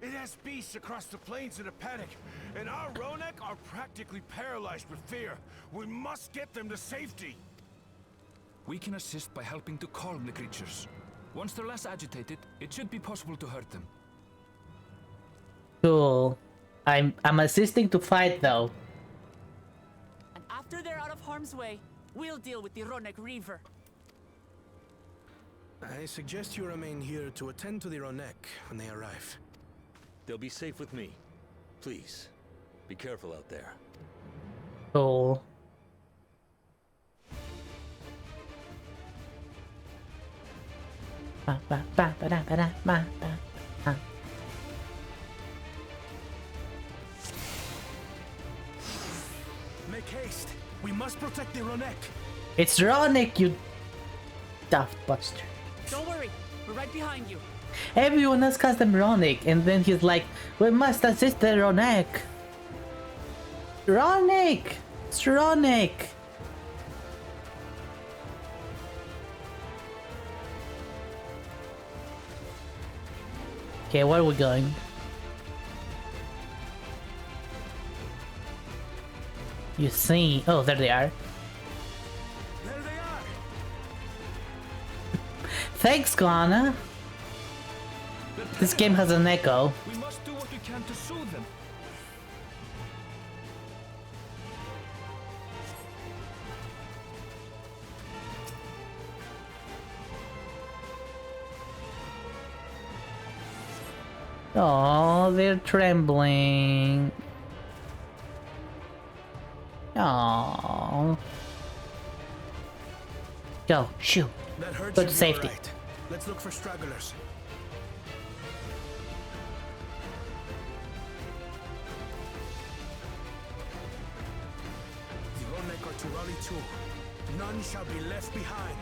It has beasts across the plains in a panic, and our Ronek are practically paralyzed with fear. We must get them to safety.
We can assist by helping to calm the creatures. Once they're less agitated, it should be possible to hurt them.
Cool. I'm assisting to fight though.
And after they're out of harm's way, we'll deal with the Ronek Reaver.
I suggest you remain here to attend to the Ronek when they arrive.
They'll be safe with me. Please, be careful out there.
Cool. Ba, ba, ba, ba, da, ba, da, ba, ba, ba.
Make haste. We must protect the Ronek.
It's Ronek, you daft bastard.
Don't worry, we're right behind you.
Everyone else calls them Ronek, and then he's like, we must assist the Ronek. Ronek! It's Ronek! Okay, where are we going? You see... Oh, there they are.
There they are.
Thanks, Guana. This game has an echo.
We must do what we can to soothe them.
Oh, they're trembling. Oh. Go, shoot.
That hurts.
Go to safety.
Right. Let's look for stragglers. The Ronek are to rally too. None shall be left behind.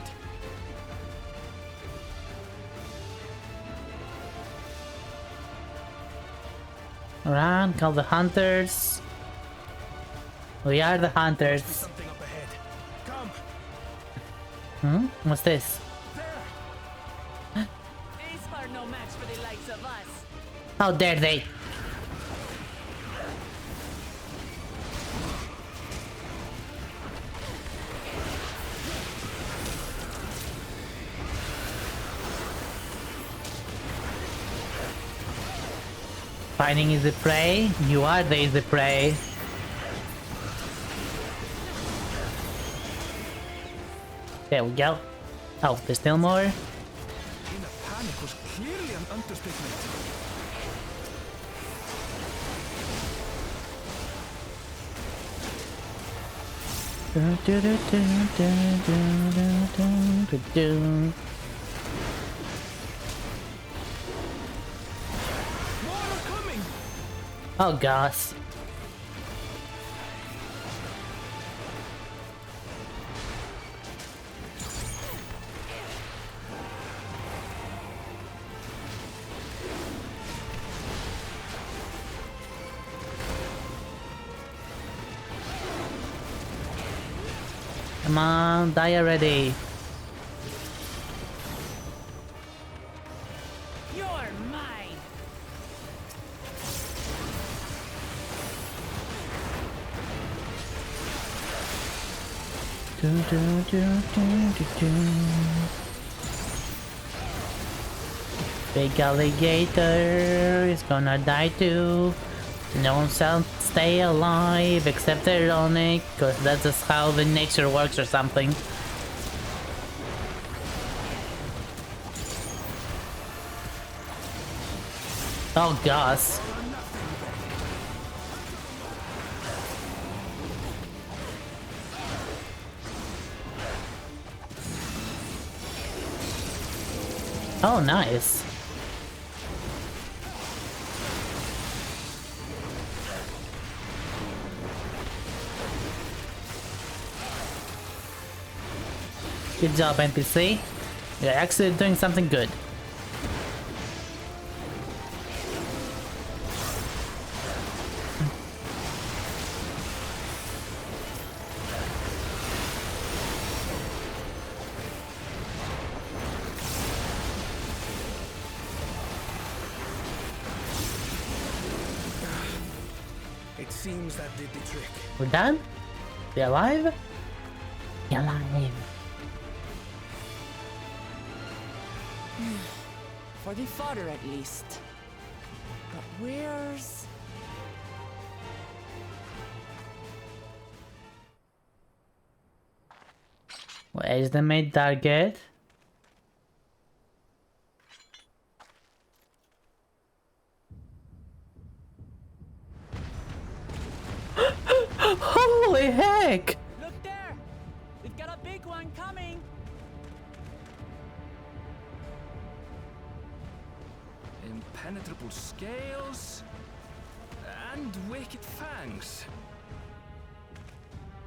Run, call the hunters. We are the hunters.
Something up ahead. Come.
What's this?
These are no match for the likes of us.
How dare they? Finding is the prey. You are the prey. There we go. Oh, there's still more.
In a panic was clearly an understatement.
Oh gosh. Come on, die already.
You're mine.
Big alligator is gonna die too. No one shall stay alive except Ironic, because that's just how the nature works or something. Oh gosh. Oh, nice. Good job, NPC. You're actually doing something good.
It seems that did the trick.
We're done? They alive? You're alive.
For the fodder at least. But where's...
Where's the main target? Holy heck!
Look there! We've got a big one coming!
Impenetrable scales and wicked fangs.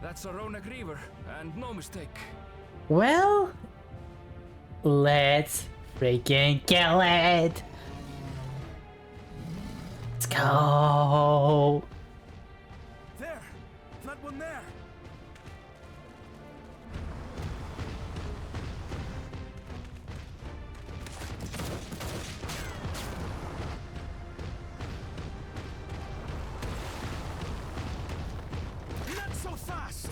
That's a Rona Griever, and no mistake.
Well, let's freaking kill it! Let's go!
There! That one there! Not so fast!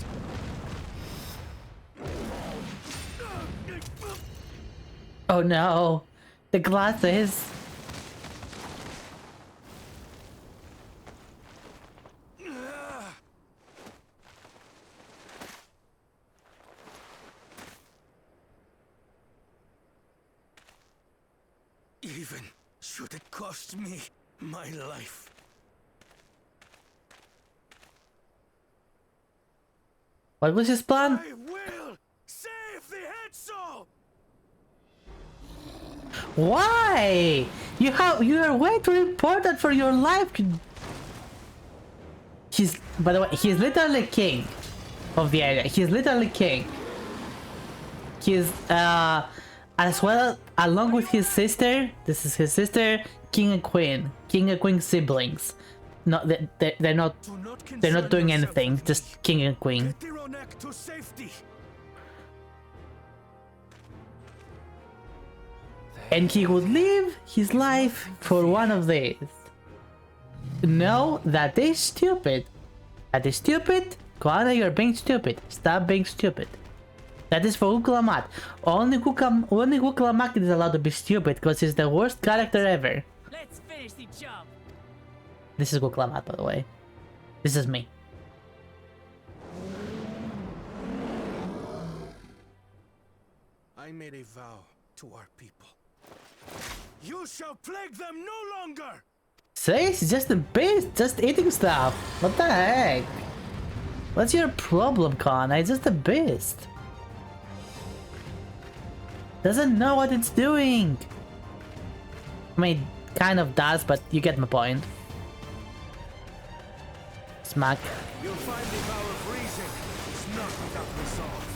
Oh no! The glasses!
Even should it cost me my life.
What was his plan?
I will save the Hetzo!
Why? You are way too important for your life. By the way, he's literally king of the area. He's literally king. He's as well along with his sister. This is his sister, king and queen siblings. No, they're not doing anything. Just king and queen.
To safety.
And he would live his life for one of these. No, that is stupid. That is stupid. Koala, you're being stupid. Stop being stupid. That is for Uklamat. Only Uklamat is allowed to be stupid because he's the worst character ever.
Let's finish the job.
This is Uklamat, by the way. This is me.
I made a vow to our people. You shall plague them no longer!
See, he's just a beast, just eating stuff. What the heck? What's your problem, Kana? It's just a beast. Doesn't know what it's doing. I mean, kind of does, but you get my point. Smack.
You'll find the power of reason is not without resolve.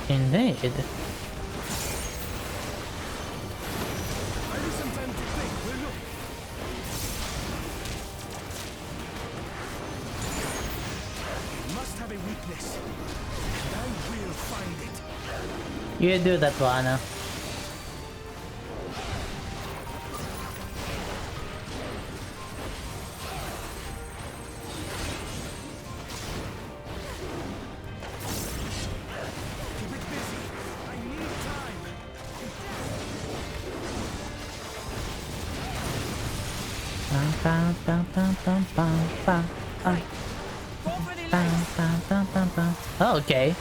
Indeed.
Must have a weakness. And I will find it.
You do that, Lana. Oh, okay.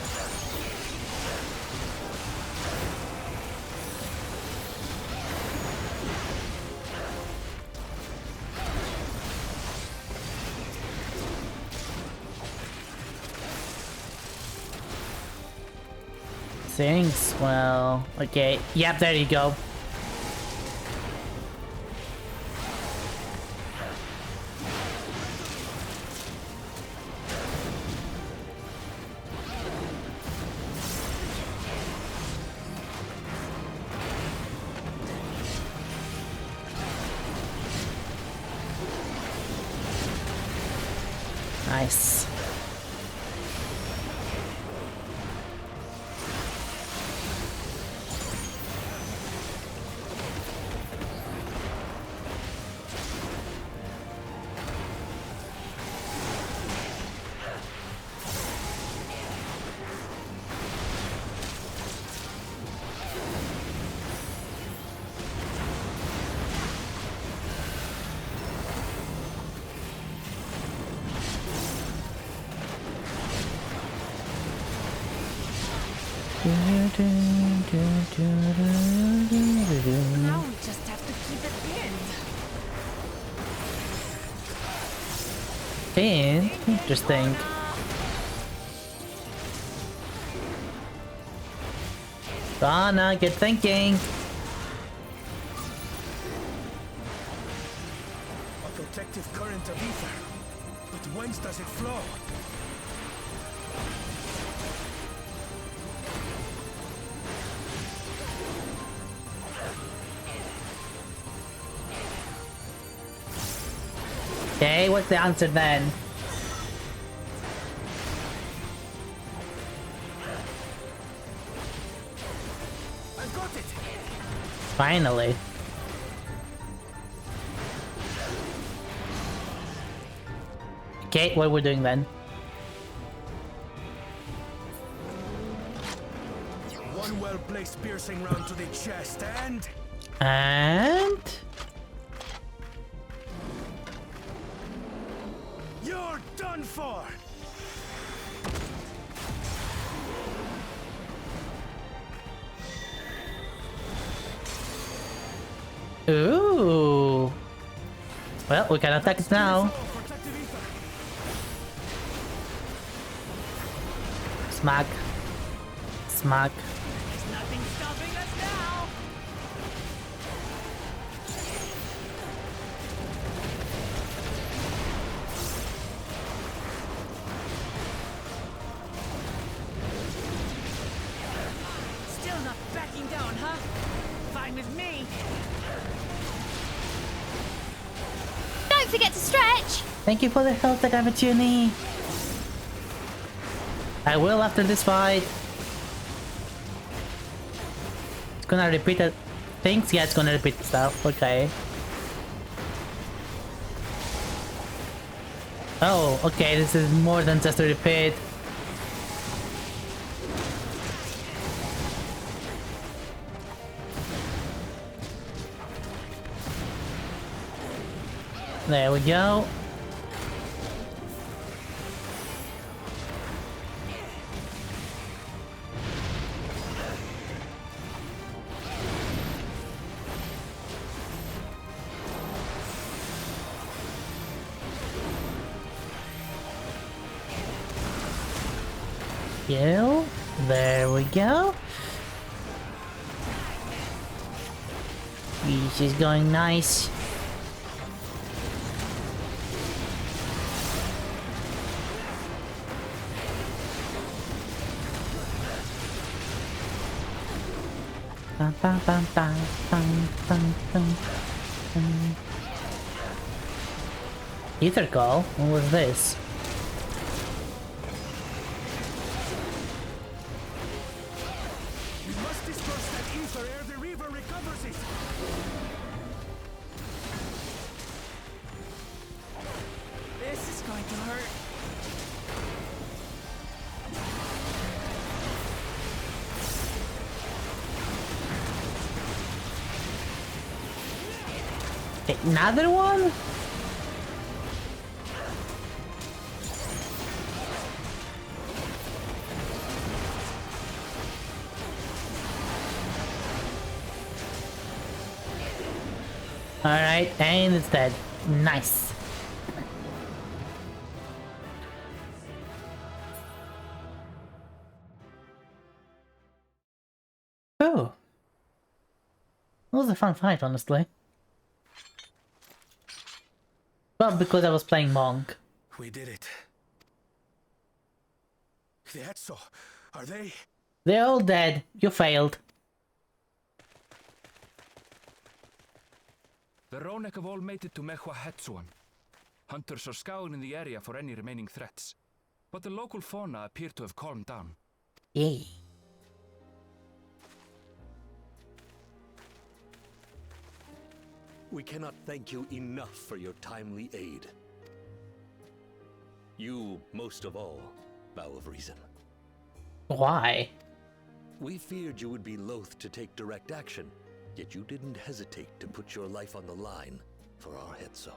Thanks, well, okay. Yep, there you go. Nice.
Now we just have to keep it pinned.
Pinned? Interesting. Rana, get thinking.
A protective current of ether. But whence does it flow?
Okay, what's the answer then?
I've got it.
Finally. Okay, what we're doing then?
One well-placed piercing round to the chest and...
And...
You're done for!
Ooh. Well, we can attack it now. Smack. Smack.
There's nothing stopping us now. Still not backing down, huh? Fine with me.
Don't forget to stretch!
Thank you for the health, Tagamatuni. I will after this fight. It's gonna repeat it. Things? Yeah, it's gonna repeat stuff. Okay. Oh, okay, this is more than just a repeat. There we go. you. There we go. This is going nice. Bam, bam, bam, bam, bam, bam, bam, bam. Ether call? What was this?
We must disperse that ether ere the river recovers it.
This is going to hurt.
Another one? Alright, and it's dead. Nice. Oh. It was a fun fight, honestly. Well, because I was playing Monk.
We did it. The Etso, are they?
They're all dead. You failed.
The Ronek have all made it to Mehua Hetsuan. Hunters are scouring the area for any remaining threats, but the local fauna appear to have calmed down.
Yay.
We cannot thank you enough for your timely aid. You, most of all, Bow of Reason.
Why?
We feared you would be loath to take direct action, yet you didn't hesitate to put your life on the line for our Hetso.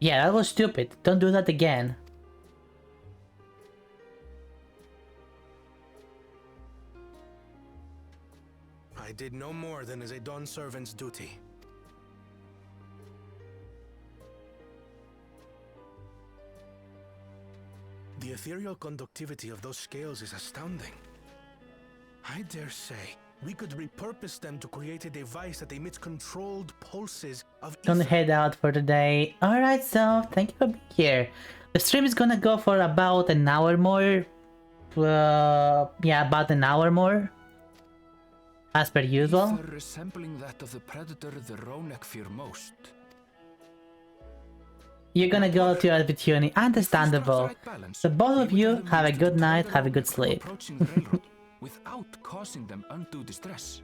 Yeah, that was stupid. Don't do that again.
I did no more than is a Dawn servant's duty. The ethereal conductivity of those scales is astounding. I dare say we could repurpose them to create a device that emits controlled pulses of
Gonna head out for the day. Alright, so thank you for being here. The stream is gonna go for about an hour more. Yeah, about an hour more. As per usual.
Ether resembling that of the predator the Ronek fear most.
You're gonna go to your opportunity. Understandable. So both of you have a good night, have a good sleep.
Approaching the railroad without causing them undue distress.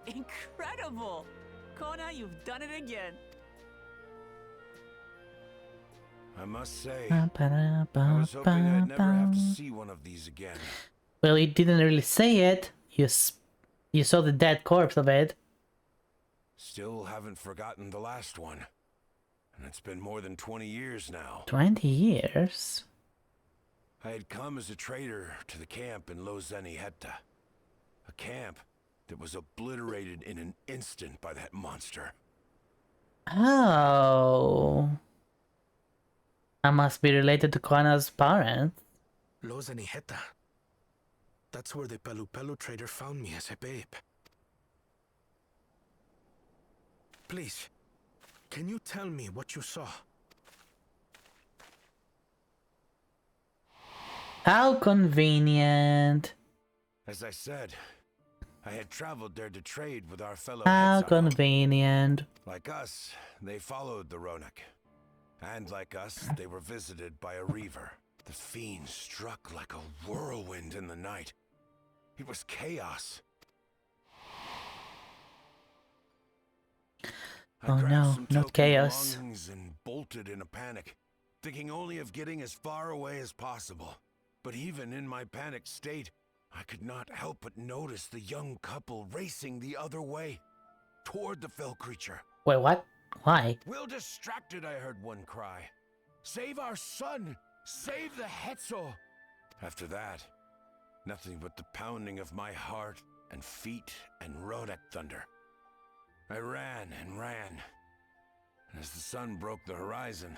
Incredible! Kona, you've done it again.
I must say, I was hoping I'd never have to see one of these again.
Well, you didn't really say it. You saw the dead corpse of it.
Still haven't forgotten the last one. And it's been more than 20 years now.
20 years?
I had come as a trader to the camp in Lozeni Hetta. A camp that was obliterated in an instant by that monster.
Oh. I must be related to Kona's parents.
Lozeni Hetta. That's where the Pelu Pelu trader found me as a babe. Please, can you tell me what you saw?
How convenient.
As I said, I had traveled there to trade with our fellow
How
Hetzo.
convenient.
Like us, they followed the Ronek. And like us, they were visited by a reaver. The fiend struck like a whirlwind in the night. It was chaos.
Oh no, not chaos.
And bolted in a panic, thinking only of getting as far away as possible. But even in my panicked state, I could not help but notice the young couple racing the other way, toward the fell creature.
Wait, what? Why?
Well distracted, I heard one cry. Save our son! Save the Hetzo! After that, nothing but the pounding of my heart and feet and Rodak thunder. I ran and ran, and as the sun broke the horizon,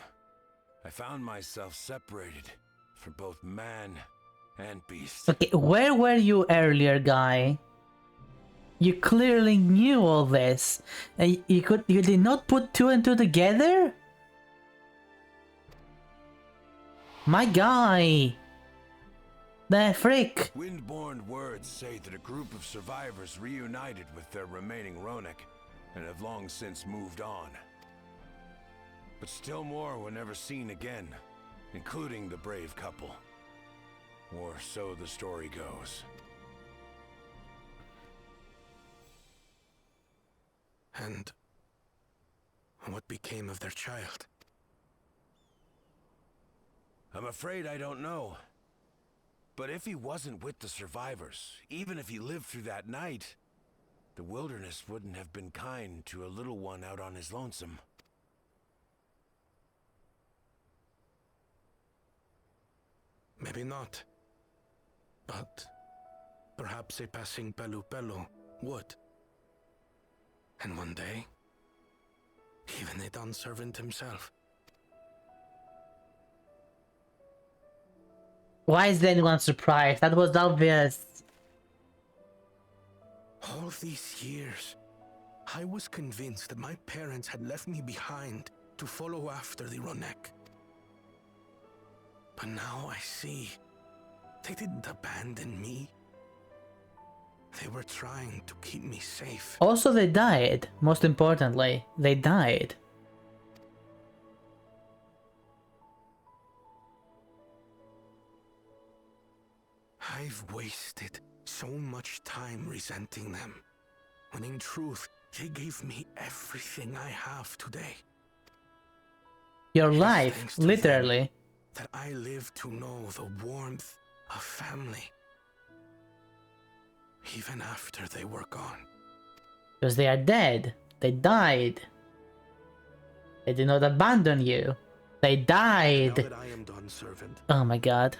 I found myself separated, for both man and beast.
Okay, where were you earlier, guy? You clearly knew all this. You did not put two and two together? My guy! The frick!
Windborne words say that a group of survivors reunited with their remaining Ronek and have long since moved on. But still more were never seen again, including the brave couple. Or so the story goes.
And what became of their child?
I'm afraid I don't know. But if he wasn't with the survivors, even if he lived through that night, the wilderness wouldn't have been kind to a little one out on his lonesome.
Maybe not. But perhaps a passing Pelu Pelu would. And one day, even a Dawn servant himself.
Why is anyone surprised? That was obvious.
All these years, I was convinced that my parents had left me behind to follow after the Ronek. But now I see, they didn't abandon me. They were trying to keep me safe.
Also, they died. Most importantly, they died.
I've wasted so much time resenting them, when in truth, they gave me everything I have today.
Your life, literally.
That I live to know the warmth of family. Even after they were gone.
Because they are dead. They died. They did not abandon you. They died.
Now that I am Dawn servant,
Oh my god.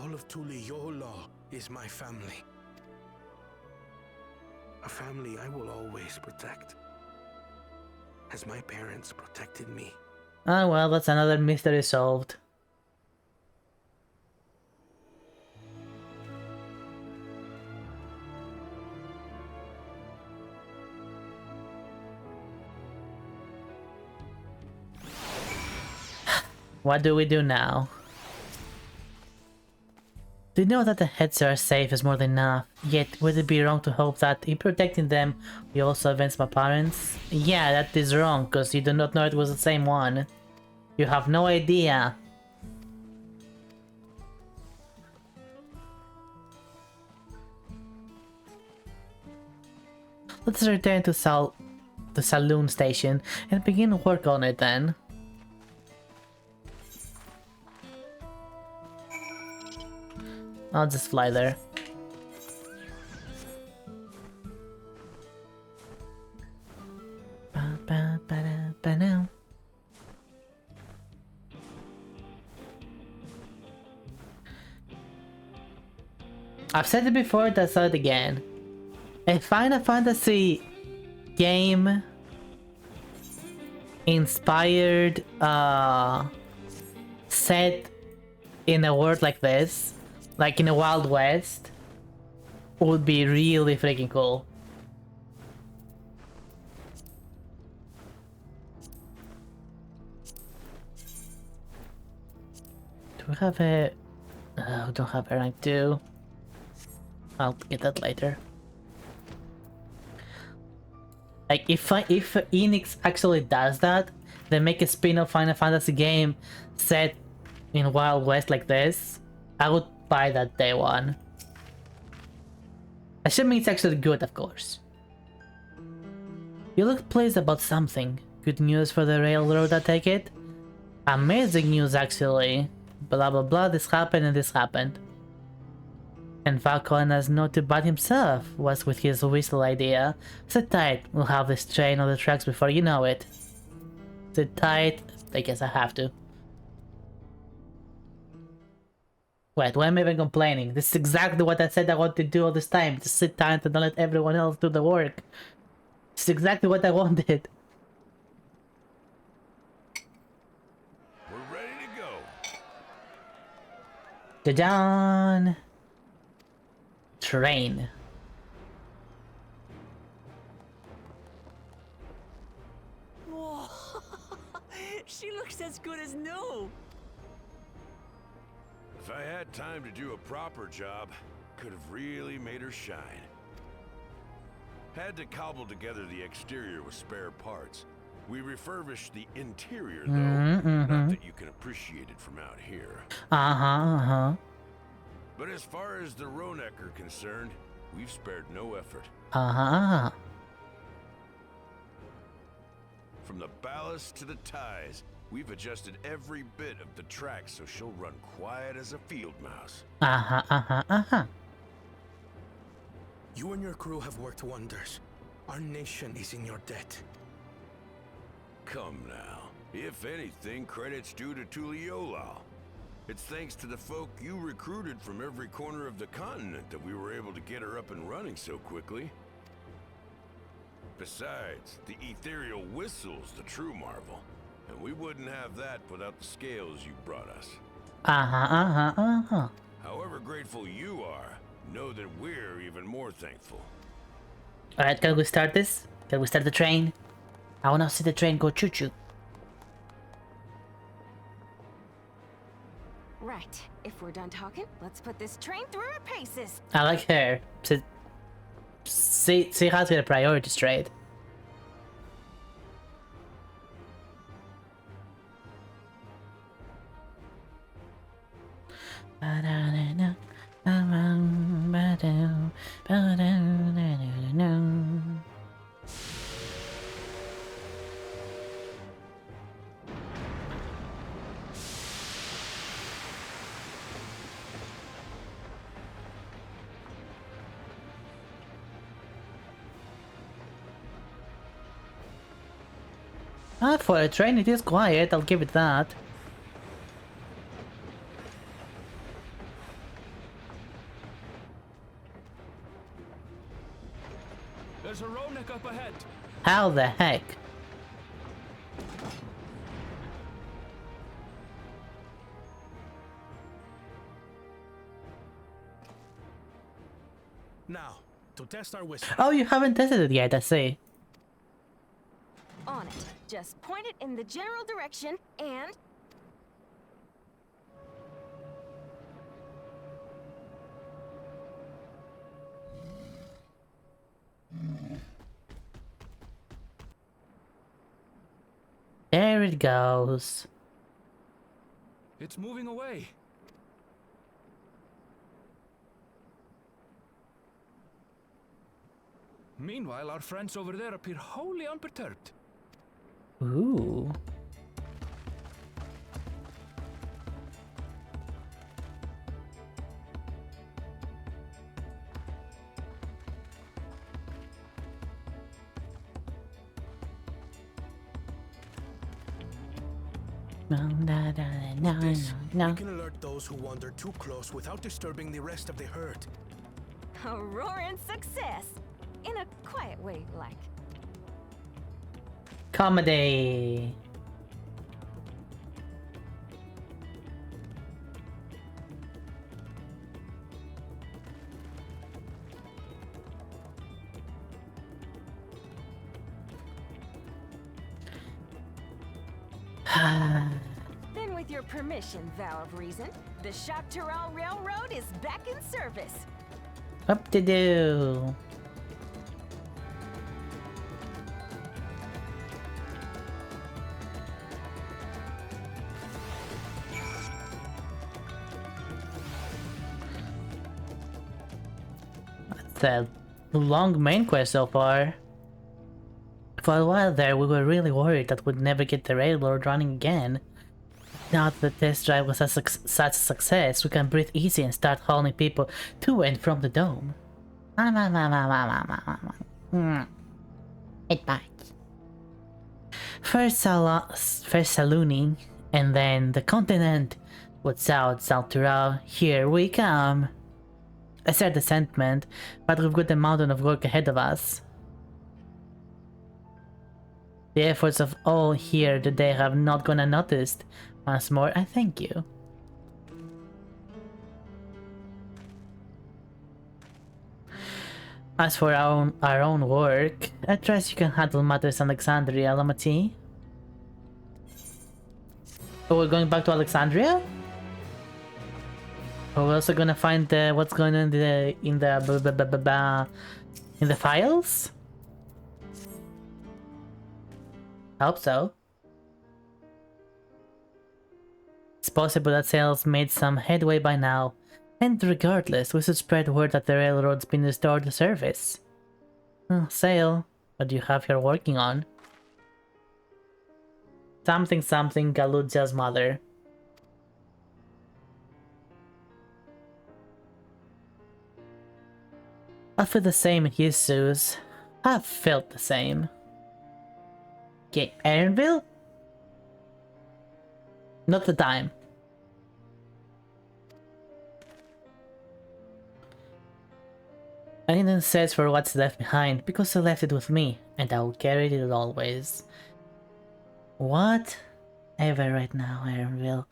all of Tuliyola is my family. A family I will always protect. As my parents protected me.
Oh well, that's another mystery solved. What do we do now? To know that the heads are safe is more than enough, yet would it be wrong to hope that in protecting them we also avenge my parents? Yeah, that is wrong, because you do not know it was the same one. You have no idea. Let's return to the saloon station and begin work on it then. I'll just fly there. Ba-ba-ba-da-ba-now. I've said it before, I'll say it again. A Final Fantasy game inspired set in a world like this, like in a Wild West, would be really freaking cool. Do we have a... Oh, we don't have a rank 2. I'll get that later. Like, if Enix actually does that, they make a spin-off Final Fantasy game set in Wild West like this, I would buy that day one. Assuming it's actually good, of course. You look pleased about something. Good news for the railroad, I take it? Amazing news, actually. Blah blah blah, this happened and this happened. And Falcon has not too bad himself, was with his whistle idea. Sit tight, we'll have this train on the tracks before you know it. Sit tight, I guess I have to. Wait, why am I even complaining? This is exactly what I said I wanted to do all this time. Just sit tight and don't let everyone else do the work. This is exactly what I wanted.
We're ready to go.
Da-dan! Train.
Whoa! She looks as good as new.
If I had time to do a proper job, could have really made her shine. Had to cobble together the exterior with spare parts. We refurbished the interior, though. Not that you can appreciate it from out here. But as far as the Ronek are concerned, we've spared no effort. From the ballast to the ties, we've adjusted every bit of the track so she'll run quiet as a field mouse.
You and your crew have worked wonders. Our nation is in your debt.
Come now. If anything, credit's due to Tuliolal. It's thanks to the folk you recruited from every corner of the continent that we were able to get her up and running so quickly. Besides, the ethereal whistle's the true marvel. And we wouldn't have that without the scales you brought us. However grateful you are, know that we're even more thankful.
Alright, can we start this? Can we start the train? I wanna see the train go choo-choo.
Right. If we're done talking, let's put this train through her paces.
I like her. See how's gonna priority straight. For a train it is quiet, I'll give it that.
There's a Ronek up ahead.
How the heck?
Now, to test our whistle.
Oh, you haven't tested it yet, I see.
On it. Just point it in the general direction and...
There it goes.
It's moving away. Meanwhile, our friends over there appear wholly unperturbed.
Ooh.
This, we can alert those who wander too close without disturbing the rest of the herd.
A roaring success! In a quiet way, like.
Comedy.
Then with your permission, Vow of Reason, the Shaktaral Railroad is back in service.
Up to do. That's a long main quest so far. For a while there, we were really worried that we'd never get the railroad running again. Now that the test drive was such a success, we can breathe easy and start hauling people to and from the dome. It bites. First Salooning, and then the continent. What's out, Saltura? Here we come. I said the sentiment, but we've got a mountain of work ahead of us. The efforts of all here today have not gone unnoticed. Once more, I thank you. As for our own work, I trust you can handle matters in Alexandria, Lamati. Oh, we're going back to Alexandria? We're also gonna find what's going on in the files? Hope so. It's possible that Sail's made some headway by now, and regardless, we should spread word that the railroad's been restored to service. Sail, what do you have here working on? Something Galuja's mother. I feel the same in his shoes. I've felt the same. Okay, Aaronville? Not the time. I didn't search for what's left behind because I left it with me, and I will carry it always. What? Ever right now, Aaronville.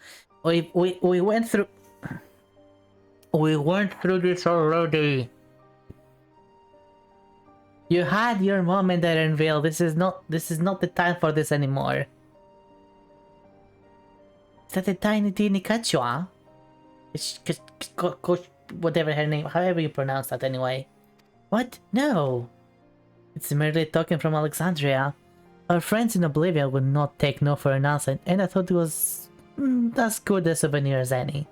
We went through. We went through this already. You had your moment, Aaronville. This is not the time for this anymore. Is that a tiny teeny Quechua? Whatever her name, however you pronounce that anyway. What? No! It's merely talking from Alexandria. Our friends in Oblivion would not take no for an answer, and I thought it was as good a souvenir as any.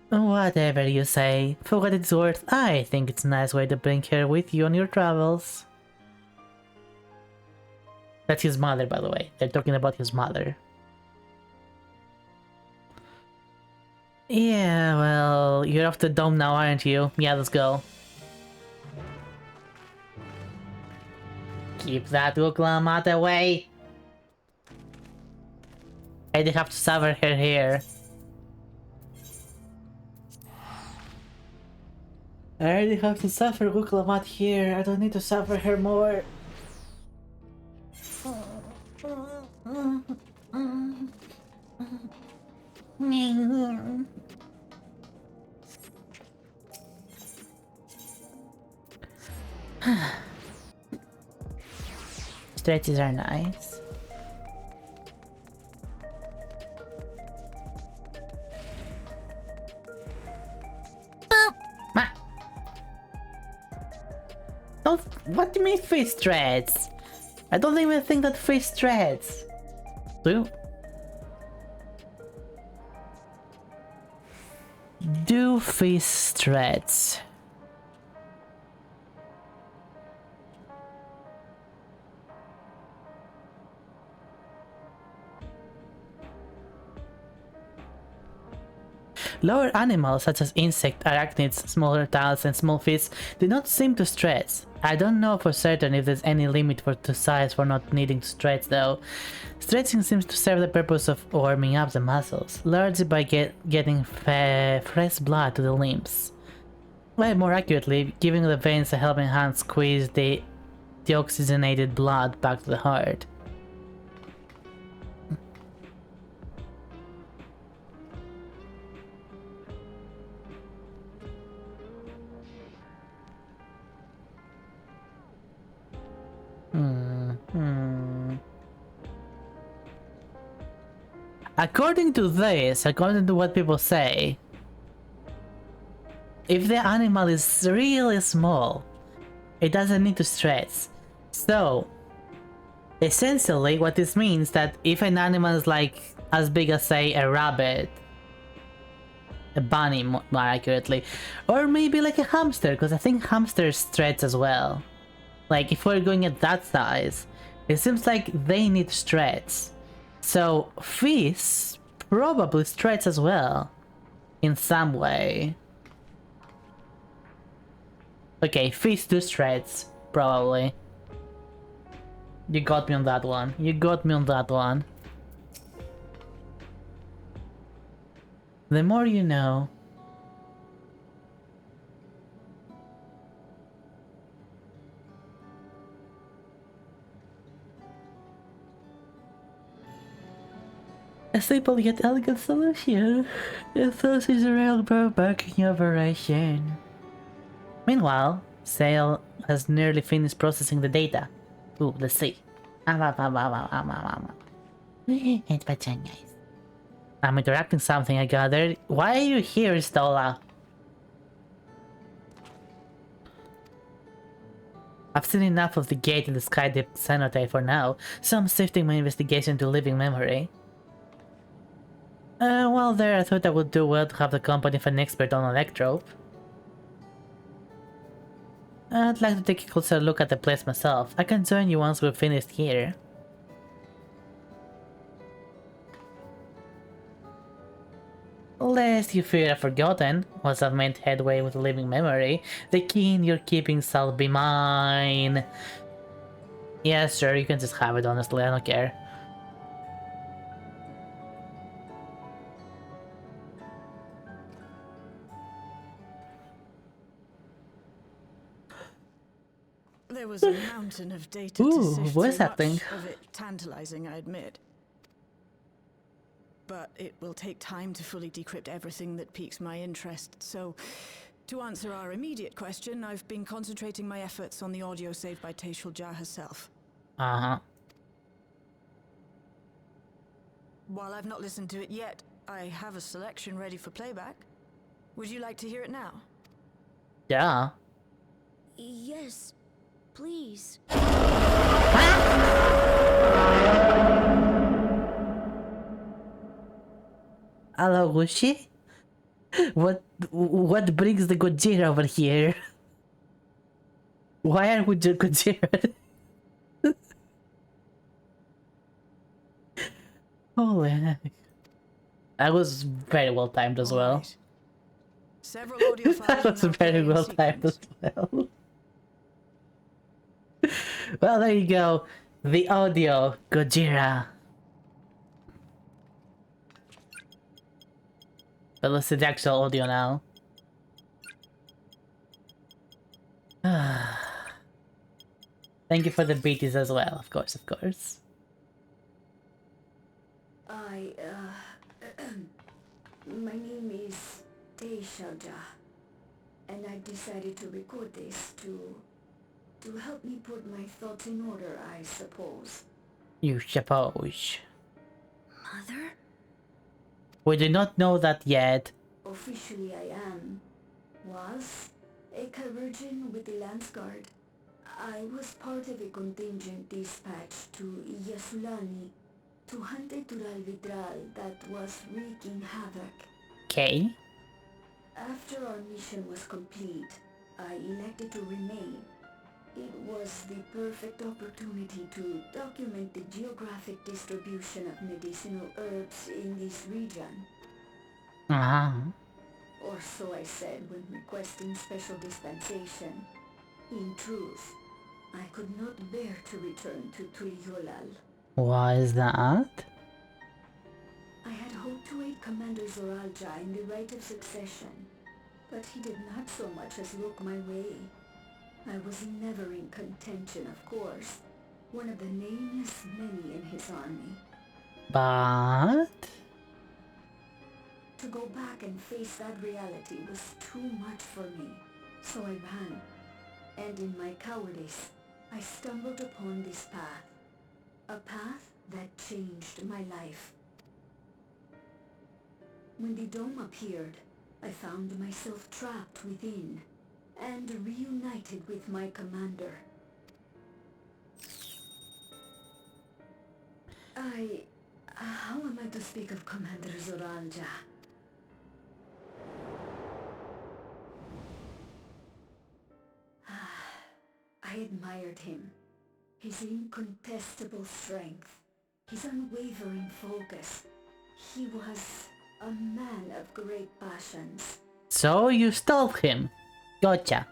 Whatever you say, for what it's worth, I think it's a nice way to bring her with you on your travels. That's his mother, by the way. They're talking about his mother. Yeah, well, you're off the dome now, aren't you? Yeah, let's go. Keep that Uklamat away! I have to sever her hair. I already have to suffer Uklamat here. I don't need to suffer her more. Stretches are nice. Don't. What do you mean face threads? I don't even think that face threads. Do you? Do face threads. Lower animals such as insects, arachnids, small reptiles, and small fish do not seem to stretch. I don't know for certain if there's any limit to size for not needing to stretch though. Stretching seems to serve the purpose of warming up the muscles, largely by getting fresh blood to the limbs. Well, more accurately, giving the veins a helping hand squeeze the deoxygenated blood back to the heart. According to what people say, if the animal is really small, it doesn't need to stretch. So, essentially what this means that if an animal is like as big as, say, a rabbit, a bunny more accurately, or maybe like a hamster, because I think hamsters stretch as well. Like if we're going at that size, it seems like they need to stretch. So fish probably stretch as well, in some way. Okay, fish do stretch, probably. You got me on that one. You got me on that one. The more you know. A simple yet elegant solution. It thus is a railroad working operation. Meanwhile, Sale has nearly finished processing the data. Ooh, let's see. It's better, guys. I'm interrupting something I gathered. Why are you here, Stola? I've seen enough of the gate in the Skydeep Cenote for now, so I'm shifting my investigation to living memory. While there, I thought I would do well to have the company of an expert on Electrope. I'd like to take a closer look at the place myself. I can join you once we're finished here. Lest you fear I've forgotten, once I've made headway with living memory, the key in your keeping shall be mine. Yeah, sure, you can just have it, honestly, I don't care.
There was a mountain of data
Ooh,
to sift
what is
through,
that thing?
much of it tantalizing, I admit. But it will take time to fully decrypt everything that piques my interest, so to answer our immediate question, I've been concentrating my efforts on the audio saved by Teishulja herself.
Uh-huh.
While I've not listened to it yet, I have a selection ready for playback. Would you like to hear it now?
Yeah.
Yes, please.
Hello, Gushi? What brings the Gojira over here? Why are we just Gojira? Holy heck. That was very well timed as well.
Several audio files
That was very well timed as well. Well, there you go. The audio Gojira. But let's see the actual audio now. Thank you for the beaties as well, of course, of course.
My name is Teishulja, and I decided to record this to help me put my thoughts in order, I suppose.
You suppose.
Mother?
We do not know that yet.
Officially I was a Virgin with the Lance Guard. I was part of a contingent dispatched to Yasulani to hunt a Tural Vitral that was wreaking havoc.
Okay.
After our mission was complete, I elected to remain. It was the perfect opportunity to document the geographic distribution of medicinal herbs in this region.
Uh-huh.
Or so I said when requesting special dispensation. In truth, I could not bear to return to Tuliolal.
Why is that?
I had hoped to aid Commander Zoralja in the right of succession, but he did not so much as look my way. I was never in contention, of course, one of the nameless many in his army.
But...
To go back and face that reality was too much for me, so I ran. And in my cowardice, I stumbled upon this path. A path that changed my life. When the dome appeared, I found myself trapped within, and reunited with my commander. How am I to speak of Commander Zoralja? I admired him. His incontestable strength, his unwavering focus. He was a man of great passions.
So you stole him. Gotcha.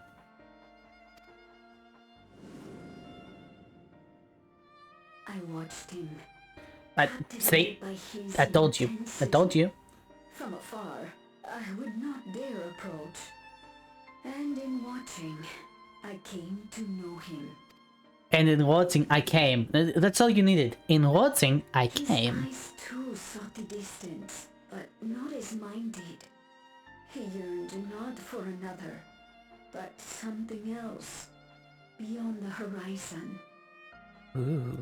I watched him.
See?
By his
I told you. I told you.
From afar, I would not dare approach. And in watching, I came to know him.
And in watching, I came. That's all you needed. In watching, I came.
His eyes too sought the distance, but not as mine did. He yearned not for another. but something else beyond the horizon.
Ooh.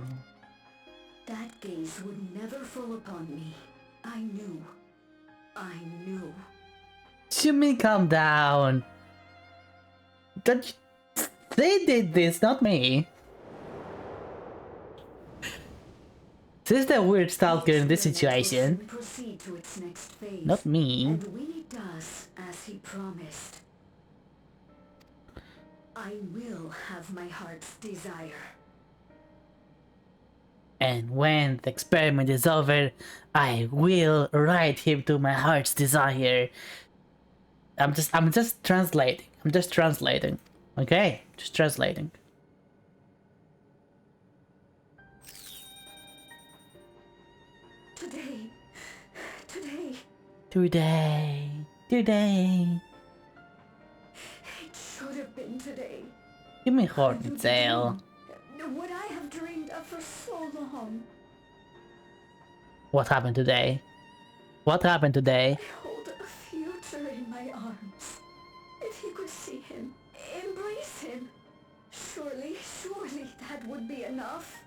That gaze would never fall upon me. I knew.
Jimmy, calm down. They did this, not me. This is the weird stalker in this situation.
Proceed to its next phase,
not me.
And when it does, as he promised, I will have my heart's desire.
And when the experiment is over, I will ride him to my heart's desire. I'm just translating. Okay? Just translating. Today.
It should have been today.
Give me horny tail.
What I have dreamed of for so long.
What happened today?
I hold a future in my arms. If you could see him, embrace him. Surely that would be enough.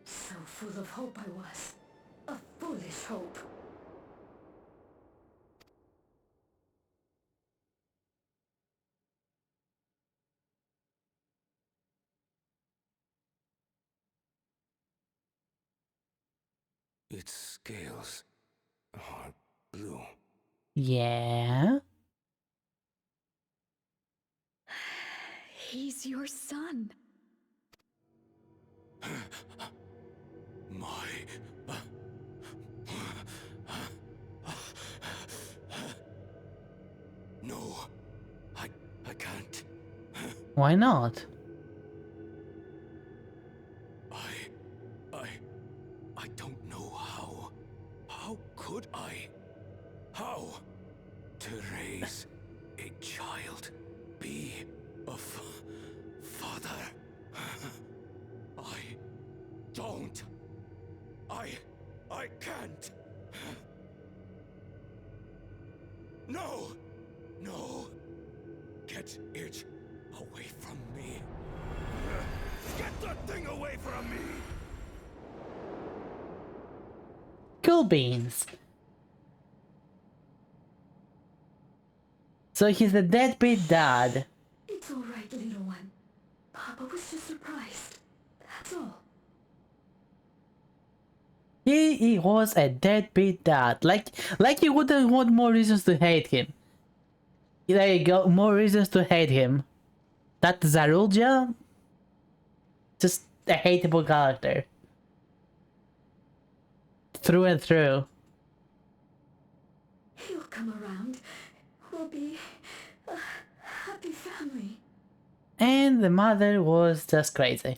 So full of hope I was. A foolish hope.
Its scales are blue.
Yeah?
He's your son.
No, I can't.
Why not?
I don't know how. How could I? How? To raise a child, be a father. I don't. I can't. No! Get it away from me. Get that thing away from me!
Cool beans. So he's a deadbeat dad.
It's all right, little one. Papa was just surprised. That's all.
He was a deadbeat dad. Like you wouldn't want more reasons to hate him. There you go, more reasons to hate him. That Zarulja? Just a hateable character. Through and through.
He'll come around. We'll be a happy family.
And the mother was just crazy.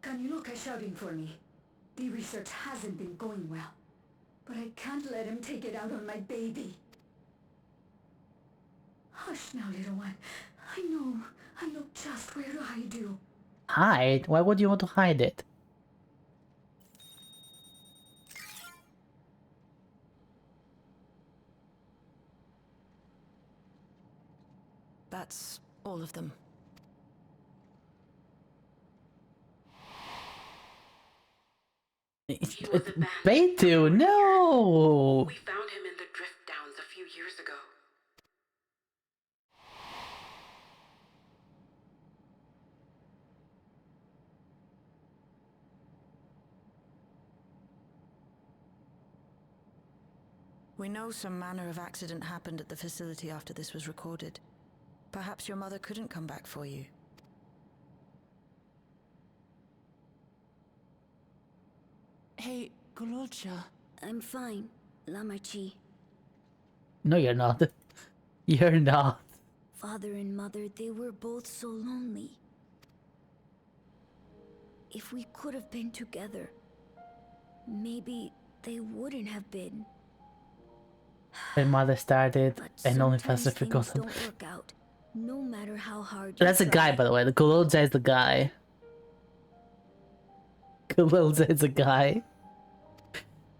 Kanyunoka shouting for me. The research hasn't been going well. But I can't let him take it out on my baby. Hush now, little one. I know just where to hide you.
Hide? Why would you want to hide it?
That's all of them.
Beitu, no!
We found him in the drift downs a few years ago.
We know some manner of accident happened at the facility after this was recorded. Perhaps your mother couldn't come back for you.
Hey, Gololcha.
I'm fine, Lamarchi.
No, you're not. You're not.
Father and mother, they were both so lonely. If we could have been together, maybe they wouldn't have been.
Her mother started
But
and only
sometimes
faster
things
forgotten.
don't work out, no matter how hard you
That's a guy,
try.
by the way. The Gololja is the guy. Gololja is a guy.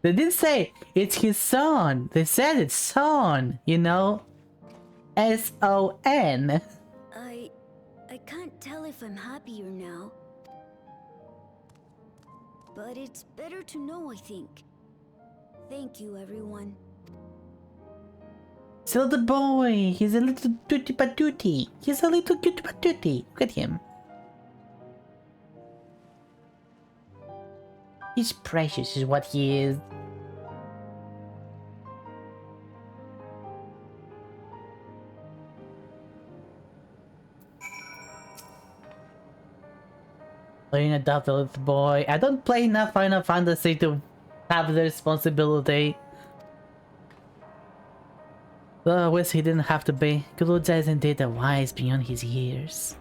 They didn't say it's his son. They said it's son, you know? S-O-N.
I can't tell if I'm happier now. But it's better to know, I think. Thank you, everyone.
So the boy, he's a little tutti patootie. He's a little tutti patootie. Look at him. He's precious is what he is. Playing adopt a little boy. I don't play enough Final Fantasy to have the responsibility. Though I wish he didn't have to be. Guluja is indeed a wise beyond his years.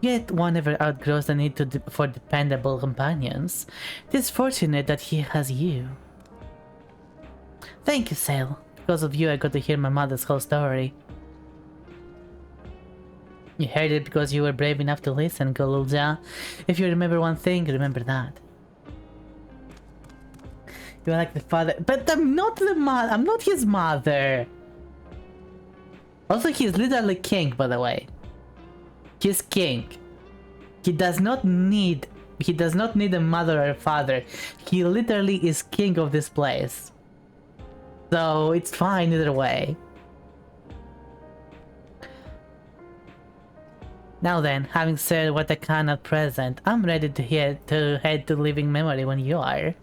Yet one never outgrows the need for dependable companions. It is fortunate that he has you. Thank you, Sale. Because of you I got to hear my mother's whole story. You heard it because you were brave enough to listen, Guluja. If you remember one thing, remember that. You're like the father, but I'm not the mother. I'm not his mother. Also, he's literally king, by the way. He's king. He does not need a mother or a father. He literally is king of this place. So it's fine either way. Now then, having said what I can at present, I'm ready to head to living memory when you are.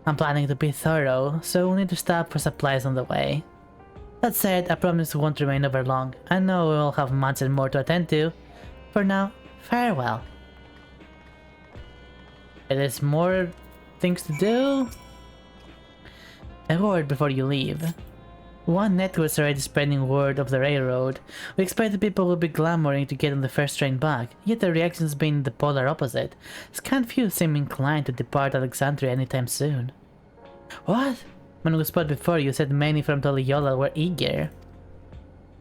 I'm planning to be thorough, so we'll need to stop for supplies on the way. That said, I promise we won't remain over long. I know we all have much and more to attend to. For now, farewell. There's more things to do. A word before you leave. One network's already spreading word of the railroad. We expected people would be clamoring to get on the first train back, yet the reaction's been the polar opposite. Scant few seem inclined to depart Alexandria anytime soon. What? When we spoke before, you said many from Toliola were eager.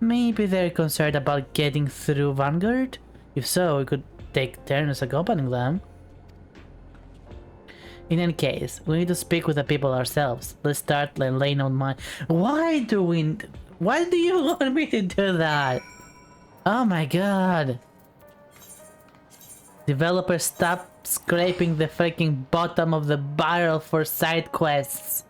Maybe they're concerned about getting through Vanguard? If so, we could take turns accompanying them. In any case, we need to speak with the people ourselves. Let's start laying on mine. Why do you want me to do that? Oh my god. Developers, stop scraping the freaking bottom of the barrel for side quests.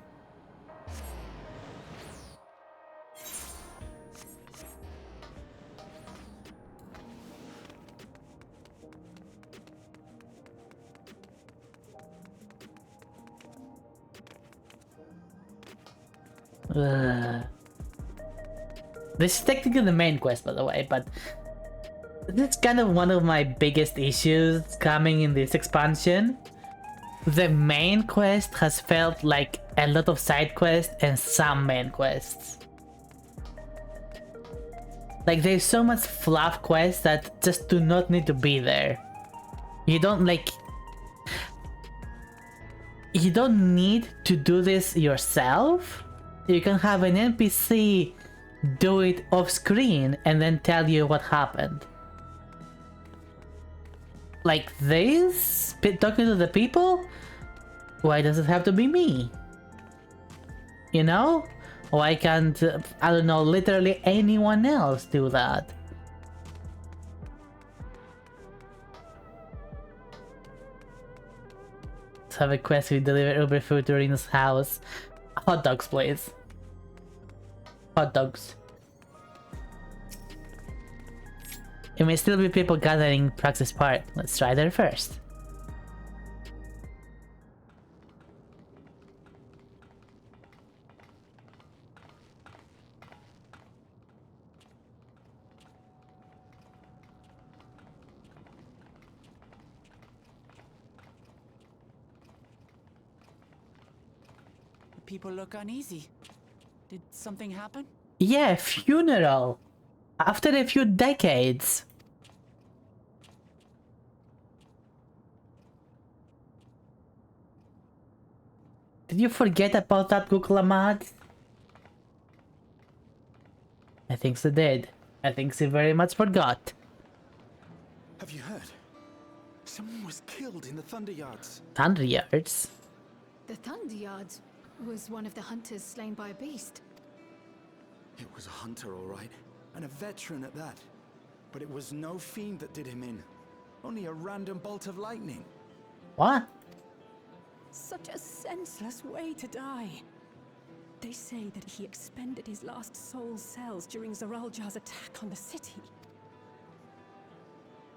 This is technically the main quest, by the way, but this is kind of one of my biggest issues coming in this expansion. The main quest has felt like a lot of side quests and some main quests. Like, there's so much fluff quests that just do not need to be there. You don't need to do this yourself. You can have an NPC do it off screen and then tell you what happened. Like this? Talking to the people? Why does it have to be me? You know? Why can't, I don't know, literally anyone else do that? Let's have a quest to deliver Uber food to Rina's house. Hot dogs, please. Hot dogs. It may still be people gathering Praxis Park. Let's try there first.
People look uneasy. Did something happen?
Yeah, funeral. After a few decades. Did you forget about that, Kuklamad? I think she did. I think she very much forgot.
Have you heard? Someone was killed in the Thunder Yards.
Thunder Yards?
The Thunder Yards? Was one of the hunters slain by a beast?
It was a hunter, all right, and a veteran at that. But it was no fiend that did him in. Only a random bolt of lightning.
What?
Such a senseless way to die. They say that he expended his last soul cells during Zoraljar's attack on the city.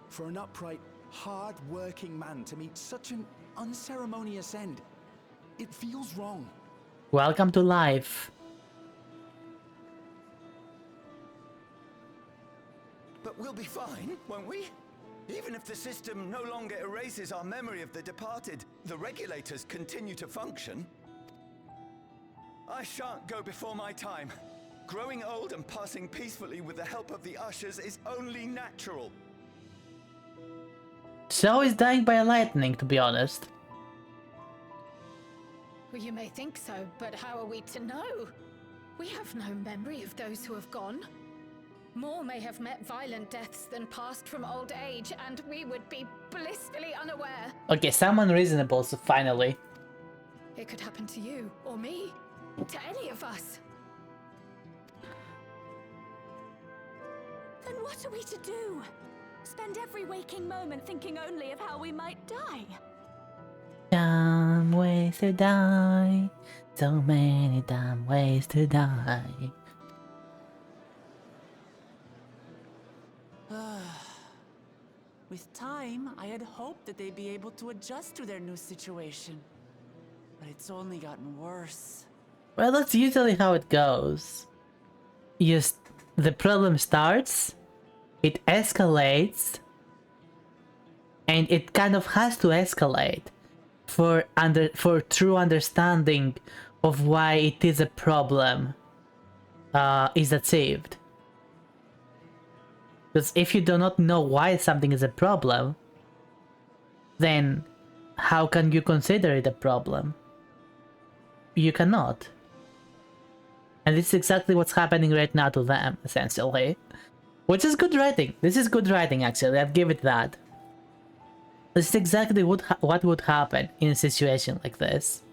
For an upright, hard-working man to meet such an unceremonious end, it feels wrong.
Welcome to life.
But we'll be fine, won't we? Even if the system no longer erases our memory of the departed, the regulators continue to function. I shan't go before my time. Growing old and passing peacefully with the help of the ushers is only natural.
So is dying by lightning, to be honest.
Well, you may think so, but how are we to know? We have no memory of those who have gone. More may have met violent deaths than passed from old age, and we would be blissfully unaware.
Okay, someone reasonable, so finally.
It could happen to you, or me, to any of us.
Then what are we to do? Spend every waking moment thinking only of how we might die?
Dumb ways to die. So many dumb ways to die.
With time, I had hoped that they'd be able to adjust to their new situation. But it's only gotten worse.
Well, that's usually how it goes. The problem starts, it escalates, and it kind of has to escalate for true understanding of why it is a problem is achieved. Because if you do not know why something is a problem, then how can you consider it a problem? You cannot. And this is exactly what's happening right now to them, essentially. Which is good writing. This is good writing, actually. I'd give it that. This is exactly what would happen in a situation like this.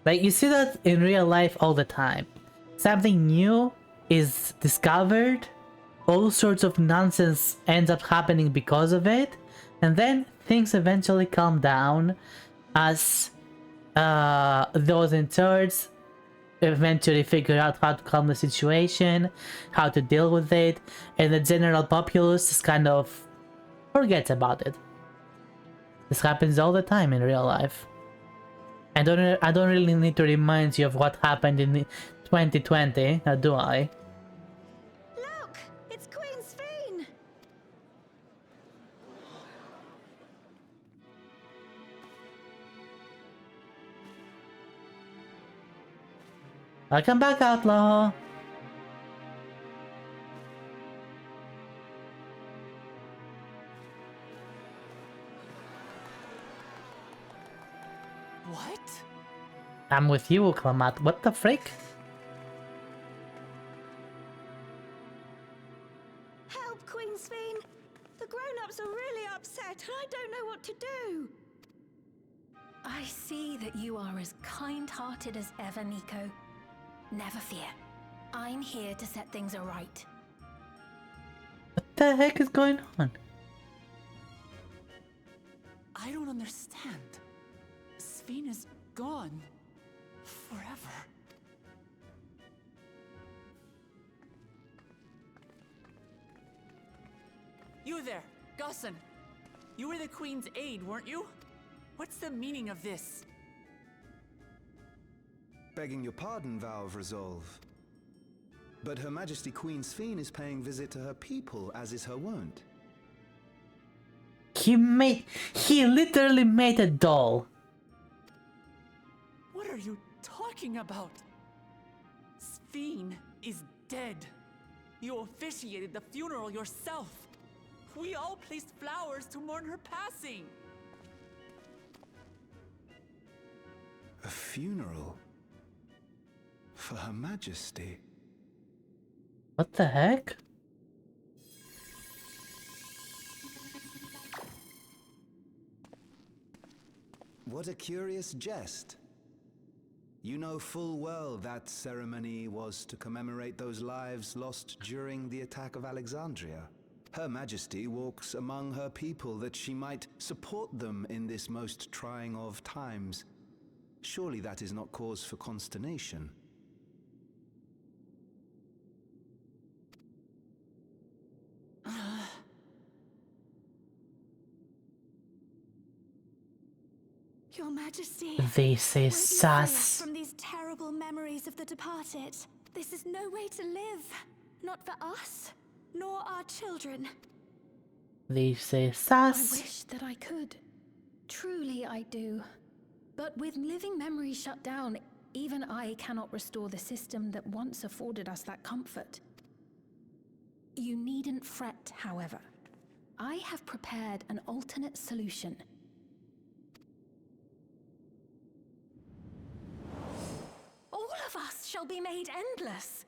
Like, you see that in real life all the time. Something new is discovered, all sorts of nonsense ends up happening because of it, and then things eventually calm down as those in charge eventually figure out how to calm the situation, how to deal with it, and the general populace just kind of forgets about it. This happens all the time in real life. I don't really need to remind you of what happened in 2020, now do I?
Look! It's Queen Sphene!
Welcome back, Outlaw!
What?
I'm with you, Klamat. What the frick?
Help, Queen Sphene! The grown-ups are really upset and I don't know what to do!
I see that you are as kind-hearted as ever, Nico. Never fear. I'm here to set things right.
What the heck is going on?
I don't understand. Sphene is gone. Forever. You there, Gussin. You were the Queen's aide, weren't you? What's the meaning of this?
Begging your pardon, Vow of Resolve. But Her Majesty Queen Sphene is paying visit to her people, as is her wont.
He literally made a doll.
What are you talking about? Sphene is dead. You officiated the funeral yourself. We all placed flowers to mourn her passing.
A funeral? For Her Majesty?
What the heck?
What a curious jest.
You know full well that ceremony was to commemorate those lives lost during the attack of Alexandria. Her Majesty walks among her people that she might support them in this most trying of times. Surely that is not cause for consternation.
Your Majesty,
This is sus.
from these terrible memories of the departed. This is no way to live. Not for us, nor our children.
This is
I
sus.
wish that I could. Truly I do. But with living memory shut down, even I cannot restore the system that once afforded us that comfort. You needn't fret, however. I have prepared an alternate solution.
All of us shall be made endless.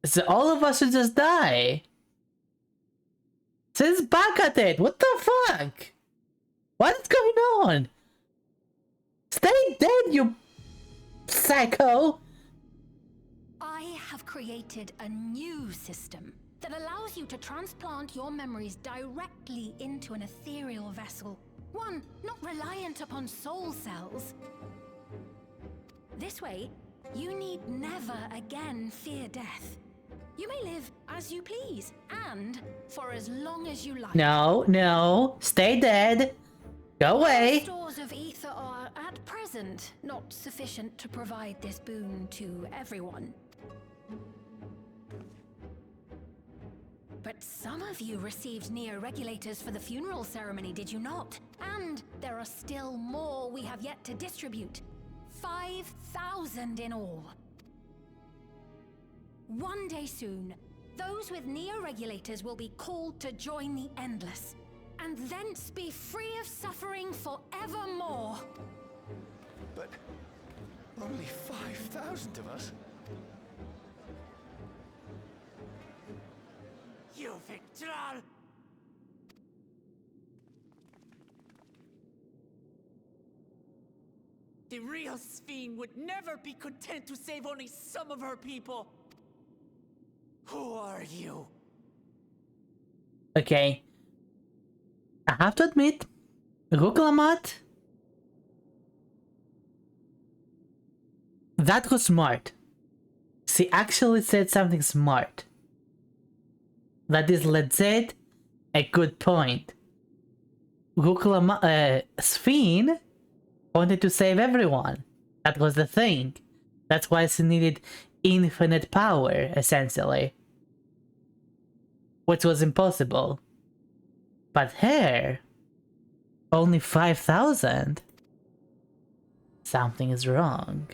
So all of us should just die. Since back at it. What the fuck? What is going on? Stay dead, you psycho.
I have created a new system that allows you to transplant your memories directly into an ethereal vessel. One not reliant upon soul cells. This way, you need never again fear death. You may live as you please, and for as long as you like.
No, no. Stay dead. Go away.
Stores of ether are, at present, not sufficient to provide this boon to everyone. But some of you received neo-regulators for the funeral ceremony, did you not? And there are still more we have yet to distribute. 5,000 in all. One day soon, those with neo-regulators will be called to join the Endless, and thence be free of suffering forevermore.
But only 5,000 of us?
You Victral! The real Sphene would never be content to save only some of her people. Who are you?
Okay. I have to admit, Ruklamat, that was smart. She actually said something smart. That is legit a good point. Sphene wanted to save everyone. That was the thing. That's why she needed infinite power, essentially. Which was impossible. But her, only 5,000? Something is wrong.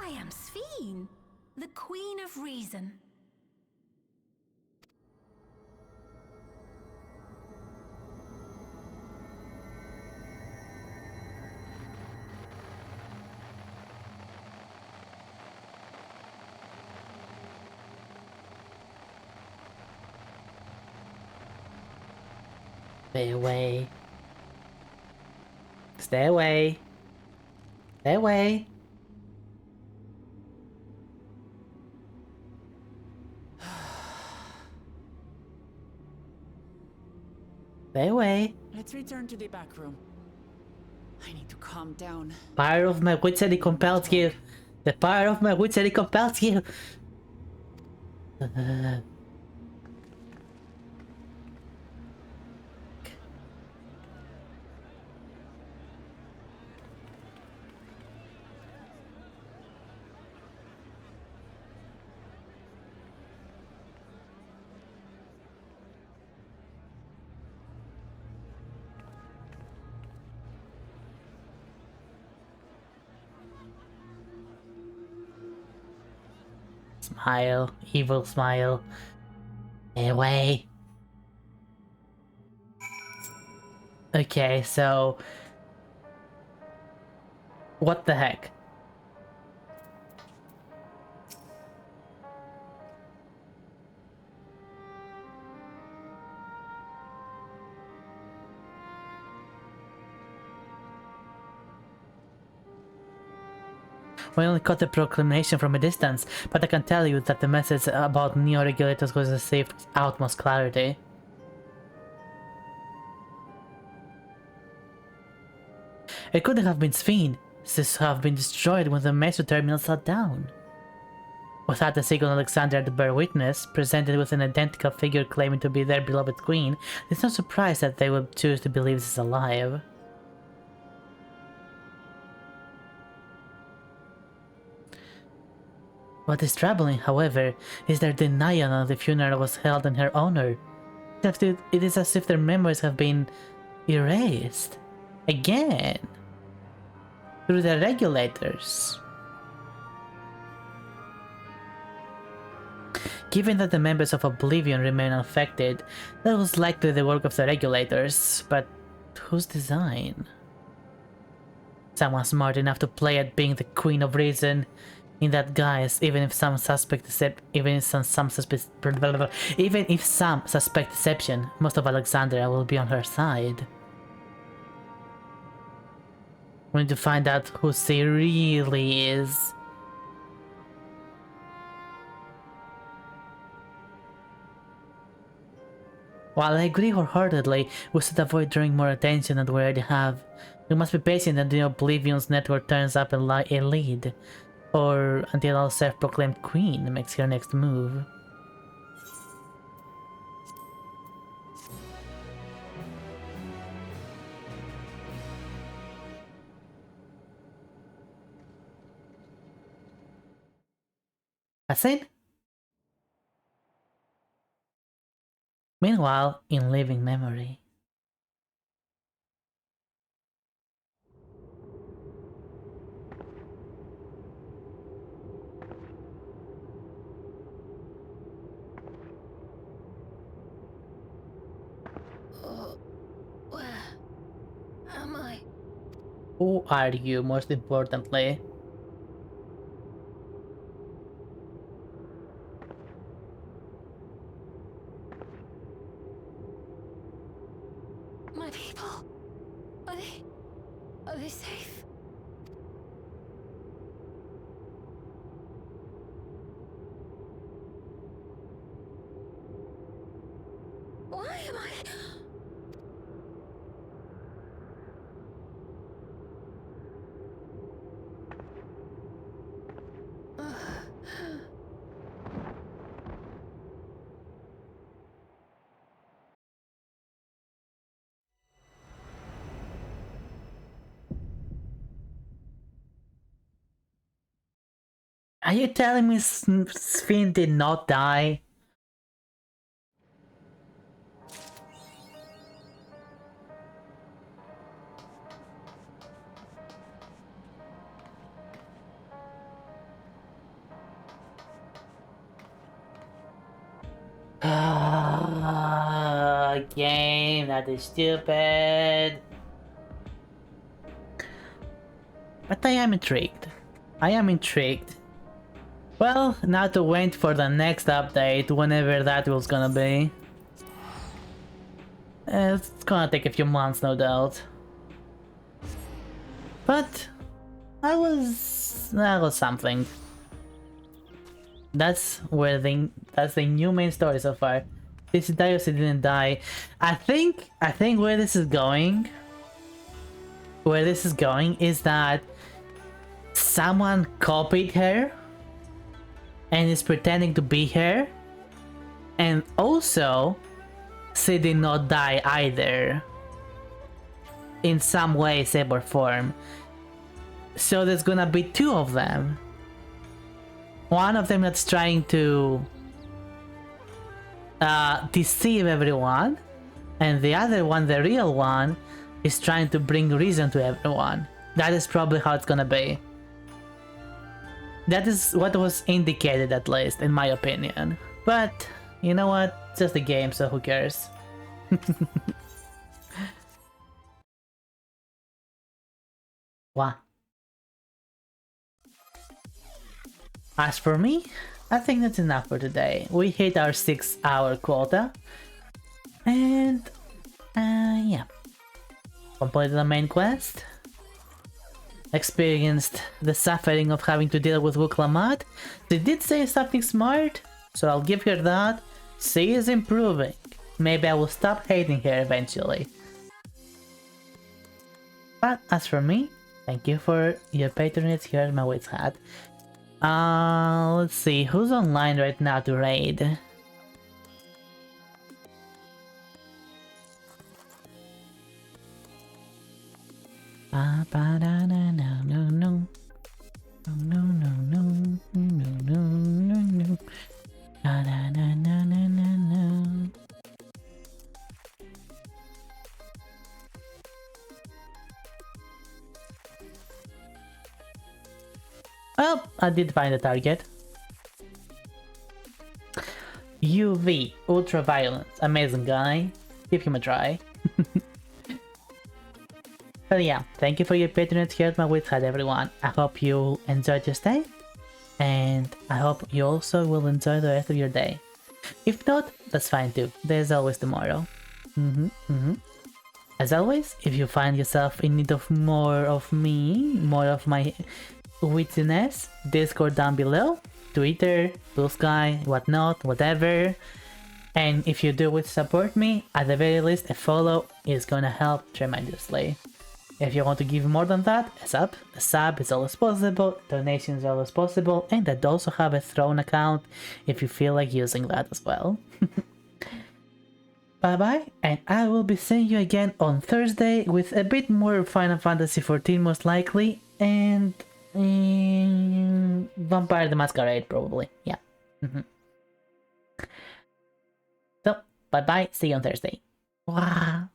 I am Sphene, the Queen of Reason.
Stay away. Stay away. Stay away. Stay away.
Let's return to the back room. I need to calm down.
Power of my witchery compels you. The power of my witchery compels you. Smile, evil smile. Stay away. Okay, so what the heck? We only caught the proclamation from a distance, but I can tell you that the message about neo-regulators was received with utmost clarity. It couldn't have been Sphene. This have been destroyed when the Meso terminal shut down. Without a single Alexandria to bear witness, presented with an identical figure claiming to be their beloved queen, it's no surprise that they would choose to believe this is alive. What is troubling, however, is their denial that the funeral was held in her honor. It is as if their memories have been erased. Again. Through the regulators. Given that the members of Oblivion remain unaffected, that was likely the work of the regulators, but whose design? Someone smart enough to play at being the Queen of Reason. In that guise, even if some suspect deception, most of Alexandria will be on her side. We need to find out who she really is. While I agree wholeheartedly, we should avoid drawing more attention than we already have. We must be patient until Oblivion's network turns up a lead, or until our self-proclaimed queen makes her next move. That's it? Meanwhile, in living memory.
Where am I?
Who are you, most importantly?
My people? Are they safe? Why am I...
Are you telling me Sphene did not die? Game, that is stupid. But I am intrigued. I am intrigued. Well, now to wait for the next update, whenever that was gonna be. It's gonna take a few months, no doubt. But that was something. That's the new main story so far. This Darius didn't die. I think where this is going is that someone copied her and is pretending to be her, and also she did not die either in some way, shape or form. So there's gonna be two of them. One of them that's trying to deceive everyone, and the other one, the real one, is trying to bring reason to everyone. That is probably how it's gonna be. That is what was indicated, at least, in my opinion. But, you know what? It's just a game, so who cares? What? As for me, I think that's enough for today. We hit our 6-hour quota. And, yeah. Completed the main quest. experienced the suffering of having to deal with Wuklamat. She did say something smart, so I'll give her that. She is improving. Maybe I will stop hating her eventually. But as for me, thank you for your patronage here at my Wits Hat. Let's see, who's online right now to raid? No, no, no, no, no, no, no, no, no, no, na na na na na na na. Well, I did find a target. UV, ultraviolence, amazing guy. Give him a try. But yeah, thank you for your patronage here at my Wits Hat, everyone. I hope you enjoyed your stay, and I hope you also will enjoy the rest of your day. If not, that's fine too. There's always tomorrow. As always, if you find yourself in need of more of me, more of my wittiness, Discord down below, Twitter, Blue Sky, whatnot, whatever. And if you do wish to support me, at the very least a follow is gonna help tremendously. If you want to give more than that, a sub is always possible, donations are always possible, and I also have a Throne account if you feel like using that as well. Bye bye, and I will be seeing you again on Thursday with a bit more Final Fantasy XIV most likely, and Vampire the Masquerade probably, yeah. So, bye bye, see you on Thursday. Wow.